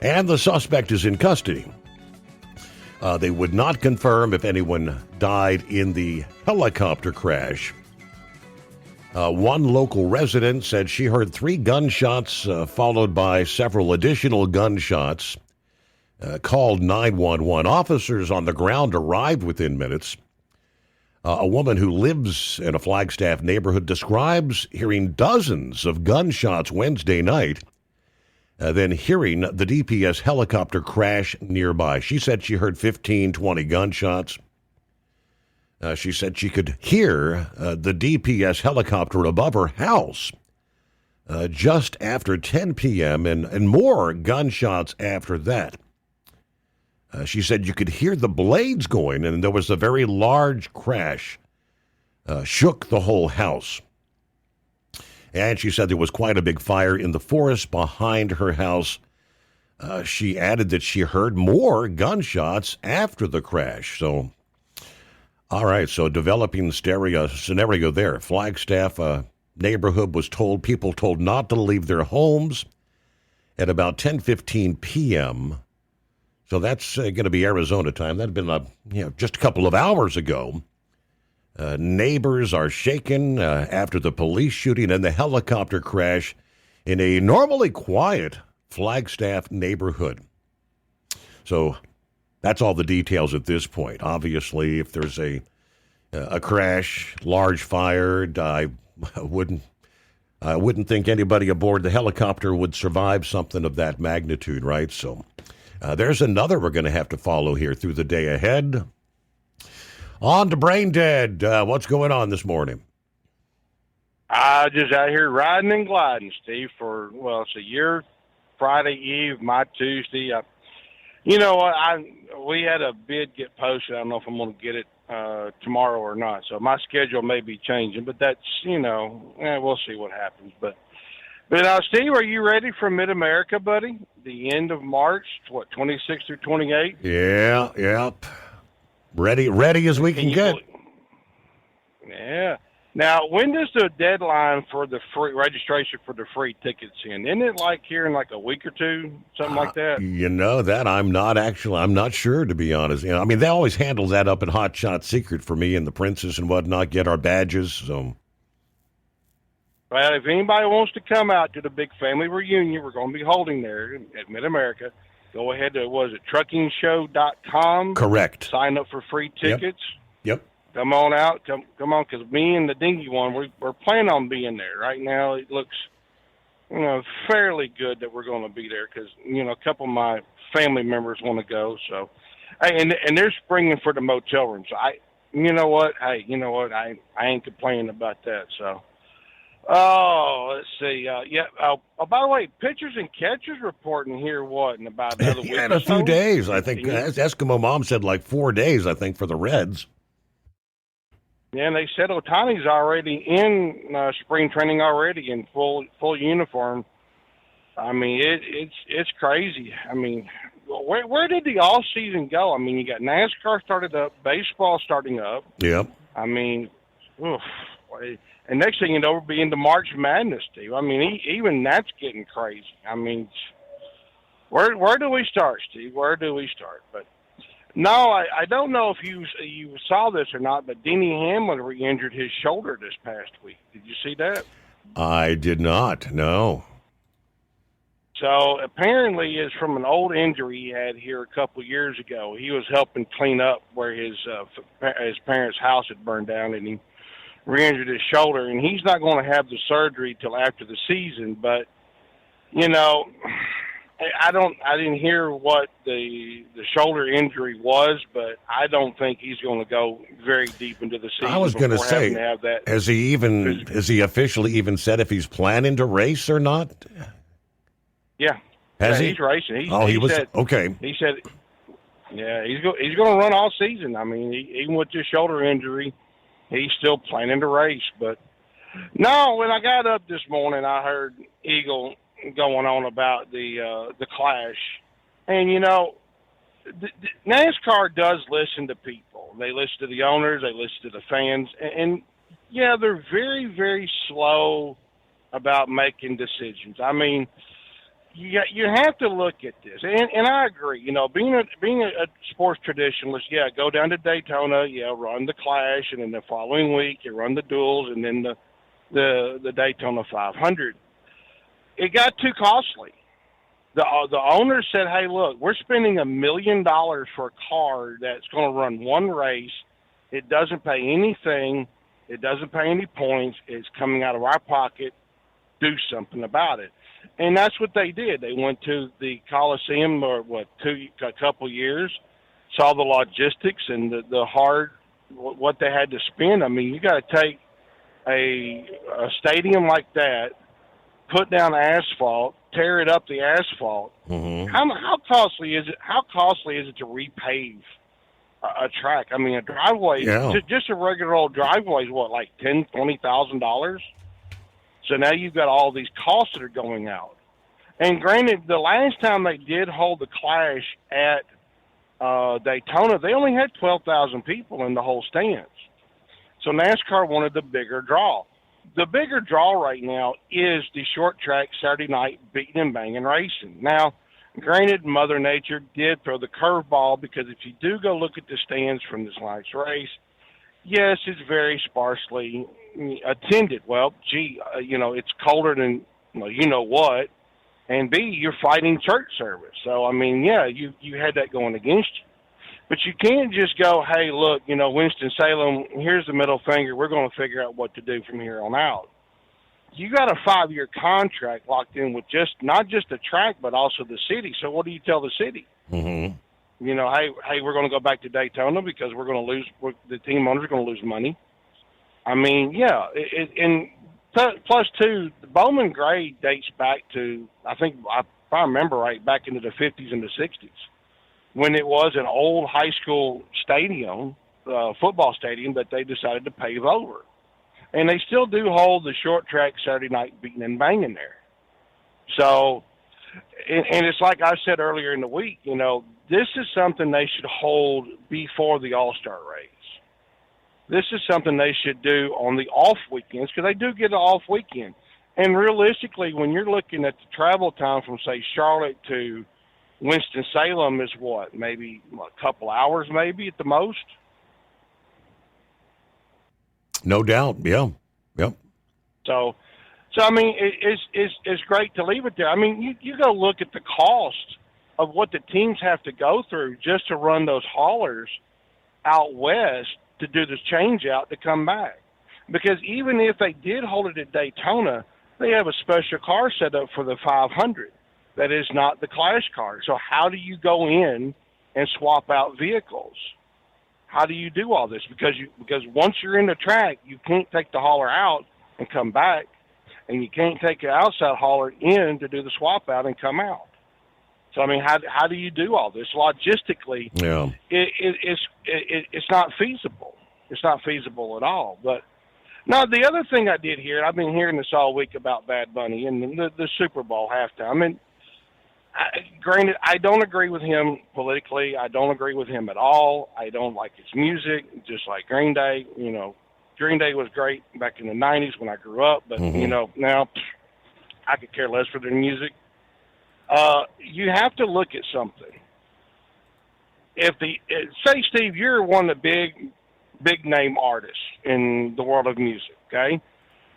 and the suspect is in custody. They would not confirm if anyone died in the helicopter crash. One local resident said she heard 3 gunshots, followed by several additional gunshots. called 911. Officers on the ground arrived within minutes. A woman who lives in a Flagstaff neighborhood describes hearing dozens of gunshots Wednesday night, then hearing the DPS helicopter crash nearby. She said she heard 15, 20 gunshots. She said she could hear the DPS helicopter above her house just after 10 p.m. and more gunshots after that. She said you could hear the blades going, and there was a very large crash, shook the whole house. And she said there was quite a big fire in the forest behind her house. She added that she heard more gunshots after the crash. So, all right, so developing scenario there. Flagstaff neighborhood was people told not to leave their homes at about 10:15 p.m., so that's going to be Arizona time. That had been just a couple of hours ago. Neighbors are shaken after the police shooting and the helicopter crash in a normally quiet Flagstaff neighborhood. So that's all the details at this point. Obviously, if there's a crash, large fire, I wouldn't think anybody aboard the helicopter would survive something of that magnitude, right? So there's another we're going to have to follow here through the day ahead. On to Brain Dead. What's going on this morning? Just out here riding and gliding, Steve, it's a year, Friday Eve, my Tuesday. We had a bid get posted. I don't know if I'm going to get it tomorrow or not. So my schedule may be changing, but that's, we'll see what happens. But Steve, are you ready for Mid-America, buddy? The end of March, 26 through 28? Yeah. Ready as we can get. Yeah. Now, when does the deadline for the free registration for the free tickets in? Isn't it like here in like a week or two, something like that? That I'm not sure, to be honest. They always handle that up in Hot Shot Secret for me and the Princess and whatnot, get our badges. So, well, if anybody wants to come out to the big family reunion we're going to be holding there at Mid-America, go ahead to, trukkingshow.com. Correct. Sign up for free tickets. Yep. Come on out. Come on, because me and the dingy one, we're planning on being there. Right now, it looks, fairly good that we're going to be there because, a couple of my family members want to go. So, hey, and they're springing for the motel rooms. So I ain't complaining about that. So, let's see. By the way, pitchers and catchers reporting here, in about another week in a few days, I think. Eskimo Mom said like 4 days, I think, for the Reds. Yeah, and they said Ohtani's already in spring training already in full uniform. It's crazy. Where did the all season go? You got NASCAR started up, baseball starting up. Yep. And next thing you know, we'll be into March Madness, Steve. Even that's getting crazy. Where do we start, Steve? Where do we start? But no, I don't know if you saw this or not, but Denny Hamlin re-injured his shoulder this past week. Did you see that? I did not, no. So apparently it's from an old injury he had here a couple years ago. He was helping clean up where his parents' house had burned down, and he re-injured his shoulder. And he's not going to have the surgery till after the season, but, I didn't hear what the shoulder injury was, but I don't think he's going to go very deep into the season. I was going to say, has he officially even said if he's planning to race or not? Yeah. Has he? He's racing. Okay. He said, yeah, he's going to run all season. Even with this shoulder injury, he's still planning to race. But no, when I got up this morning, I heard Eagle going on about the Clash, and NASCAR does listen to people. They listen to the owners, they listen to the fans, and they're very, very slow about making decisions. You have to look at this, and I agree. Being a sports traditionalist, go down to Daytona, run the Clash, and then the following week you run the duels, and then the Daytona 500. It got too costly. The owner said, hey, look, we're spending $1 million for a car that's going to run one race. It doesn't pay anything. It doesn't pay any points. It's coming out of our pocket. Do something about it. And that's what they did. They went to the Coliseum a couple years, saw the logistics and the hard, what they had to spend. I mean, you got to take a stadium like that, put down asphalt, tear it up the asphalt. Mm-hmm. How costly is it? How costly is it to repave a track? I mean, a driveway, just a regular old driveway is what, like $10,000-$20,000. So now you've got all these costs that are going out. And granted, the last time they did hold the Clash at Daytona, they only had 12,000 people in the whole stands. So NASCAR wanted the bigger draw. The bigger draw right now is the short track Saturday night beating and banging racing. Now, granted, Mother Nature did throw the curveball, because if you do go look at the stands from this last race, yes, it's very sparsely attended. Well, it's colder than you know what, and B, you're fighting church service. So I mean, yeah, you had that going against you. But you can't just go, hey, look, Winston-Salem, here's the middle finger. We're going to figure out what to do from here on out. You got a 5-year contract locked in with not just the track, but also the city. So what do you tell the city? Mm-hmm. Hey, we're going to go back to Daytona because we're going to lose. The team owners are going to lose money. I mean, yeah. And plus, too, the Bowman Gray dates back to, I think, if I remember right, back into the 50s and the 60s. When it was an old high school stadium, football stadium, that they decided to pave over. And they still do hold the short track Saturday night beating and banging there. So, and it's like I said earlier in the week, this is something they should hold before the All-Star race. This is something they should do on the off weekends, because they do get an off weekend. And realistically, when you're looking at the travel time from, say, Charlotte to Winston-Salem is what, maybe a couple hours maybe at the most? No doubt, yeah. Yep. So I mean, it's great to leave it there. I mean, you go look at the cost of what the teams have to go through just to run those haulers out west to do this change out to come back. Because even if they did hold it at Daytona, they have a special car set up for the 500. That is not the Clash car. So how do you go in and swap out vehicles? How do you do all this? Because once you're in the track, you can't take the hauler out and come back, and you can't take the outside hauler in to do the swap out and come out. So I mean, how do you do all this logistically? Yeah, it's not feasible. It's not feasible at all. But no, the other thing I did hear, I've been hearing this all week about Bad Bunny and the Super Bowl halftime. And granted, I don't agree with him politically. I don't agree with him at all. I don't like his music, just like Green Day. Green Day was great back in the 90s when I grew up, but, now I could care less for their music. You have to look at something. Say, Steve, you're one of the big name artists in the world of music, okay?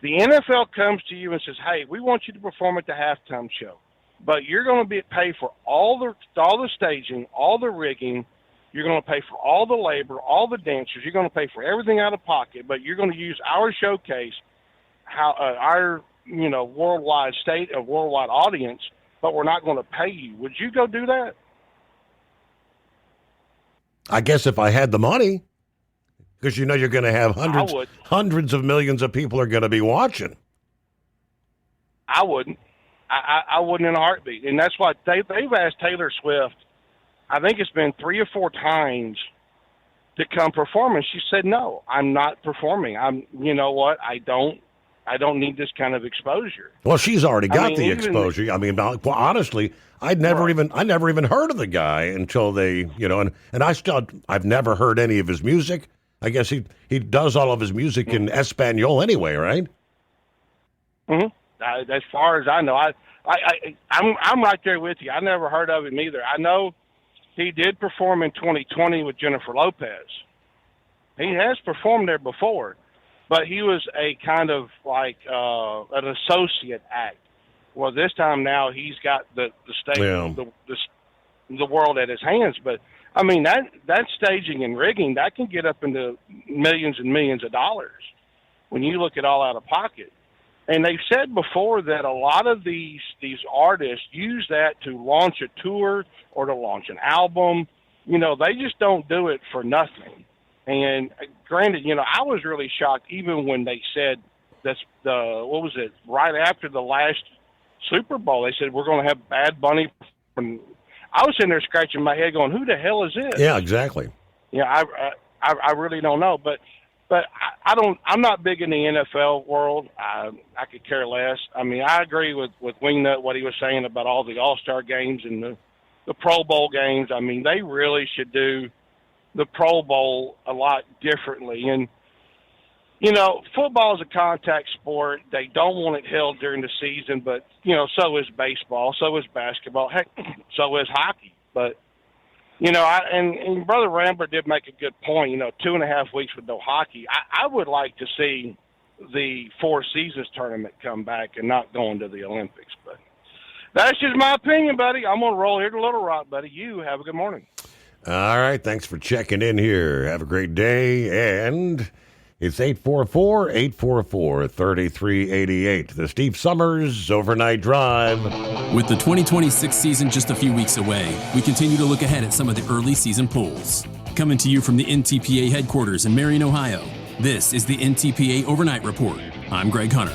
The NFL comes to you and says, hey, we want you to perform at the halftime show. But you're going to be paid for all the staging, all the rigging. You're going to pay for all the labor, all the dancers. You're going to pay for everything out of pocket. But you're going to use our showcase, our worldwide audience. But we're not going to pay you. Would you go do that? I guess if I had the money, because you're going to have hundreds of millions of people are going to be watching. I wouldn't. I wouldn't in a heartbeat. And that's why they've asked Taylor Swift, I think it's been 3 or 4 times, to come perform. And she said, no, I'm not performing. You know what? I don't need this kind of exposure. Well, she's already got the exposure. I mean, honestly, I've never even heard of the guy until they, and I've never heard any of his music. I guess he does all of his music in Espanol anyway, right? Mm-hmm. As far as I know, I'm right there with you. I never heard of him either. I know he did perform in 2020 with Jennifer Lopez. He has performed there before, but he was a kind of like an associate act. Well, this time now he's got the state, the world at his hands. But I mean that staging and rigging that can get up into millions and millions of dollars when you look at all out of pocket. And they've said before that a lot of these artists use that to launch a tour or to launch an album. You know, they just don't do it for nothing. And granted, you know, I was really shocked even when they said that's right after the last Super Bowl, they said we're going to have Bad Bunny. And I was sitting there scratching my head going, who the hell is this? Yeah, exactly. Yeah, I really don't know. But I'm not big in the NFL world. I could care less. I mean, I agree with Wingnut, what he was saying about all the All-Star games and the Pro Bowl games. I mean, they really should do the Pro Bowl a lot differently. And, you know, football is a contact sport. They don't want it held during the season, but, you know, so is baseball, so is basketball, heck, so is hockey. But, you know, and Brother Rambert did make a good point, you know, 2.5 weeks with no hockey. I would like to see the Four Seasons tournament come back and not going to the Olympics. But that's just my opinion, buddy. I'm going to roll here to Little Rock, buddy. You have a good morning. All right, thanks for checking in here. Have a great day, and it's 844-844-3388. The Steve Summers Overnight Drive. With the 2026 season just a few weeks away, we continue to look ahead at some of the early season polls. Coming to you from the NTPA headquarters in Marion, Ohio, this is the NTPA Overnight Report. I'm Greg Hunter.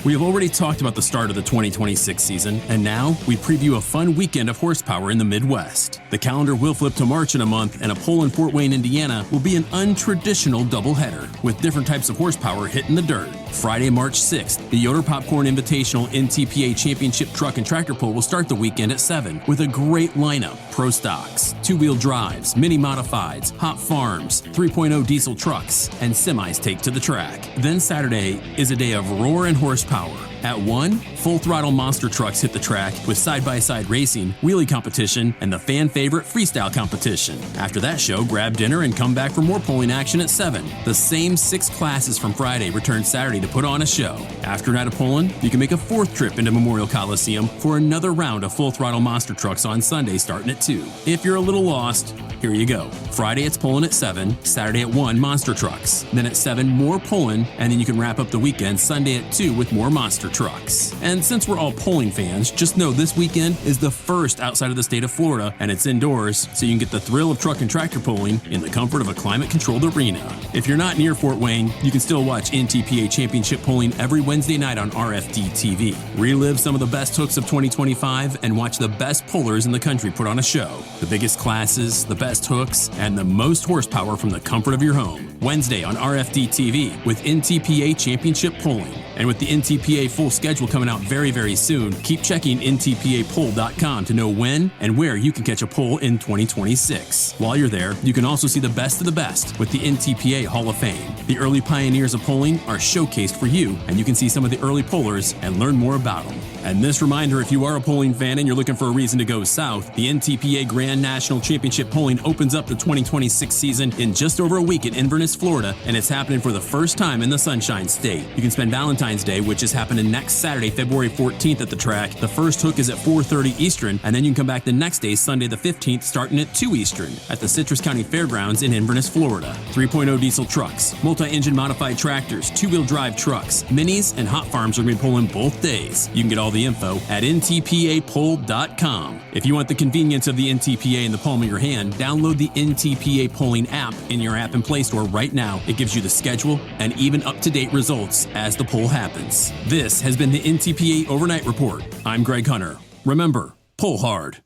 We have already talked about the start of the 2026 season, and now we preview a fun weekend of horsepower in the Midwest. The calendar will flip to March in a month, and a poll in Fort Wayne, Indiana will be an untraditional doubleheader, with different types of horsepower hitting the dirt. Friday, March 6th, the Yoder Popcorn Invitational NTPA Championship Truck and Tractor Pull will start the weekend at 7 with a great lineup: Pro Stocks, two-wheel drives, mini modifieds, hop farms, 3.0 diesel trucks, and semis take to the track. Then Saturday is a day of roar and horsepower. At 1, full throttle monster trucks hit the track with side-by-side racing, wheelie competition, and the fan favorite freestyle competition. After that show, grab dinner and come back for more pulling action at 7. The same 6 classes from Friday return Saturday to put on a show. After a night of pulling, you can make a 4th trip into Memorial Coliseum for another round of full throttle monster trucks on Sunday starting at 2. If you're a little lost, here you go. Friday it's pulling at 7, Saturday at 1 monster trucks. Then at 7 more pulling, and then you can wrap up the weekend Sunday at 2 with more monster trucks. And since we're all polling fans, just know this weekend is the first outside of the state of Florida, and it's indoors, so you can get the thrill of truck and tractor pulling in the comfort of a climate-controlled arena. If you're not near Fort Wayne, you can still watch NTPA Championship Pulling every Wednesday night on RFD TV. Relive some of the best hooks of 2025 and watch the best pullers in the country put on a show. The biggest classes, the best hooks, and the most horsepower from the comfort of your home. Wednesday on RFD TV with NTPA Championship Pulling. And with the NTPA full schedule coming out very, very soon, keep checking ntpapoll.com to know when and where you can catch a poll in 2026. While you're there, you can also see the best of the best with the NTPA Hall of Fame. The early pioneers of polling are showcased for you, and you can see some of the early pollers and learn more about them. And this reminder, if you are a polling fan and you're looking for a reason to go south, the NTPA Grand National Championship Polling opens up the 2026 season in just over a week in Inverness, Florida, and it's happening for the first time in the Sunshine State. You can spend Valentine's Day, which is happening next Saturday, February 14th at the track. The first hook is at 4:30 Eastern, and then you can come back the next day, Sunday the 15th, starting at 2 Eastern at the Citrus County Fairgrounds in Inverness, Florida. 3.0 diesel trucks, multi-engine modified tractors, two-wheel drive trucks, minis, and hot farms are going to be pulling both days. You can get all the info at ntpapoll.com. If you want the convenience of the NTPA in the palm of your hand, download the NTPA Polling app in your app and Play Store right now. It gives you the schedule and even up-to-date results as the poll happens. This has been the NTPA Overnight Report. I'm Greg Hunter. Remember, pull hard.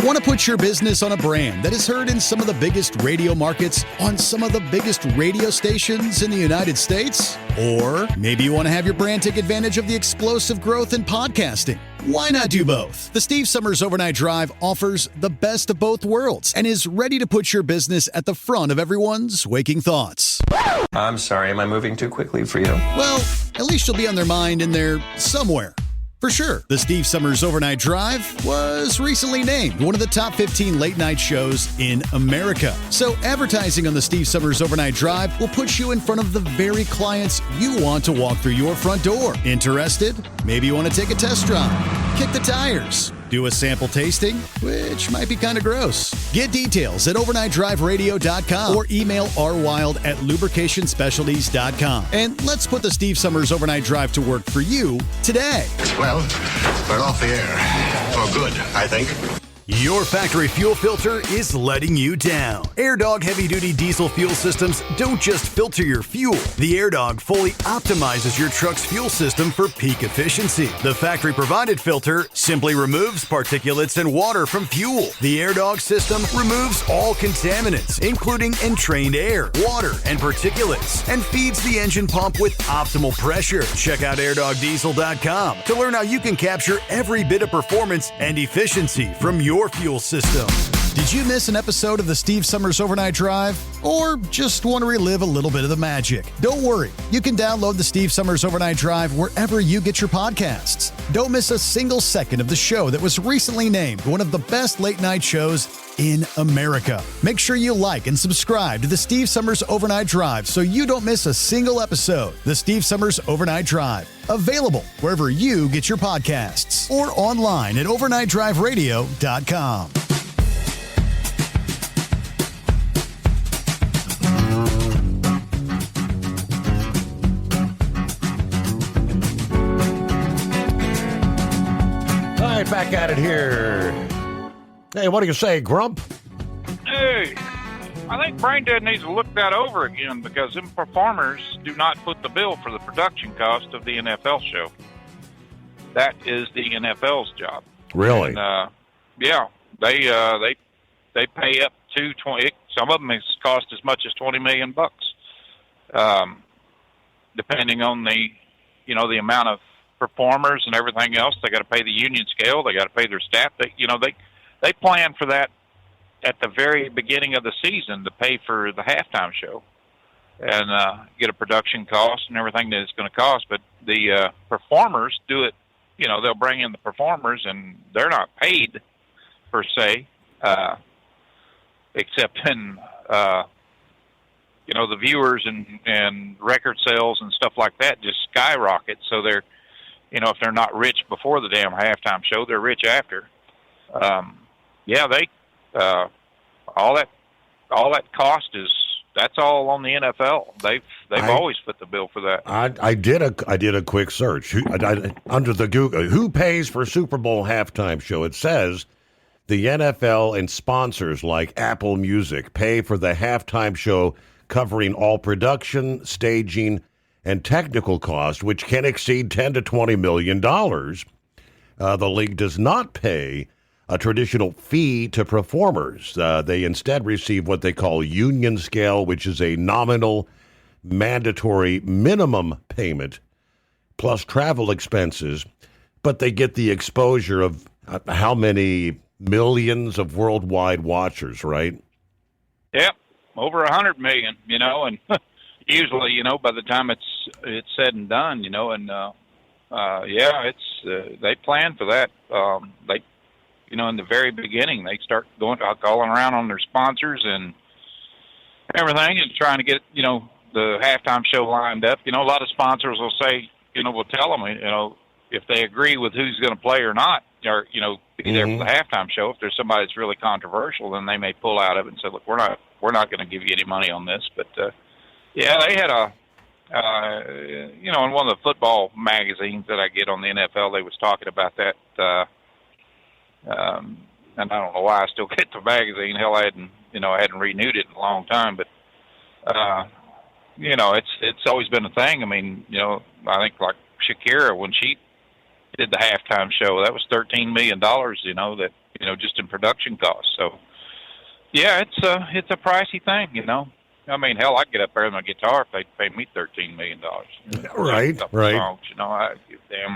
Want to put your business on a brand that is heard in some of the biggest radio markets on some of the biggest radio stations in the United States? Or maybe you want to have your brand take advantage of the explosive growth in podcasting. Why not do both? The Steve Summers Overnight Drive offers the best of both worlds and is ready to put your business at the front of everyone's waking thoughts. I'm sorry, am I moving too quickly for you? Well, at least you'll be on their mind in there somewhere. For sure, the Steve Summers Overnight Drive was recently named one of the top 15 late-night shows in America. So advertising on the Steve Summers Overnight Drive will put you in front of the very clients you want to walk through your front door. Interested? Maybe you want to take a test drive, kick the tires, do a sample tasting, which might be kind of gross. Get details at overnightdriveradio.com or email rwild@lubricationspecialties.com. And let's put the Steve Summers Overnight Drive to work for you today. Well, we're off the air. For good, I think. Your factory fuel filter is letting you down. AirDog heavy-duty diesel fuel systems don't just filter your fuel. The AirDog fully optimizes your truck's fuel system for peak efficiency. The factory-provided filter simply removes particulates and water from fuel. The AirDog system removes all contaminants, including entrained air, water, and particulates, and feeds the engine pump with optimal pressure. Check out airdogdiesel.com to learn how you can capture every bit of performance and efficiency from your fuel system. Did you miss an episode of the Steve Summers Overnight Drive? Or just want to relive a little bit of the magic? Don't worry. You can download the Steve Summers Overnight Drive wherever you get your podcasts. Don't miss a single second of the show that was recently named one of the best late-night shows in America. Make sure you like and subscribe to the Steve Summers Overnight Drive so you don't miss a single episode. The Steve Summers Overnight Drive. Available wherever you get your podcasts or online at overnightdriveradio.com. All right, back at it here. Hey, what do you say, Grump? Hey, I think Brain Dead needs to look that over again because them performers do not foot the bill for the production cost of the NFL show. That is the NFL's job. Really? And, yeah, they pay up to 20. Some of them has cost as much as $20 million, depending on the amount of performers and everything else. They got to pay the union scale. They got to pay their staff. They plan for that at the very beginning of the season to pay for the halftime show and get a production cost and everything that it's going to cost. But the performers do it. They'll bring in the performers and they're not paid per se, except in the viewers and record sales and stuff like that just skyrocket. So they're, if they're not rich before the damn halftime show, they're rich after. All that cost that's all on the NFL. They've always put the bill for that. I did a quick search under the Google. Who pays for Super Bowl halftime show? It says the NFL and sponsors like Apple Music pay for the halftime show, covering all production, staging, and technical costs, which can exceed $10 to $20 million. The league does not pay a traditional fee to performers. They instead receive what they call union scale, which is a nominal, mandatory minimum payment plus travel expenses, but they get the exposure of how many millions of worldwide watchers, right? Yep, over 100 million, and usually, by the time it's said and done, they plan for that. They in the very beginning, they start calling around on their sponsors and everything and trying to get, the halftime show lined up. A lot of sponsors will say, we'll tell them, if they agree with who's going to play or not, or, be there for the halftime show. If there's somebody that's really controversial, then they may pull out of it and say, look, we're not going to give you any money on this. But, they had in one of the football magazines that I get on the NFL, they was talking about that, and I don't know why I still get the magazine. Hell, I hadn't renewed it in a long time, but, it's always been a thing. I mean, I think like Shakira, when she did the halftime show, that was $13 million, that, just in production costs. So yeah, it's a pricey thing, I mean, hell, I'd get up there on my guitar if they'd pay me $13 million. Right. Songs, I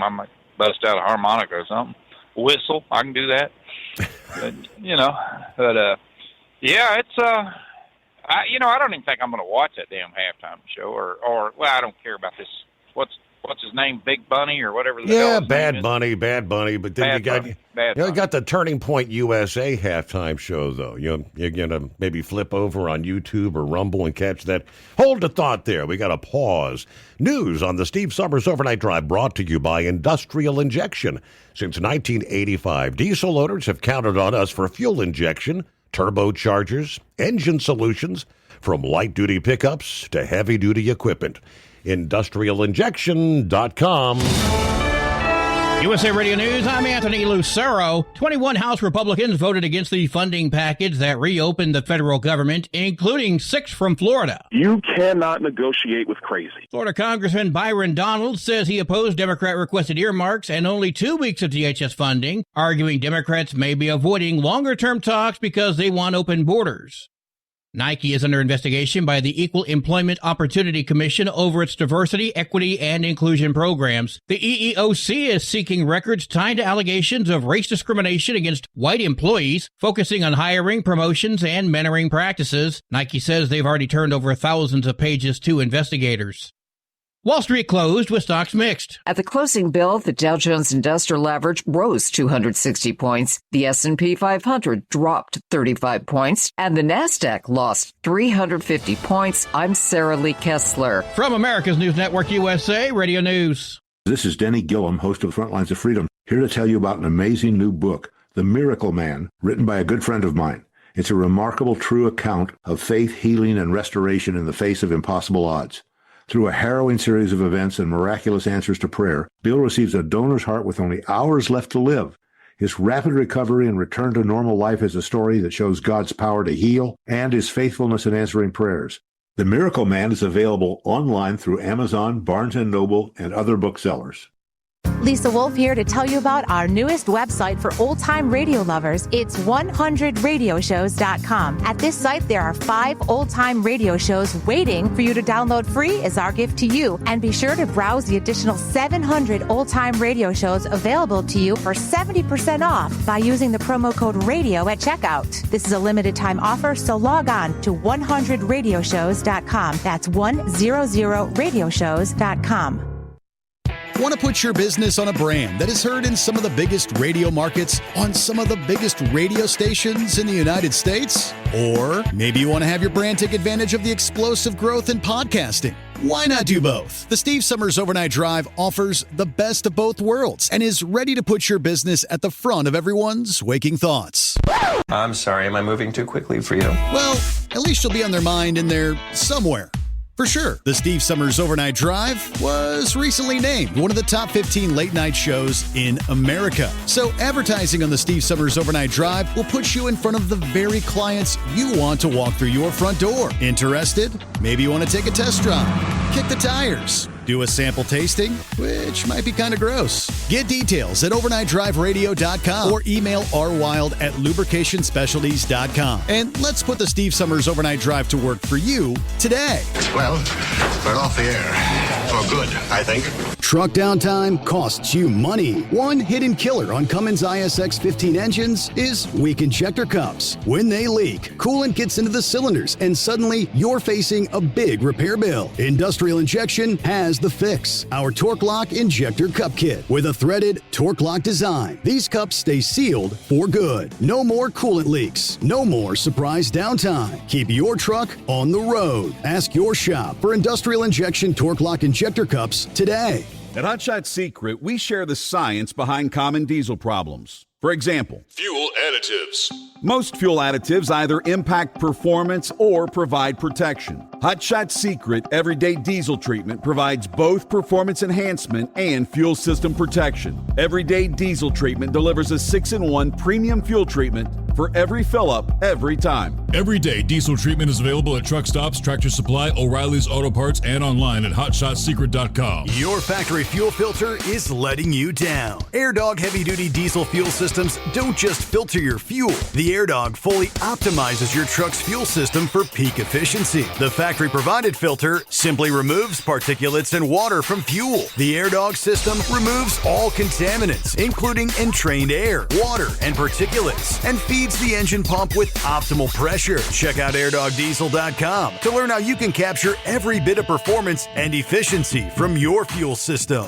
might bust out a harmonica or something. Whistle, I can do that. But, it's I don't even think I'm going to watch that damn halftime show or I don't care about this. What's what's his name, Big Bunny or whatever the hell his Bad name is. Bunny. But then you got the Turning Point USA halftime show, though. You're gonna maybe flip over on YouTube or Rumble and catch that. Hold the thought there. We got to pause. News on the Steve Summers Overnight Drive brought to you by Industrial Injection. Since 1985, diesel owners have counted on us for fuel injection, turbochargers, engine solutions, from light-duty pickups to heavy-duty equipment. IndustrialInjection.com. USA Radio News, I'm Anthony Lucero. 21 House Republicans voted against the funding package that reopened the federal government, including 6 from Florida. You cannot negotiate with crazy. Florida Congressman Byron Donalds says he opposed Democrat-requested earmarks and only 2 weeks of DHS funding, arguing Democrats may be avoiding longer-term talks because they want open borders. Nike is under investigation by the Equal Employment Opportunity Commission over its diversity, equity, and inclusion programs. The EEOC is seeking records tied to allegations of race discrimination against white employees, focusing on hiring, promotions, and mentoring practices. Nike says they've already turned over thousands of pages to investigators. Wall Street closed with stocks mixed. At the closing bell, the Dow Jones Industrial Average rose 260 points. The S&P 500 dropped 35 points, and the Nasdaq lost 350 points. I'm Sarah Lee Kessler. From America's News Network USA, Radio News. This is Denny Gillum, host of Frontlines of Freedom, here to tell you about an amazing new book, The Miracle Man, written by a good friend of mine. It's a remarkable, true account of faith, healing, and restoration in the face of impossible odds. Through a harrowing series of events and miraculous answers to prayer, Bill receives a donor's heart with only hours left to live. His rapid recovery and return to normal life is a story that shows God's power to heal and his faithfulness in answering prayers. The Miracle Man is available online through Amazon, Barnes & Noble, and other booksellers. Lisa Wolf here to tell you about our newest website for old-time radio lovers. It's 100radioshows.com. At this site, there are 5 old-time radio shows waiting for you to download free as our gift to you. And be sure to browse the additional 700 old-time radio shows available to you for 70% off by using the promo code RADIO at checkout. This is a limited-time offer, so log on to 100radioshows.com. That's 100radioshows.com. Want to put your business on a brand that is heard in some of the biggest radio markets on some of the biggest radio stations in the United States? Or maybe you want to have your brand take advantage of the explosive growth in podcasting. Why not do both? The Steve Summers Overnight Drive offers the best of both worlds and is ready to put your business at the front of everyone's waking thoughts. I'm sorry, am I moving too quickly for you? Well, at least you'll be on their mind in there somewhere. For sure, the Steve Summers Overnight Drive was recently named one of the top 15 late-night shows in America. So advertising on the Steve Summers Overnight Drive will put you in front of the very clients you want to walk through your front door. Interested? Maybe you want to take a test drive, kick the tires, do a sample tasting, which might be kind of gross. Get details at overnightdriveradio.com or email rwild@lubricationspecialties.com. And let's put the Steve Summers Overnight Drive to work for you today. Well, we're off the air. For good, I think. Truck downtime costs you money. One hidden killer on Cummins ISX 15 engines is weak injector cups. When they leak, coolant gets into the cylinders and suddenly you're facing a big repair bill. Industrial Injection has the fix. Our Torque Lock Injector Cup Kit with a threaded Torque Lock design. These cups stay sealed for good. No more coolant leaks. No more surprise downtime. Keep your truck on the road. Ask your shop for Industrial Injection Torque Lock Injector Cups today. At Hot Shot Secret, we share the science behind common diesel problems. For example, fuel additives. Most fuel additives either impact performance or provide protection. Hot Shot Secret Everyday Diesel Treatment provides both performance enhancement and fuel system protection. Everyday Diesel Treatment delivers a 6-in-1 premium fuel treatment for every fill-up, every time. Everyday Diesel Treatment is available at truck stops, Tractor Supply, O'Reilly's Auto Parts, and online at hotshotsecret.com. Your factory fuel filter is letting you down. AirDog heavy-duty diesel fuel system systems don't just filter your fuel. The AirDog fully optimizes your truck's fuel system for peak efficiency. The factory-provided filter simply removes particulates and water from fuel. The AirDog system removes all contaminants, including entrained air, water, and particulates, and feeds the engine pump with optimal pressure. Check out airdogdiesel.com to learn how you can capture every bit of performance and efficiency from your fuel system.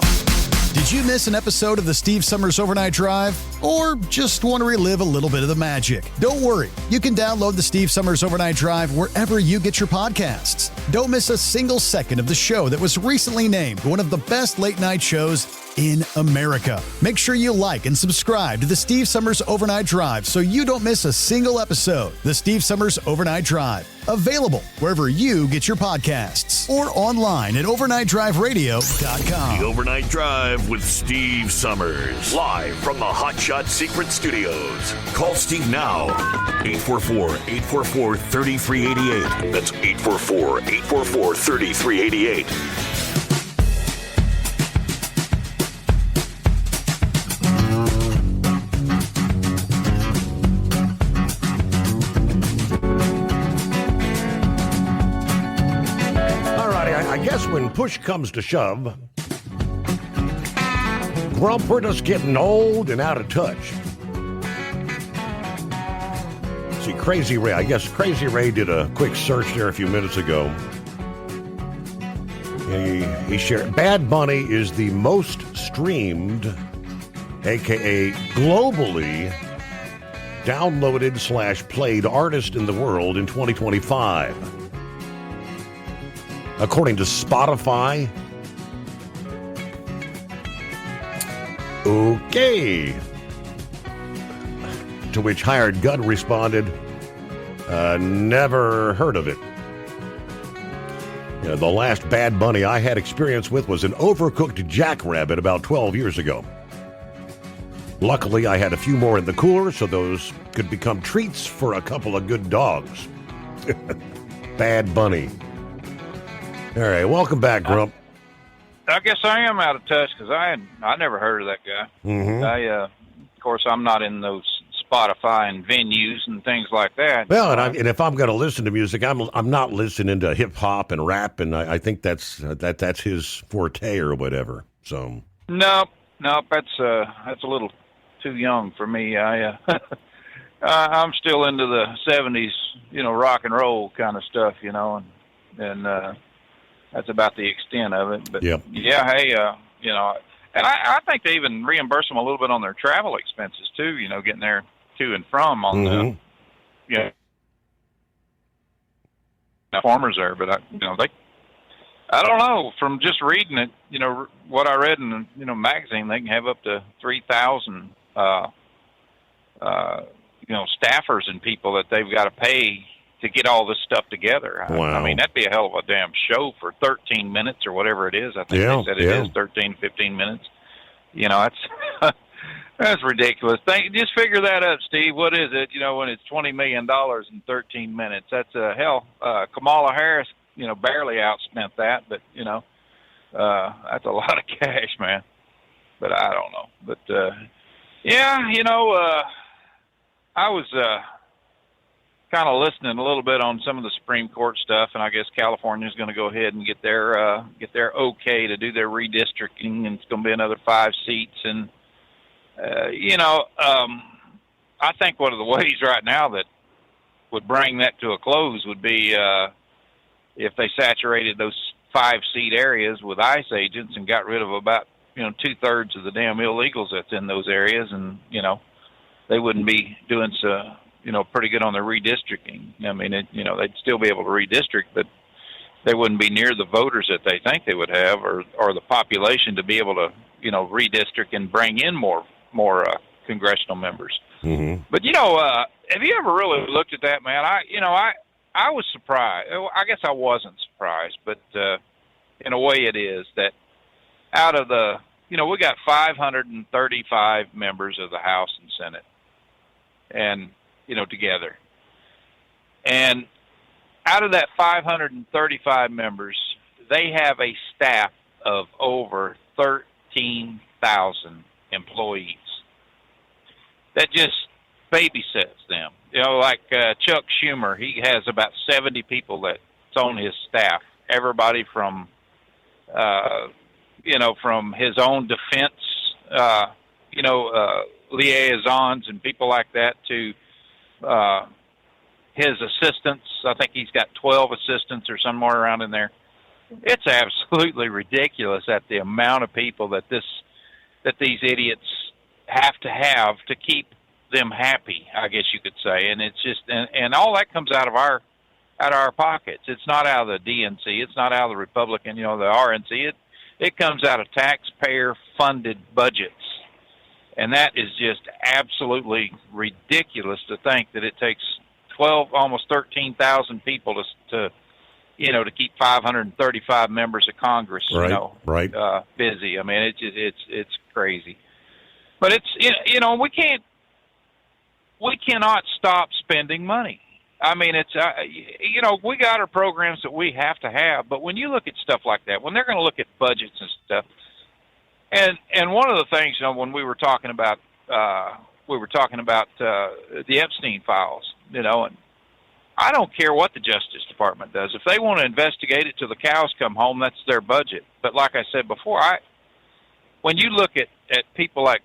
Did you miss an episode of the Steve Summers Overnight Drive? Or just want to relive a little bit of the magic? Don't worry. You can download the Steve Summers Overnight Drive wherever you get your podcasts. Don't miss a single second of the show that was recently named one of the best late-night shows in America. Make sure you like and subscribe to the Steve Summers Overnight Drive so you don't miss a single episode. The Steve Summers Overnight Drive. Available wherever you get your podcasts or online at overnightdriveradio.com. The Overnight Drive with Steve Summers. Live from the Hot Shot Secret Studios. Call Steve now. 844-844-3388. That's 844-844-3388. I guess when push comes to shove, Grump, we're just getting old and out of touch. See, Crazy Ray, I guess Crazy Ray did a quick search there a few minutes ago. He shared, Bad Bunny is the most streamed, aka globally downloaded / played artist in the world in 2025. According to Spotify. Okay. To which Hired Gun responded, never heard of it. You know, the last Bad Bunny I had experience with was an overcooked jackrabbit about 12 years ago. Luckily, I had a few more in the cooler, so those could become treats for a couple of good dogs. Bad Bunny. All right, welcome back, Grump. I guess I am out of touch because I never heard of that guy. Mm-hmm. Of course, I'm not in those Spotify and venues and things like that. Well, and if I'm going to listen to music, I'm not listening to hip hop and rap, and I think that's his forte or whatever. So nope, that's a little too young for me. I'm still into the '70s, rock and roll kind of stuff, and that's about the extent of it. But yep. Yeah, hey, and I think they even reimburse them a little bit on their travel expenses too. Getting there to and from on the, performers there. But I don't know. From just reading it, what I read in magazine, they can have up to 3,000, staffers and people that they've got to pay to get all this stuff together. Wow. I mean, that'd be a hell of a damn show for 13 minutes or whatever it is. I think they said it is 13, 15 minutes. That's ridiculous. Just figure that up, Steve. What is it? When it's $20 million in 13 minutes, that's Kamala Harris, barely outspent that, but that's a lot of cash, man. But I don't know. But I was kind of listening a little bit on some of the Supreme Court stuff, and I guess California is going to go ahead and get their okay to do their redistricting, and it's going to be another 5 seats. And I think one of the ways right now that would bring that to a close would be if they saturated those 5-seat areas with ICE agents and got rid of about 2/3 of the damn illegals that's in those areas, and they wouldn't be doing so pretty good on their redistricting. I mean, they'd still be able to redistrict, but they wouldn't be near the voters that they think they would have, or the population to be able to redistrict and bring in more congressional members. Mm-hmm. But have you ever really looked at that, man? I was surprised. I guess I wasn't surprised, but in a way it is that out of the we got 535 members of the House and Senate, and together, and out of that 535 members, they have a staff of over 13,000 employees. that just babysits them. You know, like Chuck Schumer, he has about 70 people that's on his staff. Everybody from, from his own defense, liaisons and people like that to his assistants. I think he's got 12 assistants or somewhere around in there. It's absolutely ridiculous at the amount of people that these idiots have to keep them happy, I guess you could say. And it's just, and all that comes out of our pockets. It's not out of the DNC. It's not out of the Republican, the RNC. It comes out of taxpayer-funded budgets. And that is just absolutely ridiculous to think that it takes 12, almost 13,000 people to keep 535 members of Congress, busy. I mean, it's crazy. But it's, we cannot stop spending money. I mean, it's, we got our programs that we have to have, but when you look at stuff like that, when they're going to look at budgets and stuff, and one of the things, when we were talking about the Epstein files, and I don't care what the Justice Department does. If they want to investigate it till the cows come home, that's their budget. But like I said before, when you look at people like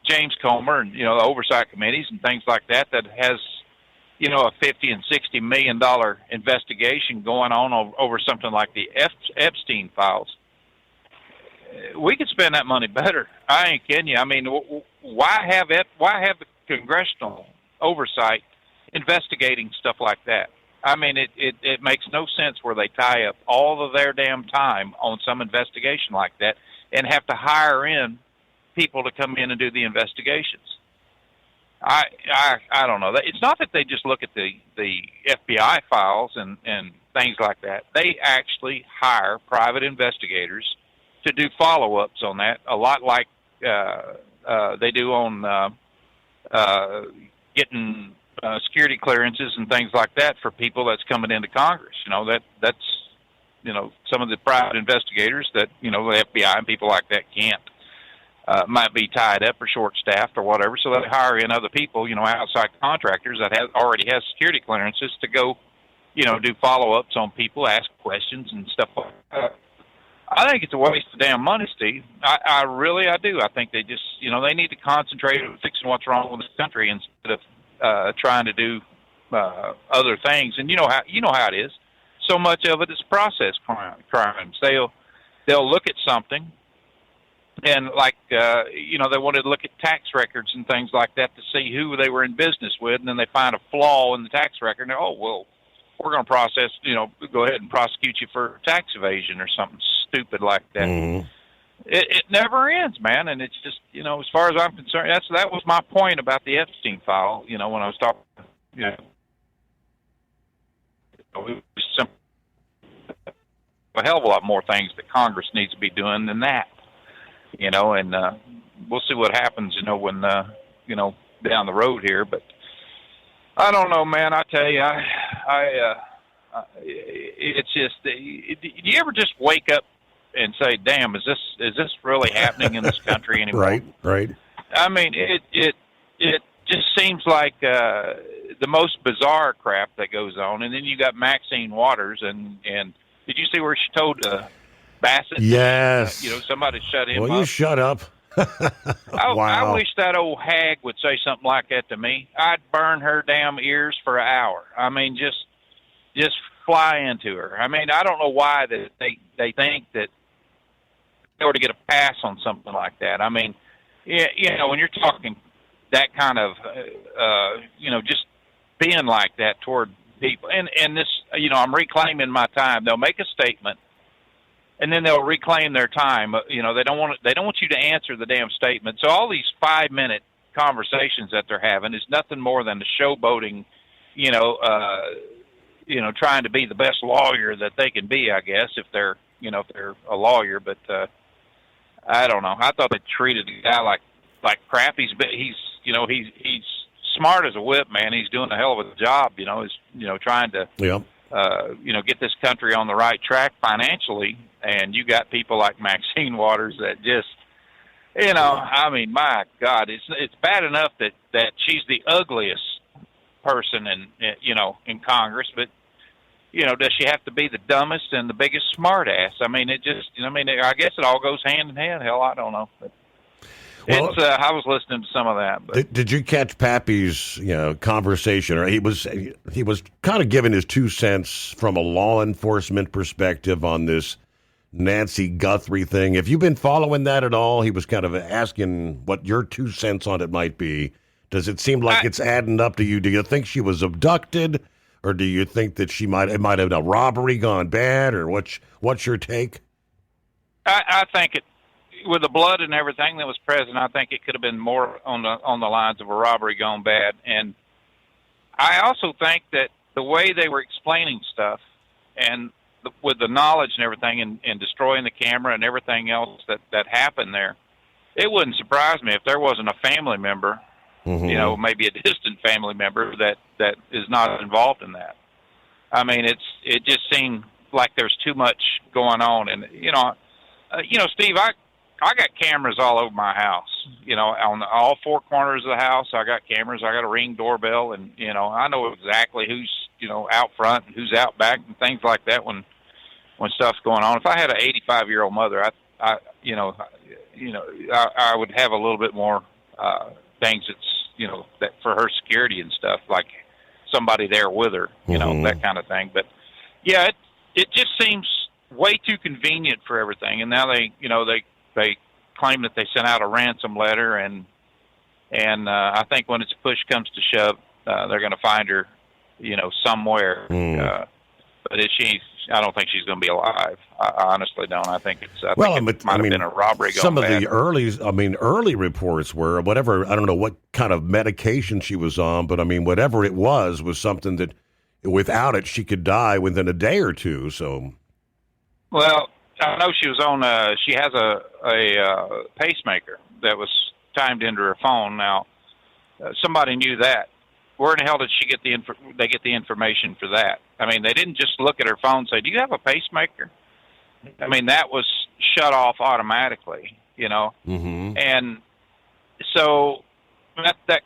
James Comer and the oversight committees and things like that has a $50 and $60 million investigation going on over something like the Epstein files, we could spend that money better. I ain't kidding you. I mean, why have the congressional oversight investigating stuff like that? I mean, it makes no sense where they tie up all of their damn time on some investigation like that and have to hire in people to come in and do the investigations. I don't know. It's not that they just look at the FBI files and things like that. They actually hire private investigators to do follow-ups on that, a lot like they do on getting security clearances and things like that for people that's coming into Congress. That's some of the private investigators that the FBI and people like that can't. Might be tied up or short-staffed or whatever, so they hire in other people, outside contractors that already has security clearances to go, do follow-ups on people, ask questions and stuff like that. I think it's a waste of damn money, Steve. I really do. I think they just, they need to concentrate on fixing what's wrong with this country instead of trying to do other things. And you know how it is. So much of it is process crimes. They'll look at something. And they wanted to look at tax records and things like that to see who they were in business with, and then they find a flaw in the tax record, and we're going to go ahead and prosecute you for tax evasion or something stupid like that. Mm-hmm. It never ends, man, and it's just, as far as I'm concerned, that was my point about the Epstein file, when I was talking, it was a hell of a lot more things that Congress needs to be doing than that. And we'll see what happens, when, down the road here. But I don't know, man. I tell you, it's just, do you ever just wake up and say, damn, is this really happening in this country anymore? Right. I mean, it just seems like the most bizarre crap that goes on. And then you got Maxine Waters, and did you see where she told Bassett? Yes. Somebody shut him up. Well, you shut up. Wow. I wish that old hag would say something like that to me. I'd burn her damn ears for an hour. I mean, just fly into her. I mean, I don't know why that they think that they were to get a pass on something like that. I mean, when you're talking that kind of, just being like that toward people, and this, I'm reclaiming my time. They'll make a statement, and then they'll reclaim their time. They don't want you to answer the damn statement. So all these 5-minute conversations that they're having is nothing more than the showboating, trying to be the best lawyer that they can be, I guess, if they're a lawyer. But I don't know. I thought they treated the guy like crap. He's smart as a whip, man. He's doing a hell of a job. He's trying to get this country on the right track financially. And you got people like Maxine Waters that just, I mean, my God, it's bad enough that she's the ugliest person in Congress, but does she have to be the dumbest and the biggest smartass? I mean, I guess it all goes hand in hand. Hell, I don't know. But I was listening to some of that. But. Did you catch Pappy's conversation? Or he was kind of giving his 2 cents from a law enforcement perspective on this Nancy Guthrie thing. Have you been following that at all? He was kind of asking what your 2 cents on it might be. Does it seem like it's adding up to you? Do you think she was abducted, or do you think that it might have been a robbery gone bad, or what's your take? I think it, with the blood and everything that was present, I think it could have been more on the lines of a robbery gone bad. And I also think that the way they were explaining stuff, and with the knowledge and everything, and destroying the camera and everything else that happened there, it wouldn't surprise me if there wasn't a family member, maybe a distant family member that is not involved in that. I mean, it just seemed like there's too much going on. And, Steve, I got cameras all over my house, on all 4 corners of the house. I got cameras. I got a Ring doorbell, and, I know exactly who's, out front and who's out back and things like that when stuff's going on. If I had an 85-year-old mother, I would have a little bit more things that for her security and stuff, like somebody there with her, that kind of thing. But yeah, it just seems way too convenient for everything. And now they claim that they sent out a ransom letter, and I think when push comes to shove, they're going to find her, somewhere. But I don't think she's going to be alive. I honestly don't. I think it might have been a robbery. Some of the early reports were whatever. I don't know what kind of medication she was on, but whatever it was something that without it she could die within a day or two. So, well, I know she was on. She has a pacemaker that was timed into her phone. Now, somebody knew that. Where in the hell did she get they get the information for that? I mean, they didn't just look at her phone and say, "Do you have a pacemaker?" I mean, that was shut off automatically, And so that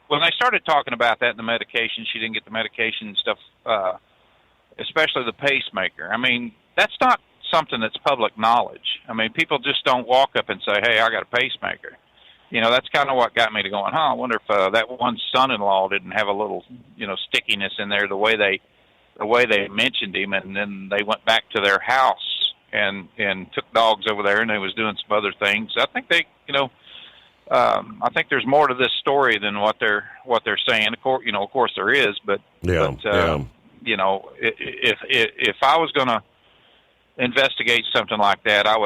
when they started talking about that and the medication, she didn't get the medication and stuff, especially the pacemaker. I mean, that's not something that's public knowledge. I mean, people just don't walk up and say, "Hey, I got a pacemaker." That's kind of what got me to going, I wonder if that one son-in-law didn't have a little, stickiness in there, the way they mentioned him, and then they went back to their house and took dogs over there, and they was doing some other things. I think they, I think there's more to this story than what they're saying. Of course there is, but if I was going to investigate something like that, I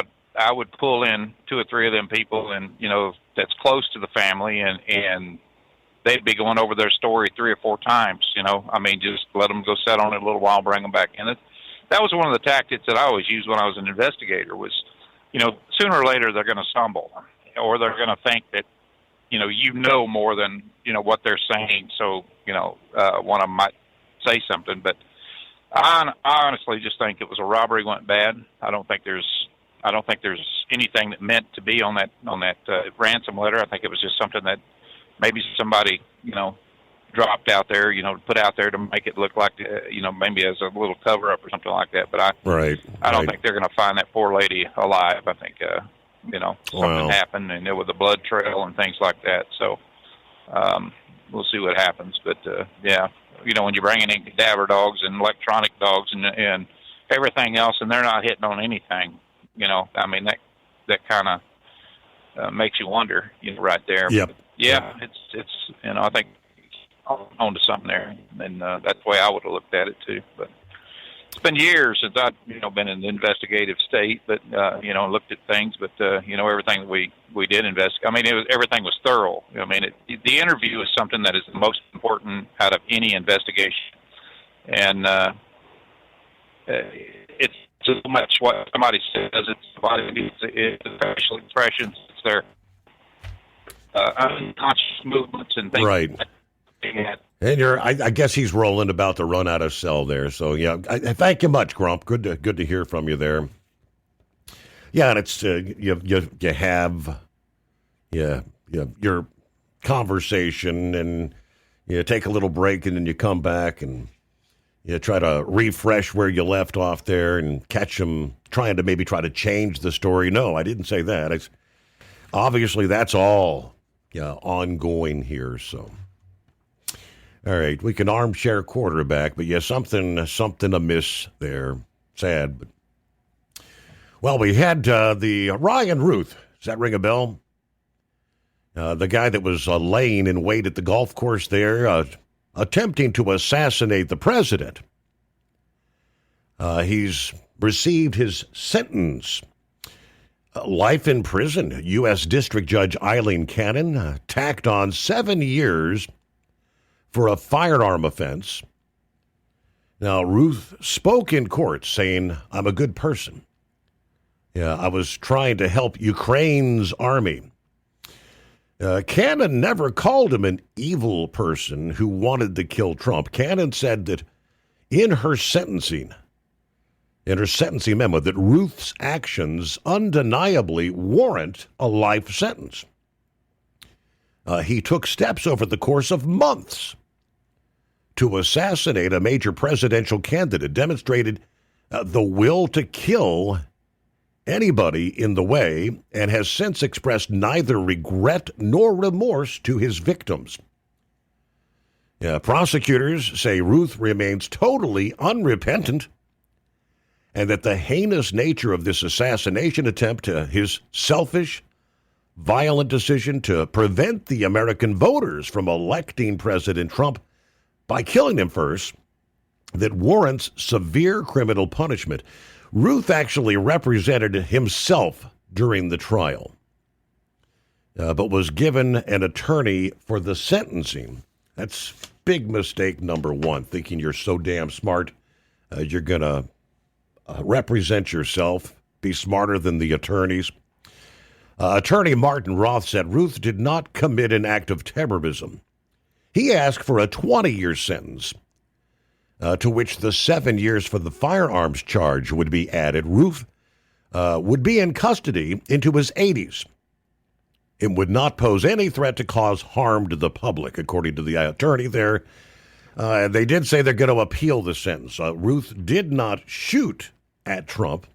would pull in 2 or 3 of them people, and that's close to the family, and they'd be going over their story 3 or 4 times. Just let them go sit on it a little while, bring them back in. That was one of the tactics that I always used when I was an investigator. Was sooner or later they're going to stumble, or they're going to think that more than what they're saying. So one of them might say something, but I honestly just think it was a robbery went bad. I don't think there's anything that meant to be on that ransom letter. I think it was just something that maybe somebody dropped out there, put out there to make it look like maybe as a little cover up or something like that. But I don't think they're going to find that poor lady alive. I think something happened, and there was a blood trail and things like that. So we'll see what happens. But when you're bringing in cadaver dogs and electronic dogs and everything else, and they're not hitting on anything. That kind of makes you wonder, right there. Yep. But it's I think on to something there, and that's the way I would have looked at it too. But it's been years since I've been in the investigative state, but looked at things. But everything that we did investigate. Everything was thorough. The interview is something that is the most important out of any investigation, and it's so much what somebody says. It's somebody, it's facial expressions. It's their unconscious movements and things. Right. And I guess he's rolling about to run out of cell there. So I thank you much, Grump. Good to hear from you there. Yeah, and it's you have your conversation and you take a little break and then you come back and you try to refresh where you left off there and catch them trying to maybe try to change the story. No, I didn't say that. Obviously, that's all ongoing here. So, all right, we can armchair quarterback, but something amiss there. Sad, but well, we had the Ryan Ruth. Does that ring a bell? The guy that was laying in wait at the golf course there, attempting to assassinate the president. He's received his sentence. Life in prison. U.S. District Judge Eileen Cannon tacked on 7 years for a firearm offense. Now, Ruth spoke in court saying, "I'm a good person. I was trying to help Ukraine's army." Cannon never called him an evil person who wanted to kill Trump. Cannon said that in her sentencing memo, that Ruth's actions undeniably warrant a life sentence. He took steps over the course of months to assassinate a major presidential candidate, demonstrated the will to kill anybody in the way, and has since expressed neither regret nor remorse to his victims. Prosecutors say Ruth remains totally unrepentant and that the heinous nature of this assassination attempt, his selfish, violent decision to prevent the American voters from electing President Trump by killing him first, that warrants severe criminal punishment. Ruth actually represented himself during the trial, but was given an attorney for the sentencing. That's big mistake number one, thinking you're so damn smart, you're going to represent yourself, be smarter than the attorneys. Attorney Martin Roth said Ruth did not commit an act of terrorism. He asked for a 20-year sentence, to which the 7 years for the firearms charge would be added. Ruth would be in custody into his 80s. It would not pose any threat to cause harm to the public, according to the attorney there. They did say they're going to appeal the sentence. Ruth did not shoot at Trump,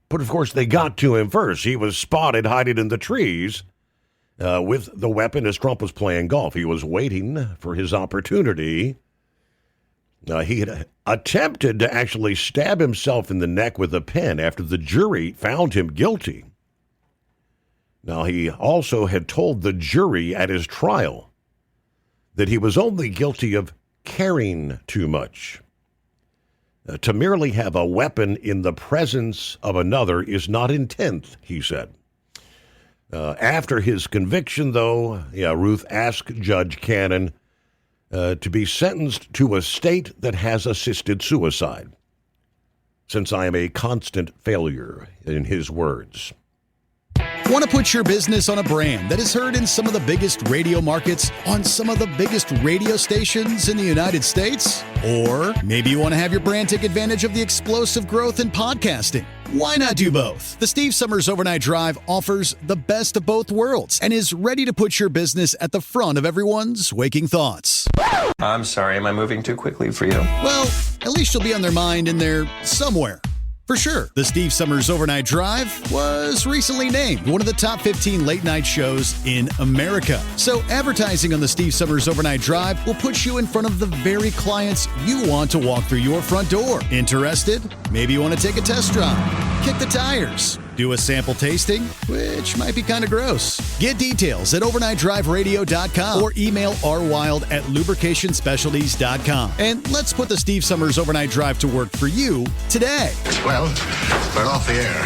but of course they got to him first. He was spotted hiding in the trees with the weapon as Trump was playing golf. He was waiting for his opportunity. He had attempted to actually stab himself in the neck with a pen after the jury found him guilty. Now, he also had told the jury at his trial that he was only guilty of caring too much. To merely have a weapon in the presence of another is not intent, he said. After his conviction, though, Ruth asked Judge Cannon to be sentenced to a state that has assisted suicide, since I am a constant failure, in his words. Want to put your business on a brand that is heard in some of the biggest radio markets on some of the biggest radio stations in the United States? Or maybe you want to have your brand take advantage of the explosive growth in podcasting. Why not do both? The Steve Summers Overnight Drive offers the best of both worlds and is ready to put your business at the front of everyone's waking thoughts. I'm sorry, am I moving too quickly for you? Well, at least you'll be on their mind in there somewhere. For sure, the Steve Summers Overnight Drive was recently named one of the top 15 late-night shows in America. So advertising on the Steve Summers Overnight Drive will put you in front of the very clients you want to walk through your front door. Interested? Maybe you want to take a test drive, kick the tires, do a sample tasting, which might be kind of gross. Get details at overnightdriveradio.com or email rwild@lubricationspecialties.com. And let's put the Steve Summers Overnight Drive to work for you today. Well, we're off the air.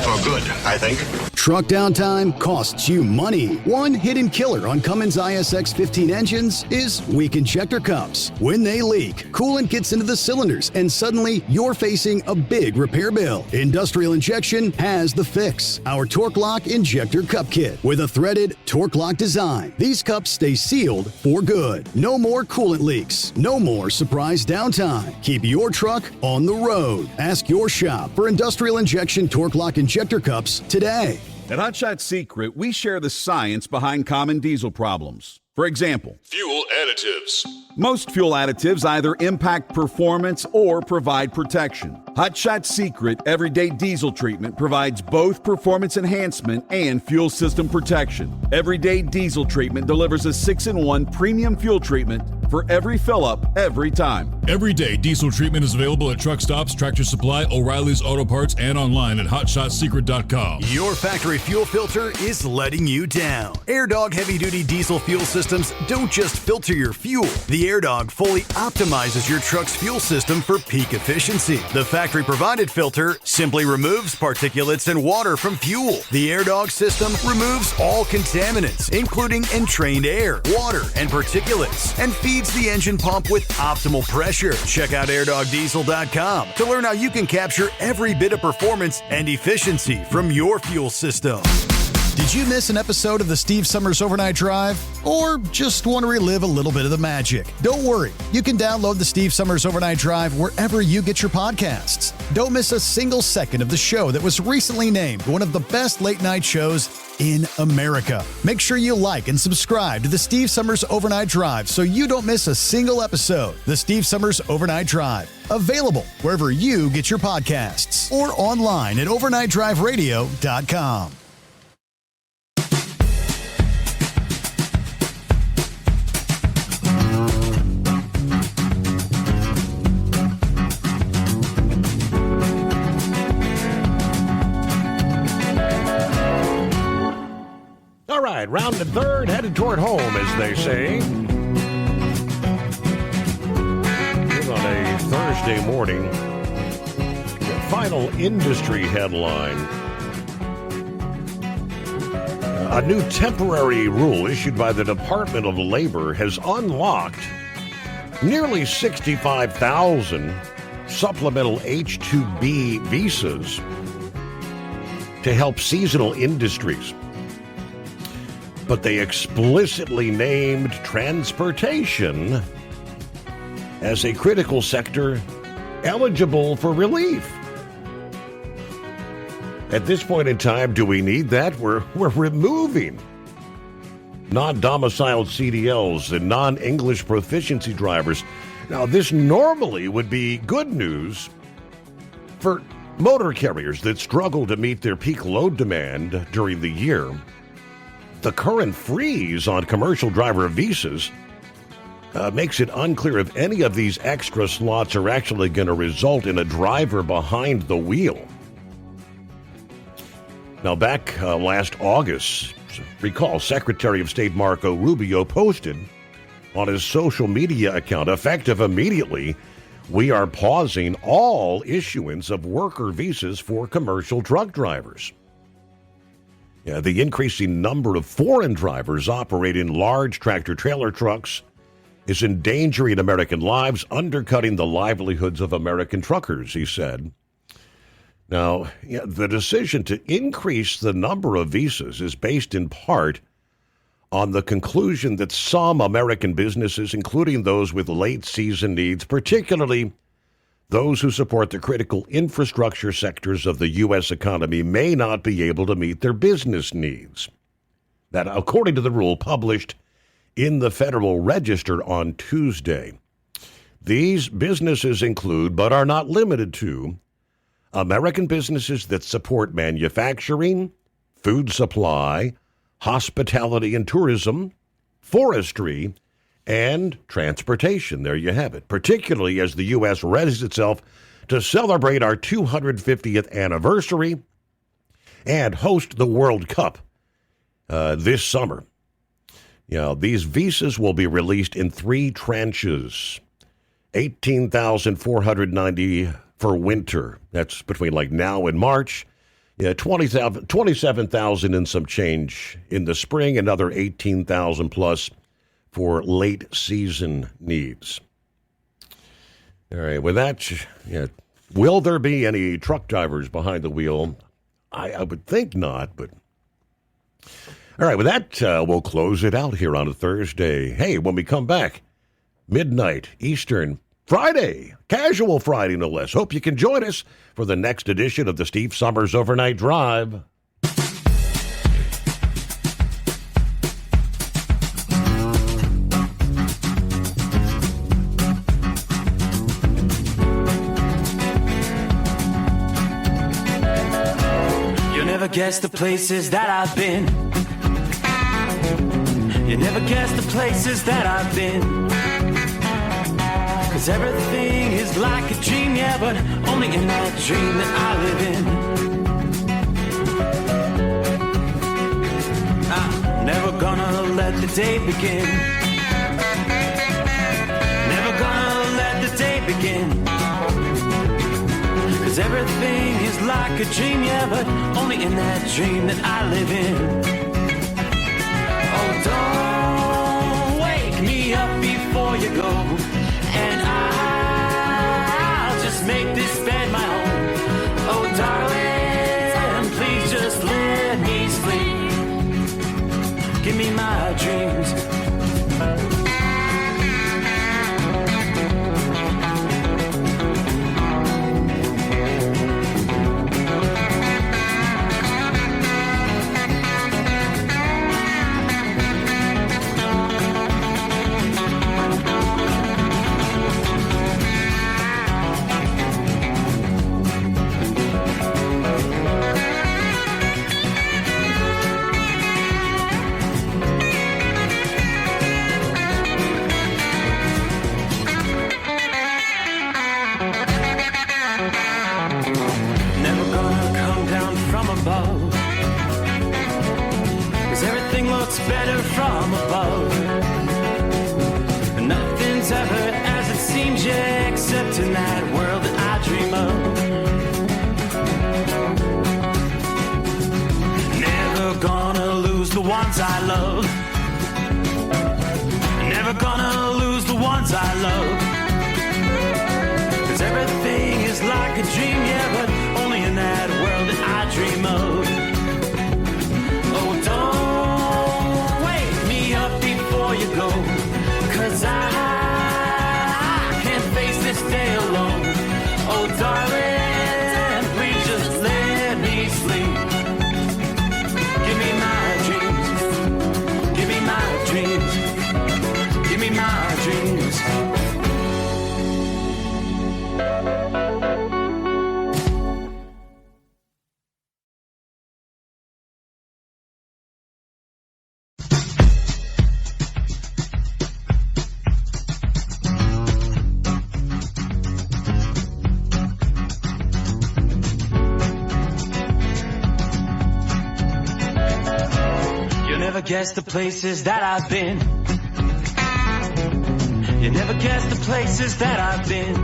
For good, I think. Truck downtime costs you money. One hidden killer on Cummins ISX 15 engines is weak injector cups. When they leak, coolant gets into the cylinders and suddenly you're facing a big repair bill. Industrial Injection has the fix. Our Torque Lock Injector Cup Kit with a threaded Torque Lock design. These cups stay sealed for good. No more coolant leaks. No more surprise downtime. Keep your truck on the road. Ask your shop for Industrial Injection Torque Lock Injector Cups today. At Hot Shot Secret, we share the science behind common diesel problems. For example, fuel additives. Most fuel additives either impact performance or provide protection. Hot Shot Secret Everyday Diesel Treatment provides both performance enhancement and fuel system protection. Everyday Diesel Treatment delivers a 6-in-1 premium fuel treatment for every fill-up, every time. Everyday Diesel Treatment is available at truck stops, Tractor Supply, O'Reilly's Auto Parts, and online at HotShotSecret.com. Your factory fuel filter is letting you down. AirDog heavy-duty diesel fuel systems don't just filter your fuel. The AirDog fully optimizes your truck's fuel system for peak efficiency. The factory-provided filter simply removes particulates and water from fuel. The AirDog system removes all contaminants, including entrained air, water, and particulates, and feeds the engine pump with optimal pressure. Check out airdogdiesel.com to learn how you can capture every bit of performance and efficiency from your fuel system. Did you miss an episode of the Steve Summers Overnight Drive? Or just want to relive a little bit of the magic? Don't worry. You can download the Steve Summers Overnight Drive wherever you get your podcasts. Don't miss a single second of the show that was recently named one of the best late-night shows in America. Make sure you like and subscribe to the Steve Summers Overnight Drive so you don't miss a single episode. The Steve Summers Overnight Drive. Available wherever you get your podcasts or online at overnightdriveradio.com. All right, round the third, headed toward home, as they say. Here on a Thursday morning, the final industry headline. A new temporary rule issued by the Department of Labor has unlocked nearly 65,000 supplemental H-2B visas to help seasonal industries. But they explicitly named transportation as a critical sector eligible for relief. At this point in time, do we need that? We're removing non-domiciled CDLs and non-English proficiency drivers. Now, this normally would be good news for motor carriers that struggle to meet their peak load demand during the year. The current freeze on commercial driver visas makes it unclear if any of these extra slots are actually going to result in a driver behind the wheel. Now, back last August, recall Secretary of State Marco Rubio posted on his social media account, effective immediately, we are pausing all issuance of worker visas for commercial truck drivers. The increasing number of foreign drivers operating large tractor-trailer trucks is endangering American lives, undercutting the livelihoods of American truckers, he said. Now, the decision to increase the number of visas is based in part on the conclusion that some American businesses, including those with late-season needs, particularly those who support the critical infrastructure sectors of the U.S. economy, may not be able to meet their business needs. That, according to the rule published in the Federal Register on Tuesday, these businesses include, but are not limited to, American businesses that support manufacturing, food supply, hospitality and tourism, forestry, and transportation. There you have it, particularly as the U.S. readies itself to celebrate our 250th anniversary and host the World Cup this summer. These visas will be released in 3 tranches, 18,490 for winter. That's between like now and March. 27,000 and some change in the spring, another 18,000 plus for late season needs. All right, with that, will there be any truck drivers behind the wheel? I would think not, but all right, with that, we'll close it out here on a Thursday. Hey, when we come back, midnight Eastern, Friday, casual Friday no less. Hope you can join us for the next edition of the Steve Summers Overnight Drive. never guess the places that I've been. You never guess the places that I've been. 'Cause everything is like a dream, yeah, but only in that dream that I live in. I'm never gonna let the day begin. Never gonna let the day begin. 'Cause everything is like a dream, yeah, but only in that dream that I live in. Oh, don't wake me up before you go, and I'll just make this bed my home. Oh, darling, please just let me sleep. Give me my dreams. Better from above. Nothing's ever as it seems, yeah, except in that world that I dream of. Never gonna lose the ones I love. Never gonna lose the ones I love. 'Cause everything is like a dream, yeah, but only in that world that I dream of. Oh, don't you go, 'cause I can't face this day alone. Oh, darling, please just let me sleep. Give me my dreams. Give me my dreams. Give me my dreams. Guess the places that I've been. You never guess the places that I've been.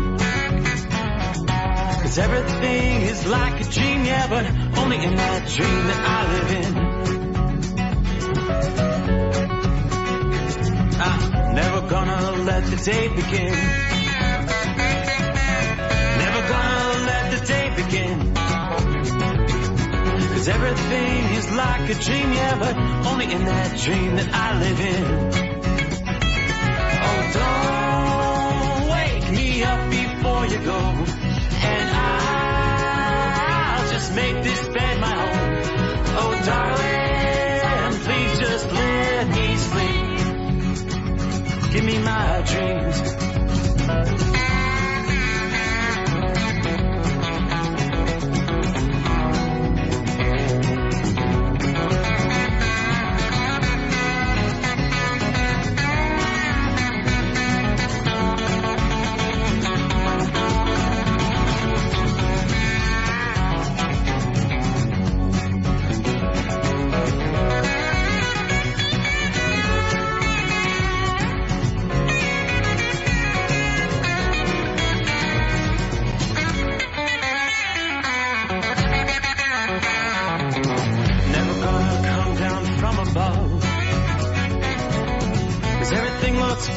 'Cause everything is like a dream, yeah, but only in that dream that I live in. I'm never gonna let the day begin. Never gonna let the day begin. 'Cause everything is like a dream, yeah, but only in that dream that I live in. Oh, don't wake me up before you go, and I'll just make this bed my home. Oh, darling, please just let me sleep. Give me my dreams.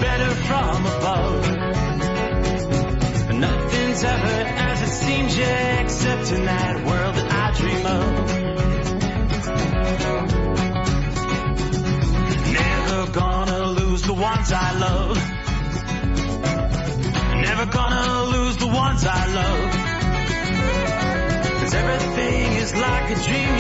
Better from above. Nothing's ever as it seems, yeah, except in that world that I dream of. Never gonna lose the ones I love. Never gonna lose the ones I love. 'Cause everything is like a dream,